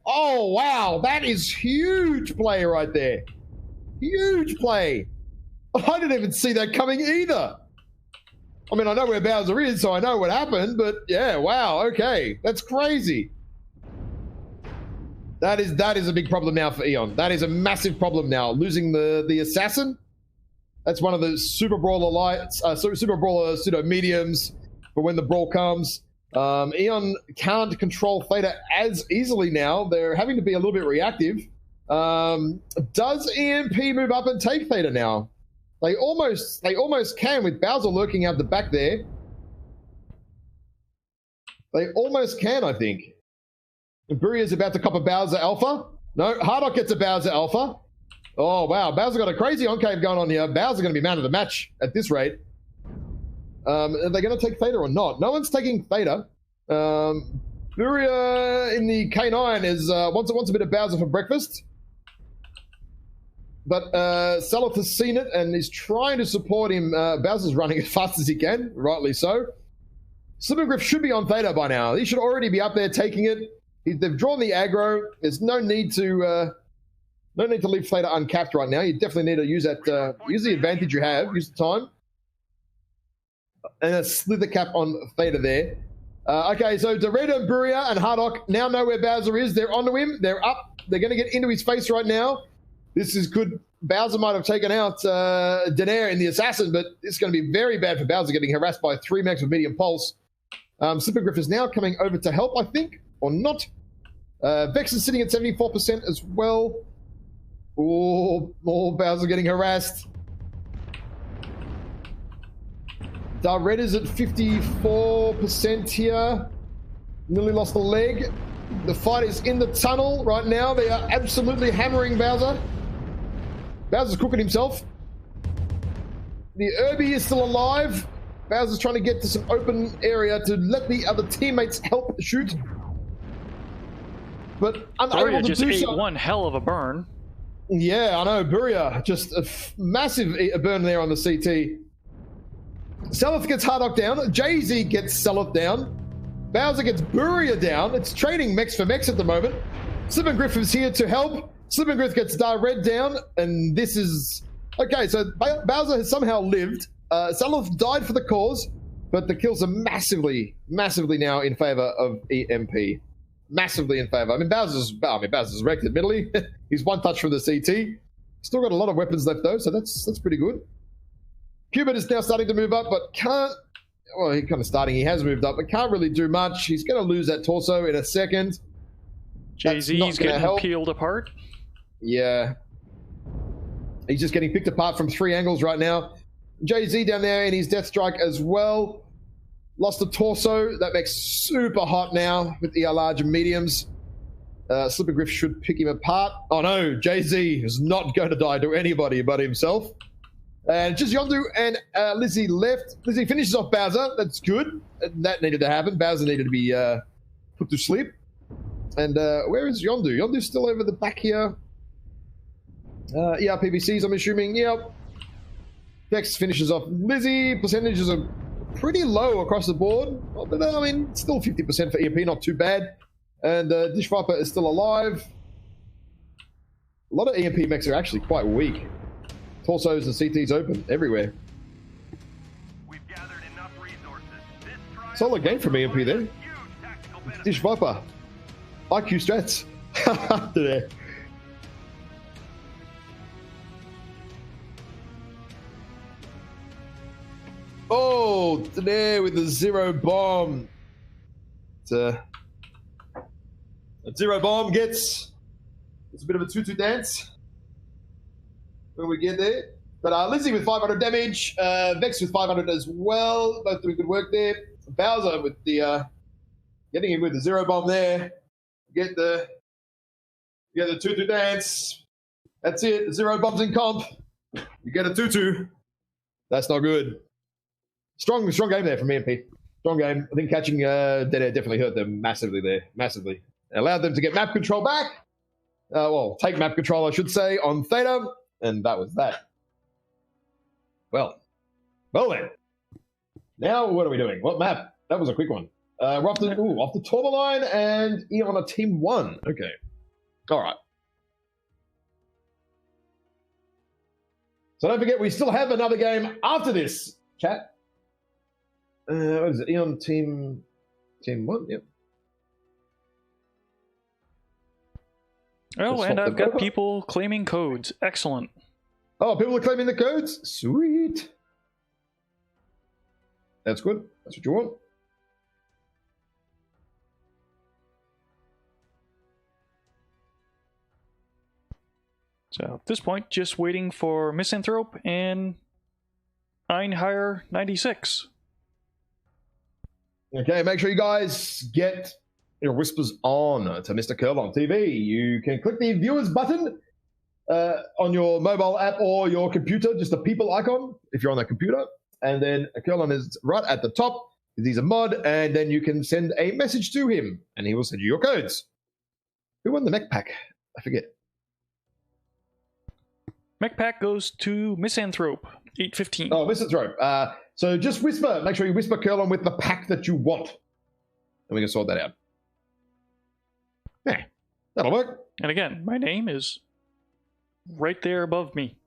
Oh, wow. That is huge play right there. Huge play. I didn't even see that coming either. I mean, I know where Bowser is, so I know what happened, but yeah, wow, okay. That's crazy. That is a big problem now for Eon. That is a massive problem now. Losing the assassin. That's one of the Super Brawler lights, Super Brawler pseudo mediums for when the brawl comes. Eon can't control Theta as easily now. They're having to be a little bit reactive. Does EMP move up and take Theta now? They almost can with Bowser lurking out the back there. They almost can, I think. Buria's about to cop a Bowser Alpha. No, Hardock gets a Bowser Alpha. Oh, wow. Bowser got a crazy enclave going on here. Bowser going to be man of the match at this rate. Are they going to take Theta or not? No one's taking Theta. Buria in the K9 is wants a bit of Bowser for breakfast. But Salith has seen it and is trying to support him. Bowser's running as fast as he can, rightly so. Slippergriff should be on Theta by now. He should already be up there taking it. They've drawn the aggro. There's no need to leave Theta uncapped right now. You definitely need to use that. Use the advantage you have. Use the time. And a slither cap on Theta there. Okay, so Doretta, Buria, and Hardock now know where Bowser is. They're onto him. They're up. They're going to get into his face right now. This is good. Bowser might have taken out Daenerys in the assassin, but it's going to be very bad for Bowser getting harassed by 3 mechs with medium pulse. Slippergriff is now coming over to help, I think, or not. Vex is sitting at 74% as well. Oh, Bowser getting harassed. Red is at 54% here. Nearly lost a leg. The fight is in the tunnel right now. They are absolutely hammering Bowser. Bowser's cooking himself. The Irby is still alive. Bowser's trying to get to some open area to let the other teammates help shoot. But unable to just do ate so. one hell of a burn. Yeah, I know. Buria, just a massive burn there on the CT. Salith gets Hardock down. Jay-Z gets Salith down. Bowser gets Buria down. It's trading mechs for mechs at the moment. Slippergriff is here to help. Slippergriff gets Red down, and this is... Okay, so Bowser has somehow lived. Salith died for the cause, but the kills are massively now in favor of EMP. Massively in favor. I mean, Bowser's wrecked, admittedly. He's one touch from the CT. Still got a lot of weapons left, though, so that's pretty good. Cubit is now starting to move up, but can't... Well, he's kind of starting. He has moved up, but can't really do much. He's going to lose that torso in a second. Jay-Z's getting peeled apart. Yeah. He's just getting picked apart from 3 angles right now. Jay-Z down there in his death strike as well. Lost the torso. That makes super hot now with the larger mediums. Slippergriff should pick him apart. Oh no, Jay-Z is not going to die to anybody but himself. And just Yondu and Lizzie left. Lizzie finishes off Bowser. That's good. That needed to happen. Bowser needed to be put to sleep. And where is Yondu? Yondu's still over the back here. PBCs, I'm assuming. Yep. Vex finishes off Lizzie. Percentages are pretty low across the board. But, I mean, still 50% for EMP, not too bad. And Dish Viper is still alive. A lot of EMP mechs are actually quite weak. Torsos and CTs open everywhere. We've gathered enough resources. Solid game from EMP then. Dish Viper. IQ strats. Today. Oh, there with the zero bomb. That zero bomb gets it's a bit of a tutu dance when we get there. But Lizzie with 500 damage, Vex with 500 as well. Both doing good work there. Bowser with the getting in with the zero bomb there. Get the tutu dance. That's it. Zero bombs in comp. You get a tutu. That's not good. Strong game there from EMP. Strong game. I think catching Dead Air definitely hurt them massively there. Massively. It allowed them to get map control back. Well, take map control, I should say, on Theta. And that was that. Well then. Now what are we doing? What map? That was a quick one. We're off the Tourmaline and Eon on Team 1. Okay. All right. So don't forget, we still have another game after this, chat. What is it? Eon Team 1? Yep. Oh, and I've got people claiming codes. Excellent. Oh, people are claiming the codes? Sweet. That's good. That's what you want. So at this point, just waiting for Misanthrope and Einhire 96. Okay, make sure you guys get your whispers on to Mr. Curl on TV. You can click the viewers button on your mobile app or your computer, just the people icon if you're on that computer. And then Curlon is right at the top. He's a mod, and then you can send a message to him, and he will send you your codes. Who won the mech pack? I forget. Mech pack goes to Misanthrope, 815. Oh, Misanthrope. So just whisper. Make sure you whisper Curlon with the pack that you want, and we can sort that out. Yeah, that'll work. And again, my name is right there above me.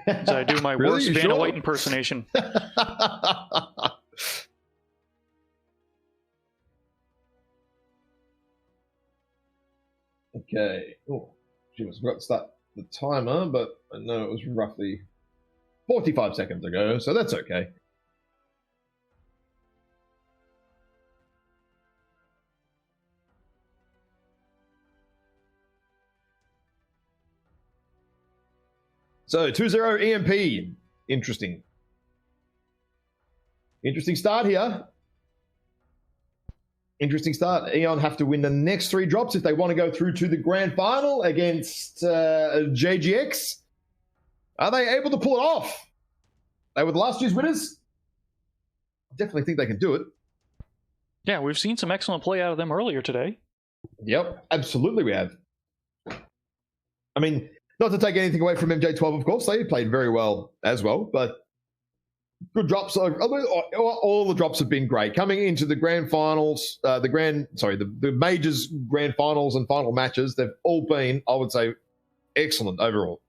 As I do my Really? worst You Vanna sure? White impersonation. Okay. Oh, she must have forgot to start the timer, but I know it was roughly 45 seconds ago, so that's okay. So 2-0 EMP. Interesting. Interesting start here. Interesting start. Eon have to win the next 3 drops if they want to go through to the grand final against JGX. Are they able to pull it off? They were the last year's winners. I definitely think they can do it. Yeah, we've seen some excellent play out of them earlier today. Yep, absolutely we have. I mean, not to take anything away from MJ12, of course. They played very well as well, but good drops. All the drops have been great. Coming into the grand finals, the majors grand finals and final matches, they've all been, I would say, excellent overall.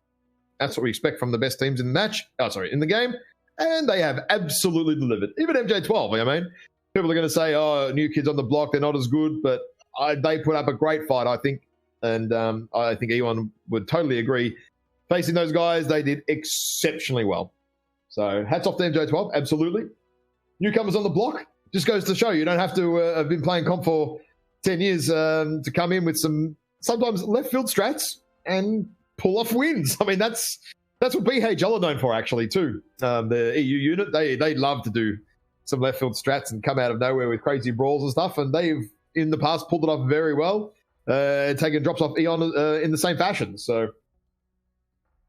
That's what we expect from the best teams in the match. In the game. And they have absolutely delivered. Even MJ12, I mean, people are going to say, oh, new kids on the block, they're not as good, but they put up a great fight, I think. And I think Ewan would totally agree. Facing those guys, they did exceptionally well. So hats off to MJ12, absolutely. Newcomers on the block, just goes to show you don't have to have been playing comp for 10 years to come in with some sometimes left field strats and pull off wins. I mean, that's what BH are known for, actually, too. The EU unit, they love to do some left field strats and come out of nowhere with crazy brawls and stuff, and they've, in the past, pulled it off very well. Taking drops off Eon in the same fashion. So it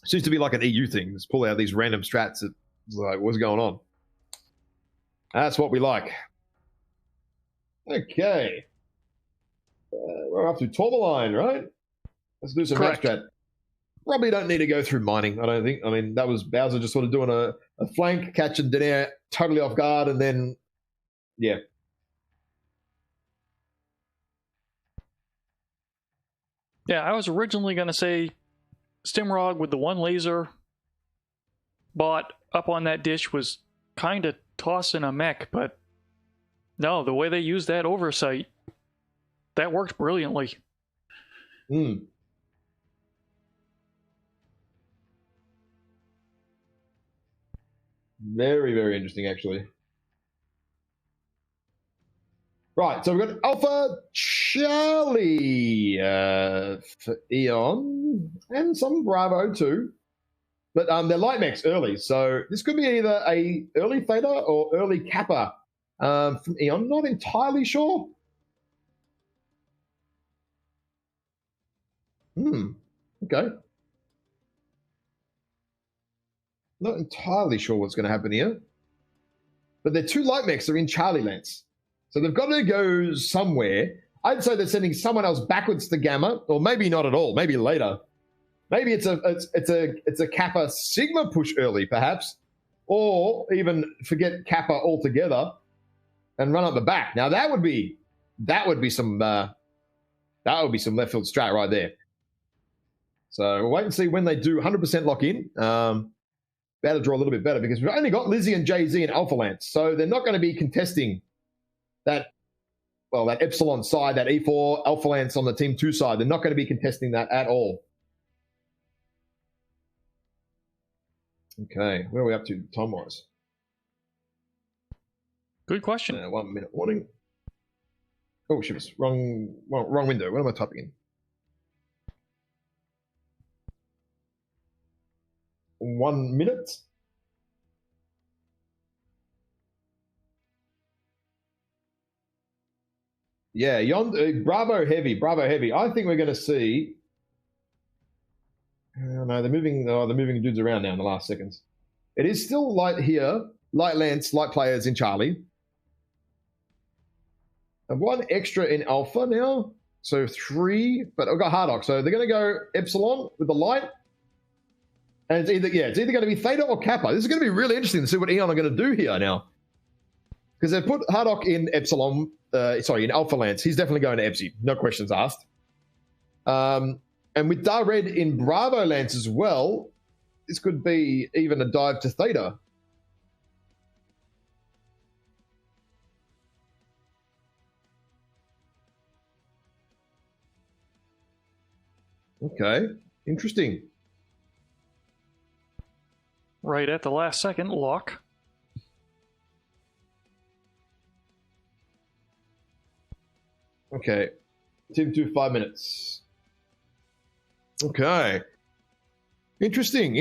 seems to be like an EU thing. Just pull out these random strats. It's like, what's going on? That's what we like. Okay. We're up to Tourmaline, right? Let's do some Correct. map strat. Probably don't need to go through mining, I don't think. I mean, that was Bowser just sort of doing a flank, catching Dead Air totally off guard, and then, yeah. Yeah, I was originally going to say Stimrog with the one laser bot up on that dish was kind of tossing a mech, but no, the way they used that oversight, that worked brilliantly. Very, very interesting, actually. Right, so we've got Alpha Charlie for Eon and some Bravo too. But they're light mechs early, so this could be either a early Theta or early Kappa from Eon. Not entirely sure. Okay. Not entirely sure what's going to happen here. But their two light mechs are in Charlie Lance. So they've got to go somewhere. I'd say they're sending someone else backwards to Gamma, or maybe not at all, maybe later. Maybe it's a Kappa Sigma push early, perhaps. Or even forget Kappa altogether and run up the back. Now that would be some left field strat right there. So we'll wait and see when they do 100% lock in. Better draw a little bit better because we've only got Lizzie and Jay-Z and Alpha Lance. So they're not going to be contesting that Epsilon side, that E4 Alpha Lance on the Team 2 side. They're not going to be contesting that at all. Okay, where are we up to time-wise? Good question. 1 minute warning. Oh, shit, wrong window. What am I typing in? 1 minute. Yeah, Bravo heavy. I think we're going to see. No, they're moving dudes around now in the last seconds. It is still light here, light Lance, light players in Charlie. And one extra in Alpha now, so 3. But I've got Hardock, so they're going to go Epsilon with the light. And it's either going to be Theta or Kappa. This is going to be really interesting to see what Eon are going to do here now. Because they've put Hardock in Epsilon, in Alpha Lance. He's definitely going to Epsi, no questions asked. And with Dar Red in Bravo Lance as well, this could be even a dive to Theta. Okay, interesting. Right at the last second, lock. Okay. Team 2, 5 minutes. Okay. Interesting.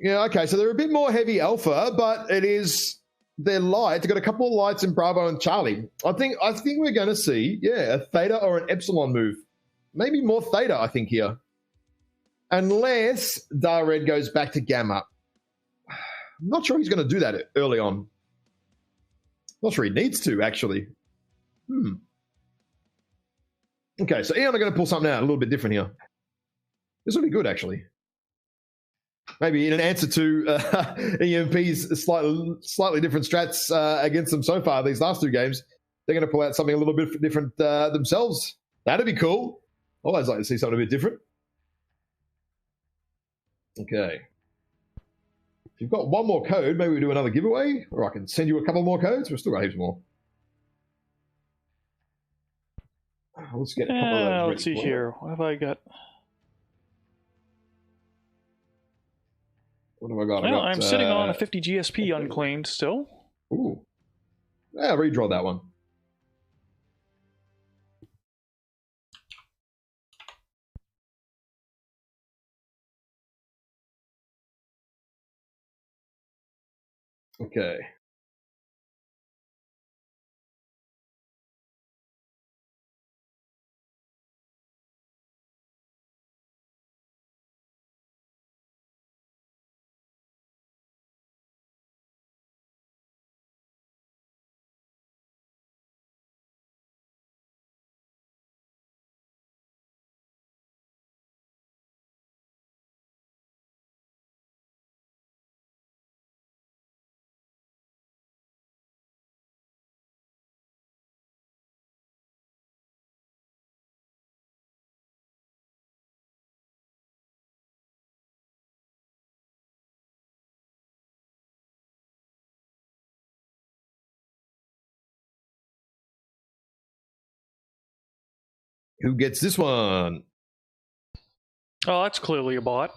Yeah, okay, so they're a bit more heavy Alpha, but they're light. They've got a couple of lights in Bravo and Charlie. I think we're going to see, a Theta or an Epsilon move. Maybe more Theta, I think, here. Unless Dar Red goes back to Gamma. I'm not sure he's going to do that early on. Not sure he needs to, actually. Okay, so Eon are going to pull something out a little bit different here. This will be good, actually. Maybe in an answer to EMP's slightly different strats against them so far, these last 2 games, they're going to pull out something a little bit different themselves. That'd be cool. Always like to see something a bit different. Okay. If you've got one more code, maybe we do another giveaway, or I can send you a couple more codes. We've still got heaps more. Let's get a couple of those. Let's see here. What have I got? What have I got? Well, I'm sitting on a 50 GSP unclaimed still. Ooh. Yeah, redraw that one. Okay. Who gets this one? Oh, that's clearly a bot.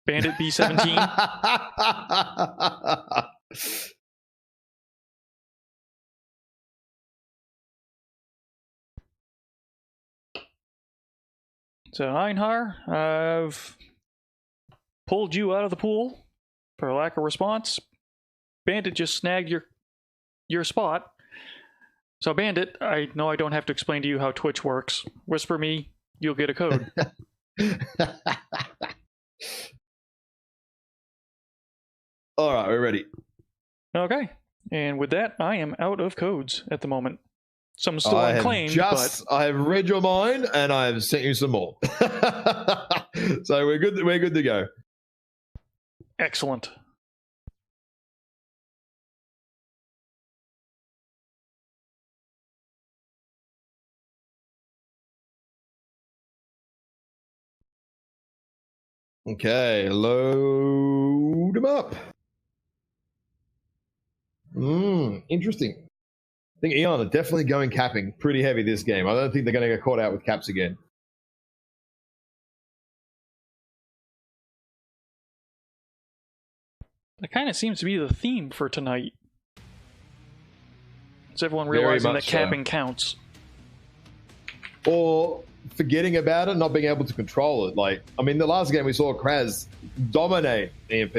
Bandit B17. So, Einhar, I've pulled you out of the pool for lack of response. Bandit just snagged your spot. So, Bandit, I know I don't have to explain to you how Twitch works. Whisper me, you'll get a code. All right, we're ready. Okay. And with that, I am out of codes at the moment. Some still unclaimed, but I have read your mind and I have sent you some more. So we're good. We're good to go. excellent. Okay, load them up. Interesting. I think Eon are definitely going capping pretty heavy this game. I don't think they're going to get caught out with caps again. That kind of seems to be the theme for tonight. Is everyone realizing that capping counts? Or forgetting about it, not being able to control it. Like, I mean, the last game we saw Kraz dominate EMP,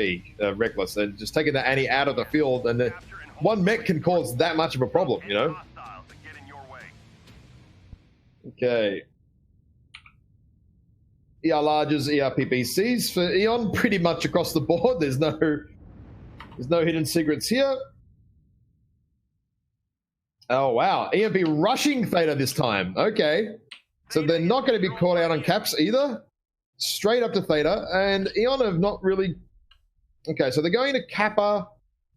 Reckless, and just taking the Annie out of the field, and one mech can cause that much of a problem, you know? Okay. ER larges, ER PPCs for Eon, pretty much across the board. There's no hidden secrets here. Oh, wow. EMP rushing Theta this time. Okay. So they're not going to be caught out on caps either. Straight up to Theta. And Eon have not really... Okay, so they're going to Kappa,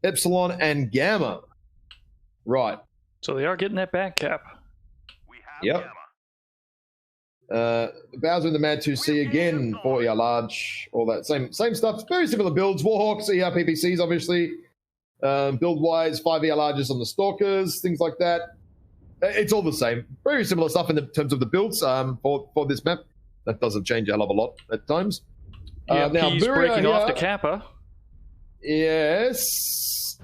Epsilon, and Gamma. Right. So they are getting that back cap. Yep. Bowser in the Mad 2C again for ER large. All that same stuff. Very similar builds. Warhawks, ER PPCs, obviously. Build-wise, 5 ER larges on the Stalkers, things like that. It's all the same. Very similar stuff in terms of the builds for this map. That doesn't change a hell of a lot at times. Yeah, now he's breaking off to Kappa. Yes.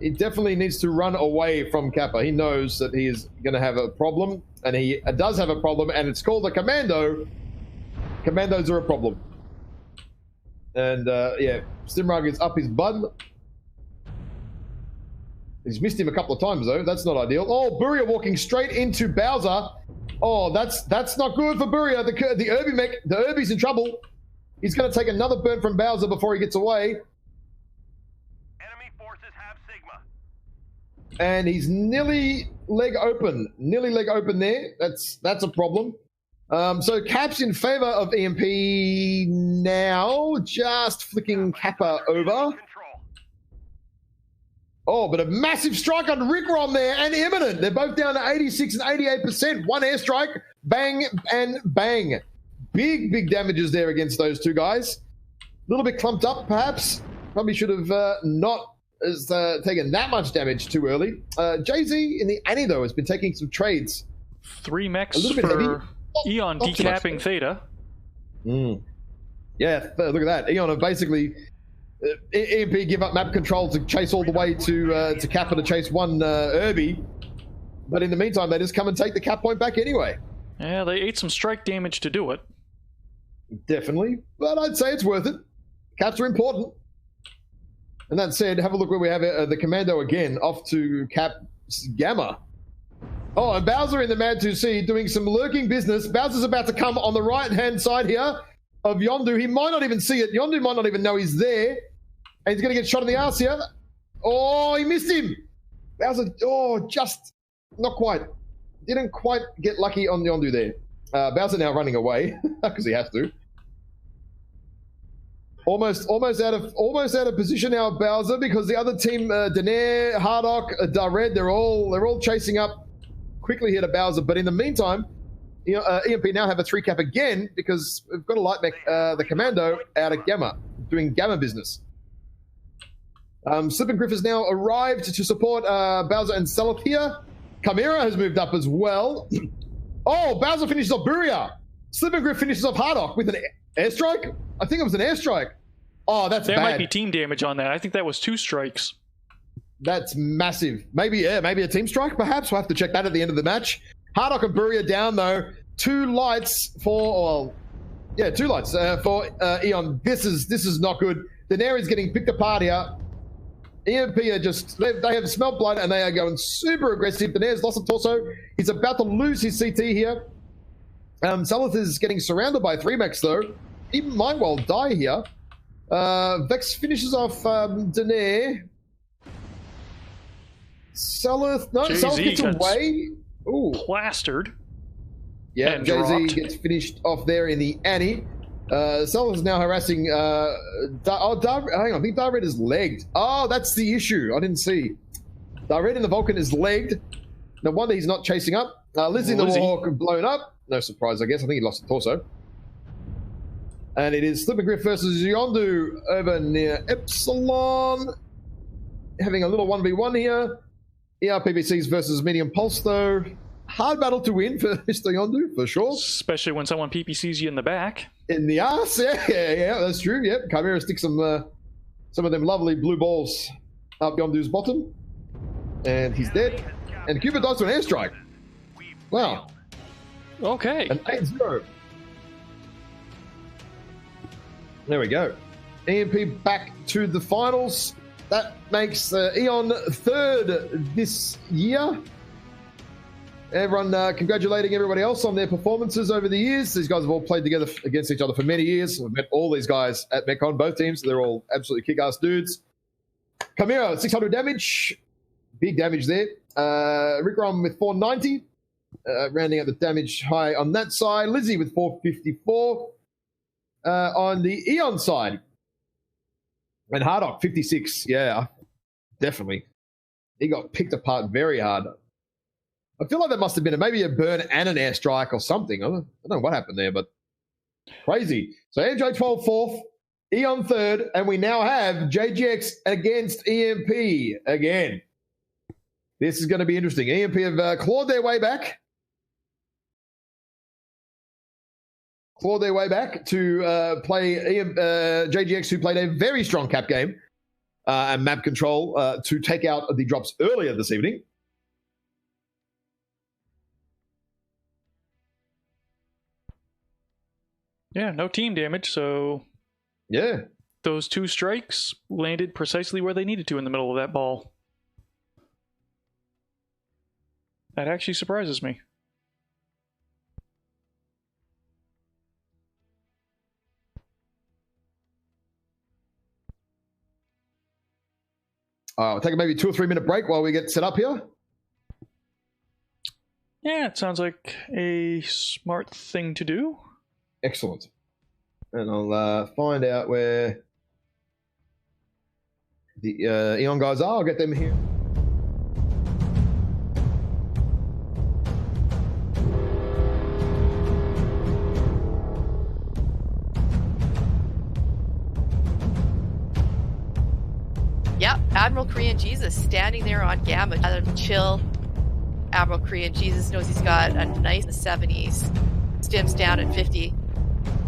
He definitely needs to run away from Kappa. He knows that he is going to have a problem, and he does have a problem, and it's called a commando. Commandos are a problem. And, yeah, Stimrug is up his butt. He's missed him a couple of times, though. That's not ideal. Oh, Buria walking straight into Bowser. Oh, that's not good for Buria. The Irby mech, the Irby's in trouble. He's going to take another burn from Bowser before he gets away. Enemy forces have Sigma. And he's nearly leg open. Nearly leg open there. That's a problem. So Cap's in favor of EMP now. Just flicking Kappa over. Oh, but a massive strike on Rickron there and Imminent. They're both down to 86 and 88%. One airstrike, bang and bang. Big damages there against those two guys. A little bit clumped up, perhaps. Probably should have not taken that much damage too early. Jay-Z in the Annie, though, has been taking some trades. 3 mechs for Eon decapping Theta. Yeah, look at that. Eon have basically... EMP give up map control to chase all the way to Kappa to chase one Irby. But in the meantime, they just come and take the cap point back anyway. Yeah, they ate some strike damage to do it. Definitely. But I'd say it's worth it. Caps are important. And that said, have a look where we have the Commando again, off to Cap Gamma. Oh, and Bowser in the Mad 2C doing some lurking business. Bowser's about to come on the right-hand side here of Yondu. He might not even see it. Yondu might not even know he's there. And he's going to get shot in the ass here. Oh, he missed him. Bowser, just not quite. Didn't quite get lucky on Yondu there. Bowser now running away because he has to. Almost out of position now, Bowser, because the other team, Daenerys, Hardock, Dared, they're all chasing up quickly here to Bowser. But in the meantime, EMP now have a 3 cap again because we've got a light mech, the Commando, out of Gamma, doing Gamma business. Slip and Griff has now arrived to support Bowser and Selith here. Chimera has moved up as well. Oh, Bowser finishes off Buria. Slip and Griff finishes off Hardock with an airstrike. I think it was an airstrike. Oh, that's There bad. might be team damage on that. I think that was 2 strikes. That's massive. Maybe a team strike, perhaps. We'll have to check that at the end of the match. Hardock and Brewery are down, though. 2 lights for... Well, yeah, 2 lights for Eon. This is not good. Daenerys getting picked apart here. EMP are just... They have smelled blood, and they are going super aggressive. Daenerys lost a torso. He's about to lose his CT here. Salith is getting surrounded by 3 mechs, though. He might well die here. Vex finishes off Daenerys. Salith... No, Salith gets away. Ooh. Plastered. Yeah, Jay-Z gets finished off there in the Annie. Salith is now harassing... hang on, I think Darred is legged. Oh, that's the issue. I didn't see. Darred in the Vulcan is legged. No wonder he's not chasing up. Lizzie in the Warhawk blown up. No surprise, I guess. I think he lost a torso. And it is Slipper Griff versus Yondu over near Epsilon. Having a little 1v1 here. ERPVCs versus Medium Pulse, though. Hard battle to win for Mr. Yondu, for sure. Especially when someone PPCs you in the back. In the ass, yeah, that's true. Yep, Chimera sticks some of them lovely blue balls up Yondu's bottom. And he's dead. And Cupid dies to an airstrike. Wow. Okay. An 8-0. There we go. EMP back to the finals. That makes Eon 3rd this year. Everyone congratulating everybody else on their performances over the years. These guys have all played together against each other for many years. I've met all these guys at MechCon, both teams. They're all absolutely kick-ass dudes. Chimera, 600 damage. Big damage there. Rick Rom with 490. Rounding out the damage high on that side. Lizzie with 454. On the Eon side. And Hardock, 56. Yeah, definitely. He got picked apart very hard. I feel like that must have been maybe a burn and an airstrike or something. I don't know what happened there, but crazy. So NJ12 4th, Eon 3rd, and we now have JGX against EMP again. This is going to be interesting. EMP have clawed their way back. To play JGX, who played a very strong cap game and map control to take out the drops earlier this evening. Yeah, no team damage, so yeah, those 2 strikes landed precisely where they needed to in the middle of that ball. That actually surprises me. I'll take a maybe 2 or 3 minute break while we get set up here. Yeah, it sounds like a smart thing to do. Excellent. And I'll find out where the Eon guys are. I'll get them here. Yep, Admiral Korean Jesus standing there on Gamma. Chill. Admiral Korean Jesus knows he's got a nice 70s. Stim's down at 50.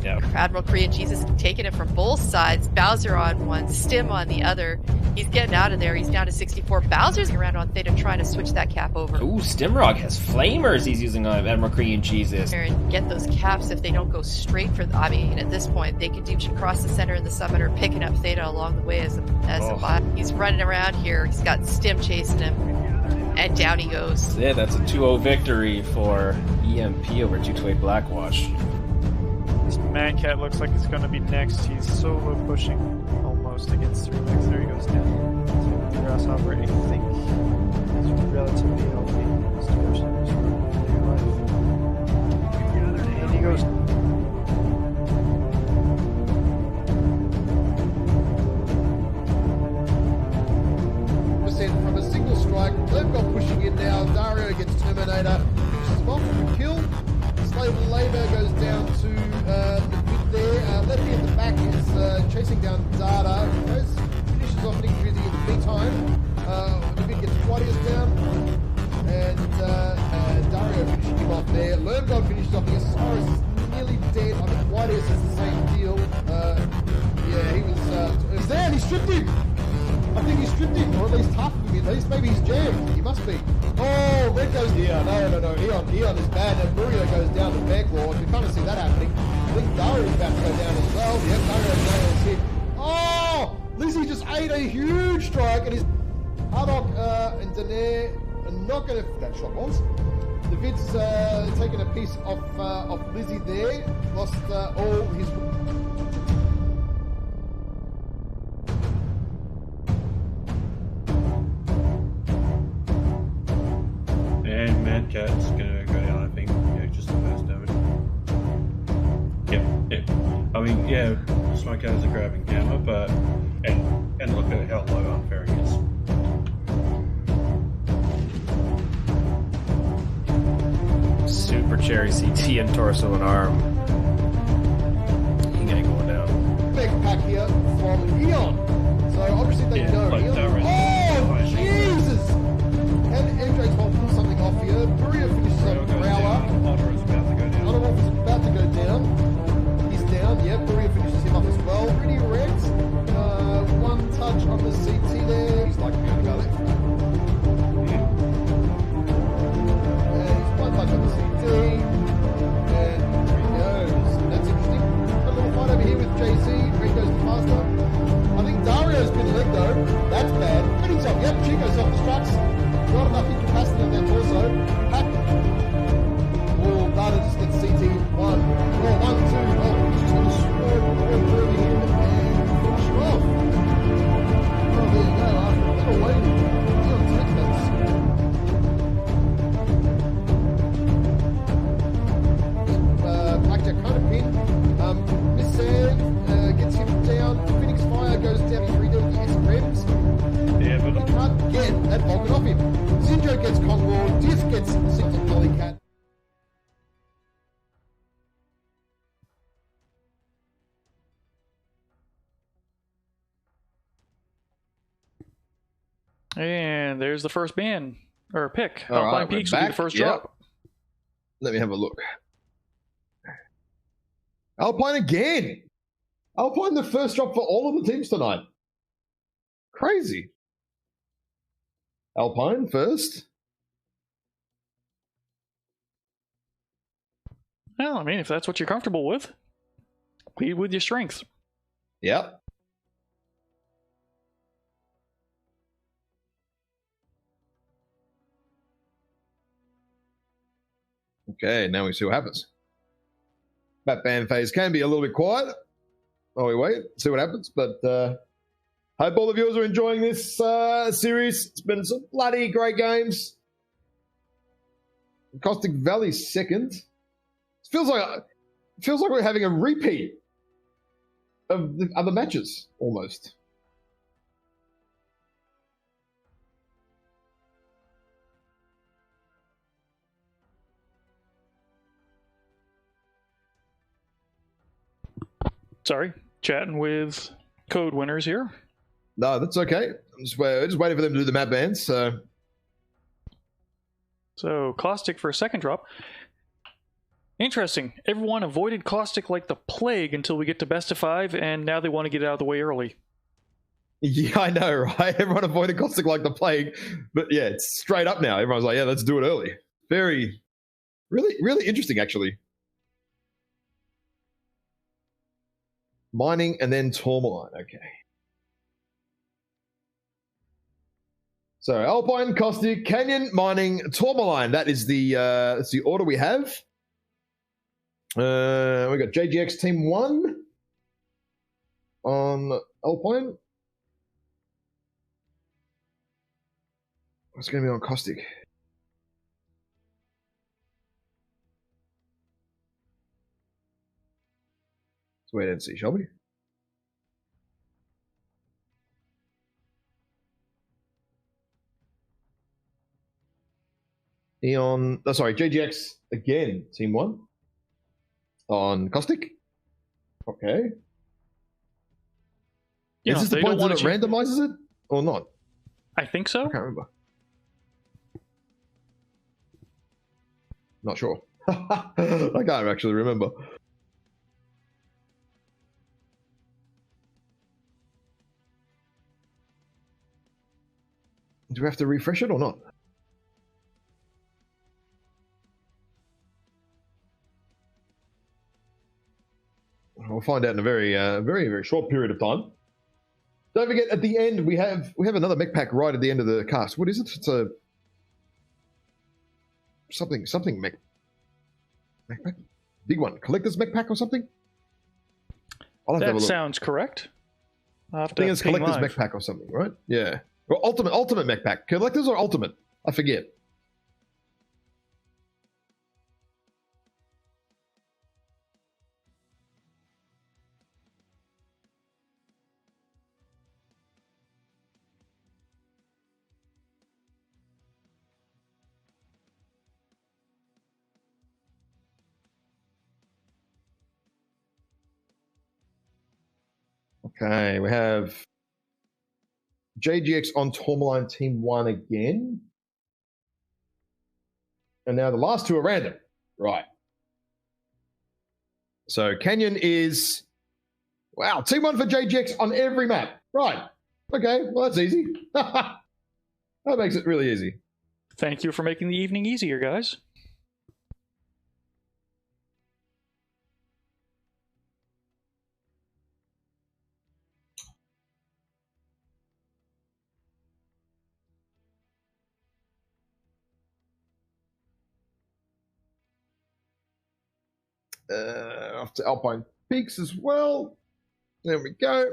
Yep. Admiral Korean Jesus taking it from both sides. Bowser on one, Stim on the other. He's getting out of there. He's down to 64. Bowser's around on Theta trying to switch that cap over. Ooh, Stimrog has flamers he's using on Admiral Korean Jesus. And get those caps if they don't go straight for I mean, at this point, they can do across the center and the summoner, picking up Theta along the way as a bot. He's running around here. He's got Stim chasing him. And down he goes. Yeah, that's a 2-0 victory for EMP over 228 Blackwash. This Mancat looks like it's going to be next. He's solo pushing almost against 3 mechs. There he goes down. So the Grasshopper, I think, is relatively healthy. This person is alive. And he goes. From a single strike, they've got pushing in now. Dario gets Terminator, pushes him off, kill. Slave Labor goes down to the mid there. Lefty at the back is chasing down Dada. Finishes off Nick Drizzy in the meantime. The mid gets Quadius down. And Dario finishing him off there. Lermgod finishes off here. Cyrus is nearly dead. I think Quadius is the same deal. Yeah, he was there and he stripped him. I think he stripped him, or at least half of him at least. Maybe he's jammed. He must be. Oh, Red goes down. No. Eon is bad. And Mario goes down to Bangalore. You kind of see that happening. I think Dario's about to go down as well. Yep, Dario's hit. Oh! Lizzie just ate a huge strike, and his Hardock and Daenerys are not going to... That shot was. The Vid's taking a piece of Lizzie there. Lost all his... And Mad Cat's gonna go down, I think. Yeah, just the first damage. Yep. I mean, yeah, Smoke Cat is a grabbing gamma, but and look at how low unfairing is. Super Cherry CT and torso and arm. He ain't going down. Big pack here from Eon. So obviously they know like Eon. Darren. Oh, Jesus! And MJ12 pull something off here. Buria finishes Rail on goes Growler. down. Otter is about to go down. Other Wolf is about to go down. He's down, yeah. Buria finishes him off as well. Pretty wrecked. One touch on the CT there. He's like, going to go left. One touch on the CT, and there he goes. That's interesting. A little fight over here with JC. Red goes the faster. I think Dario's been leg though. That's bad. Pretty tough. Yep, Chico self-destructs. Not enough incapacity on that torso. Pack. Oh, Data just gets CT. One. Oh, 1, 2. Oh, he's just going to swarm through him and finish him off. Oh, there you go. After a little waiting. Eon takes that. Blackjack kind of pin. Miss Sand gets him down. Phoenix Fire goes down. He's redoing the S-Rems. Yeah, but He can't get that Vulcan off him. Zinjo gets Kongwar. Diz gets Single Polycat. And there's the first ban, or pick. All Alpine right, we're Peaks will be the back. first Yep. drop. Let me have a look. Alpine again. Alpine the first drop for all of the teams tonight. Crazy. Alpine first. Well, I mean, if that's what you're comfortable with, lead with your strengths. Yep. Okay, now we see what happens. Batman phase can be a little bit quiet while we wait, see what happens. But hope all the viewers are enjoying this series. It's been some bloody great games. Caustic Valley second. It feels like we're having a repeat of the other matches almost. Sorry, chatting with code winners here. No, that's okay. I'm just waiting for them to do the map bans. So, Caustic for a second drop. Interesting. Everyone avoided Caustic like the plague until we get to best of 5, and now they want to get out of the way early. Yeah, I know, right? Everyone avoided Caustic like the plague. But yeah, it's straight up now. Everyone's like, yeah, let's do it early. Really interesting, actually. Mining and then Tourmaline. Okay. So Alpine, Caustic, Canyon, Mining, Tourmaline. That is that's the order we have. We got JGX Team 1 on Alpine. What's going to be on Caustic? Let's wait and see, shall we? JGX again, Team 1 on Caustic. Okay. Is this the point that it randomizes it or not? I think so. I can't remember. Not sure. I can't actually remember. Do we have to refresh it or not? We'll find out in a very, very short period of time. Don't forget, at the end we have another mech pack right at the end of the cast. What is it? It's a something mech pack, big one, collector's mech pack or something. I'll have to have a That look. sounds correct. I think it's collector's mech pack or something, right? Yeah. Or ultimate mech pack. Collectors or ultimate? I forget. Okay, we have JGX on Tourmaline Team 1 again. And now the last two are random. Right. So Canyon is, wow, Team 1 for JGX on every map. Right. Okay, well, that's easy. That makes it really easy. Thank you for making the evening easier, guys. Off to Alpine Peaks as well. There we go.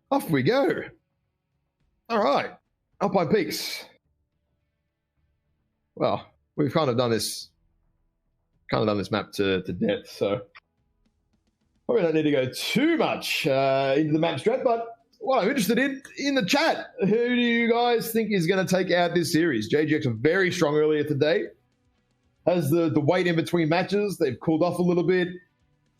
Off we go. All right. Alpine Peaks. Well, we've kind of done this map to death, so probably don't need to go too much into the map strat, but what I'm interested in the chat, who do you guys think is going to take out this series? JGX were very strong earlier today. Has the weight in between matches. They've cooled off a little bit.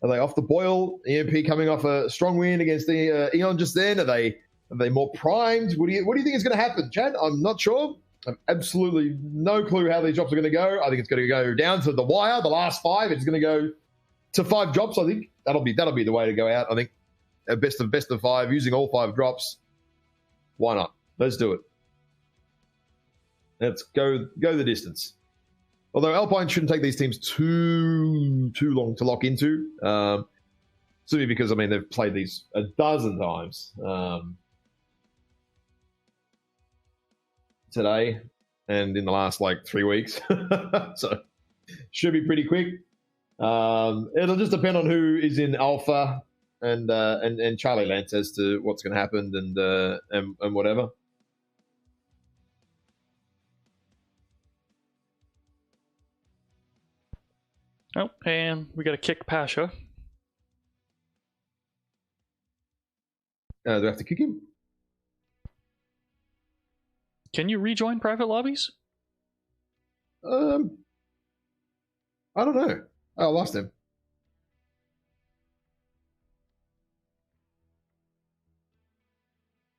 Are they off the boil? EMP coming off a strong win against the Eon just then. Are they more primed? What do you think is going to happen, Chad? I'm not sure. I've absolutely no clue how these drops are going to go. I think it's going to go down to the wire, the last 5. It's going to go to 5 drops. I think that'll be the way to go out. I think a best of 5 using all 5 drops. Why not? Let's do it. Let's go the distance. Although Alpine shouldn't take these teams too long to lock into, simply because, I mean, they've played these a dozen times today and in the last, 3 weeks. So, should be pretty quick. It'll just depend on who is in Alpha and Charlie Lance as to what's going to happen and whatever. Oh, and we got to kick Pasha. Do I have to kick him? Can you rejoin private lobbies? I don't know. I lost him.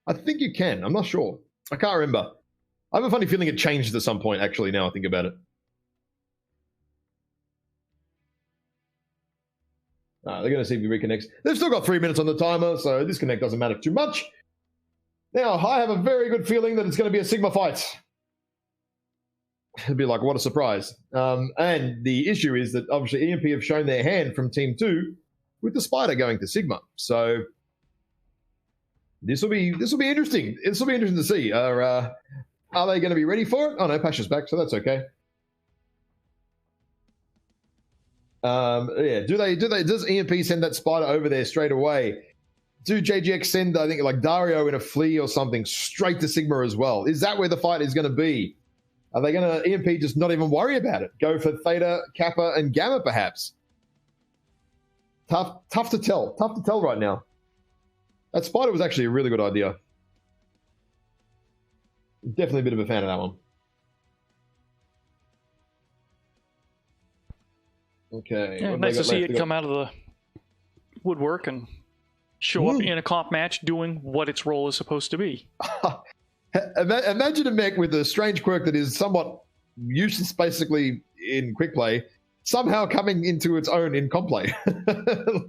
I think you can. I'm not sure. I can't remember. I have a funny feeling it changed at some point, actually, now I think about it. They're going to see if he reconnects. They've still got 3 minutes on the timer, so disconnect doesn't matter too much. Now, I have a very good feeling that it's going to be a Sigma fight. It'd be like, what a surprise. And the issue is that obviously EMP have shown their hand from Team 2 with the Spider going to Sigma. So this will be interesting. This will be interesting to see. Are they going to be ready for it? Oh no, Pasha's back, so that's okay. Yeah. Does EMP send that Spider over there straight away? Do JGX send, I think, like Dario in a flea or something straight to Sigma as well? Is that where the fight is going to be? Are they going to, EMP, just not even worry about it? Go for Theta, Kappa, and Gamma, perhaps? Tough to tell. Tough to tell right now. That Spider was actually a really good idea. Definitely a bit of a fan of that one. Okay. Yeah, nice to see it come out of the woodwork and show up in a comp match doing what its role is supposed to be. Imagine a mech with a strange quirk that is somewhat useless, basically, in quick play, somehow coming into its own in comp play.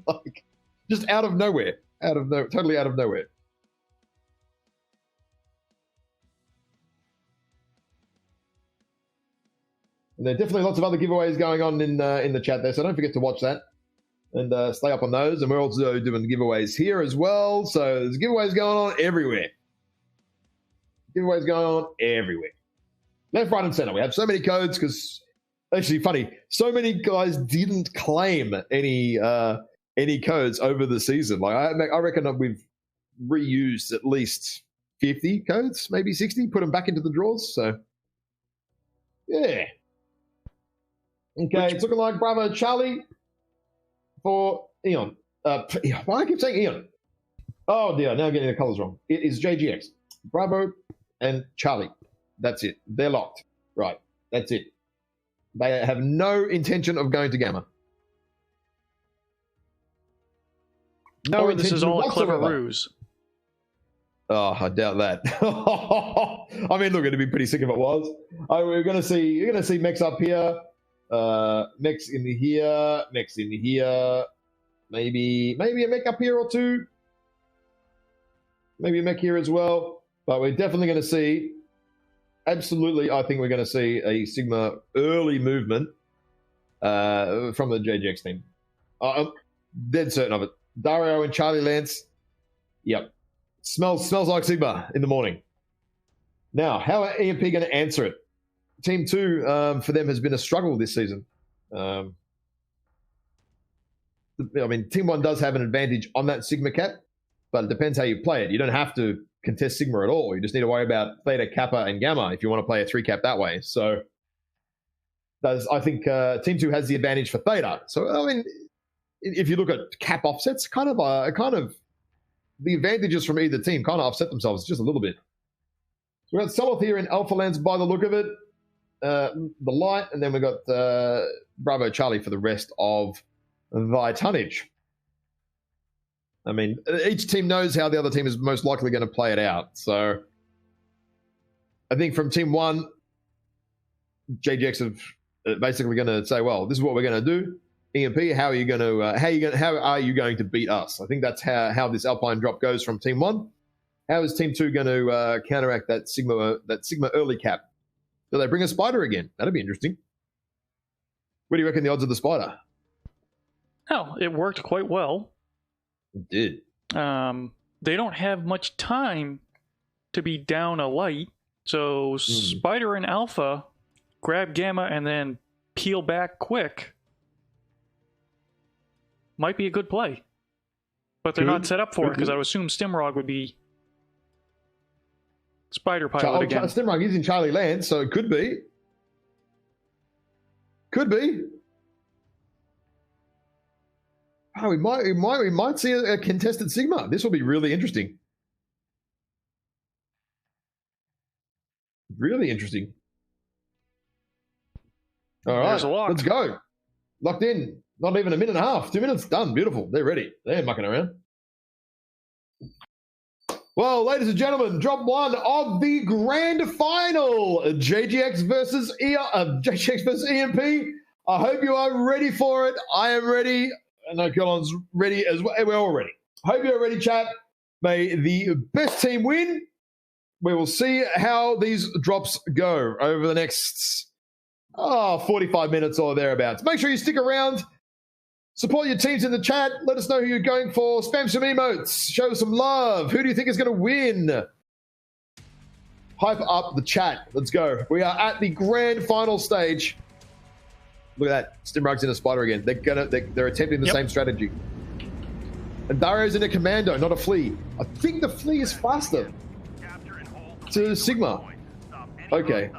Like, just out of nowhere. Totally out of nowhere. And there are definitely lots of other giveaways going on in the chat there, so don't forget to watch that and stay up on those. And we're also doing giveaways here as well, so there's giveaways going on everywhere. Giveaways going on everywhere. Left, right, and center. We have so many codes because, actually, funny, so many guys didn't claim any codes over the season. Like I reckon that we've reused at least 50 codes, maybe 60, put them back into the draws. So, yeah. Okay, it's looking like Bravo Charlie for Eon. Why do I keep saying Eon? Oh dear, now I'm getting the colors wrong. It is JGX. Bravo and Charlie. That's it. They're locked. Right. That's it. They have no intention of going to Gamma. No, or this is all a clever ruse. Oh, I doubt that. I mean, look, it'd be pretty sick if it was. You're going to see mechs up here, mechs in here, mechs in here, maybe a mech up here or two, maybe a mech here as well. But we're definitely going to see. Absolutely, I think we're going to see a Sigma early movement from the JGX team. I'm dead certain of it. Dario and Charlie Lance, yep. Smells like Sigma in the morning. Now, how are EMP going to answer it? Team 2 for them has been a struggle this season. I mean, Team 1 does have an advantage on that Sigma cap, but it depends how you play it. You don't have to contest Sigma at all. You just need to worry about Theta, Kappa, and Gamma if you want to play a 3-cap that way. So I think Team 2 has the advantage for Theta. So, I mean, if you look at cap offsets, kind of the advantages from either team kind of offset themselves just a little bit. So we've got Soloth here in Alpha Lands by the look of it, the light, and then we've got Bravo Charlie for the rest of the tonnage. I mean, each team knows how the other team is most likely going to play it out. So I think from Team 1, JGX have basically going to say, well, this is what we're going to do. EMP, how are you going to beat us? I think that's how this Alpine drop goes from Team 1. How is Team 2 going to counteract that Sigma early cap? Do they bring a spider again? That'd be interesting. What do you reckon the odds of the spider? Oh, it worked quite well. It did. They don't have much time to be down a light, so Spider and Alpha grab Gamma and then peel back quick. Might be a good play. But they're not set up for it, because I would assume Stimrog would be Spider pilot again. Stimrog is in Charlie Land, so it could be. Could be. Oh, we might see a contested Sigma. This will be really interesting. Really interesting. All right, let's go. Locked in. Not even a minute and a half. 2 minutes, done. Beautiful. They're ready. They're mucking around. Well, ladies and gentlemen, drop 1 of the grand final. JGX versus EMP. I hope you are ready for it. I am ready. I know Kellon's ready as well. We're all ready. Hope you're ready, chat. May the best team win. We will see how these drops go over the next 45 minutes or thereabouts. Make sure you stick around. Support your teams in the chat. Let us know who you're going for. Spam some emotes. Show some love. Who do you think is going to win? Hype up the chat. Let's go. We are at the grand final stage. Look at that. Stimrug's in a spider again. They're attempting the same strategy. And Dario's in a commando, not a flea. I think the flea is faster to Sigma. Okay.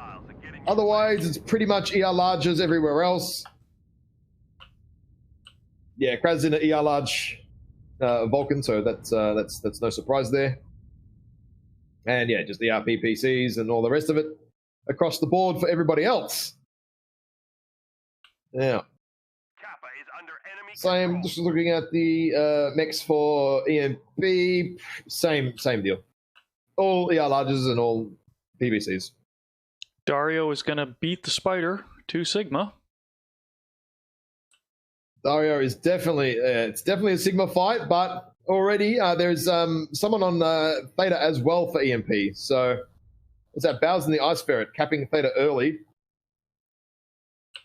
Otherwise, it's pretty much ER larges everywhere else. Yeah, Kraz in an ER large Vulcan, so that's no surprise there. And yeah, just the RPPCs and all the rest of it across the board for everybody else. Now, same. Just looking at the mechs for EMP, same deal. All ER larges and all PBCs. Dario is going to beat the spider to Sigma. Dario is definitely it's definitely a Sigma fight, but already there's someone on Theta as well for EMP. So what's that? Bowser and the Ice Ferret capping Theta early.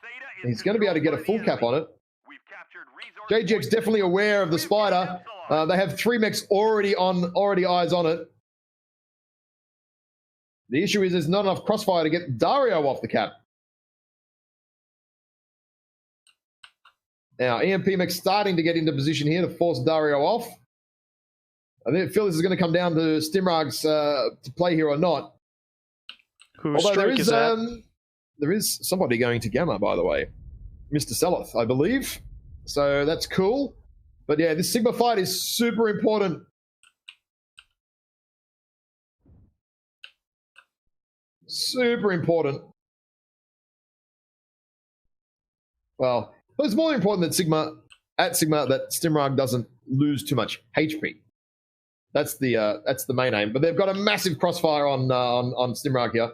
Theta is He's going to be able to get a full cap on it. We've captured resource JGX definitely aware of the spider. They have 3 mechs already eyes on it. The issue is there's not enough crossfire to get Dario off the cap. Now, EMP mech starting to get into position here to force Dario off. I feel this is going to come down to Stimrag's to play here or not. Whose Although strike is that? there is somebody going to Gamma, by the way. Mr. Seloth, I believe. So that's cool. But yeah, this Sigma fight is super important. Super important. Well, it's more important that Sigma that Stimrag doesn't lose too much HP. That's the main aim. But they've got a massive crossfire on Stimrag here.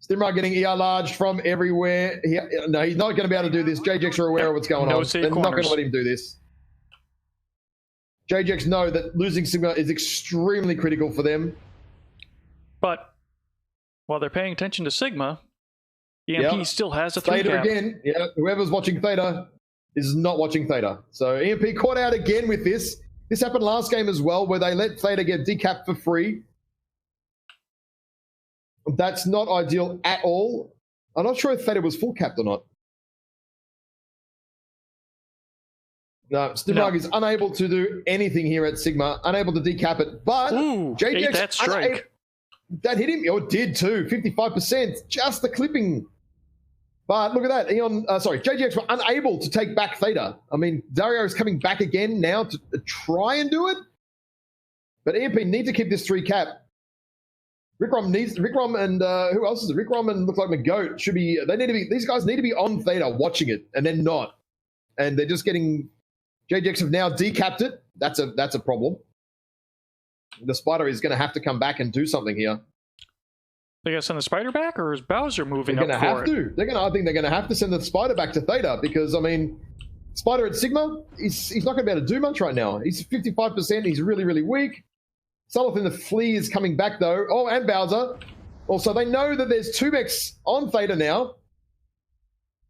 Stimrag getting ER larged from everywhere. No, he's not going to be able to do this. JJX are aware of what's going on. They're not going to let him do this. JJX know that losing Sigma is extremely critical for them. But while they're paying attention to Sigma, EMP still has a 3 Theta cap. again. Yeah, whoever's watching Theta is not watching Theta. So EMP caught out again with this. This happened last game as well, where they let Theta get decapped for free. That's not ideal at all. I'm not sure if Theta was full capped or not. No, Stimrag is unable to do anything here at Sigma, unable to decap it. But JJX ate that strike. That hit him. Oh, it did too. 55%. Just the clipping. But look at that. JJX were unable to take back Theta. I mean, Dario is coming back again now to try and do it. But EMP need to keep this 3 cap. Rickrom and who else is it? Rickrom and looks like McGoat should be. These guys need to be on Theta watching it, and they're not. And they're just getting. JJX have now decapped it. That's a problem. The spider is going to have to come back and do something here. They got to send the spider back, or is Bowser moving They're up going to for have it? to. I think they're going to have to send the spider back to Theta because, I mean, Spider at Sigma, he's not going to be able to do much right now. He's 55%. He's really, really weak. Saloth in the Flea is coming back, though. Oh, and Bowser. Also, they know that there's 2 mechs on Theta now.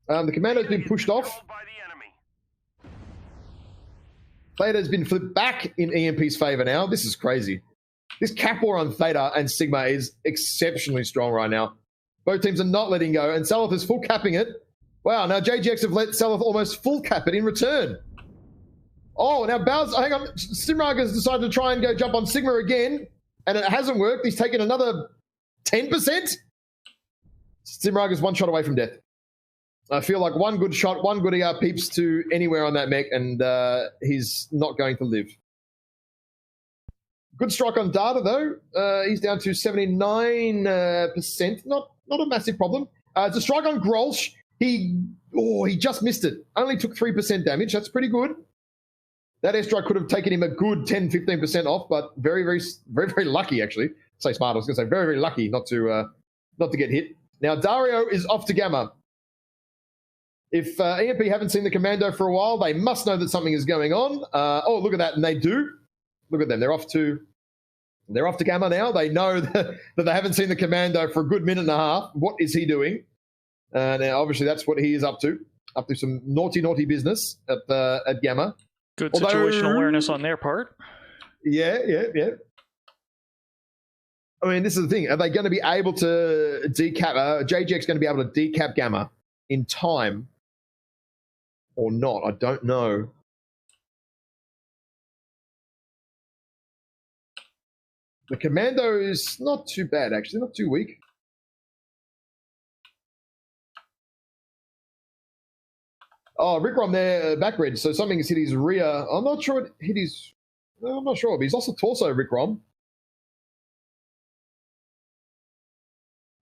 The commando's been pushed off. Theta's been flipped back in EMP's favor now. This is crazy. This cap war on Theta and Sigma is exceptionally strong right now. Both teams are not letting go, and Saloth is full capping it. Wow, now JGX have let Saloth almost full cap it in return. Oh, now Bowser, hang on. Stimrag has decided to try and go jump on Sigma again, and it hasn't worked. He's taken another 10%. Stimrag is 1 shot away from death. I feel like one good shot, one good ER peeps to anywhere on that mech, and he's not going to live. Good strike on Data, though. He's down to 79%. Not a massive problem. It's a strike on Grolsch. He just missed it. Only took 3% damage. That's pretty good. That airstrike could have taken him a good 10, 15% off, but very, very, very, very lucky, actually. Say smart. I was going to say very, very lucky not to get hit. Now, Dario is off to Gamma. If EMP haven't seen the commando for a while, they must know that something is going on. Oh, look at that, and they do. Look at them. They're off to Gamma now. They know that they haven't seen the commando for a good minute and a half. What is he doing? Now, obviously, that's what he is up to some naughty, naughty business at Gamma. Good situational awareness on their part. Yeah. I mean, this is the thing. Are they going to be able to decap? JJX going to be able to decap Gamma in time or not? I don't know. The commando is not too bad, actually. Not too weak. Oh, Rickrom there, back red. So something has hit his rear. I'm not sure it hit his... No, I'm not sure, but he's also torso, Rickrom.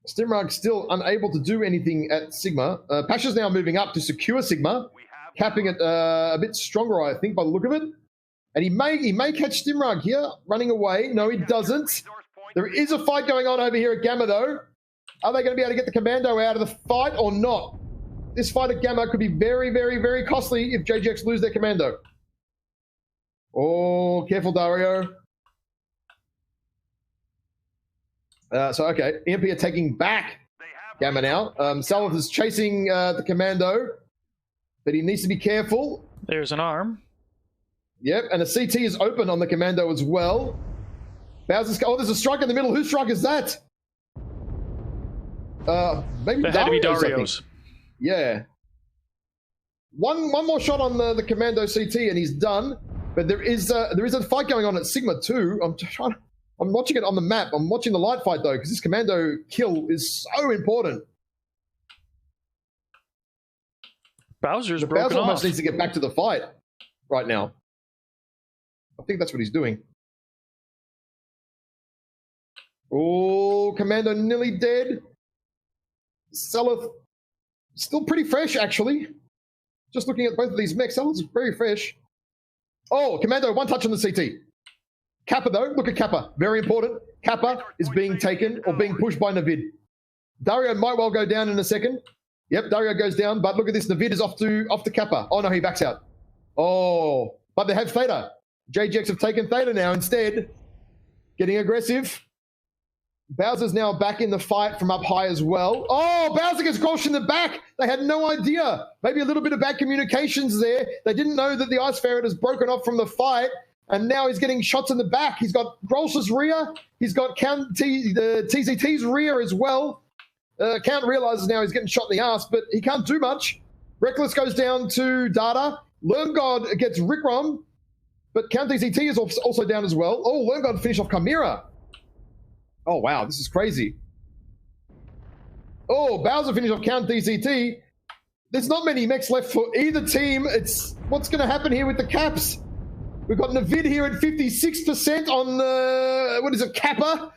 Stimrag still unable to do anything at Sigma. Pasha's now moving up to secure Sigma, capping it a bit stronger, I think, by the look of it. And he may catch Stimrag here, running away. No, he doesn't. There is a fight going on over here at Gamma, though. Are they going to be able to get the commando out of the fight or not? This fight at Gamma could be very, very, very costly if JJX lose their commando. Oh, careful, Dario. Okay, EMP are taking back Gamma now. Salith is chasing the commando, but he needs to be careful. There's an arm. Yep, and a CT is open on the commando as well. Bowser's... Oh, there's a strike in the middle. Whose strike is that? Maybe That had to be Dario's, I think. Dario's. Yeah. One more shot on the commando CT and he's done. But there is a fight going on at Sigma too. I'm watching it on the map. I'm watching the light fight though, because this commando kill is so important. Bowser's broken Bowser almost off. needs to get back to the fight right now. I think that's what he's doing. Oh, commando nearly dead. Salith still pretty fresh actually. Just looking at both of these mechs, Salith's very fresh. Oh, commando, one touch on the CT. Kappa though, look at Kappa, very important. Kappa is being taken or being pushed by Navid. Dario might well go down in a second. Yep, Dario goes down, but look at this, Navid is off to Kappa. Oh no, he backs out. Oh, but they have Theta. JGX have taken Theta now instead. Getting aggressive. Bowser's now back in the fight from up high as well. Oh, Bowser gets crushed in the back. They had no idea. Maybe a little bit of bad communications there. They didn't know that the Ice Ferret has broken off from the fight, and now he's getting shots in the back. He's got Grolsch's rear. He's got the TZT's rear as well. Count realizes now he's getting shot in the ass, but he can't do much. Reckless goes down to Data. LearnGod gets Rickrom, but Count TZT is also down as well. Oh, LearnGod finished off Chimera. Oh, wow, this is crazy. Oh, Bowser finished off Count DCT. There's not many mechs left for either team. It's what's going to happen here with the caps. We've got Navid here at 56% on the, what is it, Kappa?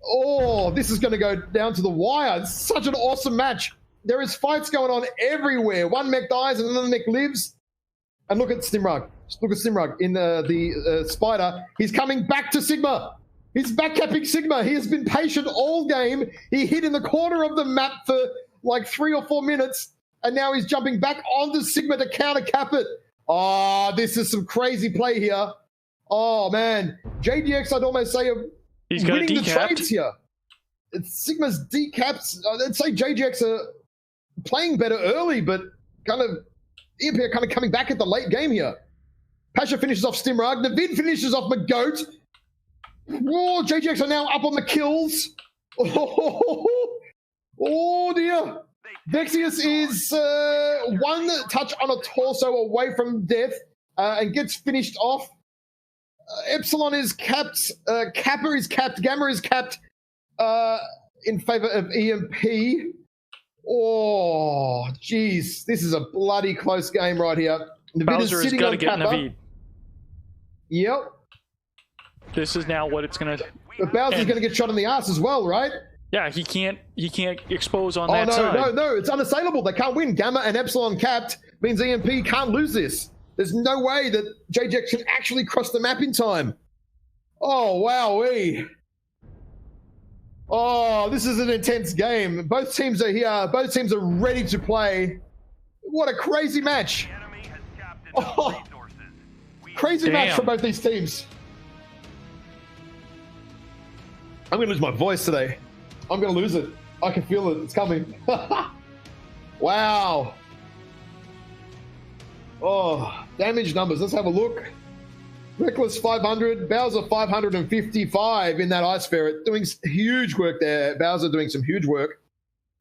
Oh, this is going to go down to the wire. It's such an awesome match. There is fights going on everywhere. One mech dies and another mech lives. And look at Stimrug. Look at Stimrug in the Spider. He's coming back to Sigma. He's backcapping Sigma. He has been patient all game. He hid in the corner of the map for like 3 or 4 minutes, and now he's jumping back onto Sigma to counter-cap it. Oh, this is some crazy play here. Oh, man. JDX, I'd almost say, are winning the trades here. It's Sigma's decaps. I'd say JGX are playing better early, but kind of EMP are kind of coming back at the late game here. Pasha finishes off Stimrug. Navid finishes off McGoat. Whoa, JGX are now up on the kills. Oh dear. Vexius is one touch on a torso away from death and gets finished off. Epsilon is capped. Kappa is capped. Gamma is capped in favor of EMP. Oh, jeez. This is a bloody close game right here. Navid is sitting on Kappa. Navid. Yep. This is now what it's gonna. But Bowser's gonna get shot in the ass as well, right? Yeah, he can't expose on that side. No, it's unassailable. They can't win. Gamma and Epsilon capped means EMP can't lose this. There's no way that JJX can actually cross the map in time. Oh, wowee. Oh, this is an intense game. Both teams are here. Both teams are ready to play. What a crazy match. Oh, crazy match for both these teams. I'm going to lose my voice today. I'm going to lose it. I can feel it. It's coming. Wow. Oh, damage numbers. Let's have a look. Reckless 500. Bowser 555 in that Ice Ferret. Doing huge work there. Bowser doing some huge work.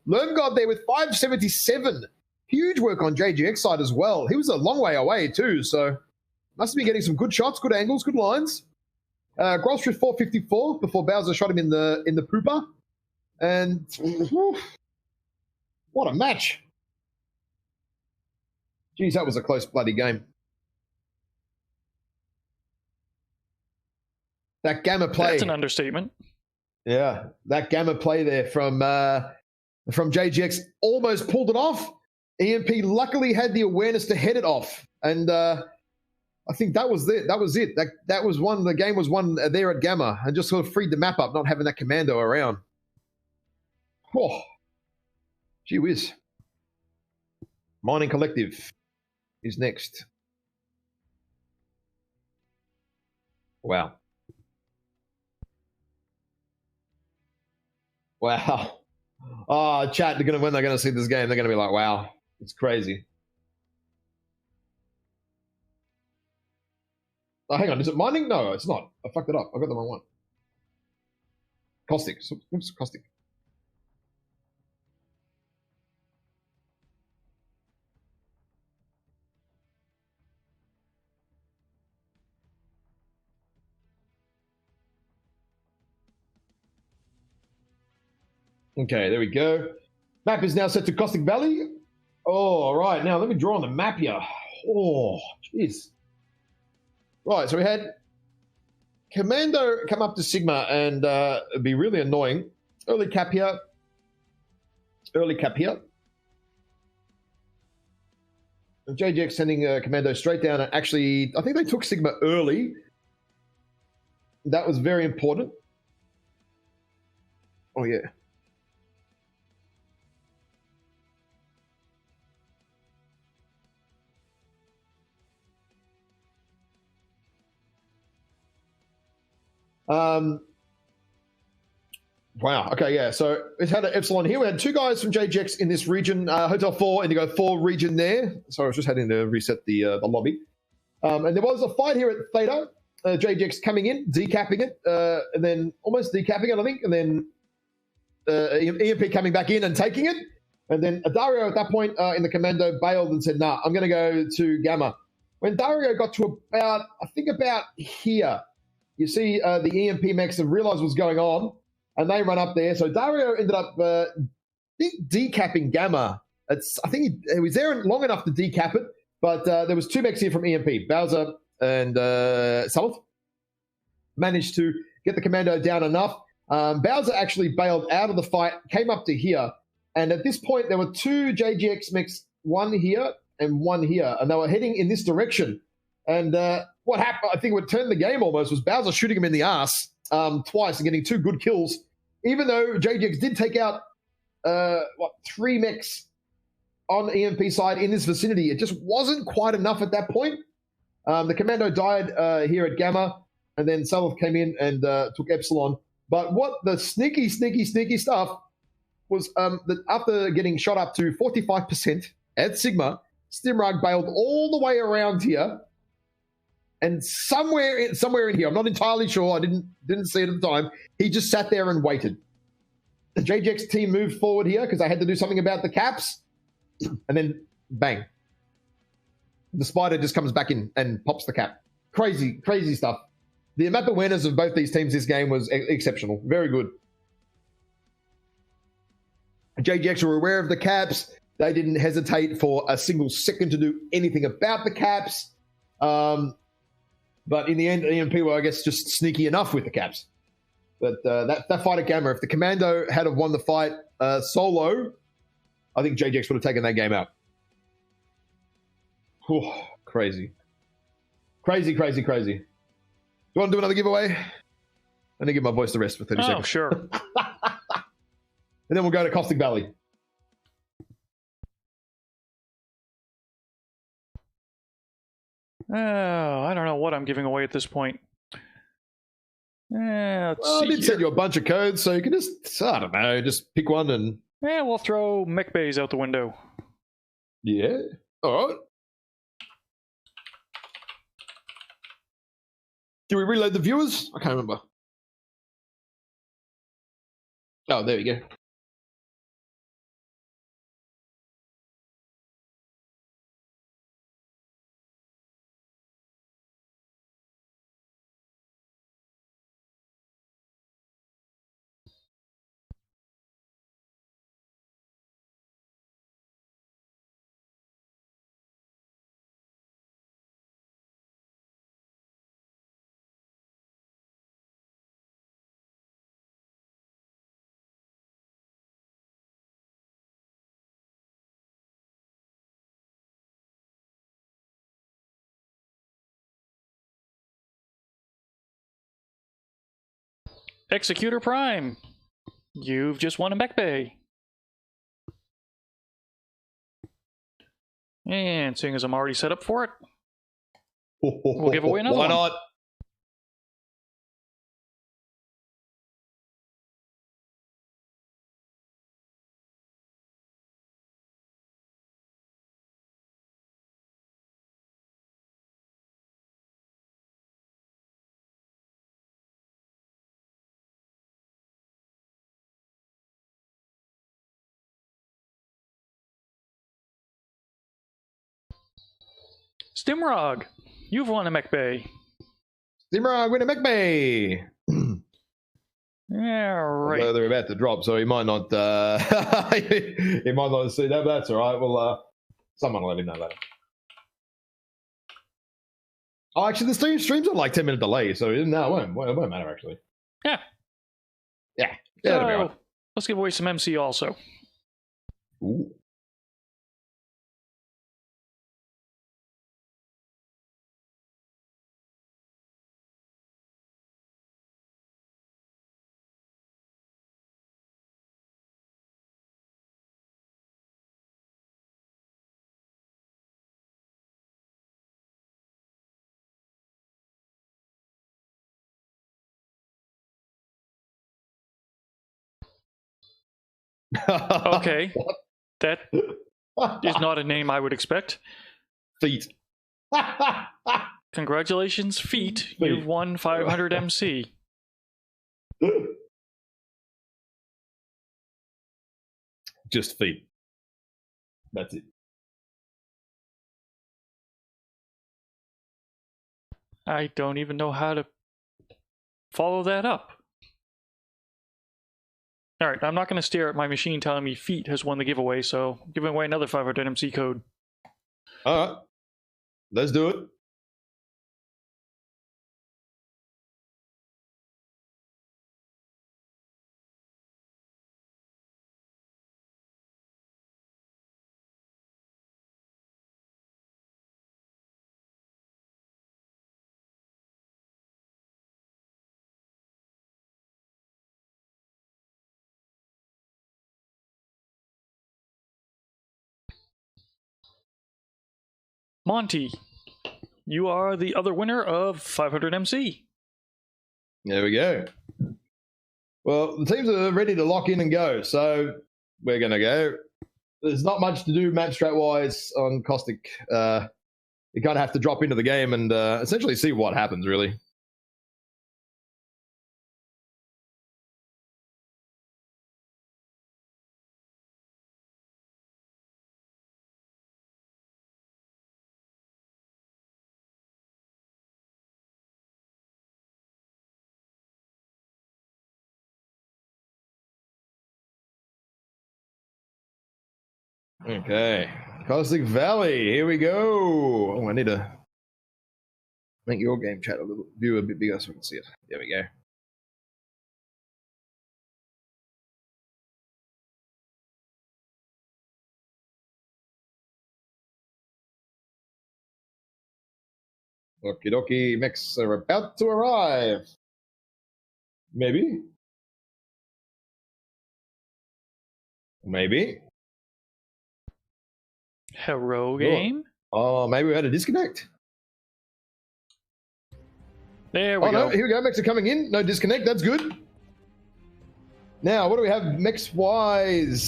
LearnGod there with 577. Huge work on JGX side as well. He was a long way away too, so must have been getting some good shots, good angles, good lines. Grolsch with 454 before Bowser shot him in the pooper. And whew, what a match. Geez, that was a close bloody game. That Gamma play. That's an understatement. Yeah, that Gamma play there from JGX almost pulled it off. EMP luckily had the awareness to head it off. And I think that was it. That was it. That was one. The game was won there at Gamma, and just sort of freed the map up, not having that commando around. Oh, gee whiz. Mining Collective is next. Wow. Wow. Oh, chat, when they're gonna see this game, they're gonna be like, wow, it's crazy. Oh, hang on, is it mining? No, it's not. I fucked it up. I got the wrong one. Caustic. Oops, caustic. Okay, there we go. Map is now set to Caustic Valley. Oh, all right. Now let me draw on the map here. Oh, jeez. Right, so we had Commando come up to Sigma and it'd be really annoying. Early cap here. Early cap here. And JGX sending Commando straight down. And actually, I think they took Sigma early. That was very important. Oh, yeah. Wow. Okay. Yeah. So it had an Epsilon here. We had two guys from JGX in this region, Hotel 4, Indigo 4 region there. Sorry, I was just having to reset the lobby. And there was a fight here at Theta. JGX coming in, decapping it, and then almost decapping it, I think, and then EMP coming back in and taking it. And then Dario at that point in the Commando bailed and said, nah, I'm going to go to Gamma. When Dario got to about here, you see the EMP mechs have realized what's going on, and they run up there. So Dario ended up decapping Gamma. I think he was there long enough to decap it, but there was two mechs here from EMP, Bowser and Summit. Managed to get the Commando down enough. Bowser actually bailed out of the fight, came up to here, and at this point there were two JGX mechs, one here and one here, and they were heading in this direction. And what happened, I think what turned the game almost, was Bowser shooting him in the ass twice and getting two good kills, even though JGX did take out, three mechs on the EMP side in this vicinity. It just wasn't quite enough at that point. The Commando died here at Gamma, and then Salov came in and took Epsilon. But what the sneaky stuff was that after getting shot up to 45% at Sigma, Stimrag bailed all the way around here, and somewhere in here, I'm not entirely sure, I didn't see it at the time, he just sat there and waited. The JGX team moved forward here because they had to do something about the caps, and then bang. The spider just comes back in and pops the cap. Crazy stuff. The map awareness of both these teams this game was exceptional. Very good. JGX were aware of the caps. They didn't hesitate for a single second to do anything about the caps. But in the end, EMP were, I guess, just sneaky enough with the caps. But that fight at Gamma, if the Commando had have won the fight solo, I think JGX would have taken that game out. Whew, crazy. Crazy. You want to do another giveaway? Let me give my voice the rest for 30 seconds. Oh, sure. And then we'll go to Caustic Valley. Oh, I don't know what I'm giving away at this point. Let's Well, I see did here. send you a bunch of codes, so you can just, I don't know, just pick one and... Yeah, we'll throw mech bays out the window. Yeah. All right. Do we reload the viewers? I can't remember. Oh, there we go. Executor Prime, you've just won a mech bay. And seeing as I'm already set up for it, we'll give away another Why one. not? Stimrog, you've won a mech bay. Stimrog win a mech bay. Yeah, right. Although they're about to drop, so he might not. He might not see that. But that's all right. Well, someone will let him know later. Oh, actually, the stream's on like 10-minute delay, so no, it won't matter actually. Yeah. Yeah. So, That'll be all right. let's give away some MC also. Ooh. Okay. That is not a name I would expect. Feet. Congratulations, Feet. You've won 500 MC. Just feet. That's it. I don't even know how to follow that up. All right, I'm not going to stare at my machine telling me Feet has won the giveaway, so I'm giving away another 500 MC code. All right. Let's do it. Monty, you are the other winner of 500 MC. There we go. Well, the teams are ready to lock in and go, so we're going to go. There's not much to do match strat-wise on Caustic. You kind of have to drop into the game and essentially see what happens, really. Okay, Caustic Valley, here we go. Oh, I need to make your game chat view a bit bigger so we can see it. There we go. Okie dokie, mechs are about to arrive. Maybe. Maybe. Hero game? Oh, maybe we had a disconnect. There we go. No, here we go. Mechs are coming in. No disconnect. That's good. Now, what do we have mechs-wise?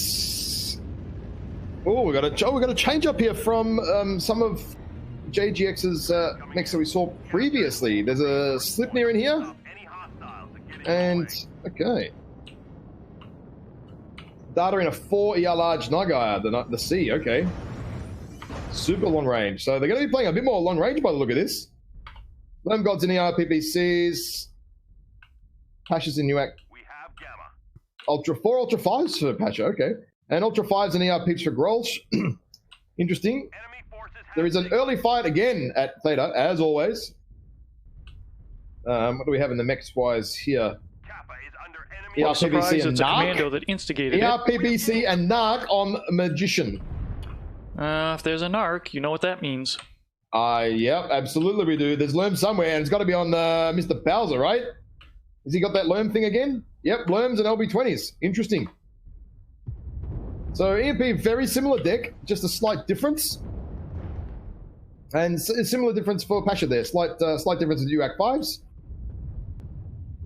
Oh, we got a change up here from some of JGX's mechs that we saw previously. There's a Slipnir in here. And, okay. Data in a 4 ER large Naga, the C, okay. Super long range. So they're going to be playing a bit more long range by the look of this. Lem Gods in ER, PPCs. Pashas in UAC. We have Gamma. Ultra 4 Ultra 5s for Pasha, okay. And Ultra 5s and ER peeps for Grolsch. Interesting. Enemy forces have There is an early fight again at Theta, as always. What do we have in the mechs-wise here? Kappa is under enemy. Surprise, ERPBC and it's a Narc. commando that instigated it. ERPBC and Narc on Magician. If there's a narc, you know what that means. Yep, absolutely we do. There's Lerm somewhere, and it's got to be on Mr. Bowser, right? Has he got that Lerm thing again? Yep, Lerms and LB20s. Interesting. So EMP, very similar deck, just a slight difference. And a similar difference for Pasha there. Slight difference in UAC 5s.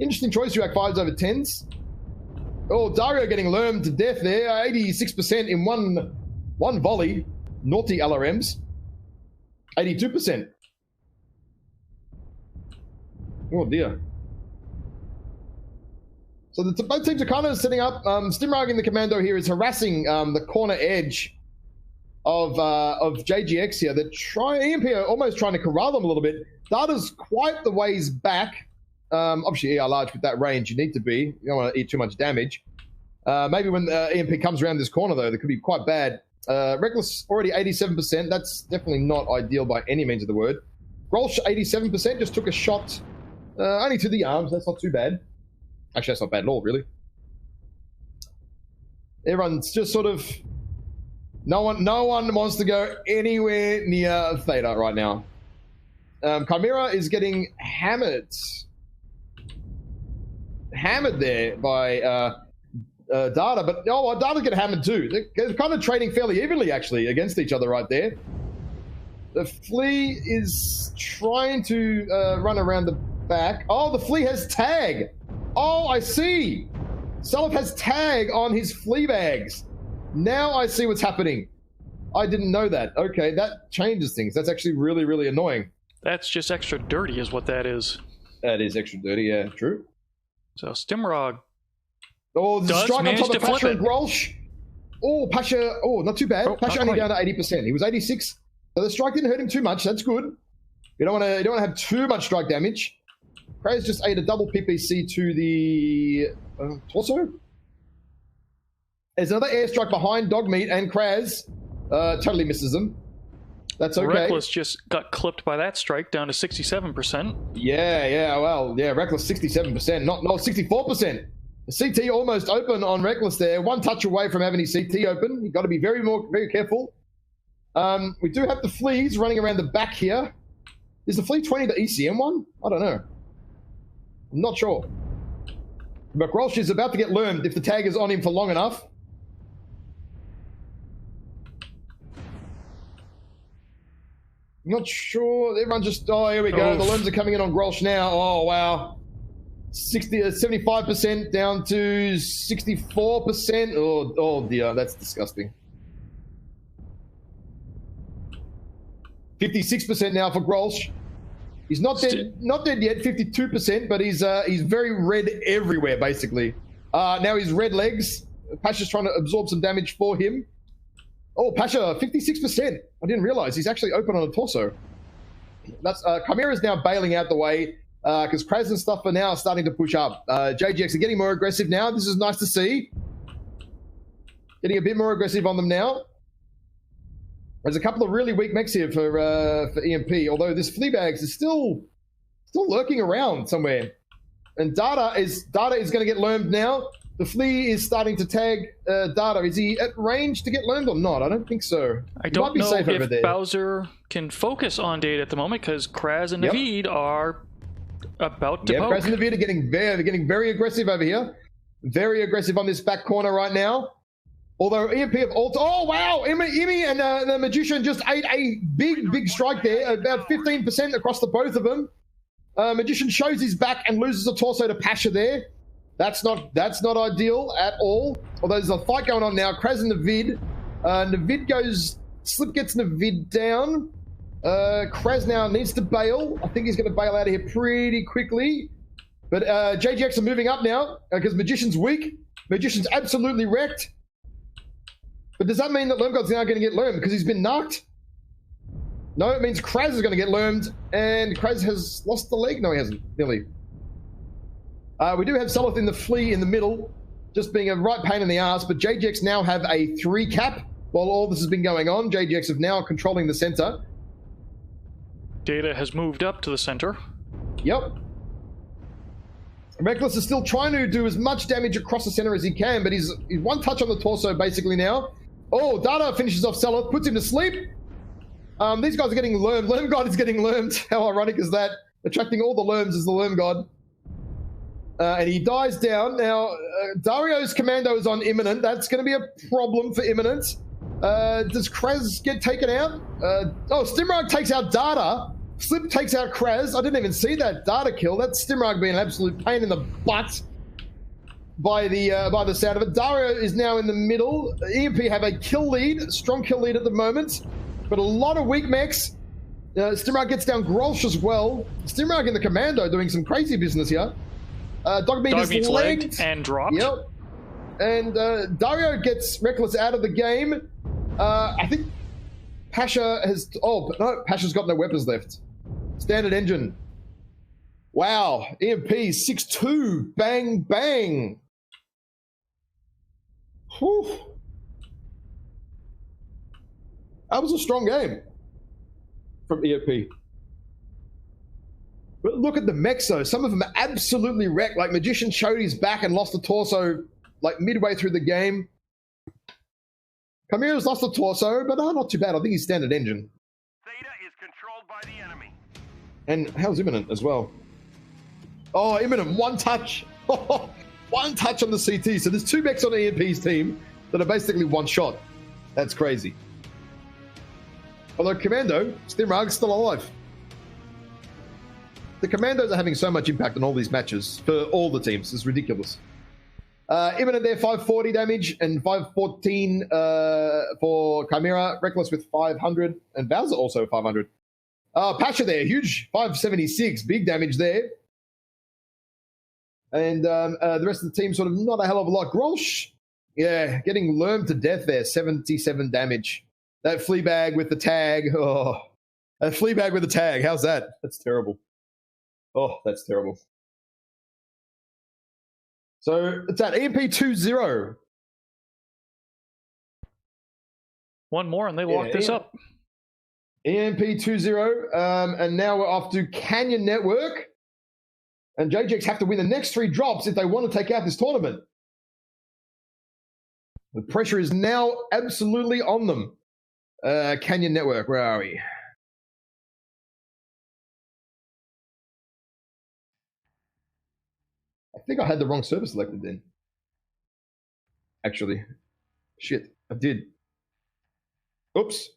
Interesting choice, UAC 5s over 10s. Oh, Dario getting Lerm to death there. 86% in one volley. Naughty LRMs. 82%. Oh dear. So both teams are kind of setting up. Stimrog in the commando here is harassing the corner edge of JGX here. EMP are almost trying to corral them a little bit. Data's quite the ways back. Obviously, ER large with that range, you need to be. You don't want to eat too much damage. Maybe when EMP comes around this corner, though, that could be quite bad. Reckless already 87%. That's definitely not ideal by any means of the word. Grolsch 87%, just took a shot only to the arms. That's not too bad. Actually, that's not bad at all, really. Everyone's just sort of... No one wants to go anywhere near Theta right now. Chimera is getting hammered. Hammered there by Data, but Data's getting hammered too. They're kind of trading fairly evenly, actually, against each other right there. The Flea is trying to run around the back. Oh, the Flea has tag. Oh, I see. Self has tag on his flea bags. Now I see what's happening. I didn't know that. Okay, that changes things. That's actually really, really annoying. That's just extra dirty is what that is. That is extra dirty, yeah, true. So Stimrog. Oh, the strike on top of Pasha and it. Grolsch. Oh, Pasha, not too bad. Pasha only down to 80%. He was 86. So the strike didn't hurt him too much. That's good. You don't want to have too much strike damage. Kraz just ate a double PPC to the torso. There's another airstrike behind Dogmeat, and Kraz totally misses them. That's okay. Reckless just got clipped by that strike down to 67%. Yeah, Reckless 67%, not 64%. The CT almost open on Reckless there. One touch away from having his CT open. You've got to be very careful. We do have the Fleas running around the back here. Is the Flea 20 the ECM one? I don't know. I'm not sure. But Grolsch is about to get lurmed if the tag is on him for long enough. Not sure. Everyone just... Oh, here we go. The lurms are coming in on Grolsch now. Oh, wow. 75% down to 64%. Oh dear. That's disgusting. 56% now for Grolsch. He's not dead yet, 52%, but he's very red everywhere, basically. Now he's red legs. Pasha's trying to absorb some damage for him. Oh, Pasha, 56%. I didn't realize he's actually open on the torso. That's Chimera's now bailing out the way because Kraz and stuff are now starting to push up. JGX are getting more aggressive now. This is nice to see. Getting a bit more aggressive on them now. There's a couple of really weak mechs here for EMP, although this Fleabags is still lurking around somewhere. And Data is going to get lurmed now. The Flea is starting to tag Data. Is he at range to get lurmed or not? I don't think so. I don't know if Bowser can focus on Data at the moment because Kraz and Naveed are about to poke. Kraz and Naveed are getting very aggressive over here. Very aggressive on this back corner right now. Although EMP have also... Oh, wow! Imi and the Magician just ate a big strike there. About 15% across the both of them. Magician shows his back and loses a torso to Pasha there. That's not ideal at all. Although there's a fight going on now. Kraz and Navid. Navid goes... Slip gets Navid down. Kraz now needs to bail. I think he's going to bail out of here pretty quickly. But JGX are moving up now because Magician's weak. Magician's absolutely wrecked. But does that mean that Lermgod's now going to get lurmed because he's been knocked? No, it means Kraz is going to get lurmed, and Kraz has lost the leg. No, he hasn't, nearly. We do have Soloth in the Flea in the middle, just being a right pain in the ass, but JGX now have a 3 cap while all this has been going on. JGX have now controlling the center. Data has moved up to the center. Yep. Reckless is still trying to do as much damage across the center as he can, but he's one touch on the torso basically now. Oh, Data finishes off Soloth, puts him to sleep. These guys are getting lurmed. Lerm God is getting lurmed. How ironic is that? Attracting all the lurms is the Lerm God. And he dies down. Now, Dario's commando is on Imminent. That's going to be a problem for Imminent. Does Kraz get taken out? Stimrog takes out Data. Slip takes out Kraz. I didn't even see that Data kill. That's Stimrog being an absolute pain in the butt by the sound of it. Dario is now in the middle. EMP have a kill lead, strong kill lead at the moment, but a lot of weak mechs. Stimrog gets down Grolsch as well. Stimrog in the commando doing some crazy business here. Dogmeat is legged and dropped. Yep. And Dario gets Reckless out of the game. I think Pasha has... Oh, no, Pasha's got no weapons left. Standard engine. Wow. EMP 6-2. Bang, bang. Whew. That was a strong game from EMP. But look at the mechs, though. Some of them are absolutely wrecked. Like, Magician showed his back and lost the torso, like, midway through the game. Chimera's lost the torso, but not too bad. I think he's standard engine. Theta is controlled by the enemy. And how's Imminent as well? Oh, Imminent, one touch. One touch on the CT. So there's 2 mechs on EMP's team that are basically one shot. That's crazy. Although Commando, Stimrug's still alive. The Commandos are having so much impact on all these matches for all the teams. It's ridiculous. Imminent there, 540 damage and 514 for Chimera. Reckless with 500 and Bowser also 500. Pasha there, huge 576, big damage there. And the rest of the team sort of not a hell of a lot. Grolsch, yeah, getting lurmed to death there, 77 damage. That Fleabag with the tag, oh, that Fleabag with the tag, how's that? That's terrible. Oh, that's terrible. So it's at EMP 2-0. One more and they lock this up. EMP 2-0. And now we're off to Canyon Network. And JJX have to win the next 3 drops if they want to take out this tournament. The pressure is now absolutely on them. Canyon Network, where are we? I think I had the wrong server selected then. Actually. Shit, I did. Oops.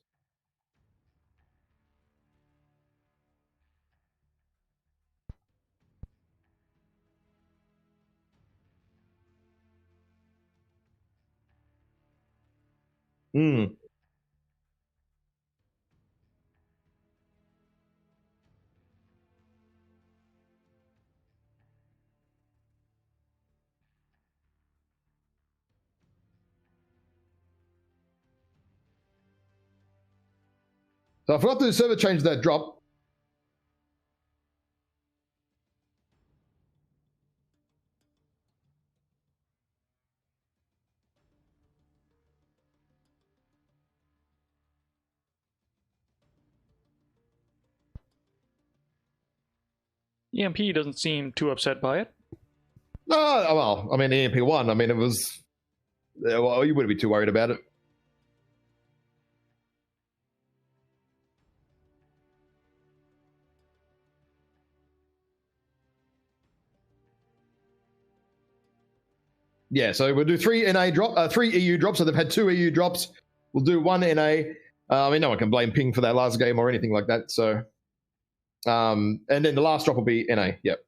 So I forgot to server change that drop. EMP doesn't seem too upset by it. No, well, I mean, EMP 1, I mean, it was... Well, you wouldn't be too worried about it. Yeah, so we'll do 3 EU drops. So they've had 2 EU drops. We'll do 1 NA. I mean, no one can blame Ping for that last game or anything like that. So, and then the last drop will be NA. Yep.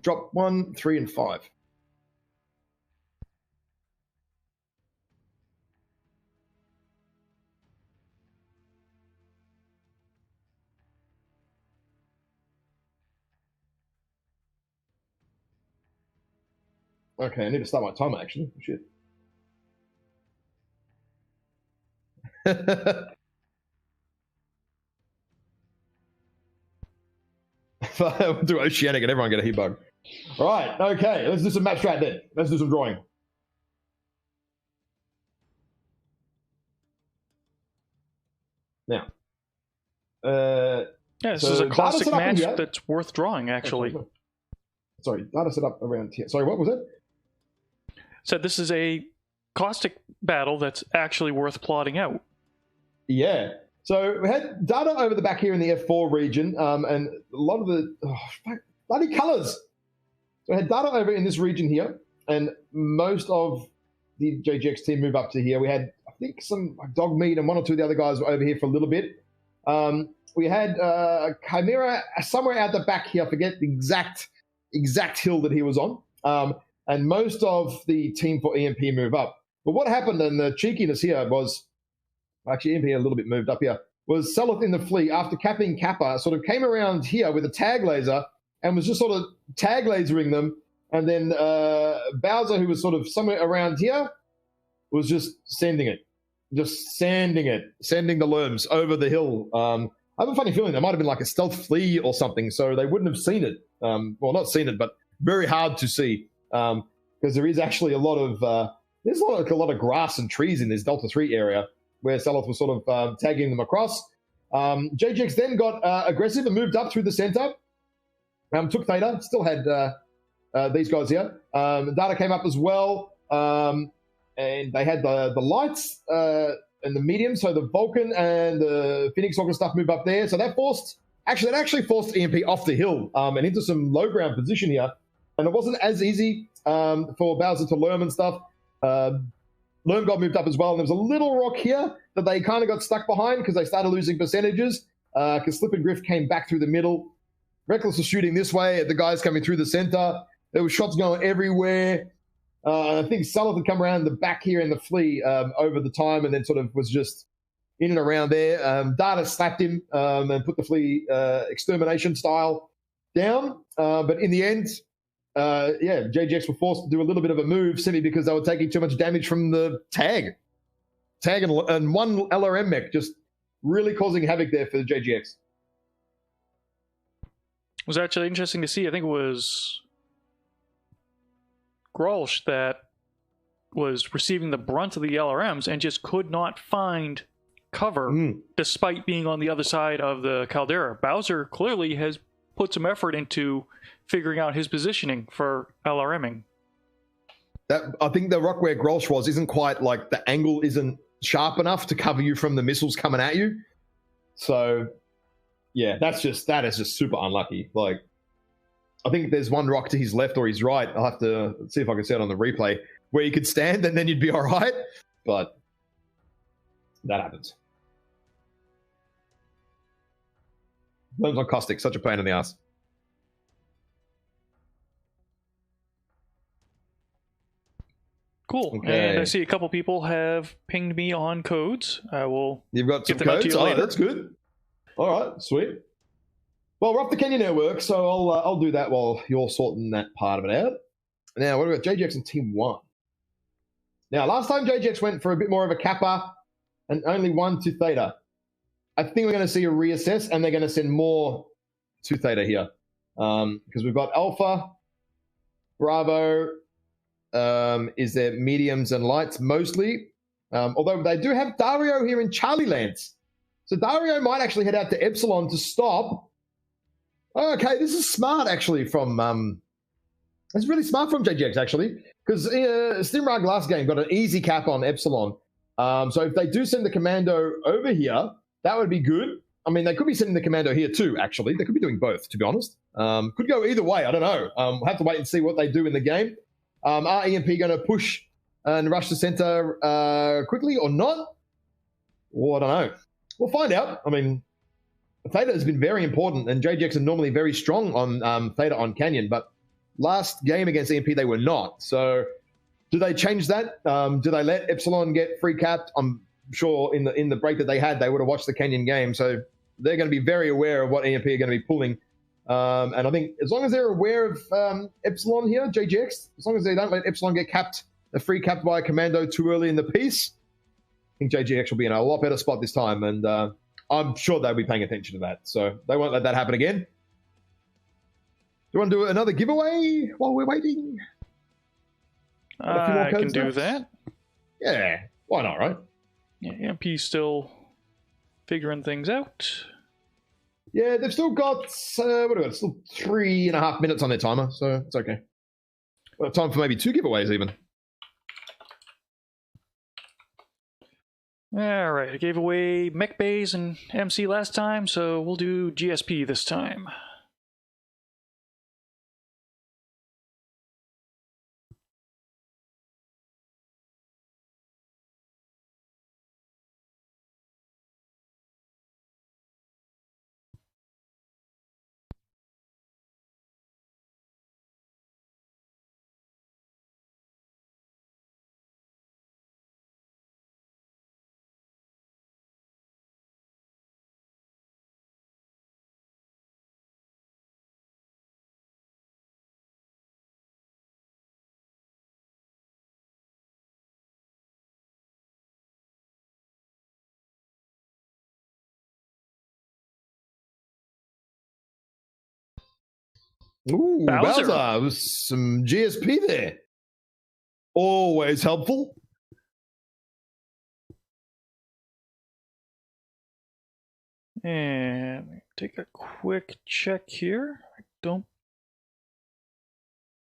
Drop 1, 3, and 5. Okay, I need to start my timer, actually. Shit. We'll do Oceanic and everyone get a heat bug. All right, okay, let's do some map strat then. Let's do some drawing. Now. Yeah, this is a classic match that's worth drawing, actually. Oh, sorry, data set up around here. Sorry, what was it? So this is a caustic battle that's actually worth plotting out. Yeah. So we had data over the back here in the F4 region, and a lot of the bloody colors. So we had data over in this region here, and most of the JGX team move up to here. We had, I think, some dog meat, and 1 or 2 of the other guys were over here for a little bit. We had Chimera somewhere out the back here. I forget the exact hill that he was on. And most of the team for EMP move up. But what happened, and the cheekiness here was, actually EMP a little bit moved up here, was Seleth in the fleet after capping Kappa sort of came around here with a tag laser and was just sort of tag lasering them. And then Bowser, who was sort of somewhere around here, was just sending the Lerms over the hill. I have a funny feeling there might have been like a stealth flea or something, so they wouldn't have seen it. Well, not seen it, but very hard to see, because there is actually a lot of there's a lot of grass and trees in this Delta 3 area where Saloth was sort of tagging them across. JGX then got aggressive and moved up through the center. Took Theta, still had these guys here. Data came up as well, and they had the lights and the medium, so the Vulcan and the Phoenix Orca stuff move up there. So that actually forced EMP off the hill and into some low ground position here. And it wasn't as easy for Bowser to Lerm and stuff. Lerm got moved up as well, and there was a little rock here that they kind of got stuck behind because they started losing percentages, because Slip and Griff came back through the middle. Reckless was shooting this way at the guys coming through the center. There were shots going everywhere. I think Saloth had come around the back here in the flea over the time, and then sort of was just in and around there. Data slapped him and put the flea extermination style down. But in the end, JGX were forced to do a little bit of a move simply because they were taking too much damage from the tag and one LRM mech, just really causing havoc there for the JGX. It was actually interesting to see. I think it was Grolsch that was receiving the brunt of the LRMs and just could not find cover despite being on the other side of the caldera. Bowser clearly has put some effort into figuring out his positioning for LRMing. I think the rock where Grolsch was isn't quite like, the angle isn't sharp enough to cover you from the missiles coming at you. So yeah, that is just super unlucky. Like, I think there's one rock to his left or his right. I'll have to see if I can see it on the replay where you could stand and then you'd be all right. But that happens. Learns on caustic, such a pain in the ass. Cool. Okay. And I see a couple people have pinged me on codes. I will. You've got some get them out to codes? you later. That's good. All right, sweet. Well, we're off the Kenya network, so I'll do that while you're sorting that part of it out. Now, what about JGX and Team 1? Now, last time JGX went for a bit more of a kappa and only one to Theta. I think we're going to see a reassess, and they're going to send more to Theta here. Because we've got Alpha, Bravo, is there mediums and lights mostly. Although they do have Dario here in Charlie Lance. So Dario might actually head out to Epsilon to stop. Okay, this is smart actually from it's really smart from JGX actually, because Stimrag last game got an easy cap on Epsilon. So if they do send the commando over here, that would be good. I mean, they could be sending the commando here too, actually. They could be doing both, to be honest. Could go either way, I don't know. We'll have to wait and see what they do in the game. Are EMP going to push and rush the center quickly or not? Well, I don't know. We'll find out. I mean, Theta has been very important, and JGX are normally very strong on Theta on Canyon, but last game against EMP, they were not. So do they change that? Do they let Epsilon get free capped? I'm sure in the break that they had, they would have watched the Canyon game. So they're going to be very aware of what EMP are going to be pulling. And I think as long as they're aware of Epsilon here, JGX, as long as they don't let Epsilon get capped, free capped by a commando too early in the piece, I think JGX will be in a lot better spot this time. And I'm sure they'll be paying attention to that. So they won't let that happen again. Do you want to do another giveaway while we're waiting? I can do that. Yeah, why not, right? Yeah, EMP's still figuring things out. Yeah, they've still got, what do we got? Still 3.5 minutes on their timer, so it's okay. Well, time for maybe 2 giveaways even. All right, I gave away Mech Bays and MC last time, so we'll do GSP this time. Ooh, Bowser. Bowser with some GSP there. Always helpful. And take a quick check here. I don't.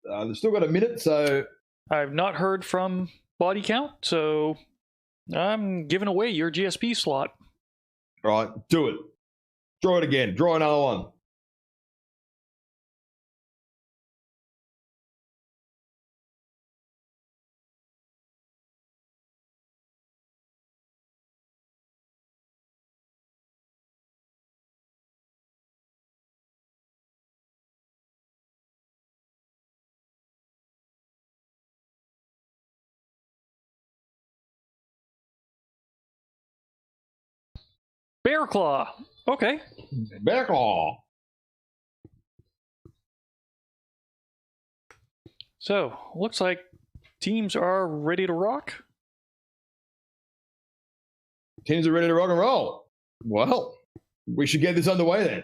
They've still got a minute, so I've not heard from body count, so I'm giving away your GSP slot. all right, do it. Draw it again. Draw another one. Bear Claw. Okay. Bearclaw. So, looks like teams are ready to rock. Teams are ready to rock and roll. Well, we should get this underway then.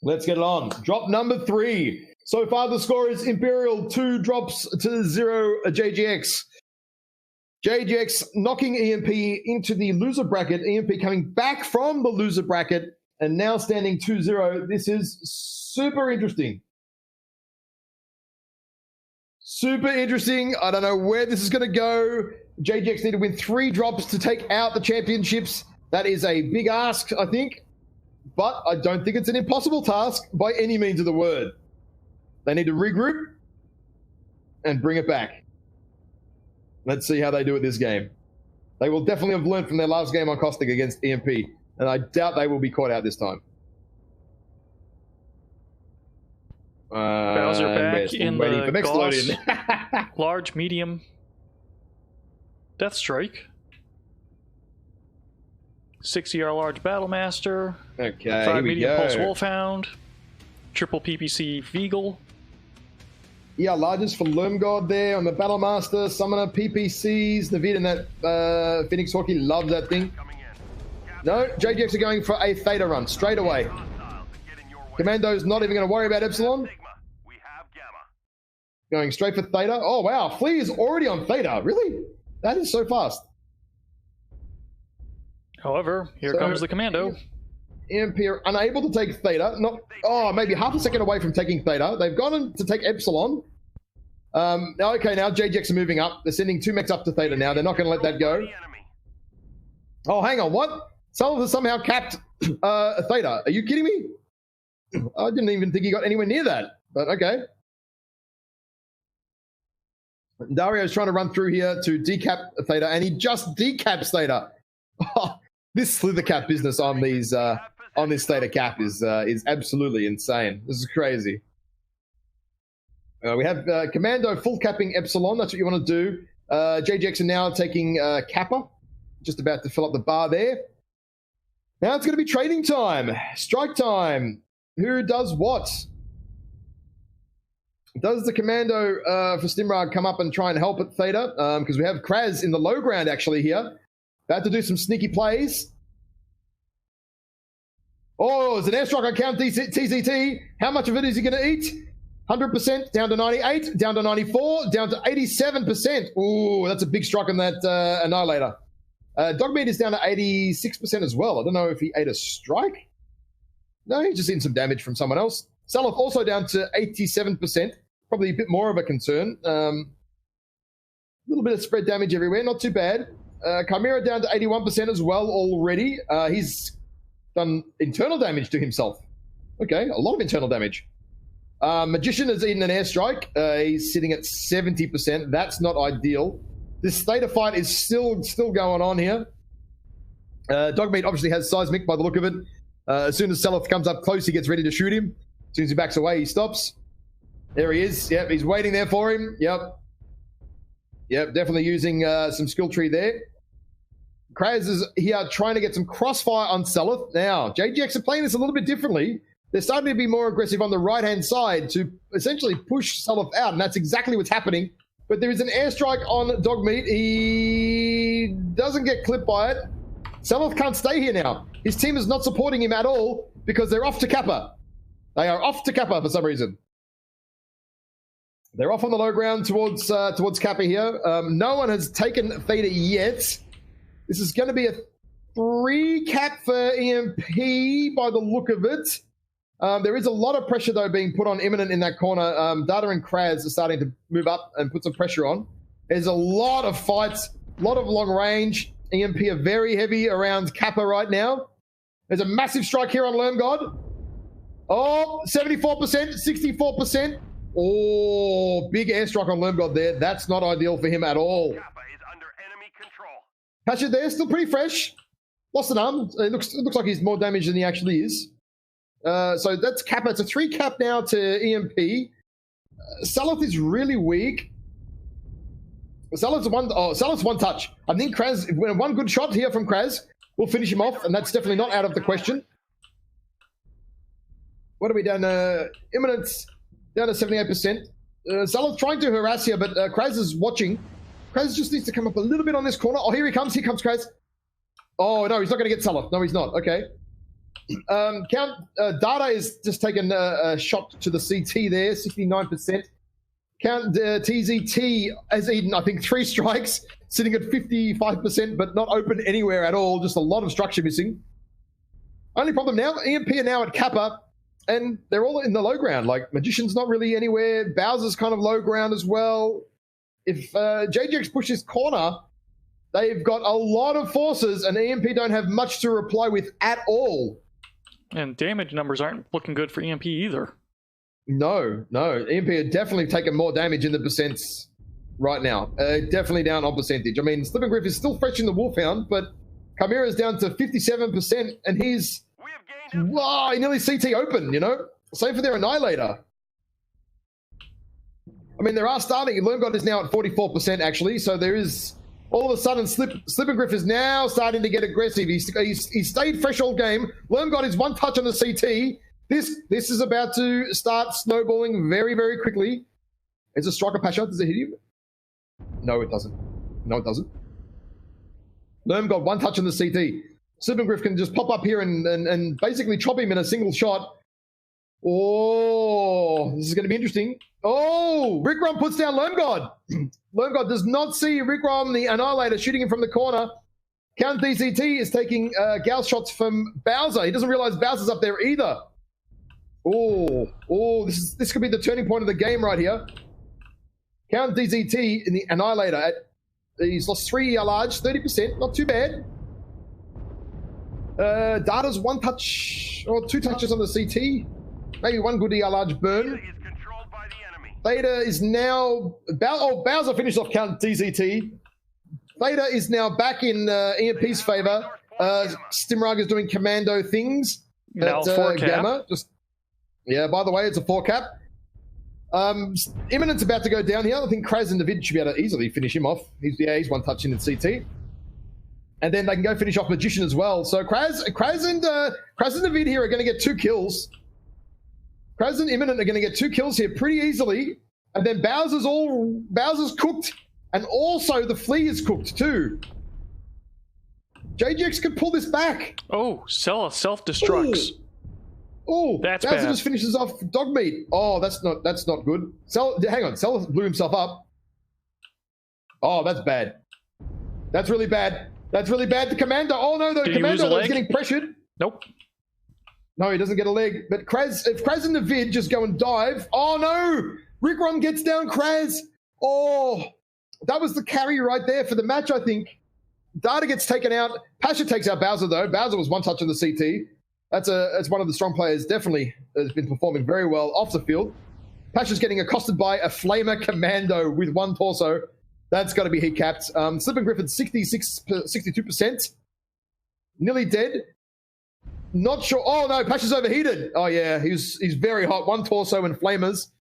Let's get it on. Drop number 3. So far, the score is Imperial 2 drops to 0 JGX. JGX knocking EMP into the loser bracket. EMP coming back from the loser bracket and now standing 2-0. This is super interesting. Super interesting. I don't know where this is going to go. JGX need to win 3 drops to take out the championships. That is a big ask, I think. But I don't think it's an impossible task by any means of the word. They need to regroup and bring it back. Let's see how they do at this game. They will definitely have learned from their last game on Caustic against EMP, and I doubt they will be caught out this time. Bowser back in waiting for the next Gauss, load-in. large, medium, Death Strike. 6ER large Battlemaster. Okay, 5 here we medium go. Pulse Wolfhound. Triple PPC Veagle. Yeah, largest for Lermgod there on the Battlemaster, Summoner, PPCs, Navid, and that Phoenix Hawkeye loves that thing. Coming in. No, JGX are going for a Theta run straight away. Hostiles that get in your way. Commando's not even going to worry about Epsilon. Sigma, we have Gamma. Going straight for Theta. Oh, wow. Flea is already on Theta. Really? That is so fast. However, here So- comes the Commando. EMP are unable to take Theta. Not, maybe half a second away from taking Theta. They've gone to take Epsilon. Okay, now JGX are moving up. They're sending 2 mechs up to Theta now. They're not going to let that go. The enemy. Oh, hang on. What? Sullivan has somehow capped Theta. Are you kidding me? I didn't even think he got anywhere near that. But okay. Dario's trying to run through here to decap Theta, and he just decaps Theta. Oh, this slither cap business on these on this Theta cap is absolutely insane. This is crazy. We have Commando full capping Epsilon. That's what you want to do. JGX are now taking Kappa. Just about to fill up the bar there. Now it's going to be trading time. Strike time. Who does what? Does the Commando for Stimrad come up and try and help at Theta? Because we have Kraz in the low ground actually here. About to do some sneaky plays. Oh, it's an airstrike on count TCT. How much of it is he going to eat? 100%, down to 98, down to 94, down to 87%. Ooh, that's a big strike on that Annihilator. Dogmeat is down to 86% as well. I don't know if he ate a strike. No, he's just eaten some damage from someone else. Saloth also down to 87%. Probably a bit more of a concern. A little bit of spread damage everywhere. Not too bad. Chimera down to 81% as well already. He's done internal damage to himself. Okay, a lot of internal damage. Magician has eaten an airstrike. He's sitting at 70%. That's not ideal. This Theta fight is still going on here. Dogmeat obviously has seismic by the look of it. As soon as Saloth comes up close, he gets ready to shoot him. As soon as he backs away, he stops. There he is. Yep, he's waiting there for him. Yep, definitely using some skill tree there. Kraz is here trying to get some crossfire on Saloth. Now, JGX are playing this a little bit differently. They're starting to be more aggressive on the right-hand side to essentially push Saloth out, and that's exactly what's happening. But there is an airstrike on Dogmeat. He doesn't get clipped by it. Seloth can't stay here now. His team is not supporting him at all because they're off to Kappa. They are off to Kappa for some reason. They're off on the low ground towards Kappa here. No one has taken Theta yet. This is going to be a 3 cap for EMP by the look of it. There is a lot of pressure, though, being put on Imminent in that corner. Data and Kraz are starting to move up and put some pressure on. There's a lot of fights, a lot of long range. EMP are very heavy around Kappa right now. There's a massive strike here on Lermgod. Oh, 74%, 64%. Oh, big airstrike on Lermgod there. That's not ideal for him at all. Kappa is under enemy control. Pasha there, still pretty fresh. Lost an arm. It looks like he's more damaged than he actually is. So that's Kappa. It's a 3 cap now to EMP. Seloth is really weak. Seloth's one touch. I think Kraz, one good shot here from Kraz will finish him off, and that's definitely not out of the question. What are we down? Imminence down to 78%. Seloth trying to harass here, but Kraz is watching. Kraz just needs to come up a little bit on this corner. Oh, here he comes. Here comes Kraz. Oh, no, he's not going to get Seloth. No, he's not. Okay. Data is just taking a shot to the CT there, 69%. Count TZT has eaten, I think, 3 strikes, sitting at 55%, but not open anywhere at all. Just a lot of structure missing. Only problem now, EMP are now at Kappa, and they're all in the low ground. Like, Magician's not really anywhere. Bowser's kind of low ground as well. If JGX pushes corner, they've got a lot of forces, and EMP don't have much to reply with at all. And damage numbers aren't looking good for EMP either. No. EMP are definitely taking more damage in the percents right now. Definitely down on percentage. I mean, Slipping Griff is still fresh in the Wolfhound, but Chimera's down to 57%, and he's... Wow, he nearly CT open, you know? Same for their Annihilator. I mean, there are starting... Lermgod is now at 44%, actually, so there is... All of a sudden, Slipping Griff is now starting to get aggressive. He's stayed fresh all game. Lermgod is one touch on the CT. This is about to start snowballing very, very quickly. Is a striker Pasha? Does it hit him? No, it doesn't. No, it doesn't. Lermgod one touch on the CT. Slipping Griff can just pop up here and basically chop him in a single shot. Oh, this is going to be interesting. Oh, Rickrom puts down Lermgod. Lermgod does not see Rickrom, the Annihilator, shooting him from the corner. Count DCT is taking Gauss shots from Bowser. He doesn't realize Bowser's up there either. Oh, this could be the turning point of the game right here. Count DZT in the Annihilator. He's lost 3 large, 30%. Not too bad. Data's one touch or 2 touches on the CT. Maybe one good large burn. Theta is now... Bowser finished off Count DZT. Theta is now back in EMP's favor. Stimrag is doing commando things. Now 4 cap. Gamma. Yeah, by the way, it's a 4 cap. Imminent's about to go down here. I think Kraz and Navid should be able to easily finish him off. He's one touch in CT. And then they can go finish off Magician as well. So Kraz and Navid here are going to get 2 kills. Kraz and Imminent are going to get 2 kills here pretty easily. And then Bowser's cooked. And also the Flea is cooked too. JGX could pull this back. Oh, self-destructs. Oh, that's Bowser bad. just finishes off Dogmeat. Oh, that's not good. Hang on, Cell blew himself up. Oh, that's bad. That's really bad. That's really bad. The Commander. Oh no, the Commander is getting pressured. Nope. No, he doesn't get a leg. But if Kraz and the Vid just go and dive. Oh no! Rickrom gets down Kraz. Oh, that was the carry right there for the match, I think. Data gets taken out. Pasha takes out Bowser though. Bowser was one touch on the CT. That's one of the strong players, definitely has been performing very well off the field. Pasha's getting accosted by a Flamer Commando with 1 torso. That's got to be heat capped. Slipping Griffin, 62%. Nearly dead. Not sure. Oh no, Pasha's overheated. Oh yeah, he's very hot. 1 torso and Flamers.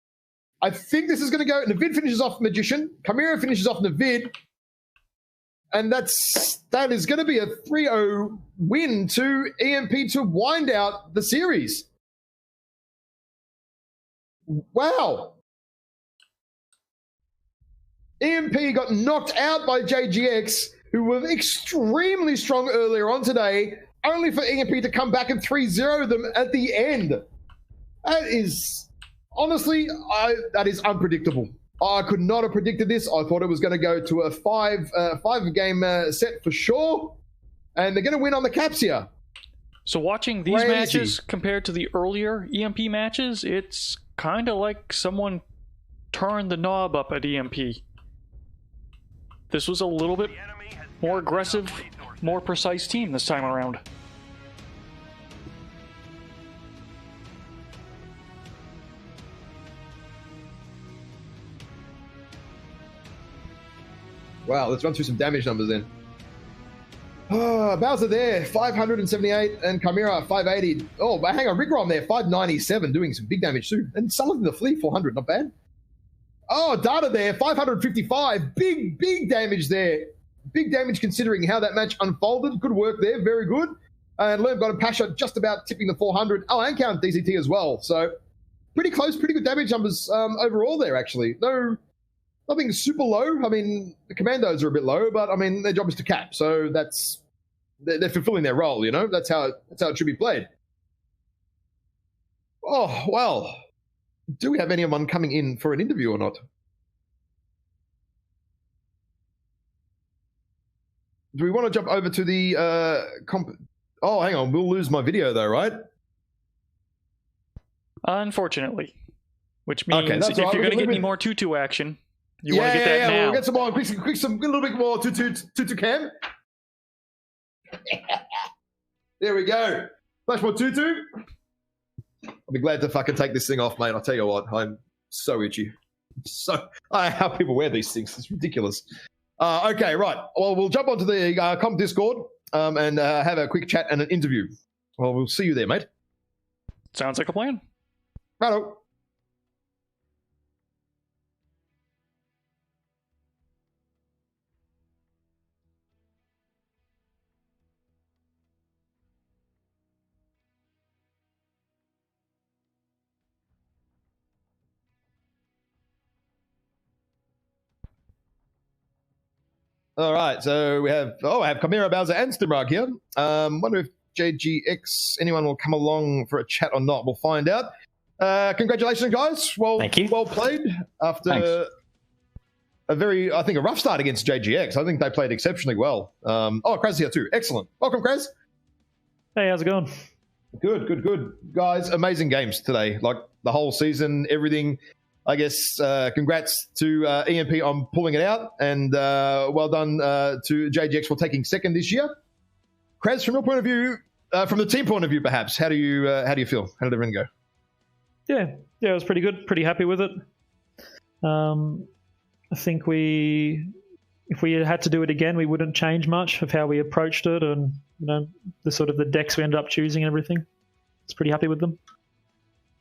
I think this is going to go. Navid finishes off Magician. Chimera finishes off Navid. And that is going to be a 3-0 win to EMP to wind out the series. Wow. EMP got knocked out by JGX. who were extremely strong earlier on today, only for EMP to come back and 3-0 them at the end. That is, honestly, that is unpredictable. I could not have predicted this. I thought it was going to go to a five-game set for sure, and they're going to win on the caps here. So watching these matches compared to the earlier EMP matches, it's kind of like someone turned the knob up at EMP. This was a little bit more aggressive, more precise team this time around. Wow, let's run through some damage numbers then. Bowser there, 578, and Chimera, 580. Oh, but hang on, Rickron there, 597, doing some big damage too. And someone in the Flea, 400, not bad. Oh, Data there, 555, big damage there. Big damage considering how that match unfolded. Good work there, very good. And Lerm got a Pasha just about tipping the 400. Oh, and count DCT as well. So pretty close, pretty good damage numbers overall there, actually. Nothing super low. I mean, the Commandos are a bit low, but I mean, their job is to cap. So they're fulfilling their role, you know? That's how it should be played. Oh, well. Do we have anyone coming in for an interview or not? Do we want to jump over to the Oh, hang on. We'll lose my video though, right? Unfortunately. Which means if you're going to get any more tutu action, you want to get that now. We'll get some more, quick, a little bit more tutu cam. There we go. Flash more tutu. I'll be glad to fucking take this thing off, mate. I'll tell you what, I'm so itchy. How people wear these things, it's ridiculous. Okay, right. Well, we'll jump onto the comp Discord and have a quick chat and an interview. Well, we'll see you there, mate. Sounds like a plan. Righto. All right, so we have I have Chimera, Bowser, and Stimrog here. Wonder if JGX, anyone will come along for a chat or not. We'll find out. Congratulations, guys. Well, thank you. Well played after a a rough start against JGX. I think they played exceptionally well. Kraz here too. Excellent. Welcome, Kraz. Hey, how's it going? Good. Guys, amazing games today. Like the whole season, everything. I guess congrats to EMP on pulling it out, and well done to JGX for taking second this year. Kraz, from your point of view, from the team point of view, perhaps, how do you feel? How did everything go? Yeah, it was pretty good. Pretty happy with it. I think if we had to do it again, we wouldn't change much of how we approached it, and the decks we ended up choosing and everything. I was pretty happy with them.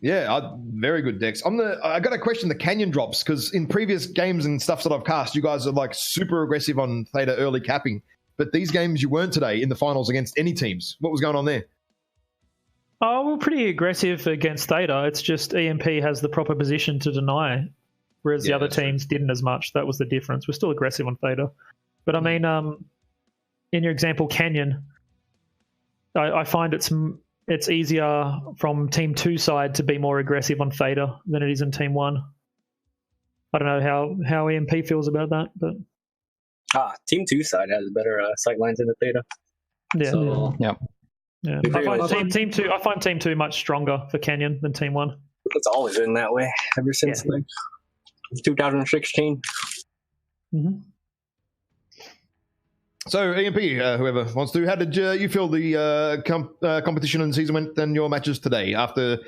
Yeah, very good decks. I got to question the Canyon drops, because in previous games and stuff that I've cast, you guys are like super aggressive on Theta early capping. But these games you weren't today in the finals against any teams. What was going on there? Oh, we're pretty aggressive against Theta. It's just EMP has the proper position to deny, whereas the other teams didn't as much. That was the difference. We're still aggressive on Theta. But I mean, in your example, Canyon, I find it's easier from Team 2 side to be more aggressive on Theta than it is in Team 1. I don't know how EMP feels about that, but Team 2 side has better sight lines in the Theta. Yeah. So, yeah. I find Team 2 much stronger for Canyon than Team 1. It's always been that way ever since 2016. Mm-hmm. So, EMP, whoever wants to, how did you feel the competition and season went and your matches today after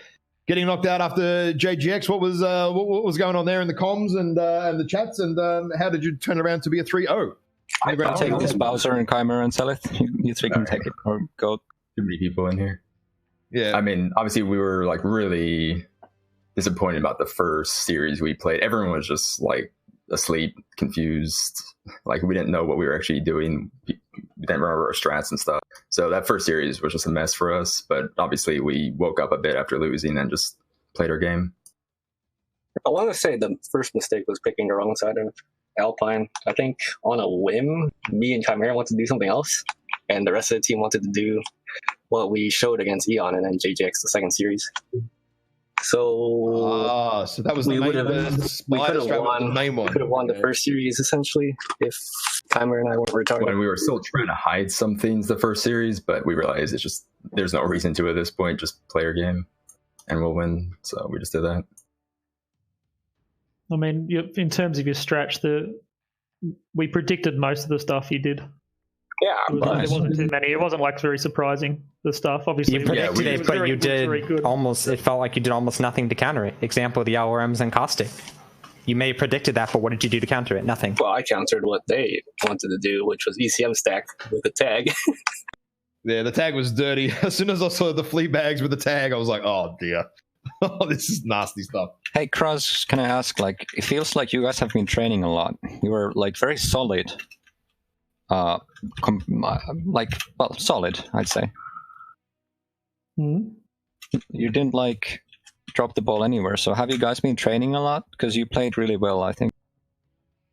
getting knocked out after JGX? What was going on there in the comms and the chats, and how did you turn around to be a 3-0? I'll take this Bowser and Chimera and sell it. You three can take it or go. Too many people in here. Yeah. I mean, obviously we were like really disappointed about the first series we played. Everyone was just like asleep, confused. Like we didn't know what we were actually doing. We didn't remember our strats and stuff. So that first series was just a mess for us. But obviously we woke up a bit after losing and just played our game. I want to say the first mistake was picking the wrong side Alpine. I think on a whim, me and Chimera wanted to do something else, and the rest of the team wanted to do what we showed against Eon and then JJX the second series. So, so that was we the could main, have main one. We could have won the first series essentially if Chimera and I weren't retarded. When we were still trying to hide some things the first series, but we realized it's just there's no reason to at this point. Just play our game, and we'll win. So we just did that. I mean, in terms of your stretch, we predicted most of the stuff you did. Yeah, there wasn't too many. It wasn't like very surprising. The stuff, obviously, you predicted it, but you did almost. It felt like you did almost nothing to counter it. Example: the LRMs and caustic. You may have predicted that, but what did you do to counter it? Nothing. Well, I countered what they wanted to do, which was ECM stack with a tag. Yeah, the tag was dirty. As soon as I saw the flea bags with the tag, I was like, "Oh dear, this is nasty stuff." Hey, Kraz, can I ask? Like, it feels like you guys have been training a lot. You were like very solid. Solid, I'd say. Hmm? You didn't like drop the ball anywhere. So have you guys been training a lot? Because you played really well, I think.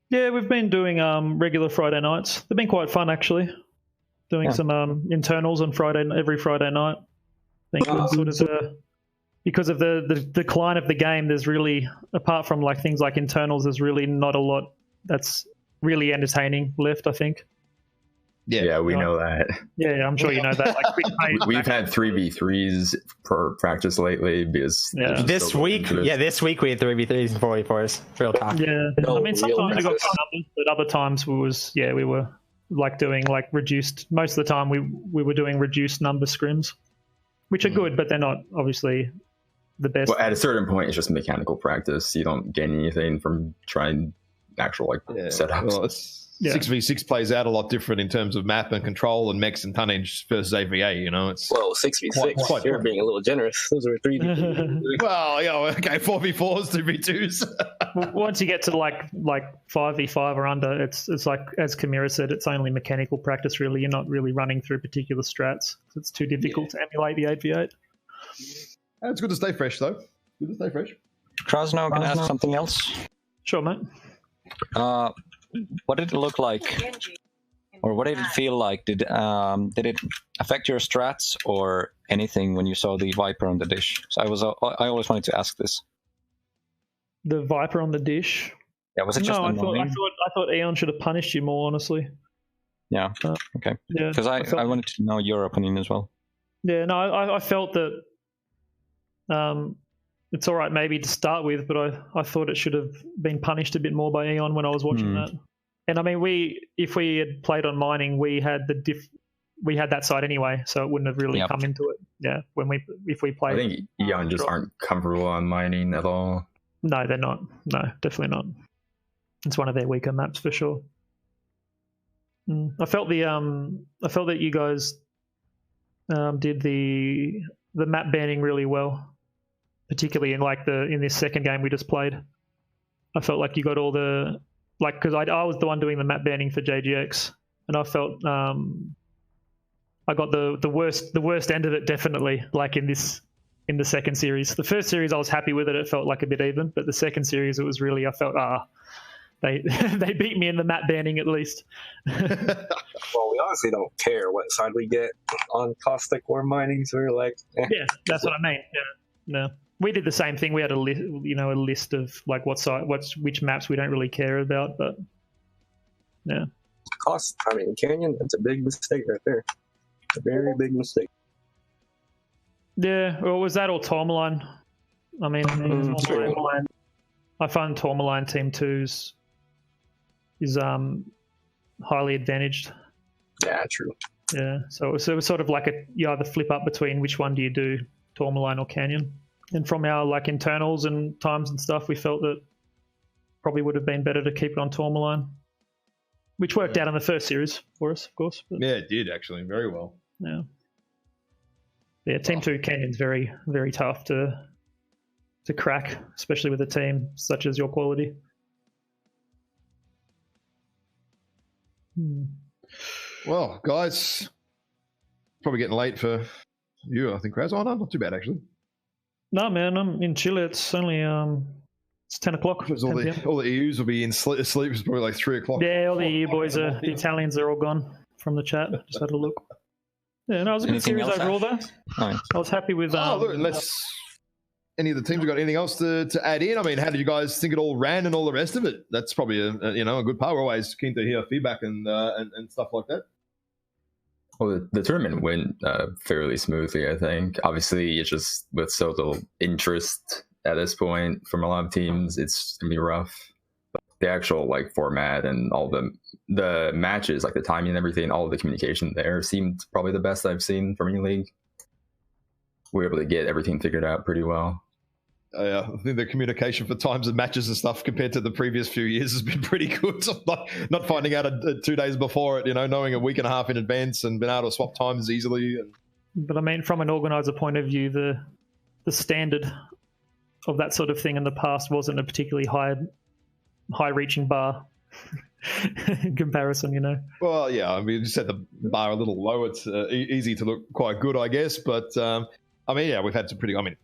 Yeah, we've been doing regular Friday nights. They've been quite fun, actually. Doing some internals on every Friday night. I think sort of because of the decline of the game, there's really, apart from like things like internals, there's really not a lot that's really entertaining left, I think. Yeah, we know that. Yeah, I'm sure you know that. Like, we've had 3v3s per practice lately because this week we had 3v3s and 4v4s. Real talk. Yeah, I mean sometimes we got good numbers, but other times we were like doing like reduced. Most of the time we were doing reduced number scrims, which are good, but they're not obviously the best. Well, at a certain point, it's just mechanical practice. You don't gain anything from trying actual setups. Well, 6v6 plays out a lot different in terms of map and control and mechs and tonnage versus AVA, you know. It's 6v6. You're being a little generous. Those are 3v3. Well, okay, 4v4s, 2v2s. Once you get to like 5v5 or under, it's like, as Chimera said, it's only mechanical practice really. You're not really running through particular strats. It's too difficult to emulate the 8v8. It's good to stay fresh, though. Good to stay fresh. Krasno, can I ask something else? Sure, mate. What did it look like, or what did it feel like? Did it affect your strats or anything when you saw the Viper on the dish? So I always wanted to ask this. The Viper on the dish? Yeah, was it just annoying? I thought Eon should have punished you more, honestly. Yeah. Okay. Yeah. Because I wanted to know your opinion as well. Yeah. No, I felt that. It's all right maybe to start with, but I thought it should have been punished a bit more by Eon when I was watching that. And I mean, if we had played on mining, we had that side anyway, so it wouldn't have really come into it. Yeah, if we played. I think Eon just aren't comfortable on mining at all. No, they're not. No, definitely not. It's one of their weaker maps for sure. I felt that you guys did the map banning really well. Particularly in this second game we just played, I felt like you got all the because I was the one doing the map banning for JGX, and I felt I got the worst end of it definitely. Like in the second series, the first series I was happy with it; it felt like a bit even, but the second series it was really I felt they they beat me in the map banning at least. Well, we honestly don't care what side we get on caustic or mining, so we're like, yeah, that's what I mean. Yeah, no. We did the same thing. We had a list of like which maps we don't really care about, but yeah. Canyon, that's a big mistake right there. A very big mistake. Yeah, well, was that or Tourmaline? I mean, Tourmaline, I find Tourmaline Team 2's is highly advantaged. Yeah, true. Yeah, so it was sort of like you either flip up between which one do you do, Tourmaline or Canyon. And from our internals and times and stuff, we felt that probably would have been better to keep it on Tourmaline, which worked out in the first series for us, of course. But, yeah, it did actually very well. Yeah. Team 2 Canyon's very, very tough to crack, especially with a team such as your quality. Well, guys, probably getting late for you, I think, Kraz. Oh no, not too bad actually. No, man, I'm in Chile. It's only It's 10 o'clock. Because all the EUs will be in asleep. It's probably like 3 o'clock. Yeah, all the EU boys the Italians are all gone from the chat. Just had a look. Yeah, no, it was a good series overall, though. I was happy with. Look, any of the teams got anything else to add in? I mean, how did you guys think it all ran and all the rest of it? That's probably a good part. We're always keen to hear feedback and stuff like that. Well, the tournament went fairly smoothly, I think. Obviously, it's just with so little interest at this point from a lot of teams, it's gonna be rough. But the actual format and all the matches, like the timing and everything, all of the communication there seemed probably the best I've seen from any league. We were able to get everything figured out pretty well. I think the communication for times of matches and stuff compared to the previous few years has been pretty good. Not finding out 2 days before it, knowing a week and a half in advance and being able to swap times easily. But I mean, from an organizer point of view, the standard of that sort of thing in the past wasn't a particularly high-reaching bar in comparison, Well, yeah, I mean, you set the bar a little low. It's easy to look quite good, I guess. But, I mean, yeah, we've had some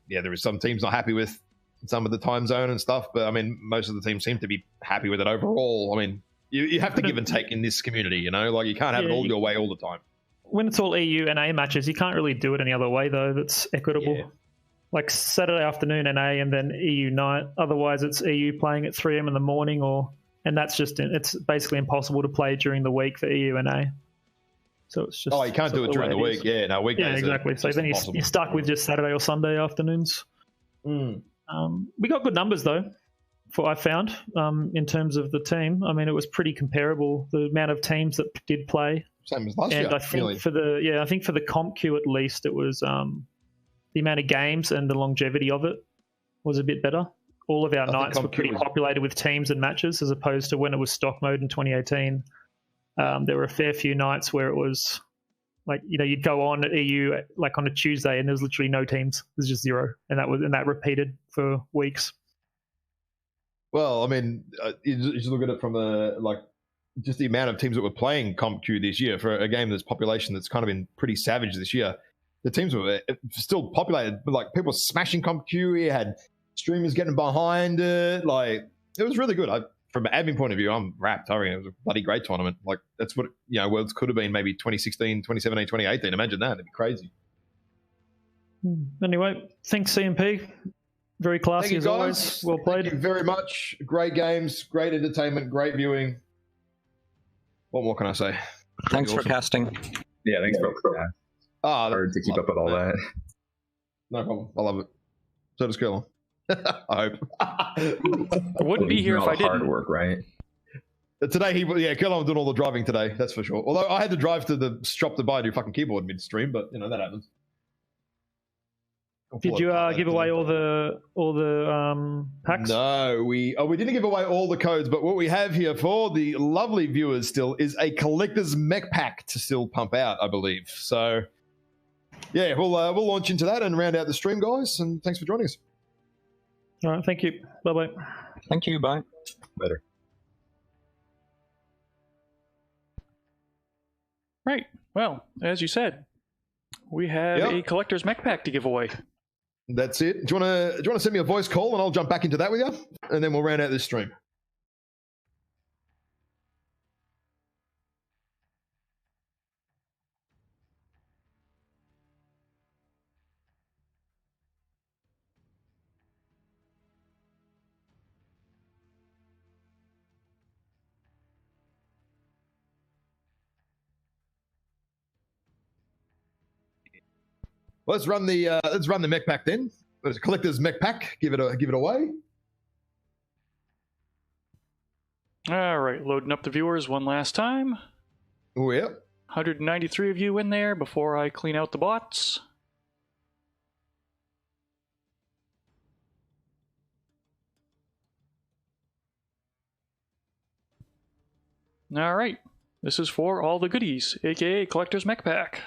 there is some teams not happy with some of the time zone and stuff. But, I mean, most of the teams seem to be happy with it overall. I mean, you have to give and take in this community, you can't have it all your way all the time. When it's all EU and A matches, you can't really do it any other way, though, that's equitable. Yeah. Like Saturday afternoon NA and then EU night. Otherwise, it's EU playing at 3 a.m. in the morning, and that's it's basically impossible to play during the week for EU and A. So it's just you can't do it during the week. Yeah, no, weekdays. Yeah, exactly. So then you're stuck with just Saturday or Sunday afternoons. We got good numbers though. I found in terms of the team. I mean, it was pretty comparable. The amount of teams that did play. Same as last year. And I think for the comp queue at least, it was the amount of games and the longevity of it was a bit better. All of our nights were pretty populated with teams and matches, as opposed to when it was stock mode in 2018. There were a fair few nights where it was like, you'd go on at EU like on a Tuesday and there was literally no teams. There's just 0, and that repeated for weeks. Well, I mean, you just look at it from just the amount of teams that were playing Comp Q this year for a game that's population that's kind of been pretty savage this year. The teams were still populated, but people smashing Comp Q. You had streamers getting behind it. It was really good. From an admin point of view, I'm wrapped. I mean, it was a bloody great tournament. That's what Worlds could have been, maybe 2016, 2017, 2018. Imagine that. It'd be crazy. Anyway, thanks, CMP. Very classy as always. Well played. Thank you very much. Great games, great entertainment, great viewing. What more can I say? Thanks for casting. Yeah, thanks for casting. Hard to keep up with all that. No problem. I love it. So does Curlon. I hope. I wouldn't be here if I didn't. Hard work, right? Today, Curlon was doing all the driving today. That's for sure. Although I had to drive to the shop to buy a new fucking keyboard midstream, but that happens. Did you give away all the packs? No, we didn't give away all the codes, but what we have here for the lovely viewers still is a collector's mech pack to still pump out, I believe. So, yeah, we'll launch into that and round out the stream, guys. And thanks for joining us. All right, thank you. Bye bye. Thank you. Bye. Later. Right. Well, as you said, we have a collector's mech pack to give away. That's it. Do you want to send me a voice call and I'll jump back into that with you, and then we'll round out this stream. Let's run the mech pack then. Let's collector's mech pack. Give it away. All right, loading up the viewers one last time. Oh yeah. 193 of you in there before I clean out the bots. All right, this is for all the goodies, aka collector's mech pack.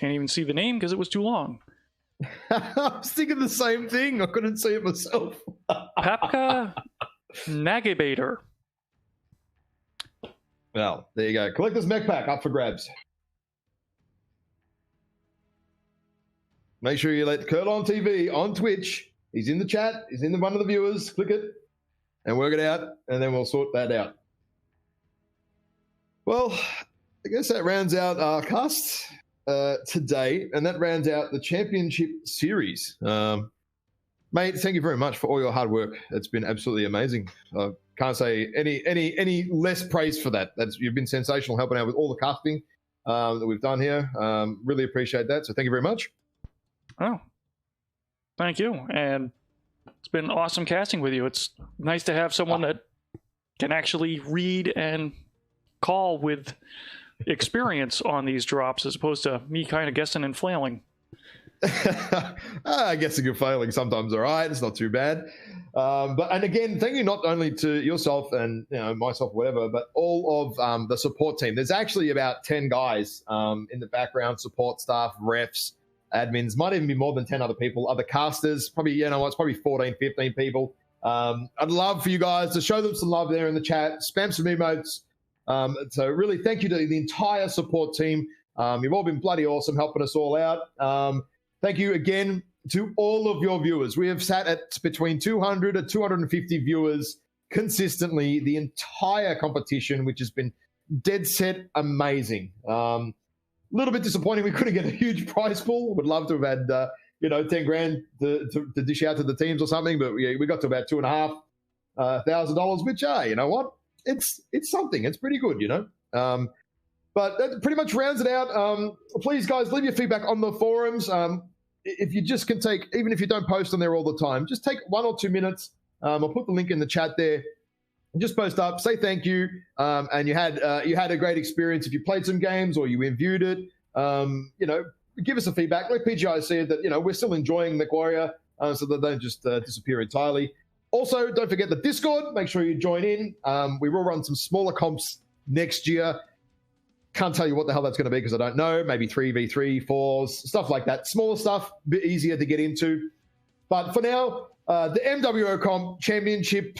can't even see the name because it was too long. I was thinking the same thing. I couldn't see it myself. Papka Nagabator. Well, there you go. Collector's Mech Pack up for grabs. Make sure you let Curlon TV on Twitch. He's in the chat. He's in one of the viewers. Click it and work it out, and then we'll sort that out. Well, I guess that rounds out our cast today, and that rounds out the championship series. Mate, thank you very much for all your hard work. It's been absolutely amazing. I can't say any less praise for that. You've been sensational helping out with all the casting that we've done here. Really appreciate that. So thank you very much. Oh, thank you. And it's been awesome casting with you. It's nice to have someone that can actually read and call with experience on these drops as opposed to me kind of guessing and flailing. I guess a good failing sometimes, all right. It's not too bad. And again, thank you not only to yourself and myself, whatever, but all of the support team. There's actually about 10 guys in the background, support staff, refs, admins. Might even be more than 10 other people, other casters. Probably, it's probably 14, 15 people. I'd love for you guys to show them some love there in the chat. Spam some emotes. So really, thank you to the entire support team. You've all been bloody awesome, helping us all out. Thank you again to all of your viewers. We have sat at between 200 and 250 viewers consistently the entire competition, which has been dead set amazing. A little bit disappointing we couldn't get a huge prize pool. Would love to have had 10 grand to dish out to the teams or something, but we got to about $2,500, which you know what? It's something. It's pretty good, But that pretty much rounds it out. Please, guys, leave your feedback on the forums. If you just can take, even if you don't post on there all the time, just take 1 or 2 minutes. I'll put the link in the chat there. Just post up, say thank you, and you had a great experience. If you played some games or you reviewed it, give us a feedback. Let PGI see that we're still enjoying MechWarrior, so that they don't just disappear entirely. Also, don't forget the Discord. Make sure you join in. We will run some smaller comps next year. Can't tell you what the hell that's going to be because I don't know. Maybe 3v3, 4s, stuff like that. Smaller stuff, a bit easier to get into. But for now, the MWO Comp Championship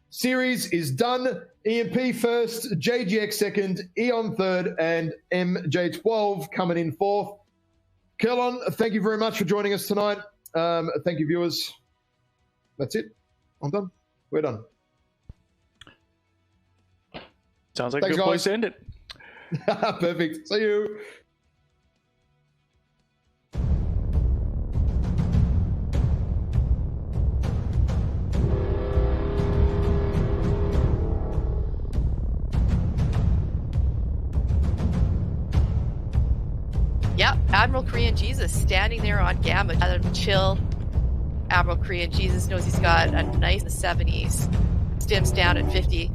Series is done. EMP first, JGX second, Eon third, and MJ12 coming in fourth. Curlon, thank you very much for joining us tonight. Thank you, viewers. That's it. I'm done. We're done. Sounds like a good place to end it. Perfect. See you. Yep, Admiral Korean Jesus standing there on Gamma. Let him chill. Admiral Korean Jesus knows he's got a nice 70s. Stim's down at 50.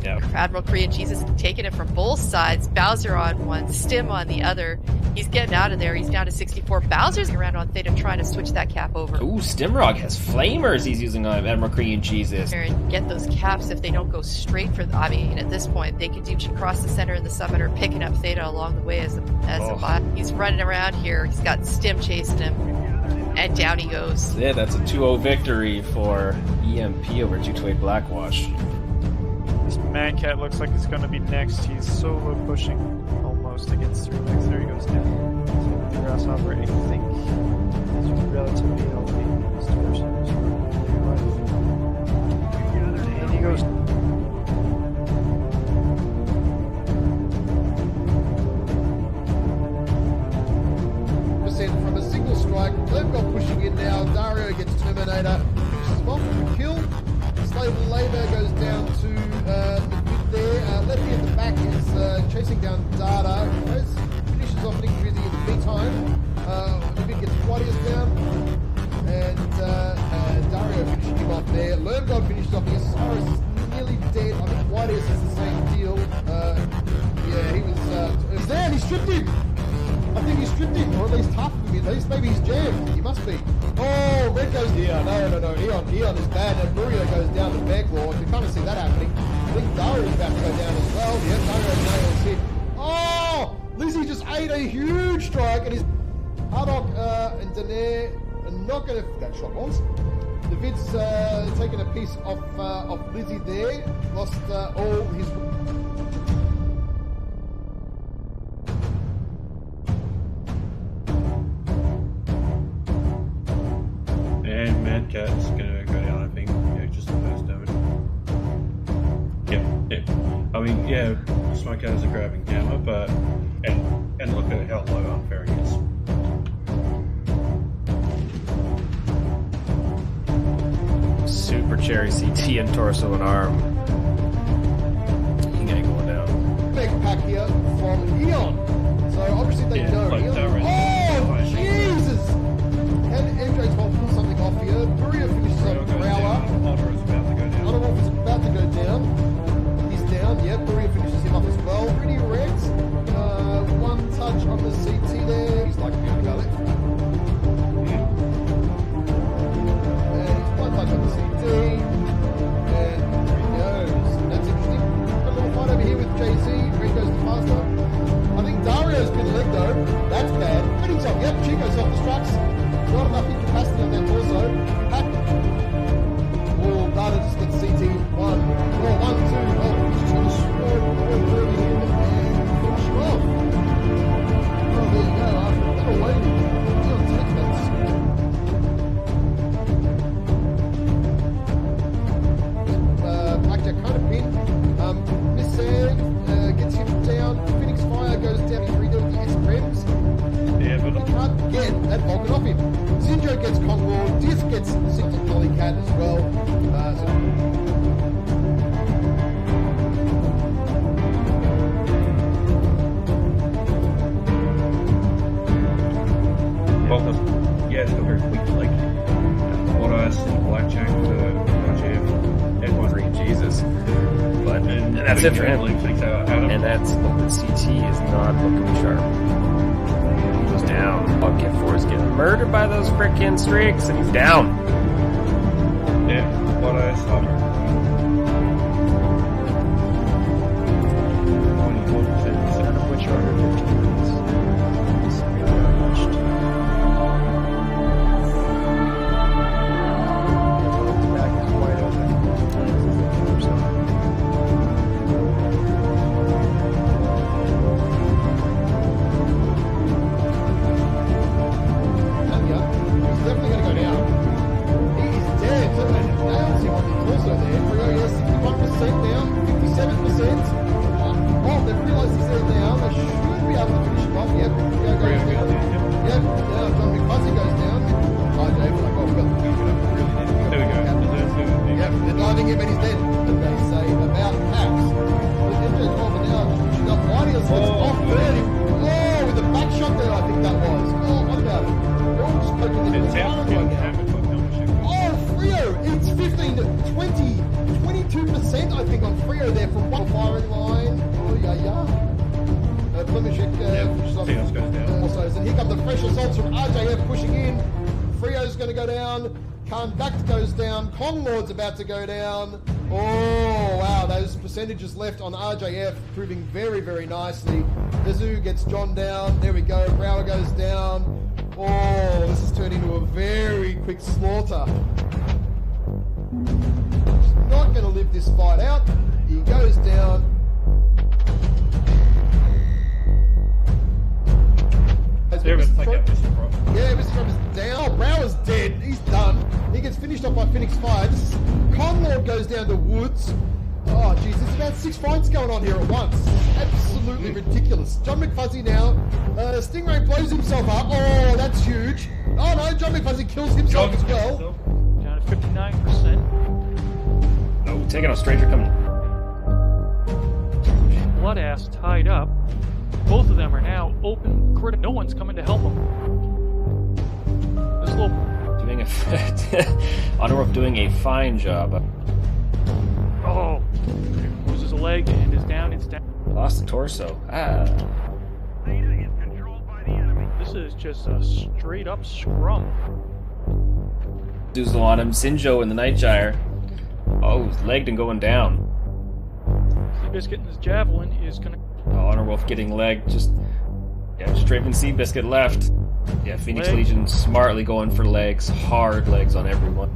Yep. Admiral Korean Jesus taking it from both sides. Bowser on one, Stim on the other. He's getting out of there. He's down to 64. Bowser's around on Theta trying to switch that cap over. Ooh, Stimrog has flamers he's using on Admiral Korean Jesus. And get those caps if they don't go straight for at this point, they can do across the center and the summit or picking up Theta along the way as a bot. He's running around here. He's got Stim chasing him. And down he goes. Yeah, that's a 2-0 victory for EMP over 228 Blackwash. This Mancat looks like it's going to be next. He's solo pushing almost against 3 legs. There he goes down. So the Grasshopper, I think, is relatively healthy. This person is and he goes. From a single strike, they've got pushing in now. Dario gets Terminator, pushes off for kill. Slave Labor goes down to the mid there. Lefty at the back is chasing down Data. Finishes off Nick Rizzy in the meantime. The mid gets Quadius down. And Dario finishing him off there. Lermgod finishes off. Osiris is nearly dead. I think Quadius is the same deal. Yeah, he was there. He stripped him. I think he stripped him, or at least half of him at least. Maybe he's jammed. He must be. Oh, Red goes down. No. Eon is bad. And Burio goes down to Backlord. We kind of see that happening. I think Dario's about to go down as well. Yeah, Dario nails hit. Oh! Lizzie just ate made a huge strike, and his Haddock and Daenerys are not going to that shot once. David's taken a piece off Lizzie there. Lost all his. And Mad Cat's gonna go down, I think. Yeah, just the first damage. Yeah. I mean, yeah, Smoke has a grabbing Gamma, but and look at how low unfair he is. Super Cherry CT and torso and arm. He ain't going down. Big pack here from Eon. So obviously they know like Eon. Oh, Jesus! And MJ12 pulls something off here. Buria finishes up Growler. Honor is about to go down. Honor Wolf is about to go down. He's down, yep. Buria finishes him off as well. Pretty Rex. One touch on the CT there. He's like, going to go left. One touch on the CT, and there he goes. That's interesting. Got a little fight over here with JC. Where he goes the faster. I think Dario's been leg though. That's bad. But he's off. Yep, Chico self-destructs. Not enough incapacity on that torso. Oh, Data just gets CT. One. Oh, 1, 2. Oh, he's just going to swerve over him and finish him off. Oh, there you go. After that away. Kind of pin. Miss Sand gets him down. Phoenix Fire goes down. He's redoing the S-Prems. Yeah, but he can't get that Vulcan off him. Zinjo gets Conroy. Diff gets Six Dolly Cat as well. Well, yeah, it's got very quick, like, what I see Blackjack to Jesus. But and that's it for him. And that's the CT is not looking sharp. He goes down. Bucket 4 is getting murdered by those frickin' streaks, and he's down. Yeah, what I saw. 24%. None of which are under 15 minutes. About to go down. Oh wow, those percentages left on RJF proving very, very nicely. Mizzou gets John down. There we go. Brower goes down. Oh, this has turned into a very quick slaughter. He's not going to live this fight out. He goes down. Yeah, Mr. Trump is down. Brower's dead. He's done. He gets finished off by Phoenix Fire. Conlord goes down to Woods. Oh, jeez, there's about 6 fights going on here at once. Absolutely ridiculous. John McFuzzy now. Stingray blows himself up. Oh, that's huge. Oh no, John McFuzzy kills himself as well. Down to 59%. Oh, taking a stranger coming. Blood ass tied up. Both of them are now open critical. No one's coming to help them. This little doing Honorworth doing a fine job. Oh, loses a leg and is down. It's down. Lost the torso. Ah. This is just a straight up scrum. Doozle on him. Sinjo in the Nightgyre. Oh, he's legged and going down. Seabiscuit in his javelin is gonna. Oh, Honorwolf getting legged. Just Yeah, Straven Seabiscuit left. Yeah, Phoenix Leg. Legion smartly going for legs. Hard legs on everyone.